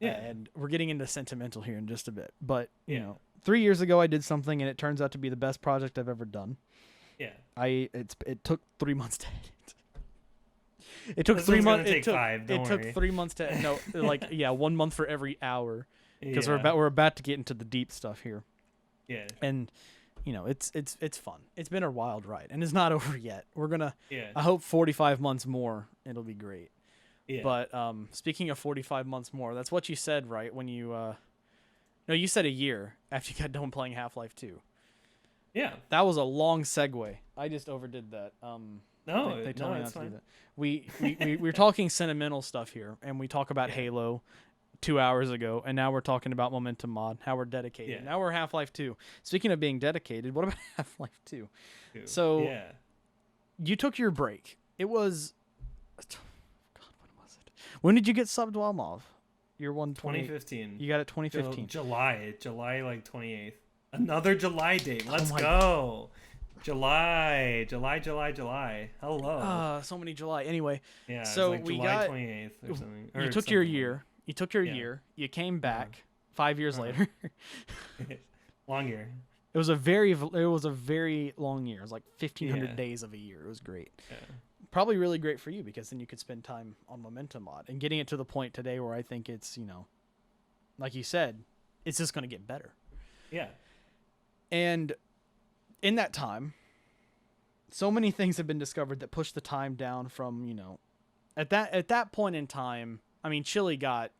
Yeah. And we're getting into sentimental here in just a bit. But, Yeah. 3 years ago, I did something, and it turns out to be the best project I've ever done. Yeah. It took 3 months to edit. It took This 3 one's gonna months. take 5, don't took worry. 3 months to 1 month for every hour because Yeah. we're about to get into the deep stuff here, Yeah. and it's fun. It's been a wild ride, and it's not over yet. We're gonna. Yeah. I hope 45 months more. It'll be great. Yeah. But speaking of 45 months more, that's what you said, right? When you no, you said a year after you got done playing Half-Life 2. Yeah. That was a long segue. I just overdid that. No. They told me it's not to do fine. that. We're talking sentimental stuff here, and we talk about Yeah. Halo 2 hours ago, and now we're talking about Momentum Mod, how we're dedicated. Yeah. Now we're Half-Life 2. Speaking of being dedicated, what about Half-Life 2? Too. So Yeah. you took your break. It was God, when was it? When did you get subbed while Mauve? Your 120. 2015. You got it 2015. July like 28th. Another July date. Let's my- go. July. Hello. So many July. Anyway, Yeah. so it's like we July got 28th or something. you or took your something. year. You took your Yeah. year. You came back 5 years later. Long year. It was a very long year. It was like 1,500 Yeah. days of a year. It was great. Yeah. Probably really great for you because then you could spend time on Momentum Mod and getting it to the point today where I think it's, like you said, it's just going to get better. Yeah. And in that time, so many things have been discovered that push the time down from, at that point in time, I mean, Chili got,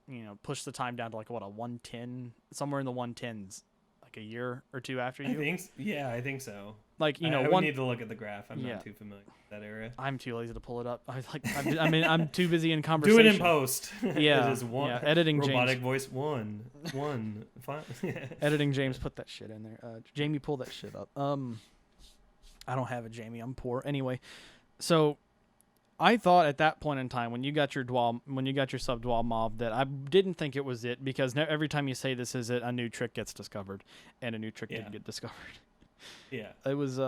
pushed the time down to like what, a 110, somewhere in the 110s, like a year or two after you. I think so. Like, I would one need to look at the graph. I'm Yeah. not too familiar with that era. I'm too lazy to pull it up. I'm too busy in Do conversation. it in post. Yeah, It is one. yeah, editing robotic James. voice one. Fine. Editing James, put that shit in there. Jamie, pull that shit up. I don't have it, Jamie. I'm poor. Anyway, so I thought at that point in time when you got your sub dual mob that I didn't think it was it because every time you say this is it, a new trick gets discovered, and a new trick didn't get discovered. Yeah. It was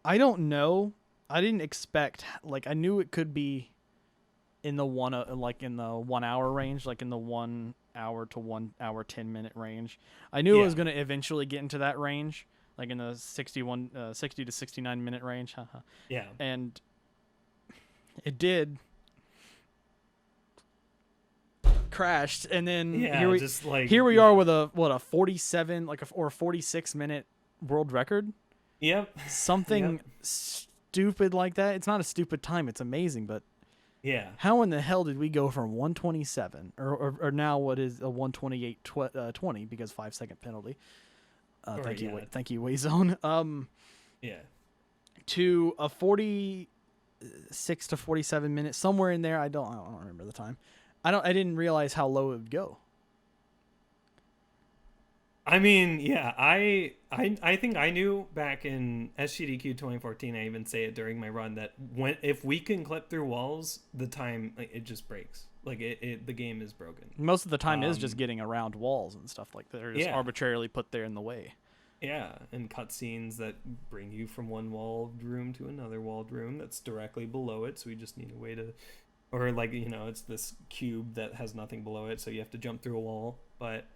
I don't know. I didn't expect I knew it could be in the 1 hour range, like in the 1 hour to 1 hour 10-minute range. I knew it was going to eventually get into that range, like in the 60 to 69 minute range. Yeah. And it did. Crashed, and then here we are with a 47 or a 46 minute world record. Yep. Something stupid like that. It's not a stupid time. It's amazing, but Yeah. how in the hell did we go from 127 or now what is a 128.20 because 5-second penalty? Thank you, Wayzone. Yeah. To a 46 to 47 minutes, somewhere in there. I don't remember the time. I didn't realize how low it would go. I mean, yeah, I think I knew back in SGDQ 2014. I even say it during my run that if we can clip through walls, the time it just breaks. The game is broken. Most of the time is just getting around walls and stuff like that. They're just Yeah. arbitrarily put there in the way. Yeah, and cutscenes that bring you from one walled room to another walled room that's directly below it. So we just need a way to, or it's this cube that has nothing below it, so you have to jump through a wall. But,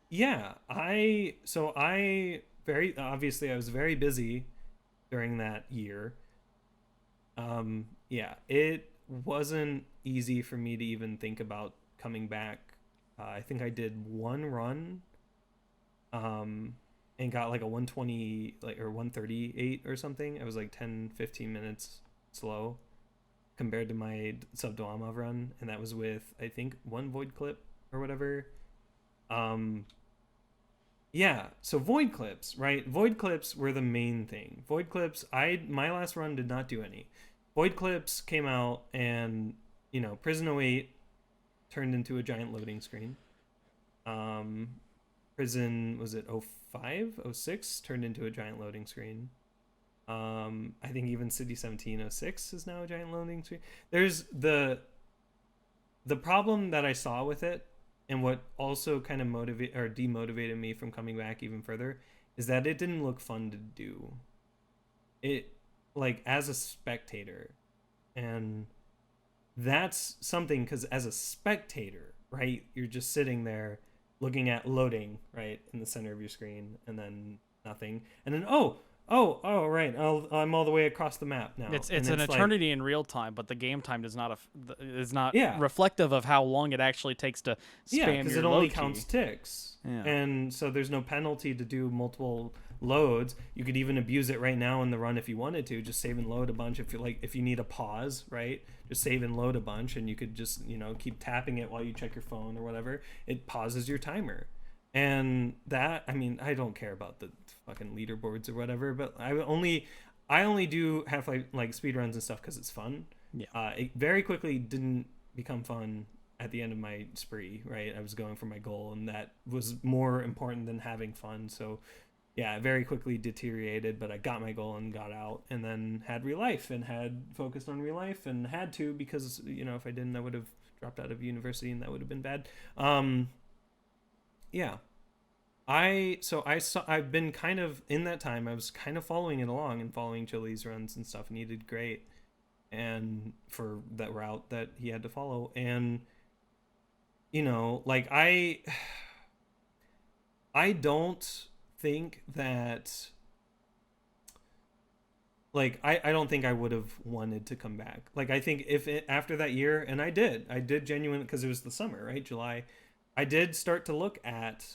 yeah, I was very busy during that year. yeah, it wasn't easy for me to even think about coming back. I think I did one run, um, and got like a 120 like or 138 or something. I was like 10-15 minutes slow compared to my Subdolama run, and that was with I think one void clip or whatever. Um, yeah, so void clips, right? Void clips were the main thing. Void clips, my last run did not do any. Void clips came out, and Prison 08 turned into a giant loading screen. Um, Prison, was it 05, 06 turned into a giant loading screen. I think even City 1706 is now a giant loading screen. There's the problem that I saw with it, and what also kind of demotivated me from coming back even further, is that it didn't look fun to do. It, like, as a spectator, and that's something, because as a spectator, right, you're just sitting there looking at loading right in the center of your screen, and then nothing, and then right, I'm all the way across the map now. It's and an it's eternity in real time, but the game time is not Yeah. reflective of how long it actually takes to spam because your it only load counts key. ticks. Yeah. And so there's no penalty to do multiple loads. You could even abuse it right now in the run if you wanted to, just save and load a bunch. If you need a pause, right, just save and load a bunch, and you could just keep tapping it while you check your phone or whatever. It pauses your timer. And that, I mean, I don't care about the fucking leaderboards or whatever, but I only do Half-Life like speedruns and stuff because it's fun. Yeah. It very quickly didn't become fun at the end of my spree, right? I was going for my goal, and that was more important than having fun. So yeah, it very quickly deteriorated, but I got my goal and got out, and then had real life, and had focused on real life, and had to, because if I didn't, I would have dropped out of university, and that would have been bad. Yeah. I've been kind of, in that time, I was kind of following it along and following Chili's runs and stuff, and he did great, and for that route that he had to follow. And like, I don't think that, like, I don't think I would have wanted to come back. Like, I think after that year, and I did genuine, because it was the summer, right, July, I did start to look at,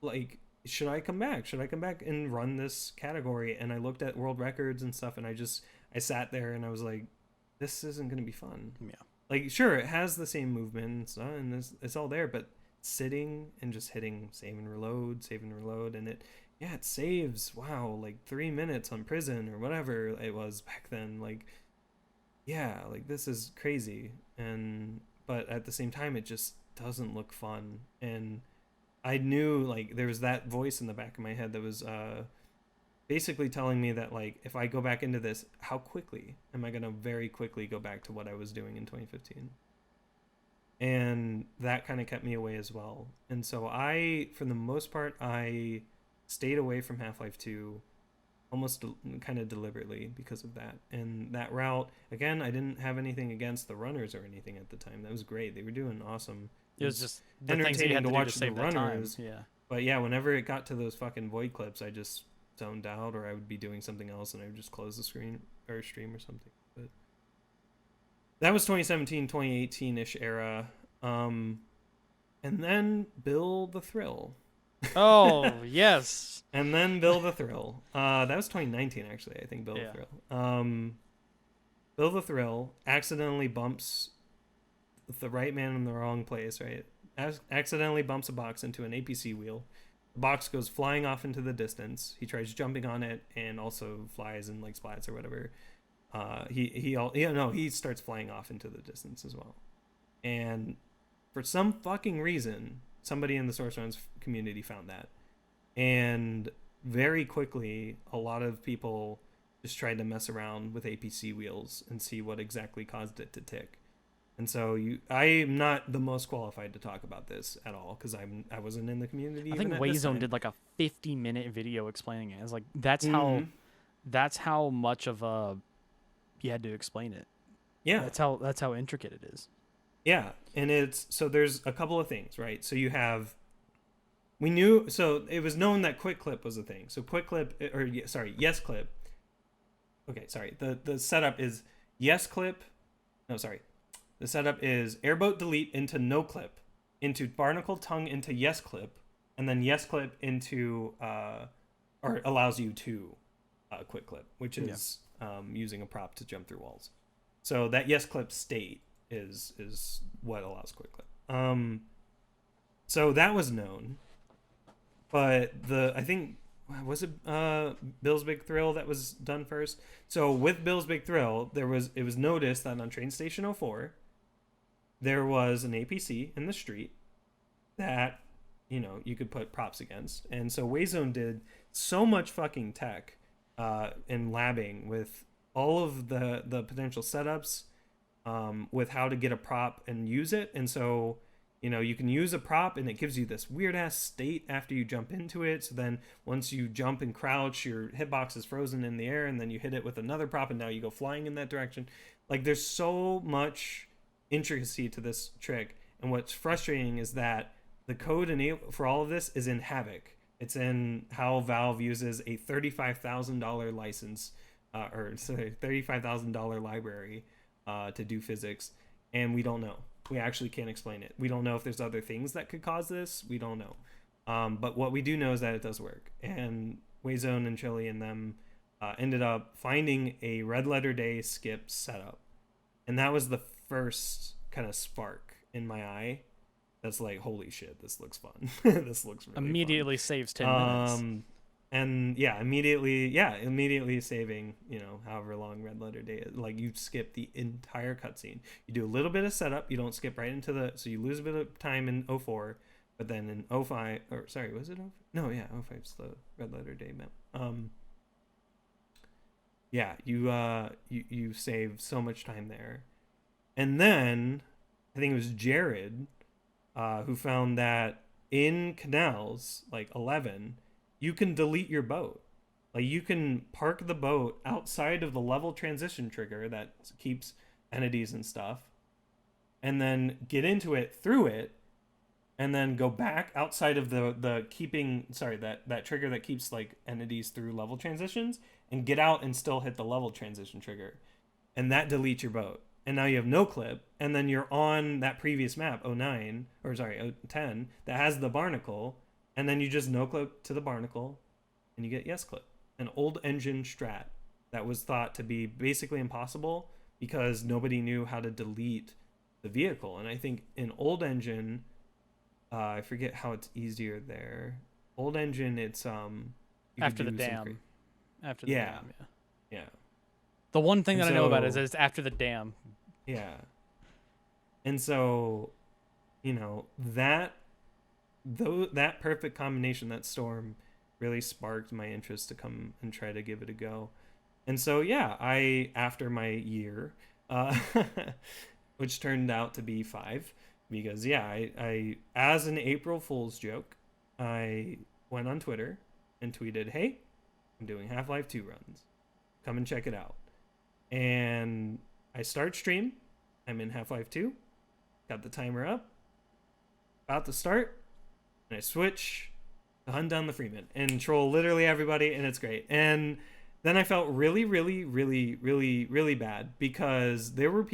like, should I come back? Should I come back and run this category? And I looked at world records and stuff, and I sat there and I was like, this isn't going to be fun. Yeah. Like, sure, it has the same movements, and it's all there, but sitting and just hitting save and reload, and it saves, wow, like 3 minutes on Prison or whatever it was back then. Like, yeah, like, this is crazy. But at the same time, it just doesn't look fun. And I knew, like, there was that voice in the back of my head that was basically telling me that, like, if I go back into this, how quickly am I going to very quickly go back to what I was doing in 2015? And that kind of kept me away as well. And so for the most part, I stayed away from Half-Life 2 almost kind of deliberately because of that. And that route, again, I didn't have anything against the runners or anything at the time. That was great. They were doing awesome. It was just the entertaining things that you had to to watch do to save the that time. runners. Yeah. But yeah, whenever it got to those fucking void clips, I just zoned out, or I would be doing something else, and I would just close the screen or stream or something. But that was 2017, 2018-ish era. And then Bill the Thrill. Oh, yes. And then Bill the Thrill. That was 2019, actually, I think, Bill Yeah. the Thrill. Bill the Thrill accidentally bumps the right man in the wrong place, right? Accidentally bumps a box into an APC wheel. The box goes flying off into the distance. He tries jumping on it and also flies and, like, splats or whatever. He starts flying off into the distance as well. And for some fucking reason, somebody in the Source Runs community found that. And very quickly, a lot of people just tried to mess around with APC wheels and see what exactly caused it to tick. And so I'm not the most qualified to talk about this at all, because I wasn't in the community. I think Wayzone did like a 50-minute video explaining it. It's like that's how much of a you had to explain it. Yeah, that's how intricate it is. Yeah, and so there's a couple of things, right? So it was known that Quick Clip was a thing. So Yes Clip okay, sorry. The setup is yes clip. No, sorry. The setup is airboat delete into no clip, into barnacle tongue into yes clip, and then yes clip into or allows you to quick clip, which is using a prop to jump through walls. So that yes clip state is what allows quick clip. So that was known, but I think was it Bill's Big Thrill that was done first. So with Bill's Big Thrill, it was noticed that on Train Station 04, there was an APC in the street that you could put props against, and so Wayzone did so much fucking tech and labbing with all of the potential setups, with how to get a prop and use it. And so you can use a prop and it gives you this weird ass state after you jump into it. So then once you jump and crouch, your hitbox is frozen in the air, and then you hit it with another prop and now you go flying in that direction. Like, there's so much intricacy to this trick, and what's frustrating is that the code for all of this is in Havoc. It's in how Valve uses a $35,000 license, or sorry, $35,000 library to do physics, and we don't know. We actually can't explain it. We don't know if there's other things that could cause this. We don't know. But what we do know is that it does work. And Wayzone and Chili and them ended up finding a red letter day skip setup. And that was the first kind of spark in my eye. That's like, holy shit, this looks fun. This looks really immediately fun. Saves 10 minutes. And immediately saving, however long red letter day is. Like, you skip the entire cutscene. You do a little bit of setup. You don't skip right into so you lose a bit of time in 04, but then in 05, or sorry, was it 05? No, yeah, 05 is the red letter day map. You save so much time there. And then I think it was Jared who found that in canals like 11, you can delete your boat. Like, you can park the boat outside of the level transition trigger that keeps entities and stuff, and then get into it through it, and then go back outside of the keeping, sorry, that trigger that keeps like entities through level transitions, and get out and still hit the level transition trigger, and that deletes your boat. And now you have no clip, and then you're on that previous map, 09, or sorry, 10, that has the barnacle, and then you just no clip to the barnacle, and you get yes clip. An old engine strat that was thought to be basically impossible because nobody knew how to delete the vehicle. And I think in old engine, I forget how it's easier there. Old engine, it's after the dam. After the dam, yeah. Yeah. The one thing that I know about is that it's after the dam. Yeah. And so, that perfect combination, that storm, really sparked my interest to come and try to give it a go. And so, yeah, after my year, which turned out to be 5, because I as an April Fool's joke, I went on Twitter and tweeted, "Hey, I'm doing Half-Life 2 runs. Come and check it out." And I start stream. I'm in Half-Life 2. Got the timer up. About to start. And I switch to hunt down the Freeman and troll literally everybody, and it's great. And then I felt really, really, really, really, really bad because there were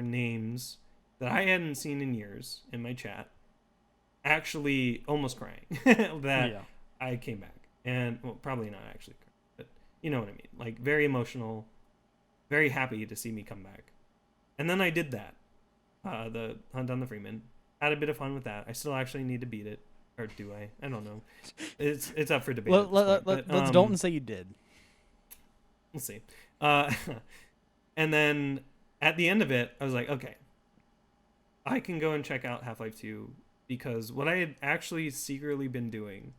names that I hadn't seen in years in my chat, actually almost crying that I came back. And, well, probably not actually crying, but you know what I mean. Like, very emotional, very happy to see me come back. And then I did that. The hunt down the Freeman. Had a bit of fun with that. I still actually need to beat it. Or do I? I don't know. It's up for debate. Let's don't say you did. We'll see. And then at the end of it, I was like, okay, I can go and check out Half-Life 2, because what I had actually secretly been doing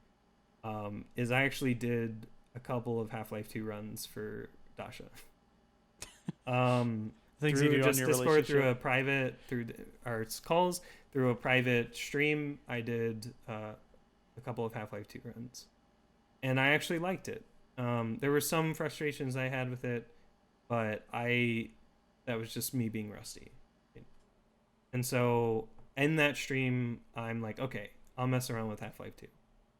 is I actually did a couple of Half-Life 2 runs for Dasha. Things through you do just on your Discord, relationship. through a private, through our calls, through a private stream, I did a couple of Half-Life 2 runs, and I actually liked it. There were some frustrations I had with it, but that was just me being rusty. And so in that stream, I'm like, okay, I'll mess around with Half-Life 2.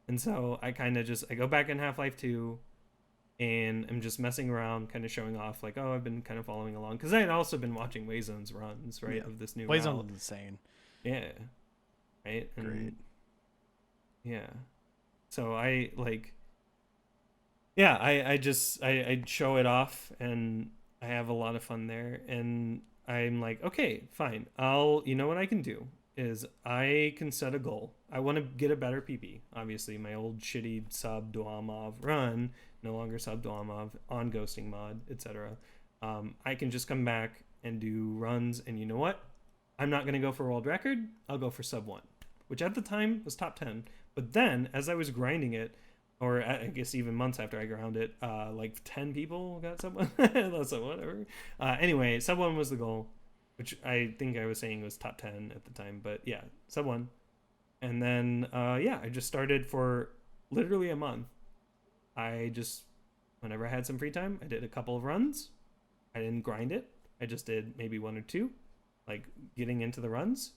And so I kind of I go back in Half-Life 2, and I'm just messing around, kind of showing off, like, oh, I've been kind of following along, because I had also been watching Wayzone's runs, right, of this new route. Wayzone's insane. Yeah, right. And Great. yeah, so I like, yeah, I show it off, and I have a lot of fun there, and I'm like, okay, fine, you know what I can do is I can set a goal. I want to get a better PB. Obviously, my old shitty sub Duamov run, no longer sub Duamov on ghosting mod, etc. I can just come back and do runs, and you know what? I'm not going to go for a world record. I'll go for sub 1, which at the time was top 10. But then, as I was grinding it, or I guess even months after I ground it, like 10 people got sub 1. So whatever. Anyway, sub 1 was the goal, which I think I was saying was top 10 at the time. But yeah, sub 1. And then, yeah, I just started for literally a month. I just, whenever I had some free time, I did a couple of runs. I didn't grind it. I just did maybe 1 or 2, like getting into the runs.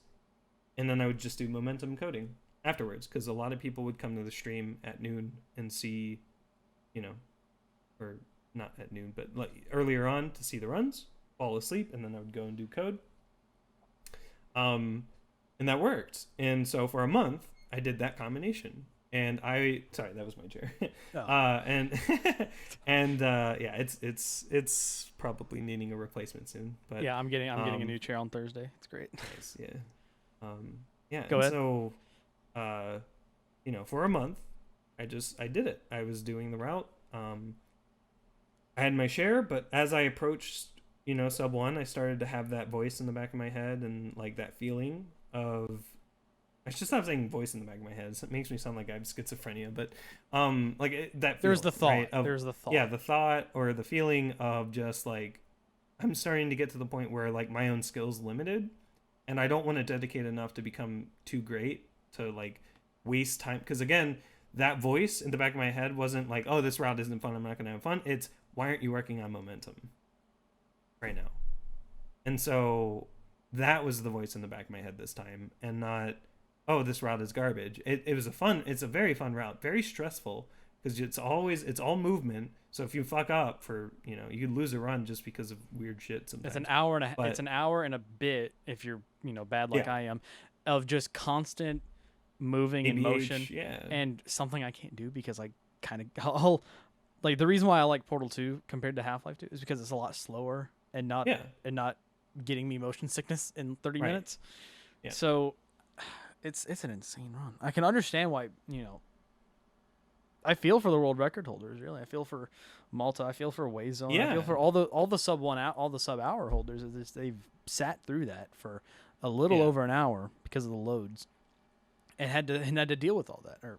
And then I would just do momentum coding afterwards, because a lot of people would come to the stream at noon and see, you know, or not at noon, but like earlier on to see the runs, fall asleep, and then I would go and do code. And that worked. And so for a month, I did that combination. And sorry, that was my chair. Oh. And yeah, it's probably needing a replacement soon. But Yeah, I'm getting a new chair on Thursday. It's great. nice, yeah. Yeah. Go ahead. So, you know, for a month, I did it. I was doing the route. I had my share, but as I approached, you know, sub 1, I started to have that voice in the back of my head, and like that feeling of, I should stop saying voice in the back of my head. It makes me sound like I have schizophrenia, but like that. There's the thought. Right, There's the thought. Yeah, the thought or the feeling of just like, I'm starting to get to the point where like my own skills limited, and I don't want to dedicate enough to become too great to like waste time. Because again, that voice in the back of my head wasn't like, oh, this route isn't fun, I'm not gonna have fun. It's, why aren't you working on momentum right now? And so that was the voice in the back of my head this time, and not, oh, this route is garbage. It's a very fun route, very stressful, because it's all movement. So if you fuck up for, you know, you lose a run just because of weird shit sometimes. It's an hour and a bit if you're, you know, bad like I am, of just constant moving in motion. Yeah. And something I can't do because I kind of like, the reason why I like Portal 2 compared to Half-Life 2 is because it's a lot slower and not getting me motion sickness in 30 minutes. Yeah. So it's an insane run. I can understand why, you know, I feel for the world record holders, really. I feel for Malta. I feel for Wayzone. Yeah. I feel for all the sub 1 out, all the sub hour holders. They've sat through that for a little over an hour because of the loads, and had to deal with all that. Or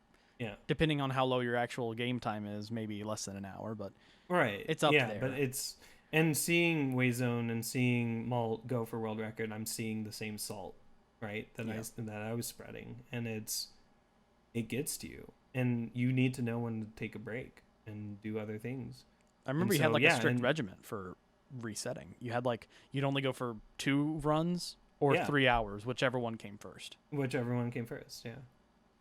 depending on how low your actual game time is, maybe less than an hour, but it's up there. Yeah, but it's, and seeing Wayzone and seeing Malt go for world record, I'm seeing the same salt, right? That I was spreading, and it gets to you, and you need to know when to take a break and do other things. I remember you had like a strict regiment for resetting. You had like, you'd only go for 2 runs or 3 hours, whichever one came first. Yeah.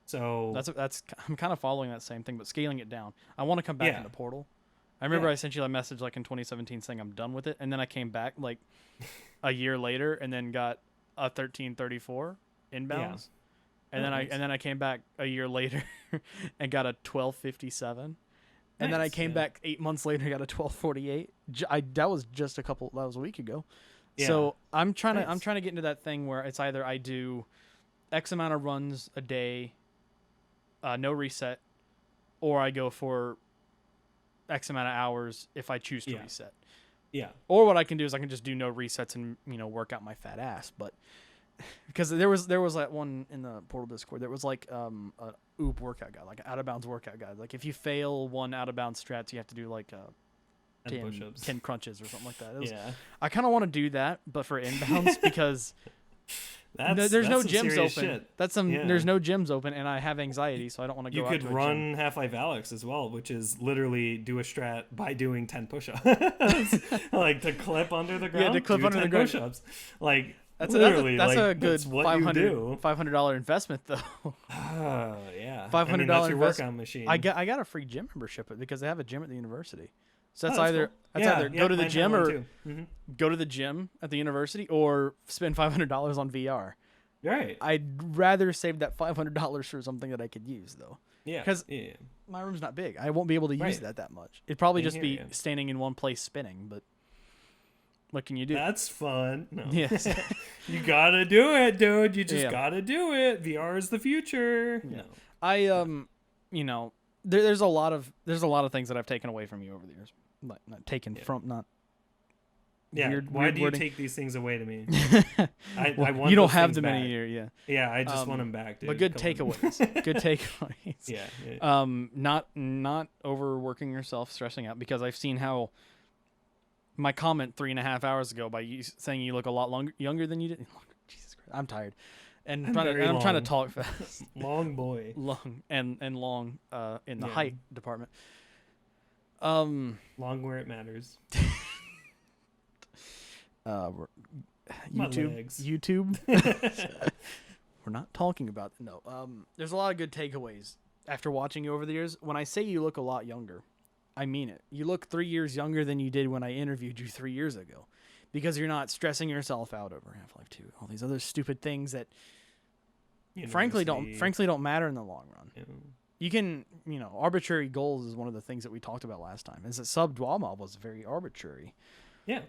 So that's I'm kind of following that same thing, but scaling it down. I want to come back into Portal. I remember I sent you a message like in 2017 saying I'm done with it, and then I came back like a year later and then got a 1334 inbounds. And then I came back a year later and got a 1257. And then I came back 8 months later and got a 1248. That was a week ago. Yeah. So I'm trying to get into that thing where it's either I do X amount of runs a day, no reset, or I go for X amount of hours if I choose to reset. Yeah. Or what I can do is I can just do no resets and, you know, work out my fat ass. But because there was that one in the Portal Discord, there was like a OOP workout guide, like an out of bounds workout guide. Like if you fail one out of bounds strats, you have to do like 10 crunches or something like that. I kind of want to do that, but for inbounds because there's no gyms open. Shit. There's no gyms open, and I have anxiety, so I don't want to go. You could run Half-Life Alyx as well, which is literally do a strat by doing 10 push-ups, like to clip under the ground. Yeah, to clip under the ground. Push-ups. Like Literally, that's like, a good that's what you do. $500 investment though. Yeah. $500 I mean, that's your invest- workout machine. I got a free gym membership because they have a gym at the university. So that's Oh, either cool. that's Yeah, either yeah, go to the mine had gym one or too. Mhm. go to the gym at the university or spend $500 on VR. Right. I'd rather save that $500 for something that I could use though. Yeah. 'Cause yeah. my room's not big. I won't be able to use Right. that much. It'd probably I just hear be ya. standing in one place spinning, but what can you do? That's fun. No. Yes. You gotta do it, dude. You just Yeah. gotta do it. VR is the future. Yeah. No. I you know, there's a lot of things that I've taken away from you over the years. Not taken from, not Yeah. Why weird do you wording. take these things away to me? I want you don't those have things them back. any yeah. Yeah, I just want them back, dude. But good Come on. takeaways. Good takeaways. Yeah. Not overworking yourself, stressing out, because I've seen how my comment 3.5 hours ago by you saying you look a lot younger than you did. Jesus Christ, I'm tired, and I'm trying to, very and I'm trying to long. talk fast. Long boy. Long and long in the Yeah. height department. Long where it matters. We're- My legs. YouTube. We're not talking about no. There's a lot of good takeaways after watching you over the years. When I say you look a lot younger, I mean it. You look 3 years younger than you did when I interviewed you 3 years ago, because you're not stressing yourself out over Half-Life 2. All these other stupid things that frankly don't matter in the long run. Yeah. You can, arbitrary goals is one of the things that we talked about last time. Is that sub dwell mob was very arbitrary. Yeah.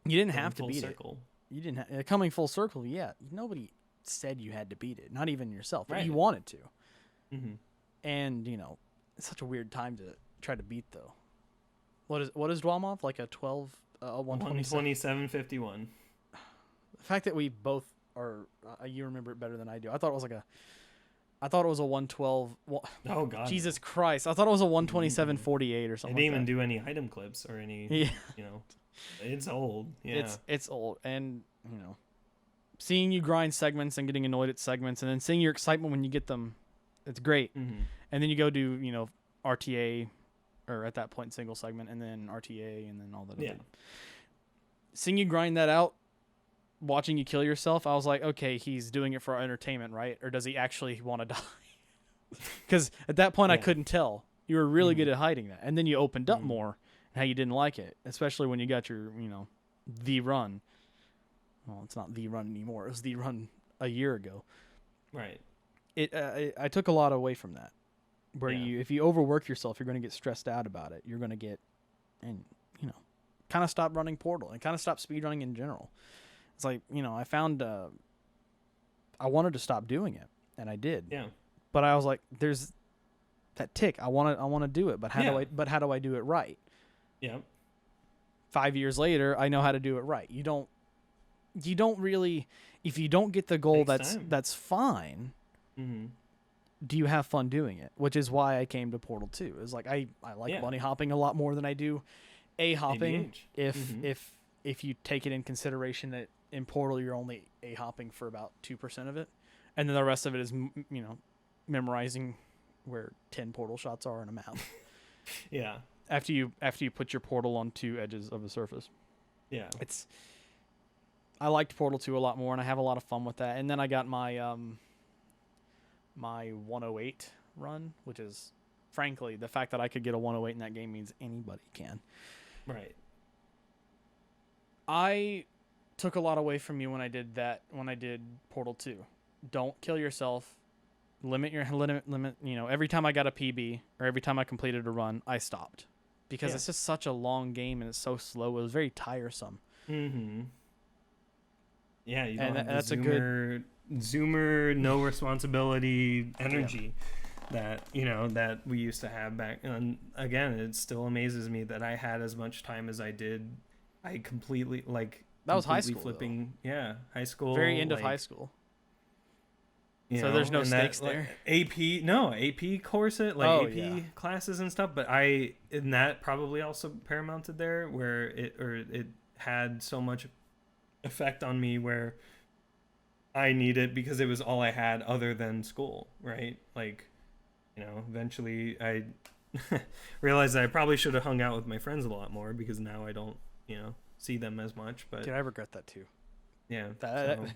You didn't Coming have to full beat circle. it. You didn't coming full circle. Yeah, nobody said you had to beat it. Not even yourself. But Right. you wanted to. Mm-hmm. And it's such a weird time to try to beat though. What is Dwalmov, like a 12 127? 127.51. The fact that we both are you remember it better than I do. I thought it was a 112. Oh god. Jesus Christ. I thought it was a 127.48 or I something. didn't even like do any item clips or any Yeah. It's old. Yeah. It's old, and seeing you grind segments and getting annoyed at segments, and then seeing your excitement when you get them, it's great. Mm-hmm. And then you go do RTA, or at that point single segment, and then RTA, and then all that. Yeah. Seeing you grind that out, watching you kill yourself, I was like, okay, he's doing it for our entertainment, right? Or does he actually want to die? Because at that point, I Yeah. couldn't tell. You were really Mhm. good at hiding that, and then you opened up Mhm. more, and how you didn't like it, especially when you got your the run. Well, it's not the run anymore. It was the run a year ago. Right. I took a lot away from that. Where Yeah. if you overwork yourself, you're going to get stressed out about it. You're going to get, and kind of stop running Portal and kind of stop speedrunning in general. It's like I found I wanted to stop doing it, and I did. Yeah. But I was like, there's that tick. I want to do it, but how Yeah. do I do it right? Yeah. 5 years later, I know how to do it right. You don't really, if you don't get the goal, Takes time. that's fine. Mm-hmm. Do you have fun doing it? Which is why I came to Portal 2. It's like I like Yeah. bunny hopping a lot more than I do A hopping. ABH. If Mhm. if you take it in consideration that in Portal you're only A hopping for about 2% of it, and then the rest of it is memorizing where 10 portal shots are in a map. Yeah. after you put your portal on two edges of a surface. Yeah. I liked Portal 2 a lot more, and I have a lot of fun with that. And then I got my my 108 run, which is, frankly, the fact that I could get a 108 in that game means anybody can. Right. I took a lot away from you when I did that, when I did Portal 2. Don't kill yourself. Limit. Every time I got a PB or every time I completed a run, I stopped. Because Yeah. it's just such a long game and it's so slow. It was very tiresome. Mm-hmm. Yeah, you And don't have that's the a good- Zoomer, no responsibility energy that we used to have back. And again, it still amazes me that I had as much time as I did. I completely That was high completely school, flipping. Yeah, high school. Very end of high school. You So know, there's no and stakes there? AP courses, Oh, AP yeah. classes and stuff. But and that probably also paramounted there, where it had so much effect on me where I need it because it was all I had other than school, right? Eventually I realized that I probably should have hung out with my friends a lot more because now I don't, see them as much. But Dude, I regret that too. Yeah. That, So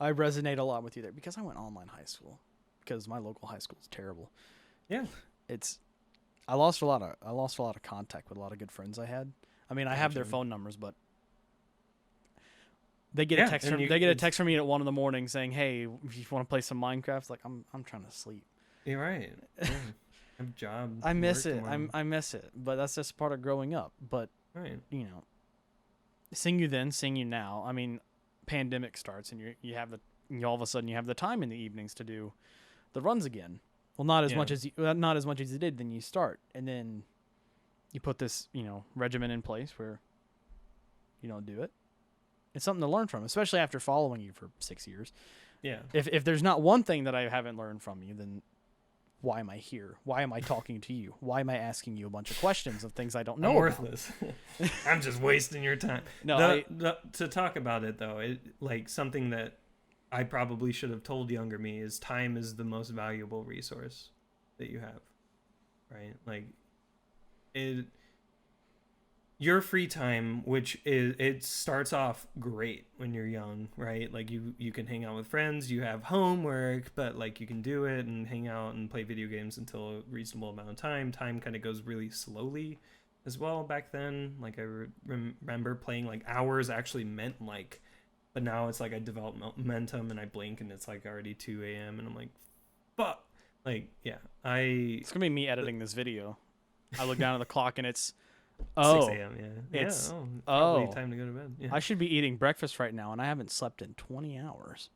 I resonate a lot with you there because I went online high school because my local high school is terrible. yeah. It's I lost a lot of contact with a lot of good friends I had. I mean, I have their Gotcha. phone numbers, but they get a Yeah, text and from you they get a it's text from me at 1 a.m. saying, "Hey, if you want to play some Minecraft," it's like I'm trying to sleep. you're right. Yeah. I have job I miss work it. tomorrow. I miss it, but that's just part of growing up. But Right. you know, seeing you then, seeing you now. I mean, pandemic starts and you all of a sudden you have the time in the evenings to do the runs again. Well, Yeah. not as much as you did. Then you start, and then you put this regimen in place where you don't do it. It's something to learn from, especially after following you for 6 years. Yeah. If there's not one thing that I haven't learned from you, then why am I here? Why am I talking to you? Why am I asking you a bunch of questions of things I don't know I'm about? worthless. I'm just wasting your time. No, To talk about it though, like something that I probably should have told younger me is time is the most valuable resource that you have. Right? Like it your free time, which is it starts off great when you're young, right? Like you can hang out with friends, you have homework, but like you can do it and hang out and play video games until a reasonable amount of time. Time kind of goes really slowly as well back then. Like I remember playing like hours actually meant like, but now it's like I develop momentum and I blink and it's like already 2 a.m. and I'm like, fuck. Like yeah, it's gonna be me editing this video. I look down at the clock and it's 6 a.m. Yeah, It's probably time to go to bed. Yeah. I should be eating breakfast right now, and I haven't slept in 20 hours.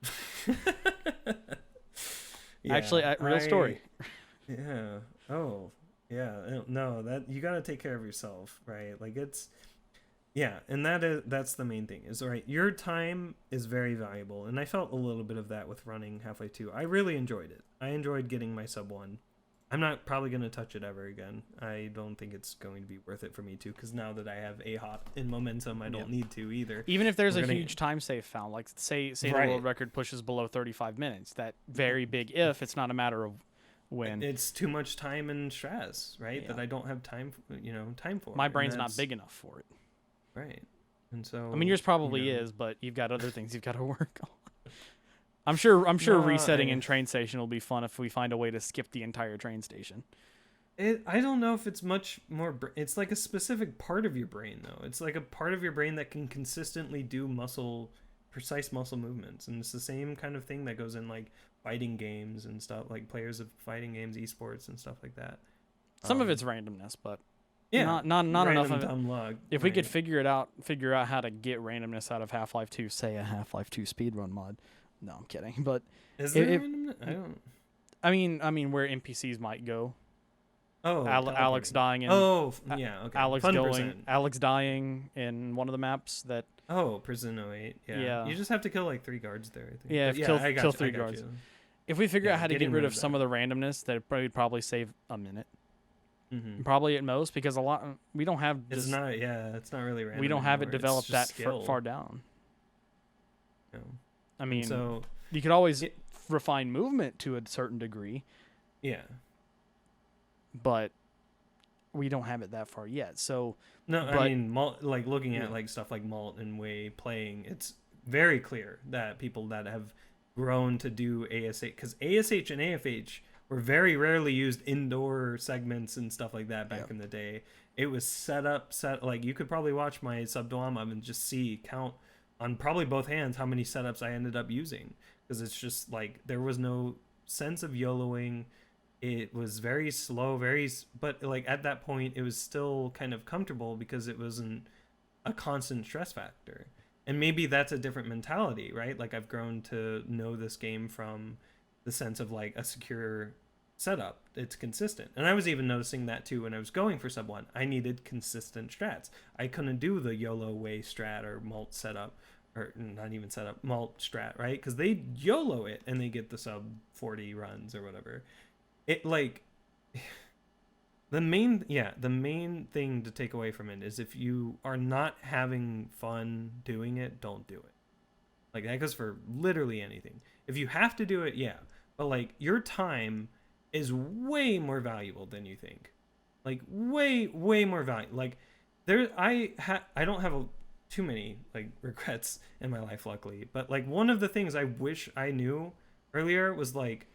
Yeah, Actually, real story. Yeah. Oh, yeah. No, that you got to take care of yourself, right? Like it's yeah, and that's the main thing. Is right. Your time is very valuable, and I felt a little bit of that with running Half-Life 2. I really enjoyed it. I enjoyed getting my sub 1. I'm not probably going to touch it ever again. I don't think it's going to be worth it for me to, because now that I have a hop in momentum, I don't need to either. Even if there's a huge time save found, like say the world record pushes below 35 minutes, that very big if, it's not a matter of when. It's too much time and stress, right? Yeah. That I don't have time for. My brain's not big enough for it. Right. And so I mean, yours probably is, but you've got other things you've got to work on. I'm sure resetting in train station will be fun if we find a way to skip the entire train station. I don't know if it's much more. It's like a specific part of your brain, though. It's like a part of your brain that can consistently do precise muscle movements, and it's the same kind of thing that goes in like fighting games and stuff, like players of fighting games, esports, and stuff like that. Some of it's randomness, but yeah, not enough of it. Dumb luck, if we could figure out how to get randomness out of Half-Life 2, say a Half-Life 2 speedrun mod. No, I'm kidding. But is there randomness? I don't. I mean, where NPCs might go. Oh, Alex dying in. Oh, yeah. Okay. Alex dying in one of the maps that. Oh, Prison 08. Yeah. You just have to kill like 3 guards there, I think. Yeah, kill 3 guards. If we figure out how to get rid of some of the randomness, that would probably save a minute. Mm-hmm. Probably at most, because we don't have. It's not really random. We don't have it developed that far down. No. I mean, so you could always refine movement to a certain degree. Yeah. But we don't have it that far yet. So no, I mean, like looking at like stuff like Malt and Way playing, it's very clear that people that have grown to do ASH, because ASH and AFH were very rarely used indoor segments and stuff like that back in the day. It was set like you could probably watch my Subdwama and just count on probably both hands how many setups I ended up using, because it's just like there was no sense of YOLOing. It was very slow, but like at that point it was still kind of comfortable because it wasn't a constant stress factor. And maybe that's a different mentality, right? Like I've grown to know this game from the sense of like a secure setup. It's consistent. And I was even noticing that too when I was going for sub 1. I needed consistent strats. I couldn't do the YOLO Way strat or Malt setup, or not even setup, Malt strat, right? Because they YOLO it and they get the sub 40 runs or whatever. It like the main thing to take away from it is if you are not having fun doing it, don't do it. Like that goes for literally anything. If you have to do it, yeah, but like your time is way more valuable than you think. Like way more valuable. Like I don't have too many like regrets in my life, luckily. But like one of the things I wish I knew earlier was like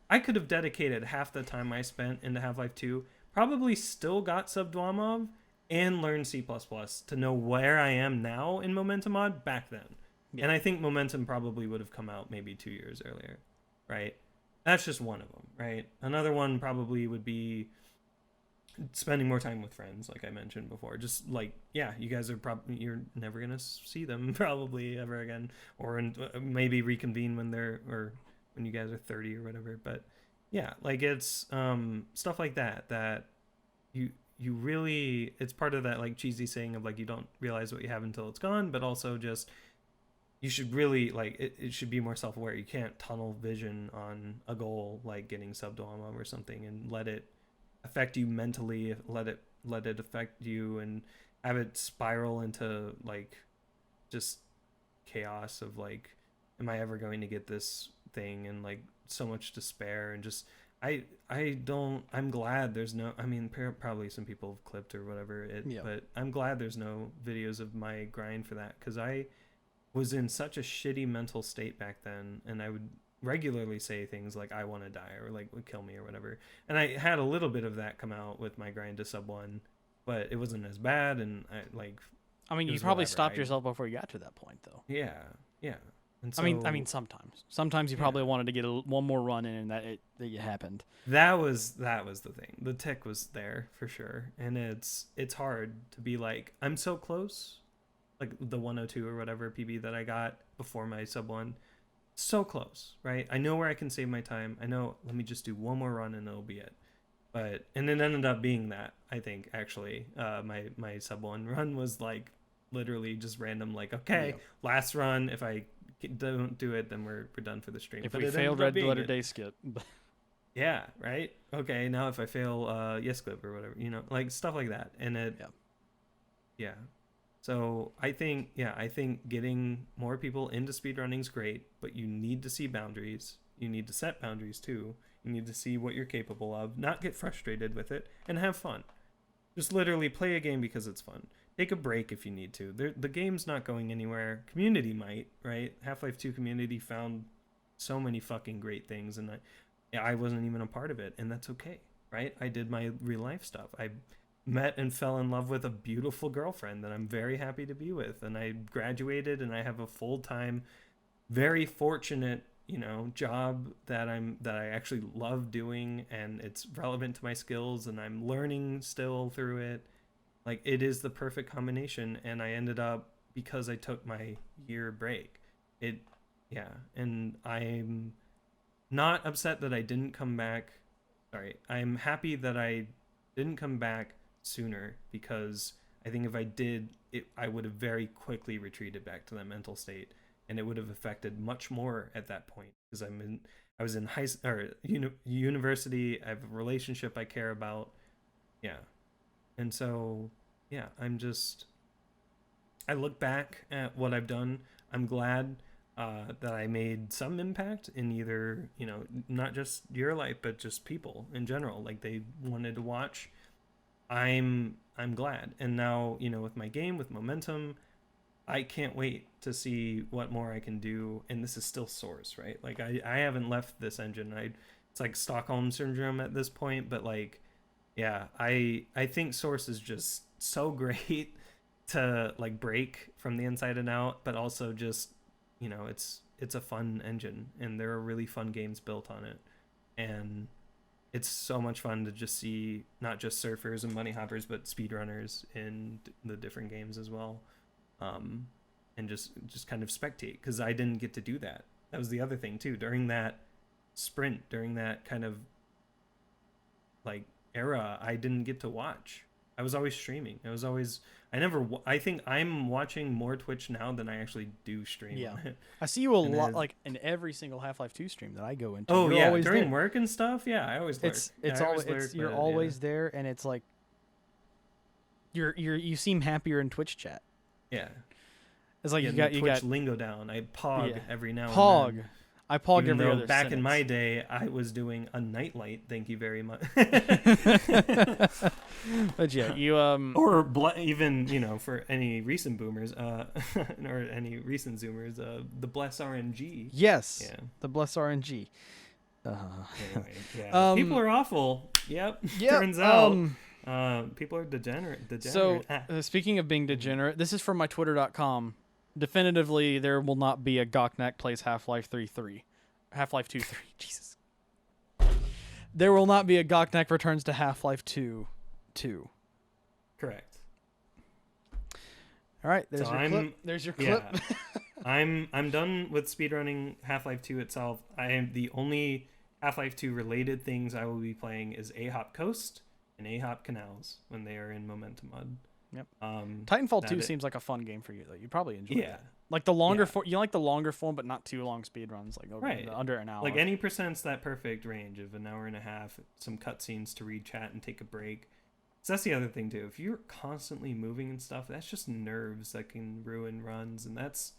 I could have dedicated half the time I spent into Half-Life 2, probably still got Subdwamov and learned C++ to know where I am now in Momentum Mod back then. Yeah. And I think Momentum probably would have come out maybe 2 years earlier, right? That's just one of them, right? Another one probably would be spending more time with friends, like I mentioned before. Just like, yeah, you guys are probably, you're never gonna see them probably ever again, or maybe reconvene when they're, or when you guys are 30 or whatever. But yeah, like it's stuff like that that you really, it's part of that like cheesy saying of like you don't realize what you have until it's gone, but also just you should really like it should be more self-aware. You can't tunnel vision on a goal like getting Subdwama or something and let it affect you mentally, let it affect you and have it spiral into like just chaos of like, am I ever going to get this thing, and like so much despair. And just I'm glad there's no, I mean probably some people have clipped or whatever it, Yeah. but I'm glad there's no videos of my grind for that, because I was in such a shitty mental state back then, and I would regularly say things like I want to die or like would kill me or whatever. And I had a little bit of that come out with my grind to sub 1, but it wasn't as bad. And I mean, it you was probably whatever. stopped yourself before you got to that point, though. Yeah. And so, I mean, sometimes you probably wanted to get one more run in, and that it happened. that was the thing. The tick was there for sure, and it's hard to be like, I'm so close, like the 102 or whatever PB that I got before my sub 1, so close, right? I know where I can save my time. I know, let me just do one more run and it'll be it. But and it ended up being that, I think, actually my sub 1 run was like literally just random, like, okay, Yep. last run, if I don't do it, then we're done for the stream. If but we failed Red Letter Day skip. Yeah, right, okay, now if I fail yes clip or whatever, like stuff like that. And it yeah. So I think getting more people into speedrunning is great, but you need to see boundaries. You need to set boundaries too. You need to see what you're capable of, not get frustrated with it, and have fun. Just literally play a game because it's fun. Take a break if you need to. The game's not going anywhere. Community might, right? Half-Life 2 community found so many fucking great things, and I wasn't even a part of it, and that's okay, right? I did my real life stuff. I met and fell in love with a beautiful girlfriend that I'm very happy to be with, and I graduated, and I have a full-time, very fortunate, job that I actually love doing, and it's relevant to my skills, and I'm learning still through it. Like, it is the perfect combination, and I ended up, because I took my year break, and I'm not upset that I didn't come back. Sorry, I'm happy that I didn't come back sooner, because I think if I did, I would have very quickly retreated back to that mental state, and it would have affected much more at that point, because I was in university. I have a relationship I care about. Yeah. And so, yeah, I look back at what I've done. I'm glad that I made some impact in either, not just your life, but just people in general. Like, they wanted to watch. I'm glad. And now, with my game, with Momentum, I can't wait to see what more I can do. And this is still Source, right? Like, I haven't left this engine. It's like Stockholm syndrome at this point, but like, yeah, I think Source is just so great to like break from the inside and out, but also just, it's a fun engine, and there are really fun games built on it. And it's so much fun to just see not just surfers and money hoppers, but speedrunners in the different games as well. And just kind of spectate, because I didn't get to do that. That was the other thing too. During that sprint, during that kind of like era, I didn't get to watch. I was always streaming. I think I'm watching more Twitch now than I actually do stream. Yeah, I see you a lot, like in every single Half-Life 2 stream that I go into. Oh, you're always during there. Work and stuff. Yeah, I always lurk. You're always there, and it's like you seem happier in Twitch chat. Yeah, it's like you Twitch got lingo down. I pog every now and then. Pog. I pog Even every though other back sentence. in my day, I was doing a nightlight. Thank you very much. But yeah, you Or even, you know, for any recent boomers, or any recent zoomers, the bless RNG. yes, Yeah. the bless RNG. Anyway, yeah. People are awful. Yep. Turns out, people are degenerate. So, speaking of being degenerate, this is from my twitter.com. Definitively, there will not be a Gocnak plays Half-Life 3. Half-Life 2 3. Jesus. There will not be a Gocnak returns to Half-Life 2 2. Correct. All right, there's So your clip. There's your clip. Yeah. I'm done with speedrunning Half-Life 2 itself. I am the only Half-Life 2 related things I will be playing is A-Hop Coast and A-Hop Canals when they are in Momentum Mud. Yep. Titanfall 2 seems like a fun game for you though. You probably enjoy it. Like the longer form, you like the longer form but not too long speed runs like over under an hour. Like any percent's that perfect range of an hour and a half, some cutscenes to read chat and take a break. So that's the other thing too. If you're constantly moving and stuff, that's just nerves that can ruin runs, and that's,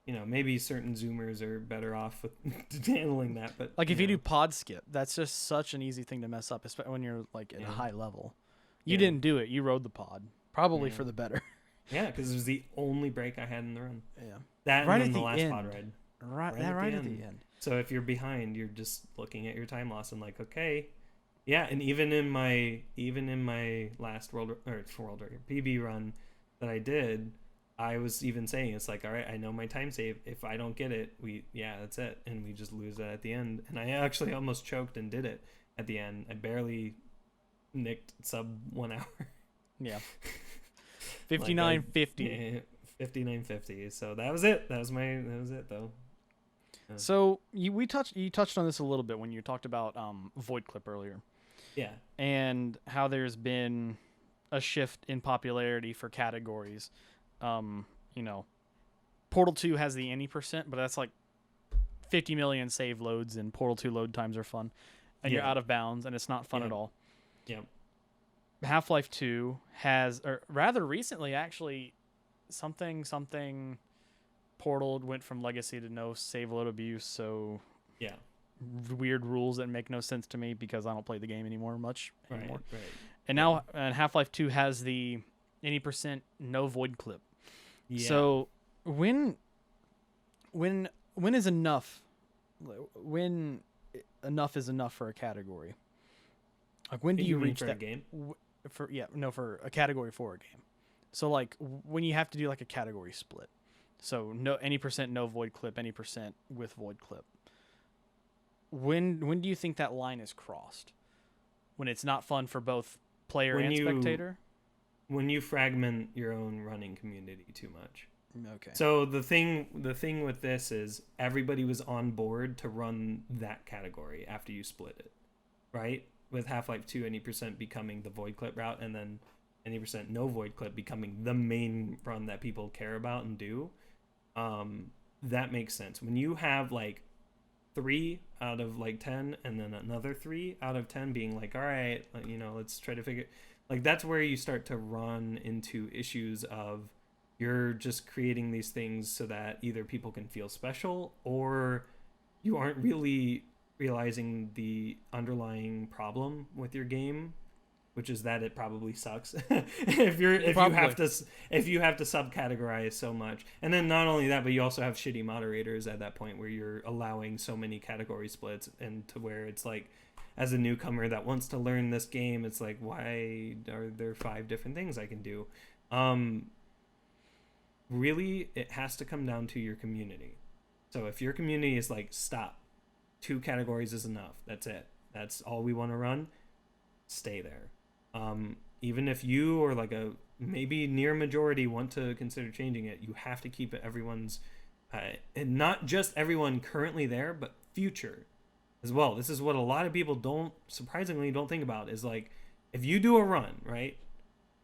you know, maybe certain zoomers are better off with handling that. But like if you do pod skip, that's just such an easy thing to mess up, especially when you're like at a high level. You didn't do it. You rode the pod, probably for the better. Yeah, because it was the only break I had in the run. Yeah, that right and then at the the last end. pod ride. Right at the end. So if you're behind, you're just looking at your time loss and like, okay. Yeah, and even in my last world record PB run that I did, I was even saying it's like, all right, I know my time save. If I don't get it, that's it, and we just lose that at the end. And I actually almost choked and did it at the end. I barely nicked sub 1 hour. Yeah. 59.50. 59.50. So that was it. That was it though. So you touched on this a little bit when you talked about Void Clip earlier. Yeah. And how there's been a shift in popularity for categories. You know, Portal 2 has the any percent, but that's like 50 million save loads, and Portal 2 load times are fun. And you're out of bounds, and it's not fun at all. Yeah. Half-Life 2 has, or rather recently actually, something Portal went from legacy to no save load abuse, so weird rules that make no sense to me because I don't play the game anymore. Right. And now Half-Life 2 has the any percent no void clip. Yeah. So when is enough? When enough is enough for a category? Like when do you reach that game? For a category for a game. So like when you have to do like a category split. So no any percent no void clip, any percent with void clip. When do you think that line is crossed? When it's not fun for both player and spectator? When you fragment your own running community too much. Okay. So the thing with this is everybody was on board to run that category after you split it, right? With Half-Life 2, any percent becoming the void clip route, and then any percent no void clip becoming the main run that people care about and do. That makes sense. When you have like 3 out of like 10 and then another 3 out of 10 being like, all right, you know, let's try to figure, like that's where you start to run into issues of you're just creating these things so that either people can feel special or you aren't really realizing the underlying problem with your game, which is that it probably sucks if you have to subcategorize so much. And then not only that, but you also have shitty moderators at that point where you're allowing so many category splits, and to where it's like, as a newcomer that wants to learn this game, it's like, why are there 5 different things I can do? Really, it has to come down to your community. So if your community is like, stop, 2 categories is enough, that's it, that's all we want to run, stay there. Even if you or like a maybe near majority want to consider changing it, you have to keep it everyone's, and not just everyone currently there, but future as well. This is what a lot of people surprisingly don't think about, is like, if you do a run, right,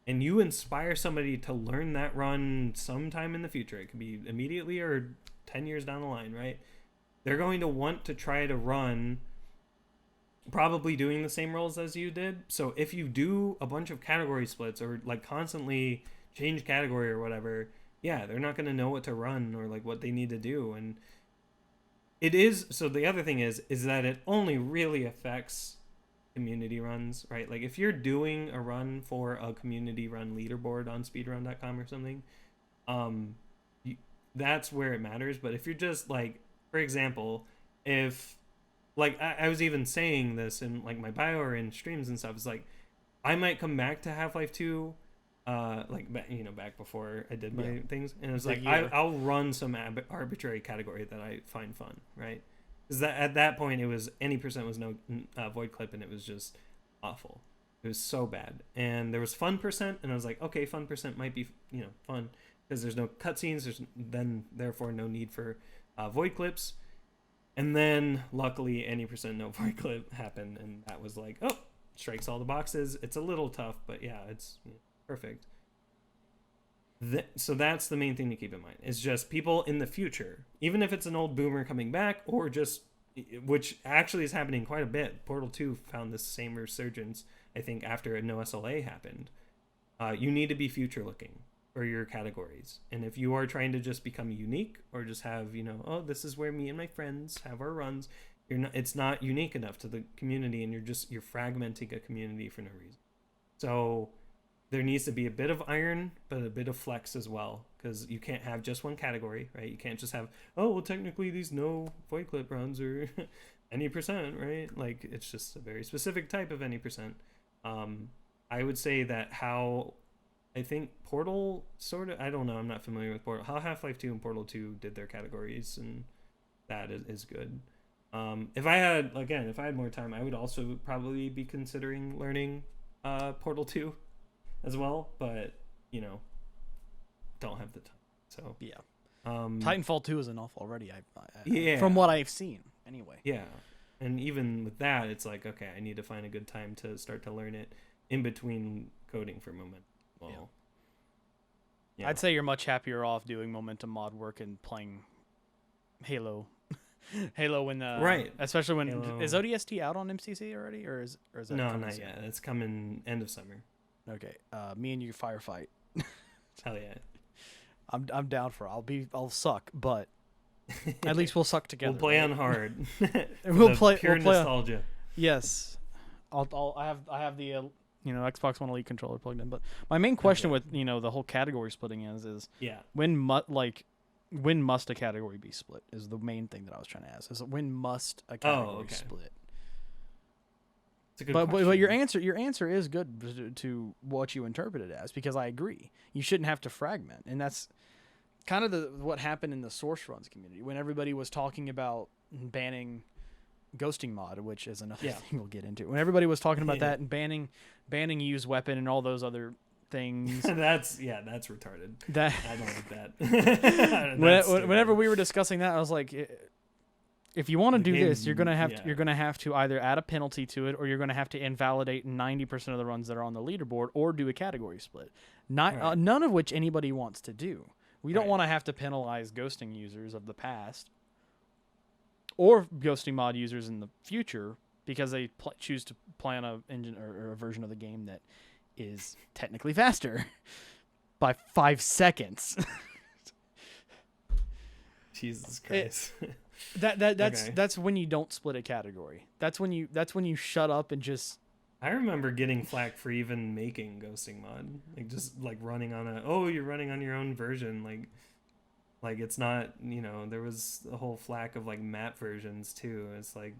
and you inspire somebody to learn that run sometime in the future, it could be immediately or 10 years down the line, right, they're going to want to try to run probably doing the same roles as you did. So if you do a bunch of category splits or like constantly change category or whatever, they're not going to know what to run or like what they need to do. And it is. So the other thing is that it only really affects community runs, right? Like if you're doing a run for a community run leaderboard on speedrun.com or something, um, you, that's where it matters. But if you're just like, for example, if like I was even saying this in like my bio or in streams and stuff, it's like I might come back to Half-Life 2 like back before I did my things, and it's like I'll run some arbitrary category that I find fun, right? Because that at that point it was any percent was no void clip, and it was just awful. It was so bad, and there was fun percent, and I was like, okay, fun percent might be fun because there's no cutscenes. There's then therefore no need for void clips, and then luckily any percent no void clip happened, and that was like, oh, strikes all the boxes. It's a little tough, but yeah, it's perfect. So that's the main thing to keep in mind. It's just people in the future, even if it's an old boomer coming back, or just, which actually is happening quite a bit. Portal 2 found this same resurgence, I think, after a no SLA happened. You need to be future looking for your categories. And if you are trying to just become unique or just have, oh, this is where me and my friends have our runs, it's not unique enough to the community, and you're fragmenting a community for no reason. So there needs to be a bit of iron, but a bit of flex as well, because you can't have just one category, right? You can't just have, oh, well, technically these no void clip runs are any percent, right? Like, it's just a very specific type of any percent. I would say that how I think Portal sort of, I don't know, I'm not familiar with Portal, how Half-Life 2 and Portal 2 did their categories, and that is good. If I had more time, I would also probably be considering learning Portal 2 as well, but don't have the time. So yeah, Titanfall 2 is enough already. Yeah, from what I've seen anyway. Yeah, and even with that, it's like, okay, I need to find a good time to start to learn it in between coding for Momentum. Well, yeah. I'd say you're much happier off doing Momentum mod work and playing Halo. Halo when right, especially when Halo. Is ODST out on MCC already, or is that no, not yet. It's coming end of summer. Okay, me and you firefight. Hell yeah, I'm down for it. I'll suck, but at least we'll suck together. We'll play on hard. we'll play pure nostalgia. Yes, I have the Xbox One Elite controller plugged in. But my main question with the whole category splitting is when must a category be split is the main thing that I was trying to ask. Is when must a category split? It's a good but question. your answer is good to what you interpret it as, because I agree. You shouldn't have to fragment, and that's kind of what happened in the source runs community when everybody was talking about banning ghosting mod, which is another thing we'll get into. When everybody was talking about that and banning use weapon and all those other things. that's retarded. I don't like that. Whenever we were discussing that, I was like, if you want to do this, you're gonna have to either add a penalty to it, or you're gonna have to invalidate 90% of the runs that are on the leaderboard, or do a category split. None of which anybody wants to do. We don't want to have to penalize ghosting users of the past or ghosting mod users in the future because they choose to play on a engine or a version of the game that is technically faster by 5 seconds. Jesus Christ. That's when you don't split a category. That's when you shut up and just. I remember getting flack for even making ghosting mod, like just like running on you're running on your own version, like it's not, there was a whole flack of like map versions too. It's like,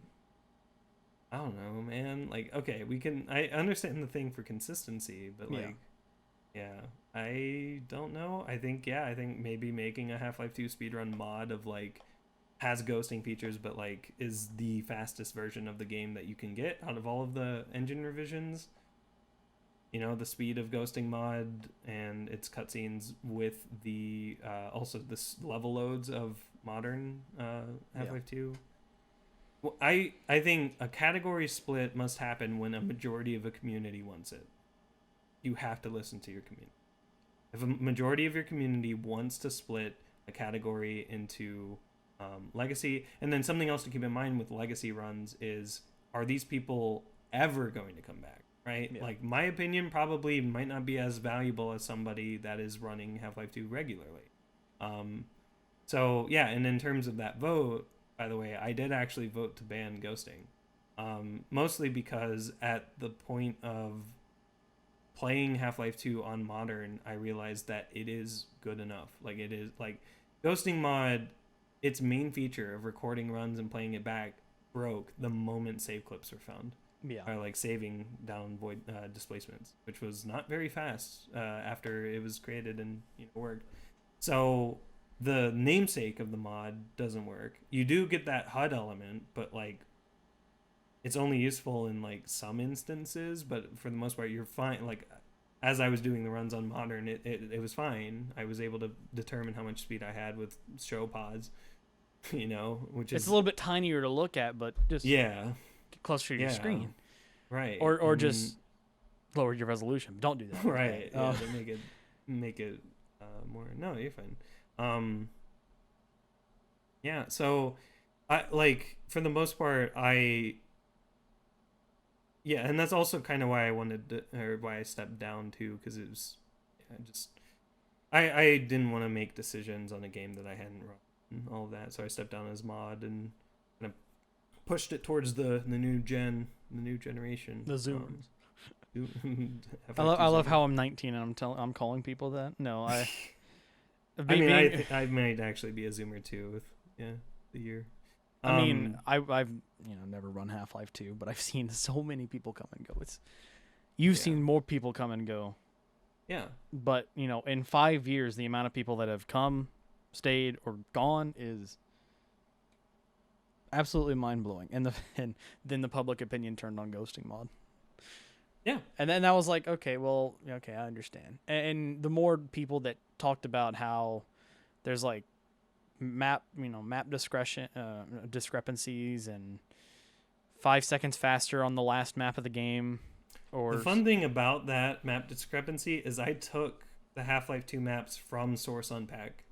I don't know, man. Like, okay, I understand the thing for consistency, but I don't know. I think maybe making a Half-Life 2 speedrun mod of like has ghosting features, but like is the fastest version of the game that you can get out of all of the engine revisions. The speed of ghosting mod and its cutscenes with the also the level loads of modern Half-Life 2. Well, I think a category split must happen when a majority of a community wants it. You have to listen to your community. If a majority of your community wants to split a category into legacy, and then something else to keep in mind with legacy runs is, are these people ever going to come back, right? Yeah. Like, my opinion probably might not be as valuable as somebody that is running Half-Life 2 regularly. So yeah, and in terms of that vote, by the way, I did actually vote to ban ghosting. Mostly because at the point of playing Half-Life 2 on modern, I realized that it is good enough. Like, it is like ghosting mod, its main feature of recording runs and playing it back broke the moment save clips were found. Yeah. Or like saving down void displacements, which was not very fast after it was created and worked. So the namesake of the mod doesn't work. You do get that HUD element, but like it's only useful in like some instances. But for the most part, you're fine. Like as I was doing the runs on modern, it was fine. I was able to determine how much speed I had with show pods, which is It's a little bit tinier to look at, but just yeah. get closer to your screen. Right. Or just lower your resolution. Don't do that. Right. Yeah, to make it more. No, you're fine. Yeah. So, I like for the most part, yeah, and that's also kind of why I wanted to, or why I stepped down too, because it was, I didn't want to make decisions on a game that I hadn't run and all of that, so I stepped down as mod and kind of pushed it towards the new generation. The Zoomers. I love how I'm 19 and I'm calling people that. No, I. I might actually be a Zoomer too with the year. I mean, I've never run Half-Life 2, but I've seen so many people come and go. You've seen more people come and go. Yeah. But in 5 years, the amount of people that have come, stayed, or gone is absolutely mind blowing. And then the public opinion turned on ghosting mod. Yeah. And then I was like, okay, I understand. And the more people that talked about how there's like map discrepancies and 5 seconds faster on the last map of the game. Or the fun thing about that map discrepancy is I took the Half-Life 2 maps from Source Unpack.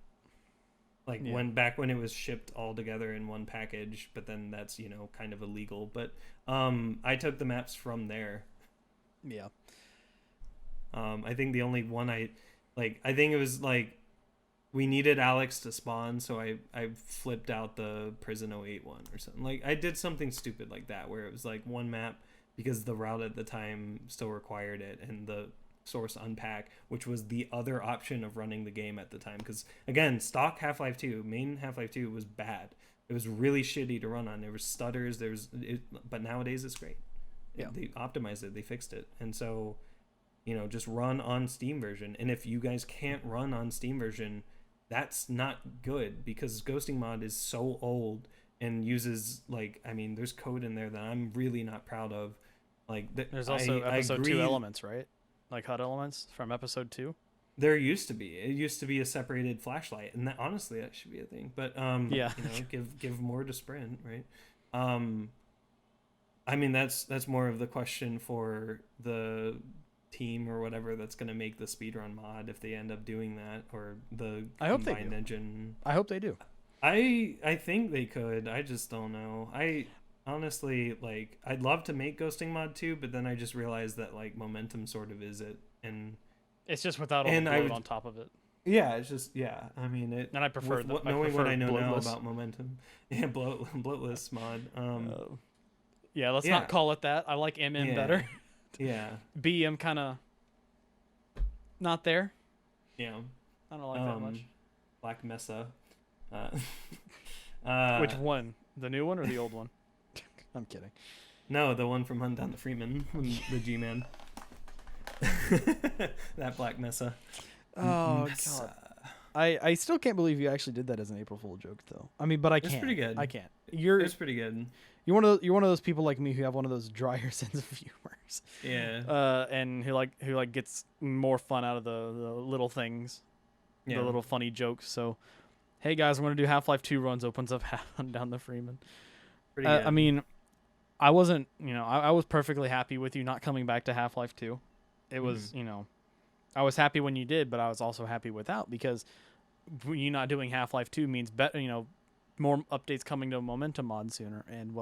Like back when it was shipped all together in one package, but then that's, kind of illegal. But I took the maps from there. Yeah. I think the only one I think it was like we needed Alex to spawn, so I flipped out the Prison 08 one or something. Like I did something stupid like that where it was like one map because the route at the time still required it, and the Source Unpack, which was the other option of running the game at the time, because again, stock Half-Life 2, main Half-Life 2 was bad. It was really shitty to run on. There was stutters, but nowadays it's great. Yeah. They optimized it, they fixed it. And so, just run on Steam version. And if you guys can't run on Steam version, that's not good, because ghosting mod is so old and uses there's code in there that I'm really not proud of. There's also episode 2 elements, right? Like HUD elements from episode 2. There used to be. It used to be a separated flashlight, and honestly that should be a thing. But give more to Sprint, right? That's more of the question for the team or whatever that's going to make the speedrun mod, if they end up doing that, or the combined engine. I hope they do. I think they could. I just don't know. I honestly I'd love to make ghosting mod 2, but then I just realized that momentum sort of is it, and it's just without all the bloat on top of it. Yeah, it's just And I prefer knowing what I know now about momentum. Yeah, bloatless mod. Let's not call it that. I like MM better. Yeah. BM kind of not there. Yeah. I don't like that much. Black Mesa. Which one? The new one or the old one? I'm kidding. No, the one from Hunt Down the Freeman, the G-Man. That Black Mesa. Oh, God. I still can't believe you actually did that as an April Fool joke, though. I mean, but I can't. It's pretty good. I can't. It's pretty good. You're one of those people like me who have one of those drier sense of humors. Yeah. And who gets more fun out of the little things, the little funny jokes. So, hey guys, I'm gonna do Half-Life 2 runs. Opens up down the Freeman. Pretty good. I mean, I wasn't. I was perfectly happy with you not coming back to Half-Life 2. It was I was happy when you did, but I was also happy without, because you not doing Half-Life 2 means more updates coming to Momentum mod sooner. And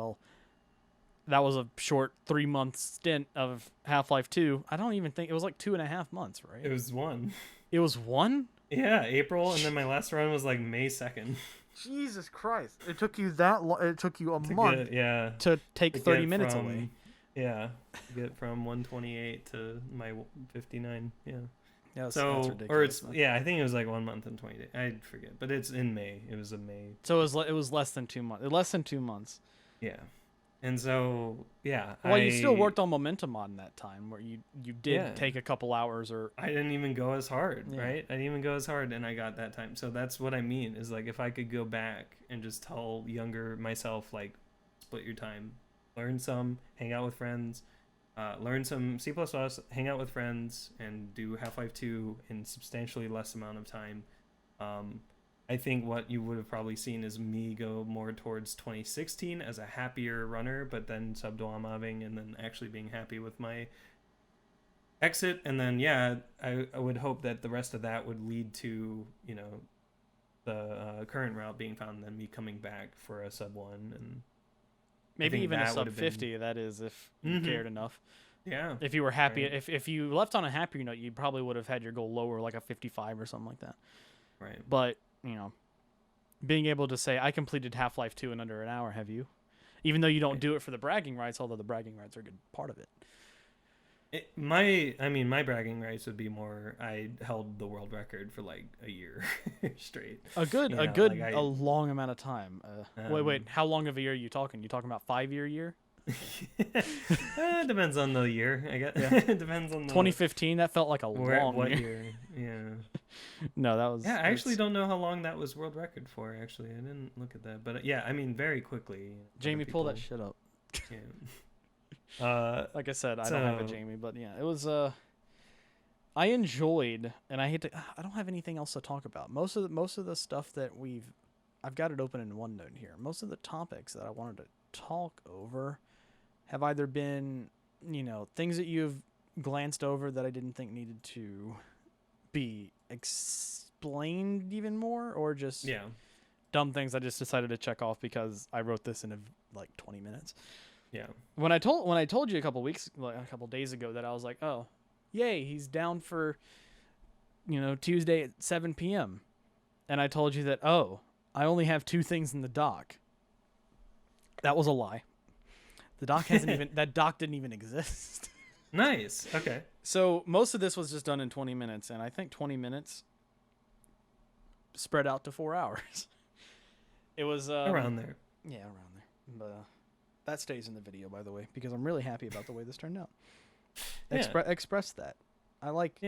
that was a short 3-month stint of Half-Life 2. I don't even think it was like 2.5 months, right? It was 1. It was 1? Yeah, April, and then my last run was May 2nd. Jesus Christ! It took you that long. It took you a to month get to take to 30 get minutes from away. yeah to get from 128 to my 59. Yeah. Yeah, that's So ridiculous. or it's Man. yeah, I think it was like 1 month and 20 days. I forget, but it's in May. It was a May. So it was less than 2 months. Less than 2 months. Yeah. And so yeah, Well, you still worked on momentum on that time, where you did yeah. take a couple hours or. I didn't even go as hard, Yeah. right? I didn't even go as hard, and I got that time. So that's what I mean is like if I could go back and just tell younger myself like, split your time, learn some, hang out with friends, learn some C++, hang out with friends, and do Half-Life 2 in substantially less amount of time. I think what you would have probably seen is me go more towards 2016 as a happier runner, but then subdoamaving and then actually being happy with my exit. And then, yeah, I would hope that the rest of that would lead to, you know, the current route being found and then me coming back for a sub 1. And Maybe even a that sub would have 50, been... that is, if you cared enough. Yeah. If you were happy, Right. if you left on a happier note, you probably would have had your goal lower, like a 55 or something like that. Right. But, you know, being able to say, I completed Half-Life 2 in under an hour, have you? Even though you don't do it for the bragging rights, although the bragging rights are a good part of it. My bragging rights would be more, I held the world record for like a year straight. A long amount of time. Wait, how long of a year are you talking? You talking about 5-year year? It depends on the year, I guess. Yeah. It depends on the 2015. That felt like a long what year. year. Yeah. No, that was. Yeah, I actually don't know how long that was world record for. Actually, I didn't look at that, but yeah, I mean, very quickly. Jamie, pull that shit up. Yeah. Like I said, I don't have a Jamie, but yeah, it was. I enjoyed, and I don't have anything else to talk about. Most of the stuff that I've got it open in OneNote here. Most of the topics that I wanted to talk over have either been, you know, things that you've glanced over that I didn't think needed to be explained even more, or just dumb things I just decided to check off because I wrote this in like 20 minutes. Yeah. When I told you a couple days ago that I was like, oh, yay, he's down for, you know, Tuesday at 7 p.m. And I told you that, oh, I only have 2 things in the doc. That was a lie. The doc that doc didn't even exist. Nice. Okay. So most of this was just done in 20 minutes, and I think 20 minutes spread out to 4 hours. It was around there. Yeah, around there. But that stays in the video, by the way, because I'm really happy about the way this turned out. Express that. I like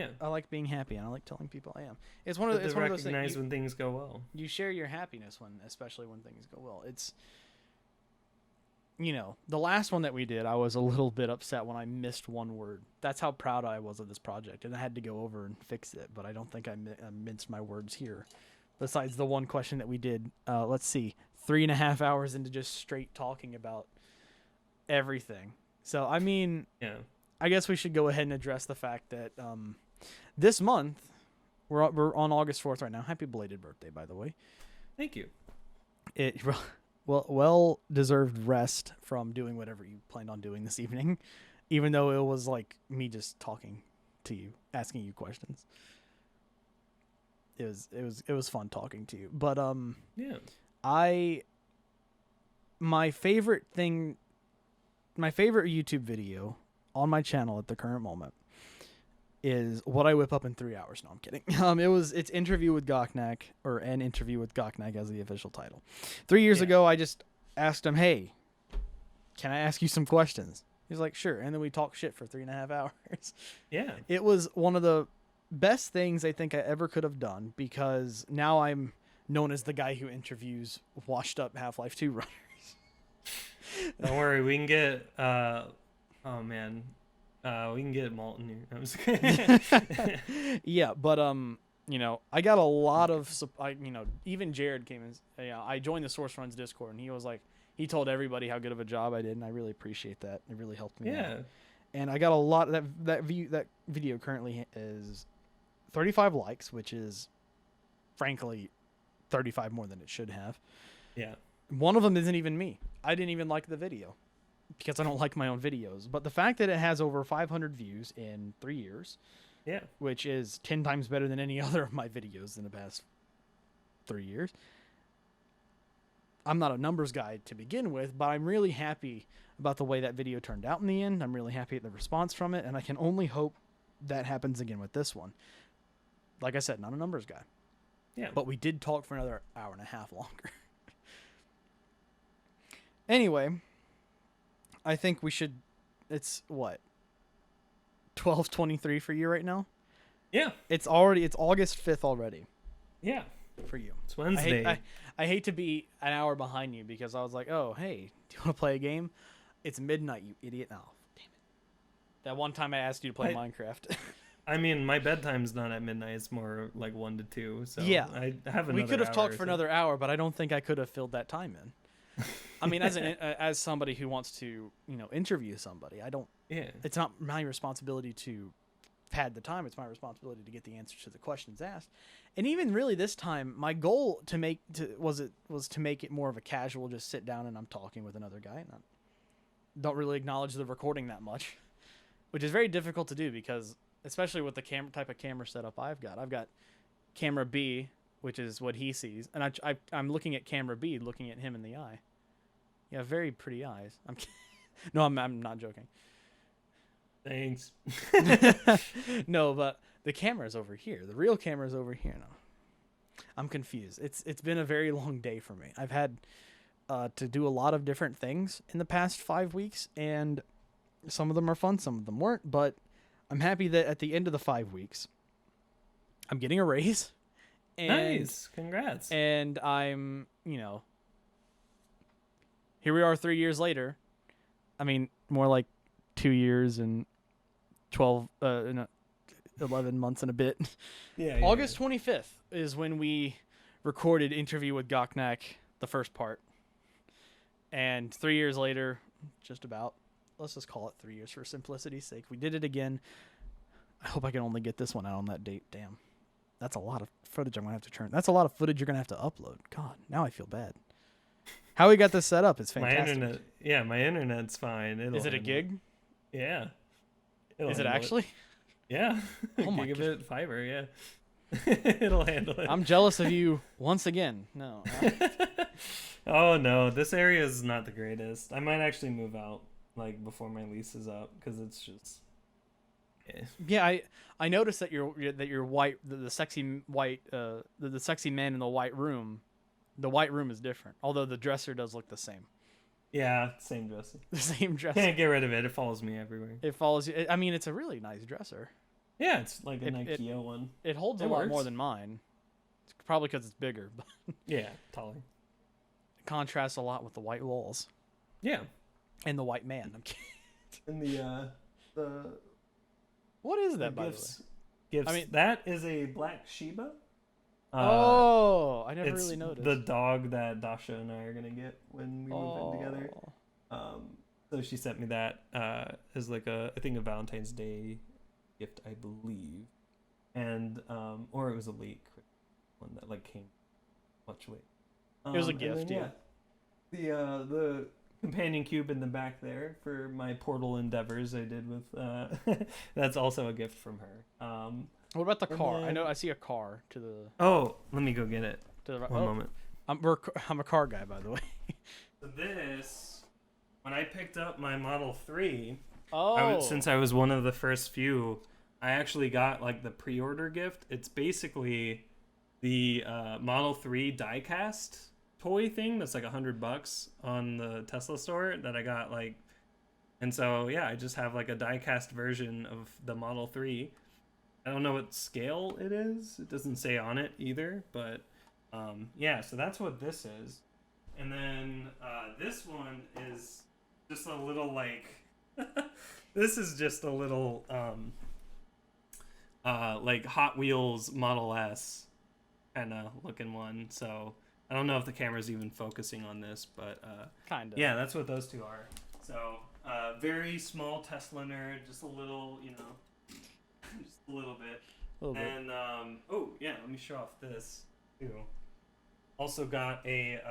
being happy, and I like telling people I am. It's one of those things. Recognize when things go well. You share your happiness especially when things go well. It's, you know, the last one that we did, I was a little bit upset when I missed one word. That's how proud I was of this project, and I had to go over and fix it. But I don't think I minced my words here. Besides the one question that we did, let's see, 3.5 hours into just straight talking about everything. So I mean, I guess we should go ahead and address the fact that this month we're on August 4th right now. Happy belated birthday, by the way. Thank you. Well deserved rest from doing whatever you planned on doing this evening, even though it was like me just talking to you, asking you questions. It was fun talking to you, but my favorite YouTube video on my channel at the current moment is what I whip up in 3 hours. No, I'm kidding. It's interview with Gocnak, or an interview with Gocnak as the official title. 3 years ago, I just asked him, hey, can I ask you some questions? He's like, sure. And then we talked shit for 3.5 hours. Yeah. It was one of the best things I think I ever could have done, because now I'm known as the guy who interviews washed up Half-Life 2 runners. Don't worry, we can get we can get Molten here. I'm just kidding. Yeah, but you know, I got a lot of even Jared came in. I joined the Source Runs Discord, and he was like, he told everybody how good of a job I did, and I really appreciate that. It really helped me out. And I got a lot of that video currently is 35 likes, which is frankly 35 more than it should have. Yeah. One of them isn't even me. I didn't even like the video because I don't like my own videos. But the fact that it has over 500 views in 3 years, which is 10 times better than any other of my videos in the past 3 years, I'm not a numbers guy to begin with, but I'm really happy about the way that video turned out in the end. I'm really happy at the response from it, and I can only hope that happens again with this one. Like I said, not a numbers guy. Yeah. But we did talk for another hour and a half longer. Anyway, I think we should. It's what? 12:23 for you right now? Yeah. It's August 5th already Yeah. for you. It's Wednesday. I hate to be an hour behind you because I was like, oh, hey, do you want to play a game? It's midnight, you idiot. Oh, damn it. That one time I asked you to play Minecraft. I mean, my bedtime's not at midnight. It's more like 1 to 2. So yeah. I have another We could have talked for so. another hour, but I don't think I could have filled that time in. I mean, as somebody who wants to, interview somebody, I don't. Yeah. It's not my responsibility to pad the time. It's my responsibility to get the answers to the questions asked. And even really this time, my goal was to make it more of a casual, just sit down and I'm talking with another guy, and I don't really acknowledge the recording that much, which is very difficult to do because, especially with the type of camera setup I've got camera B, which is what he sees, and I'm looking at camera B, looking at him in the eye. You have very pretty eyes. No, I'm not joking. Thanks. No, but the camera's over here. The real camera's over here now. I'm confused. It's been a very long day for me. I've had to do a lot of different things in the past 5 weeks, and some of them are fun, some of them weren't, but I'm happy that at the end of the 5 weeks, I'm getting a raise. And, nice. Congrats. And I'm, here we are 3 years later. I mean, more like 2 years and 11 months and a bit. Yeah. August 25th is when we recorded Interview with Gocnak, the first part. And 3 years later, just about, let's just call it 3 years for simplicity's sake, we did it again. I hope I can only get this one out on that date. Damn. That's a lot of footage I'm going to have to turn. That's a lot of footage you're going to have to upload. God, now I feel bad. How we got this set up is fantastic. My internet's fine. Is it a gig? Yeah. Is it actually? Yeah. Oh my Gigabit fiber, yeah. It'll handle it. I'm jealous of you once again. No. Oh no, this area is not the greatest. I might actually move out before my lease is up because it's just. Yeah, I noticed that your white the sexy white the sexy man in the white room is different. Although the dresser does look the same. Yeah, same dresser. The same dresser. Can't get rid of it. It follows me everywhere. It follows you. I mean, it's a really nice dresser. Yeah, it's like an IKEA one. It holds a lot more than mine. It's probably because it's bigger. But yeah, taller. It contrasts a lot with the white walls. Yeah. And the white man. I'm kidding. And the. What is that, by the way? Gifts. I mean, that is a black Shiba. I never really noticed. The dog that Dasha and I are gonna get when we move in together. So she sent me that as I think a Valentine's Day gift, I believe, and or it was a late one that came much late. It was a gift, then, yeah. The companion cube in the back there for my portal endeavors I did with that's also a gift from her. What about the car? I see a car to the. Oh, let me go get it. To the One moment. I'm a car guy, by the way. So this, when I picked up my Model 3, since I was one of the first few, I actually got the pre-order gift. It's basically the Model 3 diecast toy thing that's $100 on the Tesla store that I got and so yeah, I just have a diecast version of the Model 3. I don't know what scale it is. It doesn't say on it either, but yeah, so that's what this is. And then this one is just a little this is just a little Hot Wheels Model S kind of looking one. So I don't know if the camera's even focusing on this, but kind of. Yeah, that's what those two are. So very small Tesla nerd, just a little, just a little bit. And oh yeah, let me show off this too. Also got a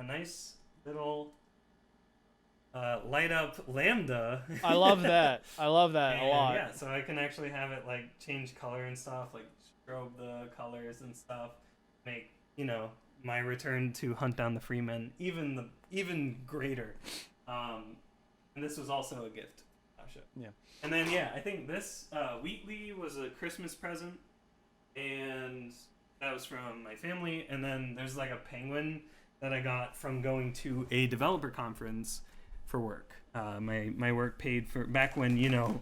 nice little light up Lambda. I love that. I love that a lot. Yeah, so I can actually have it change color and stuff, strobe the colors and stuff, make my return to hunt down the Freemen even greater. And this was also a gift. Yeah. And then I think this Wheatley was a Christmas present, and that was from my family. And then there's like a penguin that I got from going to a developer conference for work. My work paid for back when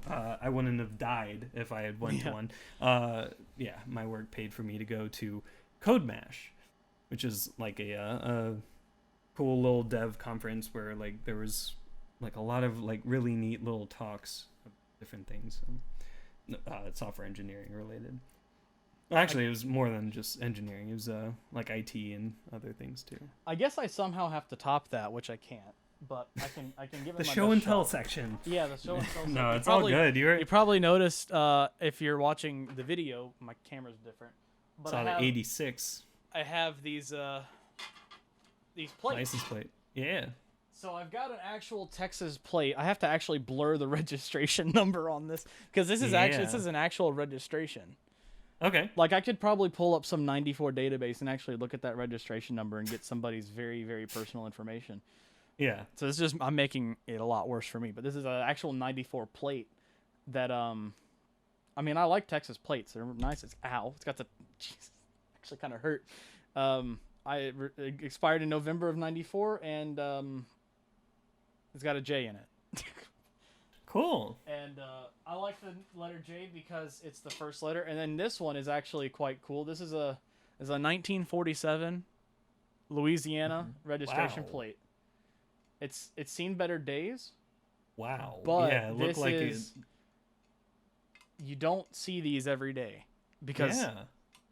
I wouldn't have died if I had went to one. My work paid for me to go to Code Mash, which is like a cool little dev conference where like there was like a lot of like really neat little talks of different things, software engineering related. Actually, it was more than just engineering. It was like IT and other things too. I guess I somehow have to top that, which I can't. But I can give it the my show best and tell shot. section. Yeah, the show and tell. No, it's all good. You probably noticed if you're watching the video, my camera's different. But it's on 86. I have these plates. License plate. Yeah. So I've got an actual Texas plate. I have to actually blur the registration number on this because this is an actual registration. Okay. Like I could probably pull up some 94 database and actually look at that registration number and get somebody's very, very personal information. Yeah. So it's just I'm making it a lot worse for me. But this is an actual 94 plate that I mean I like Texas plates. They're nice. It's got the actually kind of hurt. It expired in November of 94 and it's got a J in it. Cool. And I like the letter J because it's the first letter. And then this one is actually quite cool. This is a 1947 Louisiana registration plate. It's seen better days. Wow. But yeah, it looked like you don't see these every day because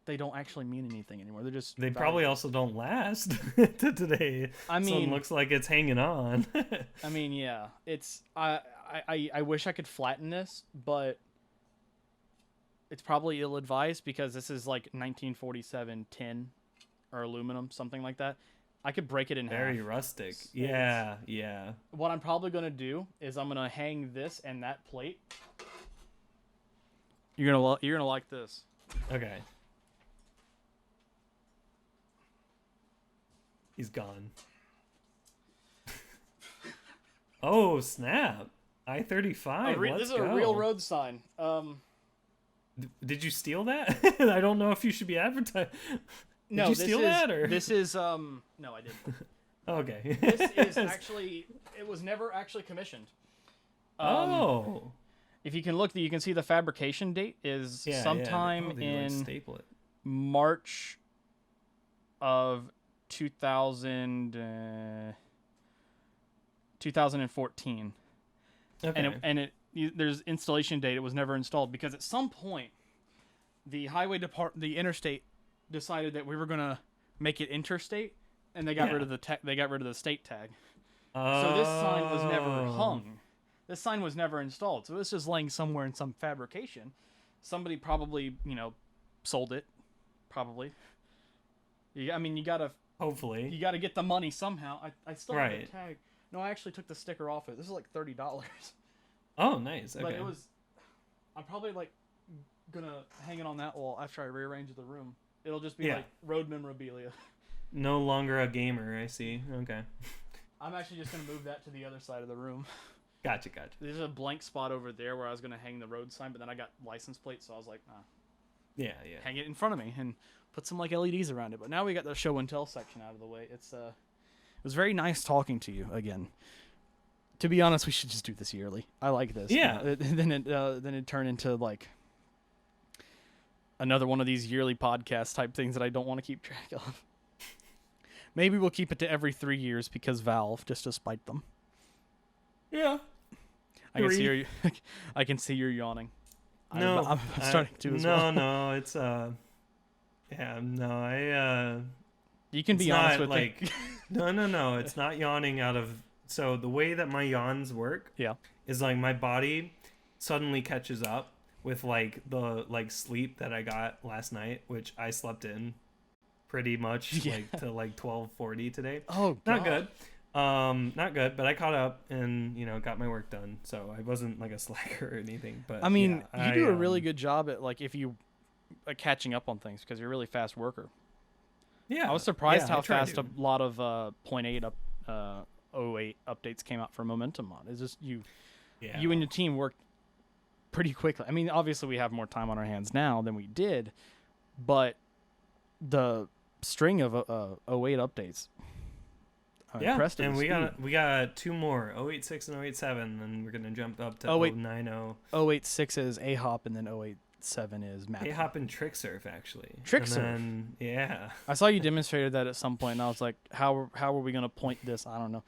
they don't actually mean anything anymore. They probably also don't last to today. I mean, so it looks like it's hanging on. I mean, yeah, it's I wish I could flatten this, but it's probably ill-advised because this is like 1947 tin or aluminum, something like that. I could break it in half. Very rustic. Yeah. What I'm probably going to do is I'm going to hang this and that plate. You're going to like this. Okay. He's gone. Oh, snap. I-35. This is a real road sign. Did you steal that? I don't know if you should be advertising. Did you steal that? Or? This is no, I didn't. Okay. This is actually it was never actually commissioned. If you can look, you can see the fabrication date is sometime in March of 2014. Okay. And there's installation date. It was never installed because at some point the the interstate decided that we were gonna make it interstate, and they got rid of the state tag. So this sign was never hung. This sign was never installed. So it's just laying somewhere in some fabrication. Somebody probably sold it. Probably. You gotta. Hopefully. You gotta get the money somehow. I still have the Right. tag. No, I actually took the sticker off it. This is like $30. Oh, nice. Okay. Like it was. I'm probably like gonna hang it on that wall after I rearrange the room. It'll just be like road memorabilia. No longer a gamer, I see. Okay. I'm actually just gonna move that to the other side of the room. Gotcha. There's a blank spot over there where I was gonna hang the road sign, but then I got license plates, so I was like, nah. Yeah. Hang it in front of me and put some like LEDs around it. But now we got the show and tell section out of the way. It was very nice talking to you again. To be honest, we should just do this yearly. I like this. Yeah. Then it turned into like another one of these yearly podcast type things that I don't want to keep track of. Maybe we'll keep it to every 3 years because Valve, just to spite them. Yeah. I can see you're yawning. No, I'm starting to as well. No, it's You can be honest with like, me. No, it's not yawning out of. So the way that my yawns work, is like my body suddenly catches up with like the sleep that I got last night, which I slept in pretty much like to like 12:40 today. Oh, not good. Not good, but I caught up and got my work done, so I wasn't like a slacker or anything. But I mean, you do a really good job at like if you catching up on things because you're a really fast worker. I Yeah, was surprised yeah, I how try fast a to. lot of point 8 08 updates came out for Momentum mod. It's just you Yeah. and your team worked pretty quickly. I mean, obviously we have more time on our hands now than we did, but the string of 08 updates, I'm Yeah, impressed at the and we speed. got two more, 086 and 087, and we're gonna jump up to 08 090. 086 is AHOP, and then 087 is mapping. A-Hop and Trick Surf actually. Trick And Surf. then yeah. I saw you demonstrated that at some point, and I was like, how are we gonna point this? I don't know.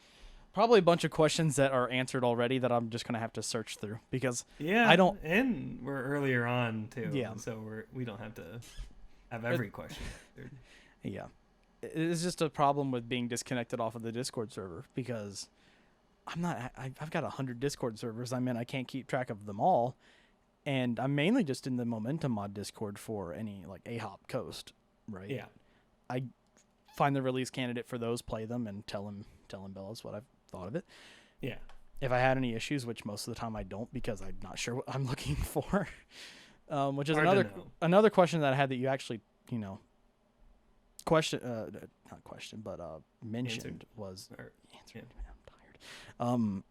Probably a bunch of questions that are answered already that I'm just gonna have to search through because I Yeah, don't. and we're earlier on too. Yeah, So we don't have to have every question answered. yeah. It's just a problem with being disconnected off of the Discord server because I'm not. I've got 100 Discord servers I'm in. I can't keep track of them all, and I'm mainly just in the Momentum mod Discord for any like AHOP Coast, right? Yeah. I find the release candidate for those, play them, and tell him Bellas what I've thought of it. Yeah. If I had any issues, which most of the time I don't because I'm not sure what I'm looking for, which is Hard to know. another question that I had that you actually question not question but mentioned Answered. was Or, answered. yeah. Man, I'm tired.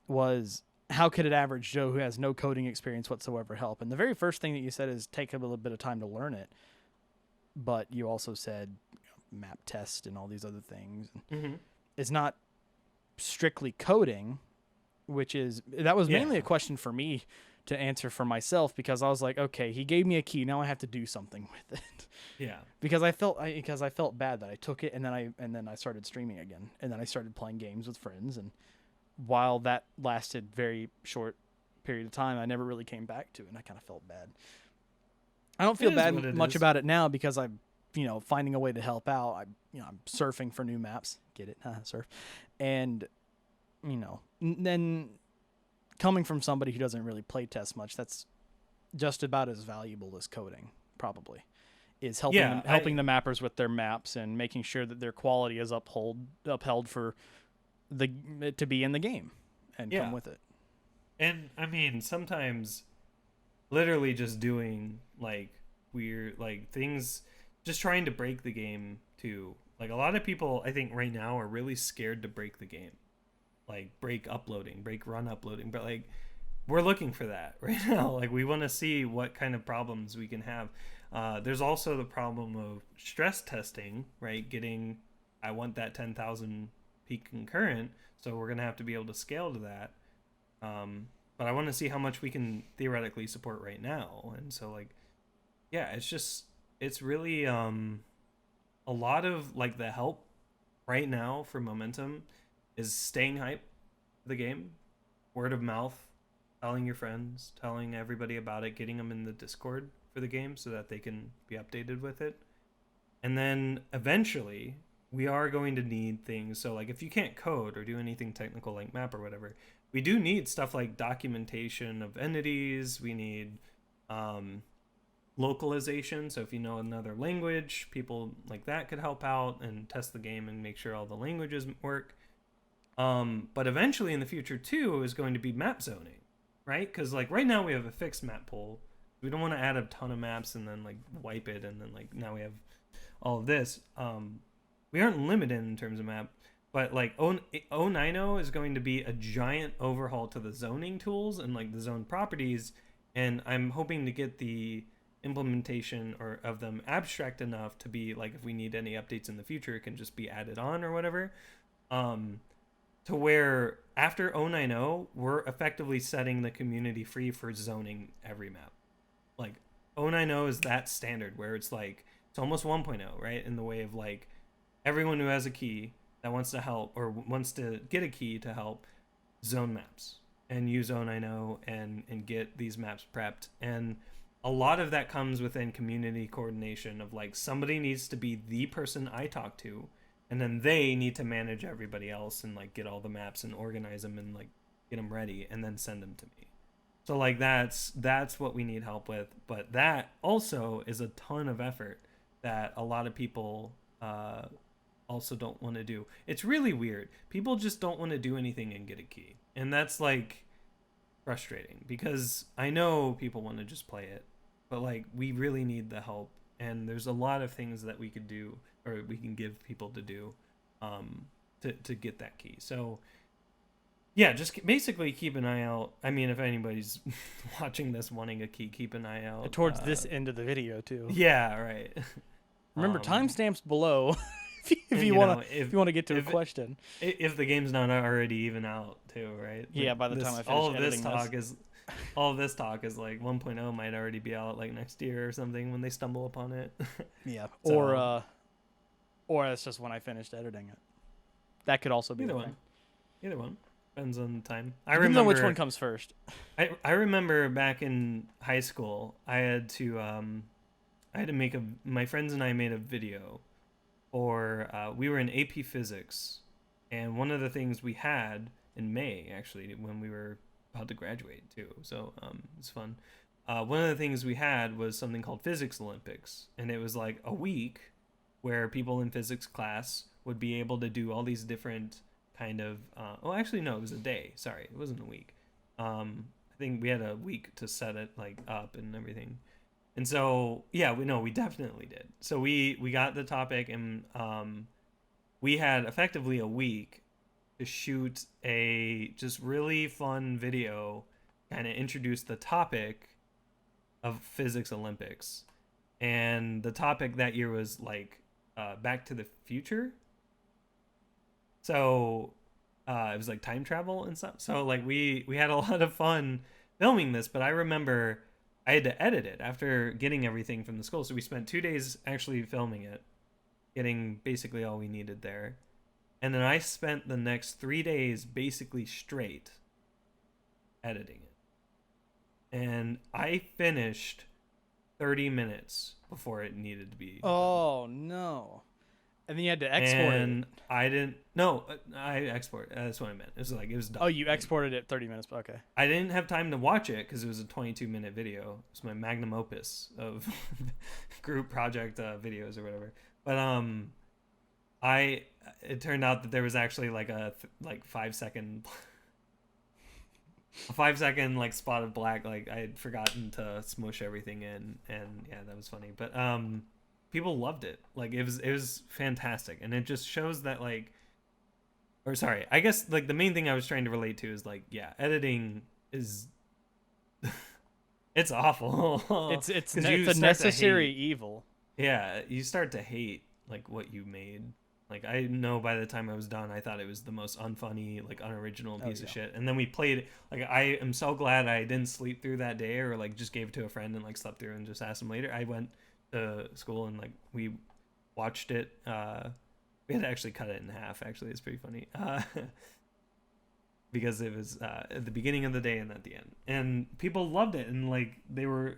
Was how could an average Joe who has no coding experience whatsoever help? And the very first thing that you said is take a little bit of time to learn it, but you also said map test and all these other things. Mm-hmm. It's not strictly coding, that was mainly Yeah. a question for me to answer for myself because I was like, okay, he gave me a key, now I have to do something with it. Yeah. Because I felt bad that I took it and then I started streaming again and then I started playing games with friends, and while that lasted very short period of time, I never really came back to it and I kind of felt bad. I don't feel It is bad what it much is. about it now because I'm finding a way to help out. I'm surfing for new maps. Get it? Surf. And then coming from somebody who doesn't really play test much, that's just about as valuable as coding probably. Is helping Yeah, helping the mappers with their maps and making sure that their quality is upheld for it to be in the game and Yeah. come with it. And I mean, sometimes literally just doing like weird like things, just trying to break the game too. Like a lot of people I think right now are really scared to break the game. Like break uploading, break run uploading, but like we're looking for that right now. Like we want to see what kind of problems we can have. There's also the problem of stress testing, right? I want that 10,000 peak concurrent, so we're gonna have to be able to scale to that. But I want to see how much we can theoretically support right now, and so like, yeah, it's really a lot of like the help right now for Momentum is staying hype for the game, word of mouth, telling your friends, telling everybody about it, getting them in the Discord for the game so that they can be updated with it. And then eventually we are going to need things. So like if you can't code or do anything technical like map or whatever, we do need stuff like documentation of entities. We need localization. So if you know another language, people like that could help out and test the game and make sure all the languages work. But eventually in the future too is going to be map zoning, right? Because like right now we have a fixed map pool. We don't want to add a ton of maps and then like wipe it and then like now we have all of this. We aren't limited in terms of map, but like 090 is going to be a giant overhaul to the zoning tools and like the zone properties, and I'm hoping to get the implementation or of them abstract enough to be like if we need any updates in the future, it can just be added on or whatever. To where after 090, we're effectively setting the community free for zoning every map. Like 090 is that standard where it's like it's almost 1.0, right? In the way of like everyone who has a key that wants to help or wants to get a key to help zone maps and use 090 and get these maps prepped. And a lot of that comes within community coordination of like somebody needs to be the person I talk to, and then they need to manage everybody else and like get all the maps and organize them and like get them ready and then send them to me. So like that's what we need help with, but that also is a ton of effort that a lot of people also don't want to do. It's really weird. People just don't want to do anything and get a key, and that's like frustrating because I know people want to just play it, but like we really need the help and there's a lot of things that we could do or we can give people to do to get that key. So yeah, just basically keep an eye out. I mean, if anybody's watching this wanting a key, keep an eye out. Towards this end of the video too. Yeah, right. Remember, timestamps below if you want to get to a question. If the game's not already even out too, right? Yeah, by the time I finish all of editing all of this talk is like 1.0 might already be out like next year or something when they stumble upon it. Yeah, So- or that's just when I finished editing it. That could also be Either the one. thing. Either one depends on the time. I remember which one comes first. I remember back in high school, I had to make my friends and I made a video, or we were in AP Physics, and one of the things we had in May actually when we were about to graduate too, so it's fun. One of the things we had was something called Physics Olympics, and it was like a week where people in physics class would be able to do all these different kind of actually no, it was a day, sorry, it wasn't a week. I think we had a week to set it like up and everything, and so yeah, we definitely did. So we got the topic, and we had effectively a week to shoot a just really fun video, kind of introduce the topic of Physics Olympics, and the topic that year was like Back to the Future. So it was like time travel and stuff. So like we had a lot of fun filming this, but I remember I had to edit it after getting everything from the school. So we spent 2 days actually filming it, getting basically all we needed there. And then I spent the next 3 days basically straight editing it. And I finished 30 minutes before it needed to be. Oh no! And then you had to export and it. I didn't. No, I export. That's what I meant. It was done. Oh, you exported it 30 minutes. Okay. I didn't have time to watch it because it was a 22-minute video. It was my magnum opus of group project videos or whatever. But it turned out that there was actually like a 5-second. A 5-second like spot of black, like I had forgotten to smush everything in, and yeah, that was funny. But people loved it. Like it was fantastic, and it just shows that like, or sorry, I guess like the main thing I was trying to relate to is like, yeah, editing is it's awful. It's a necessary evil. Yeah, you start to hate like what you made. Like I know by the time I was done, I thought it was the most unfunny, like unoriginal piece of shit. And then we played it. Like I am so glad I didn't sleep through that day, or like just gave it to a friend and like slept through and just asked him later. I went to school and like we watched it. We had to actually cut it in half. Actually, it's pretty funny because it was at the beginning of the day and at the end, and people loved it. And like they were,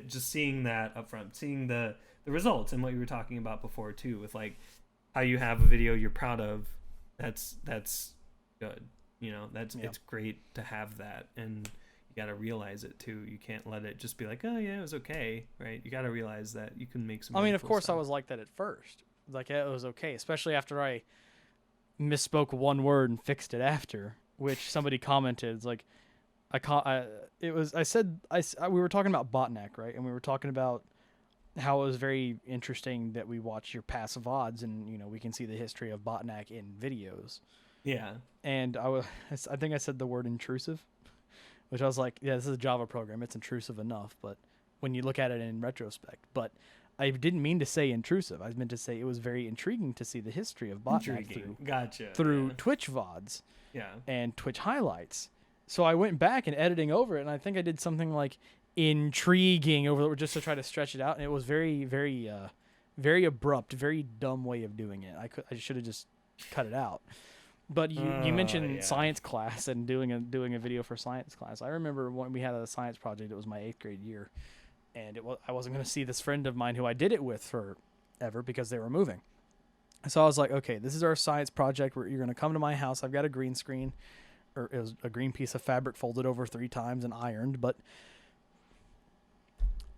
just seeing that up front, seeing the results and what you were talking about before too, with like how you have a video you're proud of, that's good. You know, it's great to have that, and you got to realize it too. You can't let it just be like, oh yeah, it was okay, right? You got to realize that you can make some. I mean, of cool course, stuff. I was like that at first. Like it was okay, especially after I misspoke one word and fixed it after, which somebody commented. It's like, we were talking about Botnak, right? And we were talking about how it was very interesting that we watch your passive odds, and we can see the history of Botnak in videos. Yeah. And I think I said the word intrusive, which I was like, yeah, this is a Java program. It's intrusive enough, but when you look at it in retrospect, but I didn't mean to say intrusive. I meant to say it was very intriguing to see the history of Botnak through Twitch VODs, and Twitch highlights. So I went back and editing over it, and I think I did something like intriguing over just to try to stretch it out, and it was very, very, very abrupt, very dumb way of doing it. I should have just cut it out. But you mentioned science class and doing a video for science class. I remember when we had a science project. It was my 8th grade year, and I wasn't going to see this friend of mine who I did it with forever because they were moving. So I was like, okay, this is our science project where you're going to come to my house. I've got a green screen, or it was a green piece of fabric folded over 3 times and ironed, but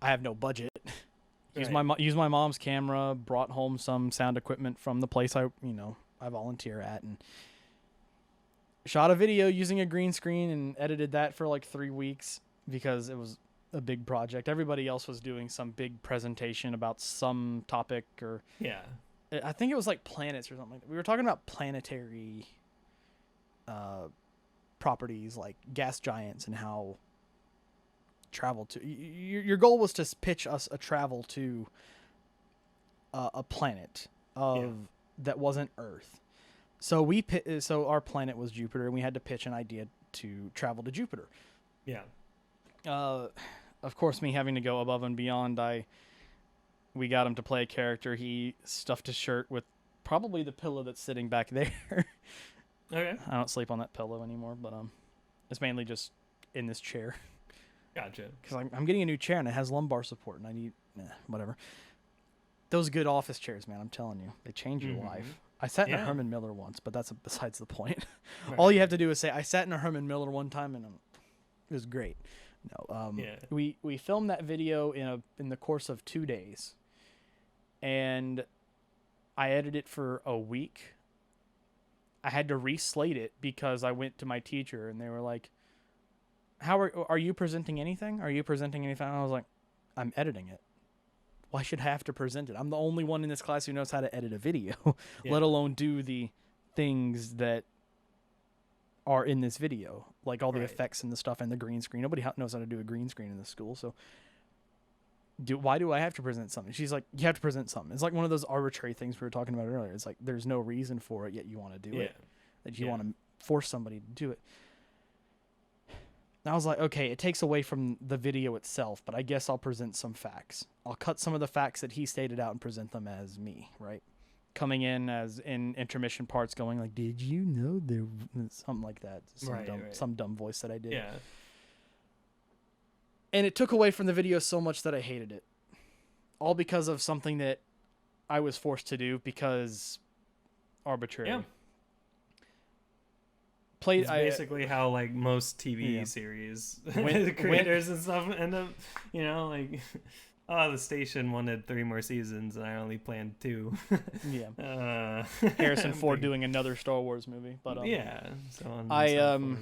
I have no budget. Use my mom's camera, brought home some sound equipment from the place I volunteer at, and shot a video using a green screen and edited that for like 3 weeks because it was a big project. Everybody else was doing some big presentation about some topic, or Yeah. I think it was like planets or something like that. We were talking about planetary properties like gas giants and how travel to your goal was to pitch us a travel to a planet of that wasn't Earth. So so our planet was Jupiter, and we had to pitch an idea to travel to Jupiter. Yeah. Of course, me having to go above and beyond, we got him to play a character. He stuffed his shirt with probably the pillow that's sitting back there. Okay. I don't sleep on that pillow anymore, but it's mainly just in this chair. Gotcha. Because I'm getting a new chair and it has lumbar support, and I need whatever. Those good office chairs, man, I'm telling you, they change your life. I sat in a Herman Miller once, but that's besides the point. Right. All you have to do is say, I sat in a Herman Miller one time, and it was great. No, we filmed that video in the course of 2 days, and I edited it for a week. I had to reslate it because I went to my teacher, and they were like, "How are you presenting anything? Are you presenting anything?" And I was like, "I'm editing it. Why should I have to present it? I'm the only one in this class who knows how to edit a video, let alone do the things that are in this video, like all the effects and the stuff and the green screen. Nobody knows how to do a green screen in this school, so why do I have to present something?" She's like, "You have to present something." It's like one of those arbitrary things we were talking about earlier. It's like there's no reason for it, yet you want to do it. That you want to force somebody to do it. And I was like, okay, it takes away from the video itself, but I guess I'll present some facts. I'll cut some of the facts that he stated out and present them as me, right? Coming in as in intermission parts going like, "Did you know there," something like that. Some dumb voice that I did. Yeah. And it took away from the video so much that I hated it. All because of something that I was forced to do because arbitrary. Yeah. It's basically how like most TV series creators and stuff end up, like, oh, the station wanted 3 more seasons and I only planned 2. Yeah. Harrison Ford doing another Star Wars movie, but so on and so forth.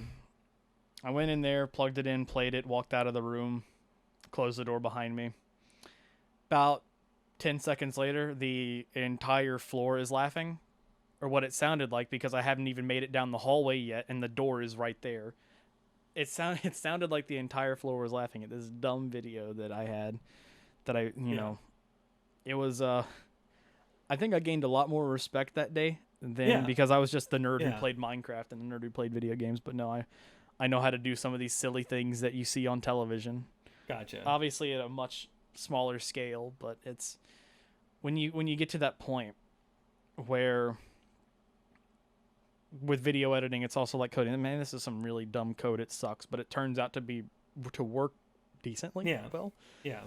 I went in there, plugged it in, played it, walked out of the room, closed the door behind me. About 10 seconds later, the entire floor is laughing. Or what it sounded like, because I haven't even made it down the hallway yet, and the door is right there. It sounded like the entire floor was laughing at this dumb video that I had. That it was. I think I gained a lot more respect that day than because I was just the nerd who played Minecraft and the nerd who played video games. But no, I know how to do some of these silly things that you see on television. Gotcha. Obviously at a much smaller scale, but it's when you get to that point where with video editing, it's also like coding. Man, this is some really dumb code. It sucks, but it turns out to work decently. Yeah. Well. Yeah.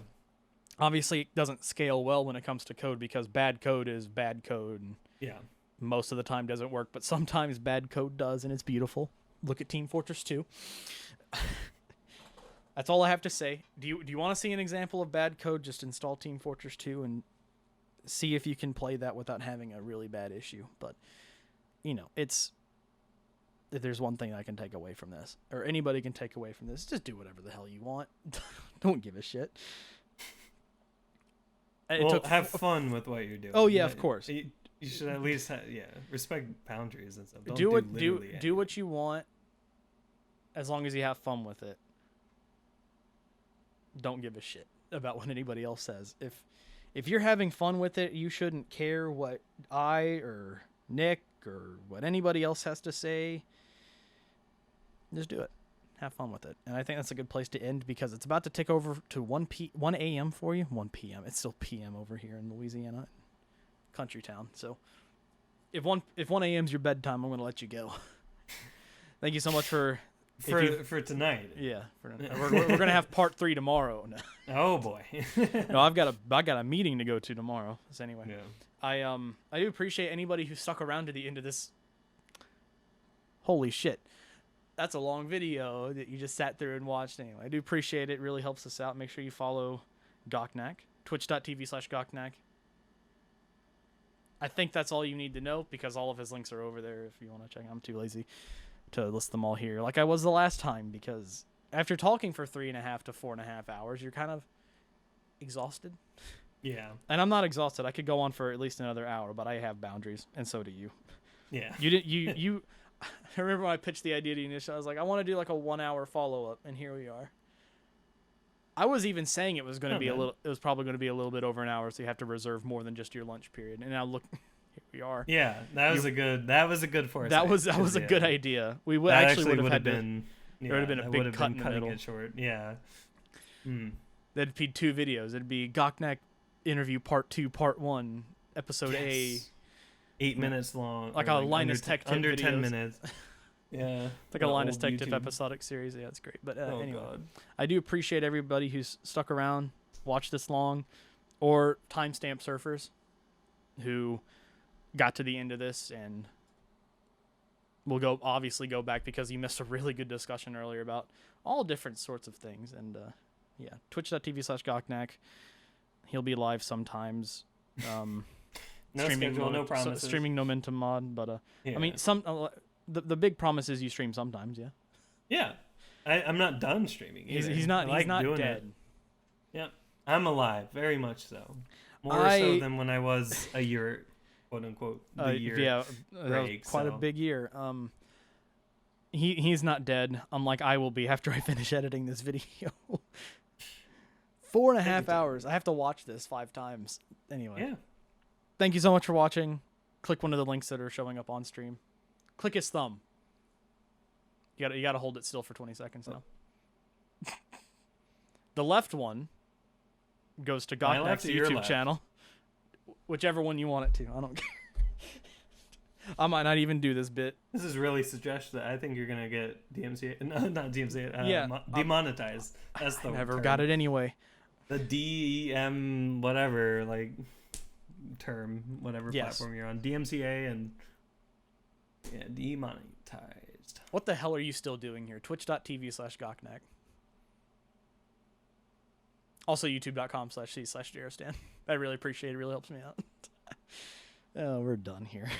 Obviously, it doesn't scale well when it comes to code because bad code is bad code. And most of the time doesn't work, but sometimes bad code does, and it's beautiful. Look at Team Fortress 2. That's all I have to say. Do you want to see an example of bad code? Just install Team Fortress 2 and see if you can play that without having a really bad issue. But if there's one thing I can take away from this, or anybody can take away from this, just do whatever the hell you want. Don't give a shit. Have fun with what you're doing. Oh yeah, of course. You should at least respect boundaries and stuff. Do what you want, as long as you have fun with it. Don't give a shit about what anybody else says. If you're having fun with it, you shouldn't care what I or Nick or what anybody else has to say. Just do it. Have fun with it. And I think that's a good place to end because it's about to tick over to 1 a.m. for you. 1 p.m. It's still p.m. over here in Louisiana, country town. So if 1 a.m. is your bedtime, I'm going to let you go. Thank you so much for tonight. Yeah, we're going to have part 3 tomorrow. No. Oh boy. No, I got a meeting to go to tomorrow. So anyway. Yeah. I do appreciate anybody who stuck around to the end of this. Holy shit. That's a long video that you just sat through and watched. Anyway, I do appreciate it. It really helps us out. Make sure you follow Gocnak, twitch.tv/Gocnak. I think that's all you need to know because all of his links are over there if you want to check. I'm too lazy to list them all here like I was the last time because after talking for 3.5 to 4.5 hours, you're kind of exhausted. Yeah. And I'm not exhausted. I could go on for at least another hour, but I have boundaries, and so do you. Yeah. You didn't. You. I remember when I pitched the idea to you initially. I was like, I want to do like a 1 hour follow up, and here we are. I was even saying it was going to be a little. It was probably going to be a little bit over an hour, so you have to reserve more than just your lunch period. And now look, here we are. Yeah, that was a good foresight. That was a good idea. We would that actually would have been. There would have been a big cut in the middle. It short. Yeah. That'd be 2 videos. It'd be Gocnak interview part 2, part 1, episode A. 8 minutes long. Like a Linus Tech Tip under videos. 10 minutes. Yeah. It's like a Linus Tech Tip episodic series. Yeah, it's great. But anyway, God. I do appreciate everybody who's stuck around, watched this long, or timestamp surfers who got to the end of this, and we'll obviously go back because you missed a really good discussion earlier about all different sorts of things. And yeah, twitch.tv/Gocnak. He'll be live sometimes. No schedule, no promises. Streaming Momentum mod, but yeah. I mean, the big promise is you stream sometimes, yeah. Yeah, I'm not done streaming. He's not dead. It. Yeah, I'm alive, very much so. More so than when I was a year, quote unquote, yeah, break, quite a big year. He's not dead, unlike I will be after I finish editing this video. 4.5 hours. I have to watch this 5 times. Anyway. Yeah. Thank you so much for watching. Click one of the links that are showing up on stream. Click his thumb. You gotta hold it still for 20 seconds now. The left one goes to Gocnak's YouTube channel. Whichever one you want it to. I don't care. I might not even do this bit. This is really suggestive. I think you're gonna get DMCA. No, not DMCA. Demonetized. That's the never term. got it anyway. The DEM whatever term, whatever platform you're on. DMCA and demonetized. What the hell are you still doing here? Twitch.tv/Gocnak. Also youtube.com/c/JRStan. I really appreciate it. It really helps me out. Oh, we're done here.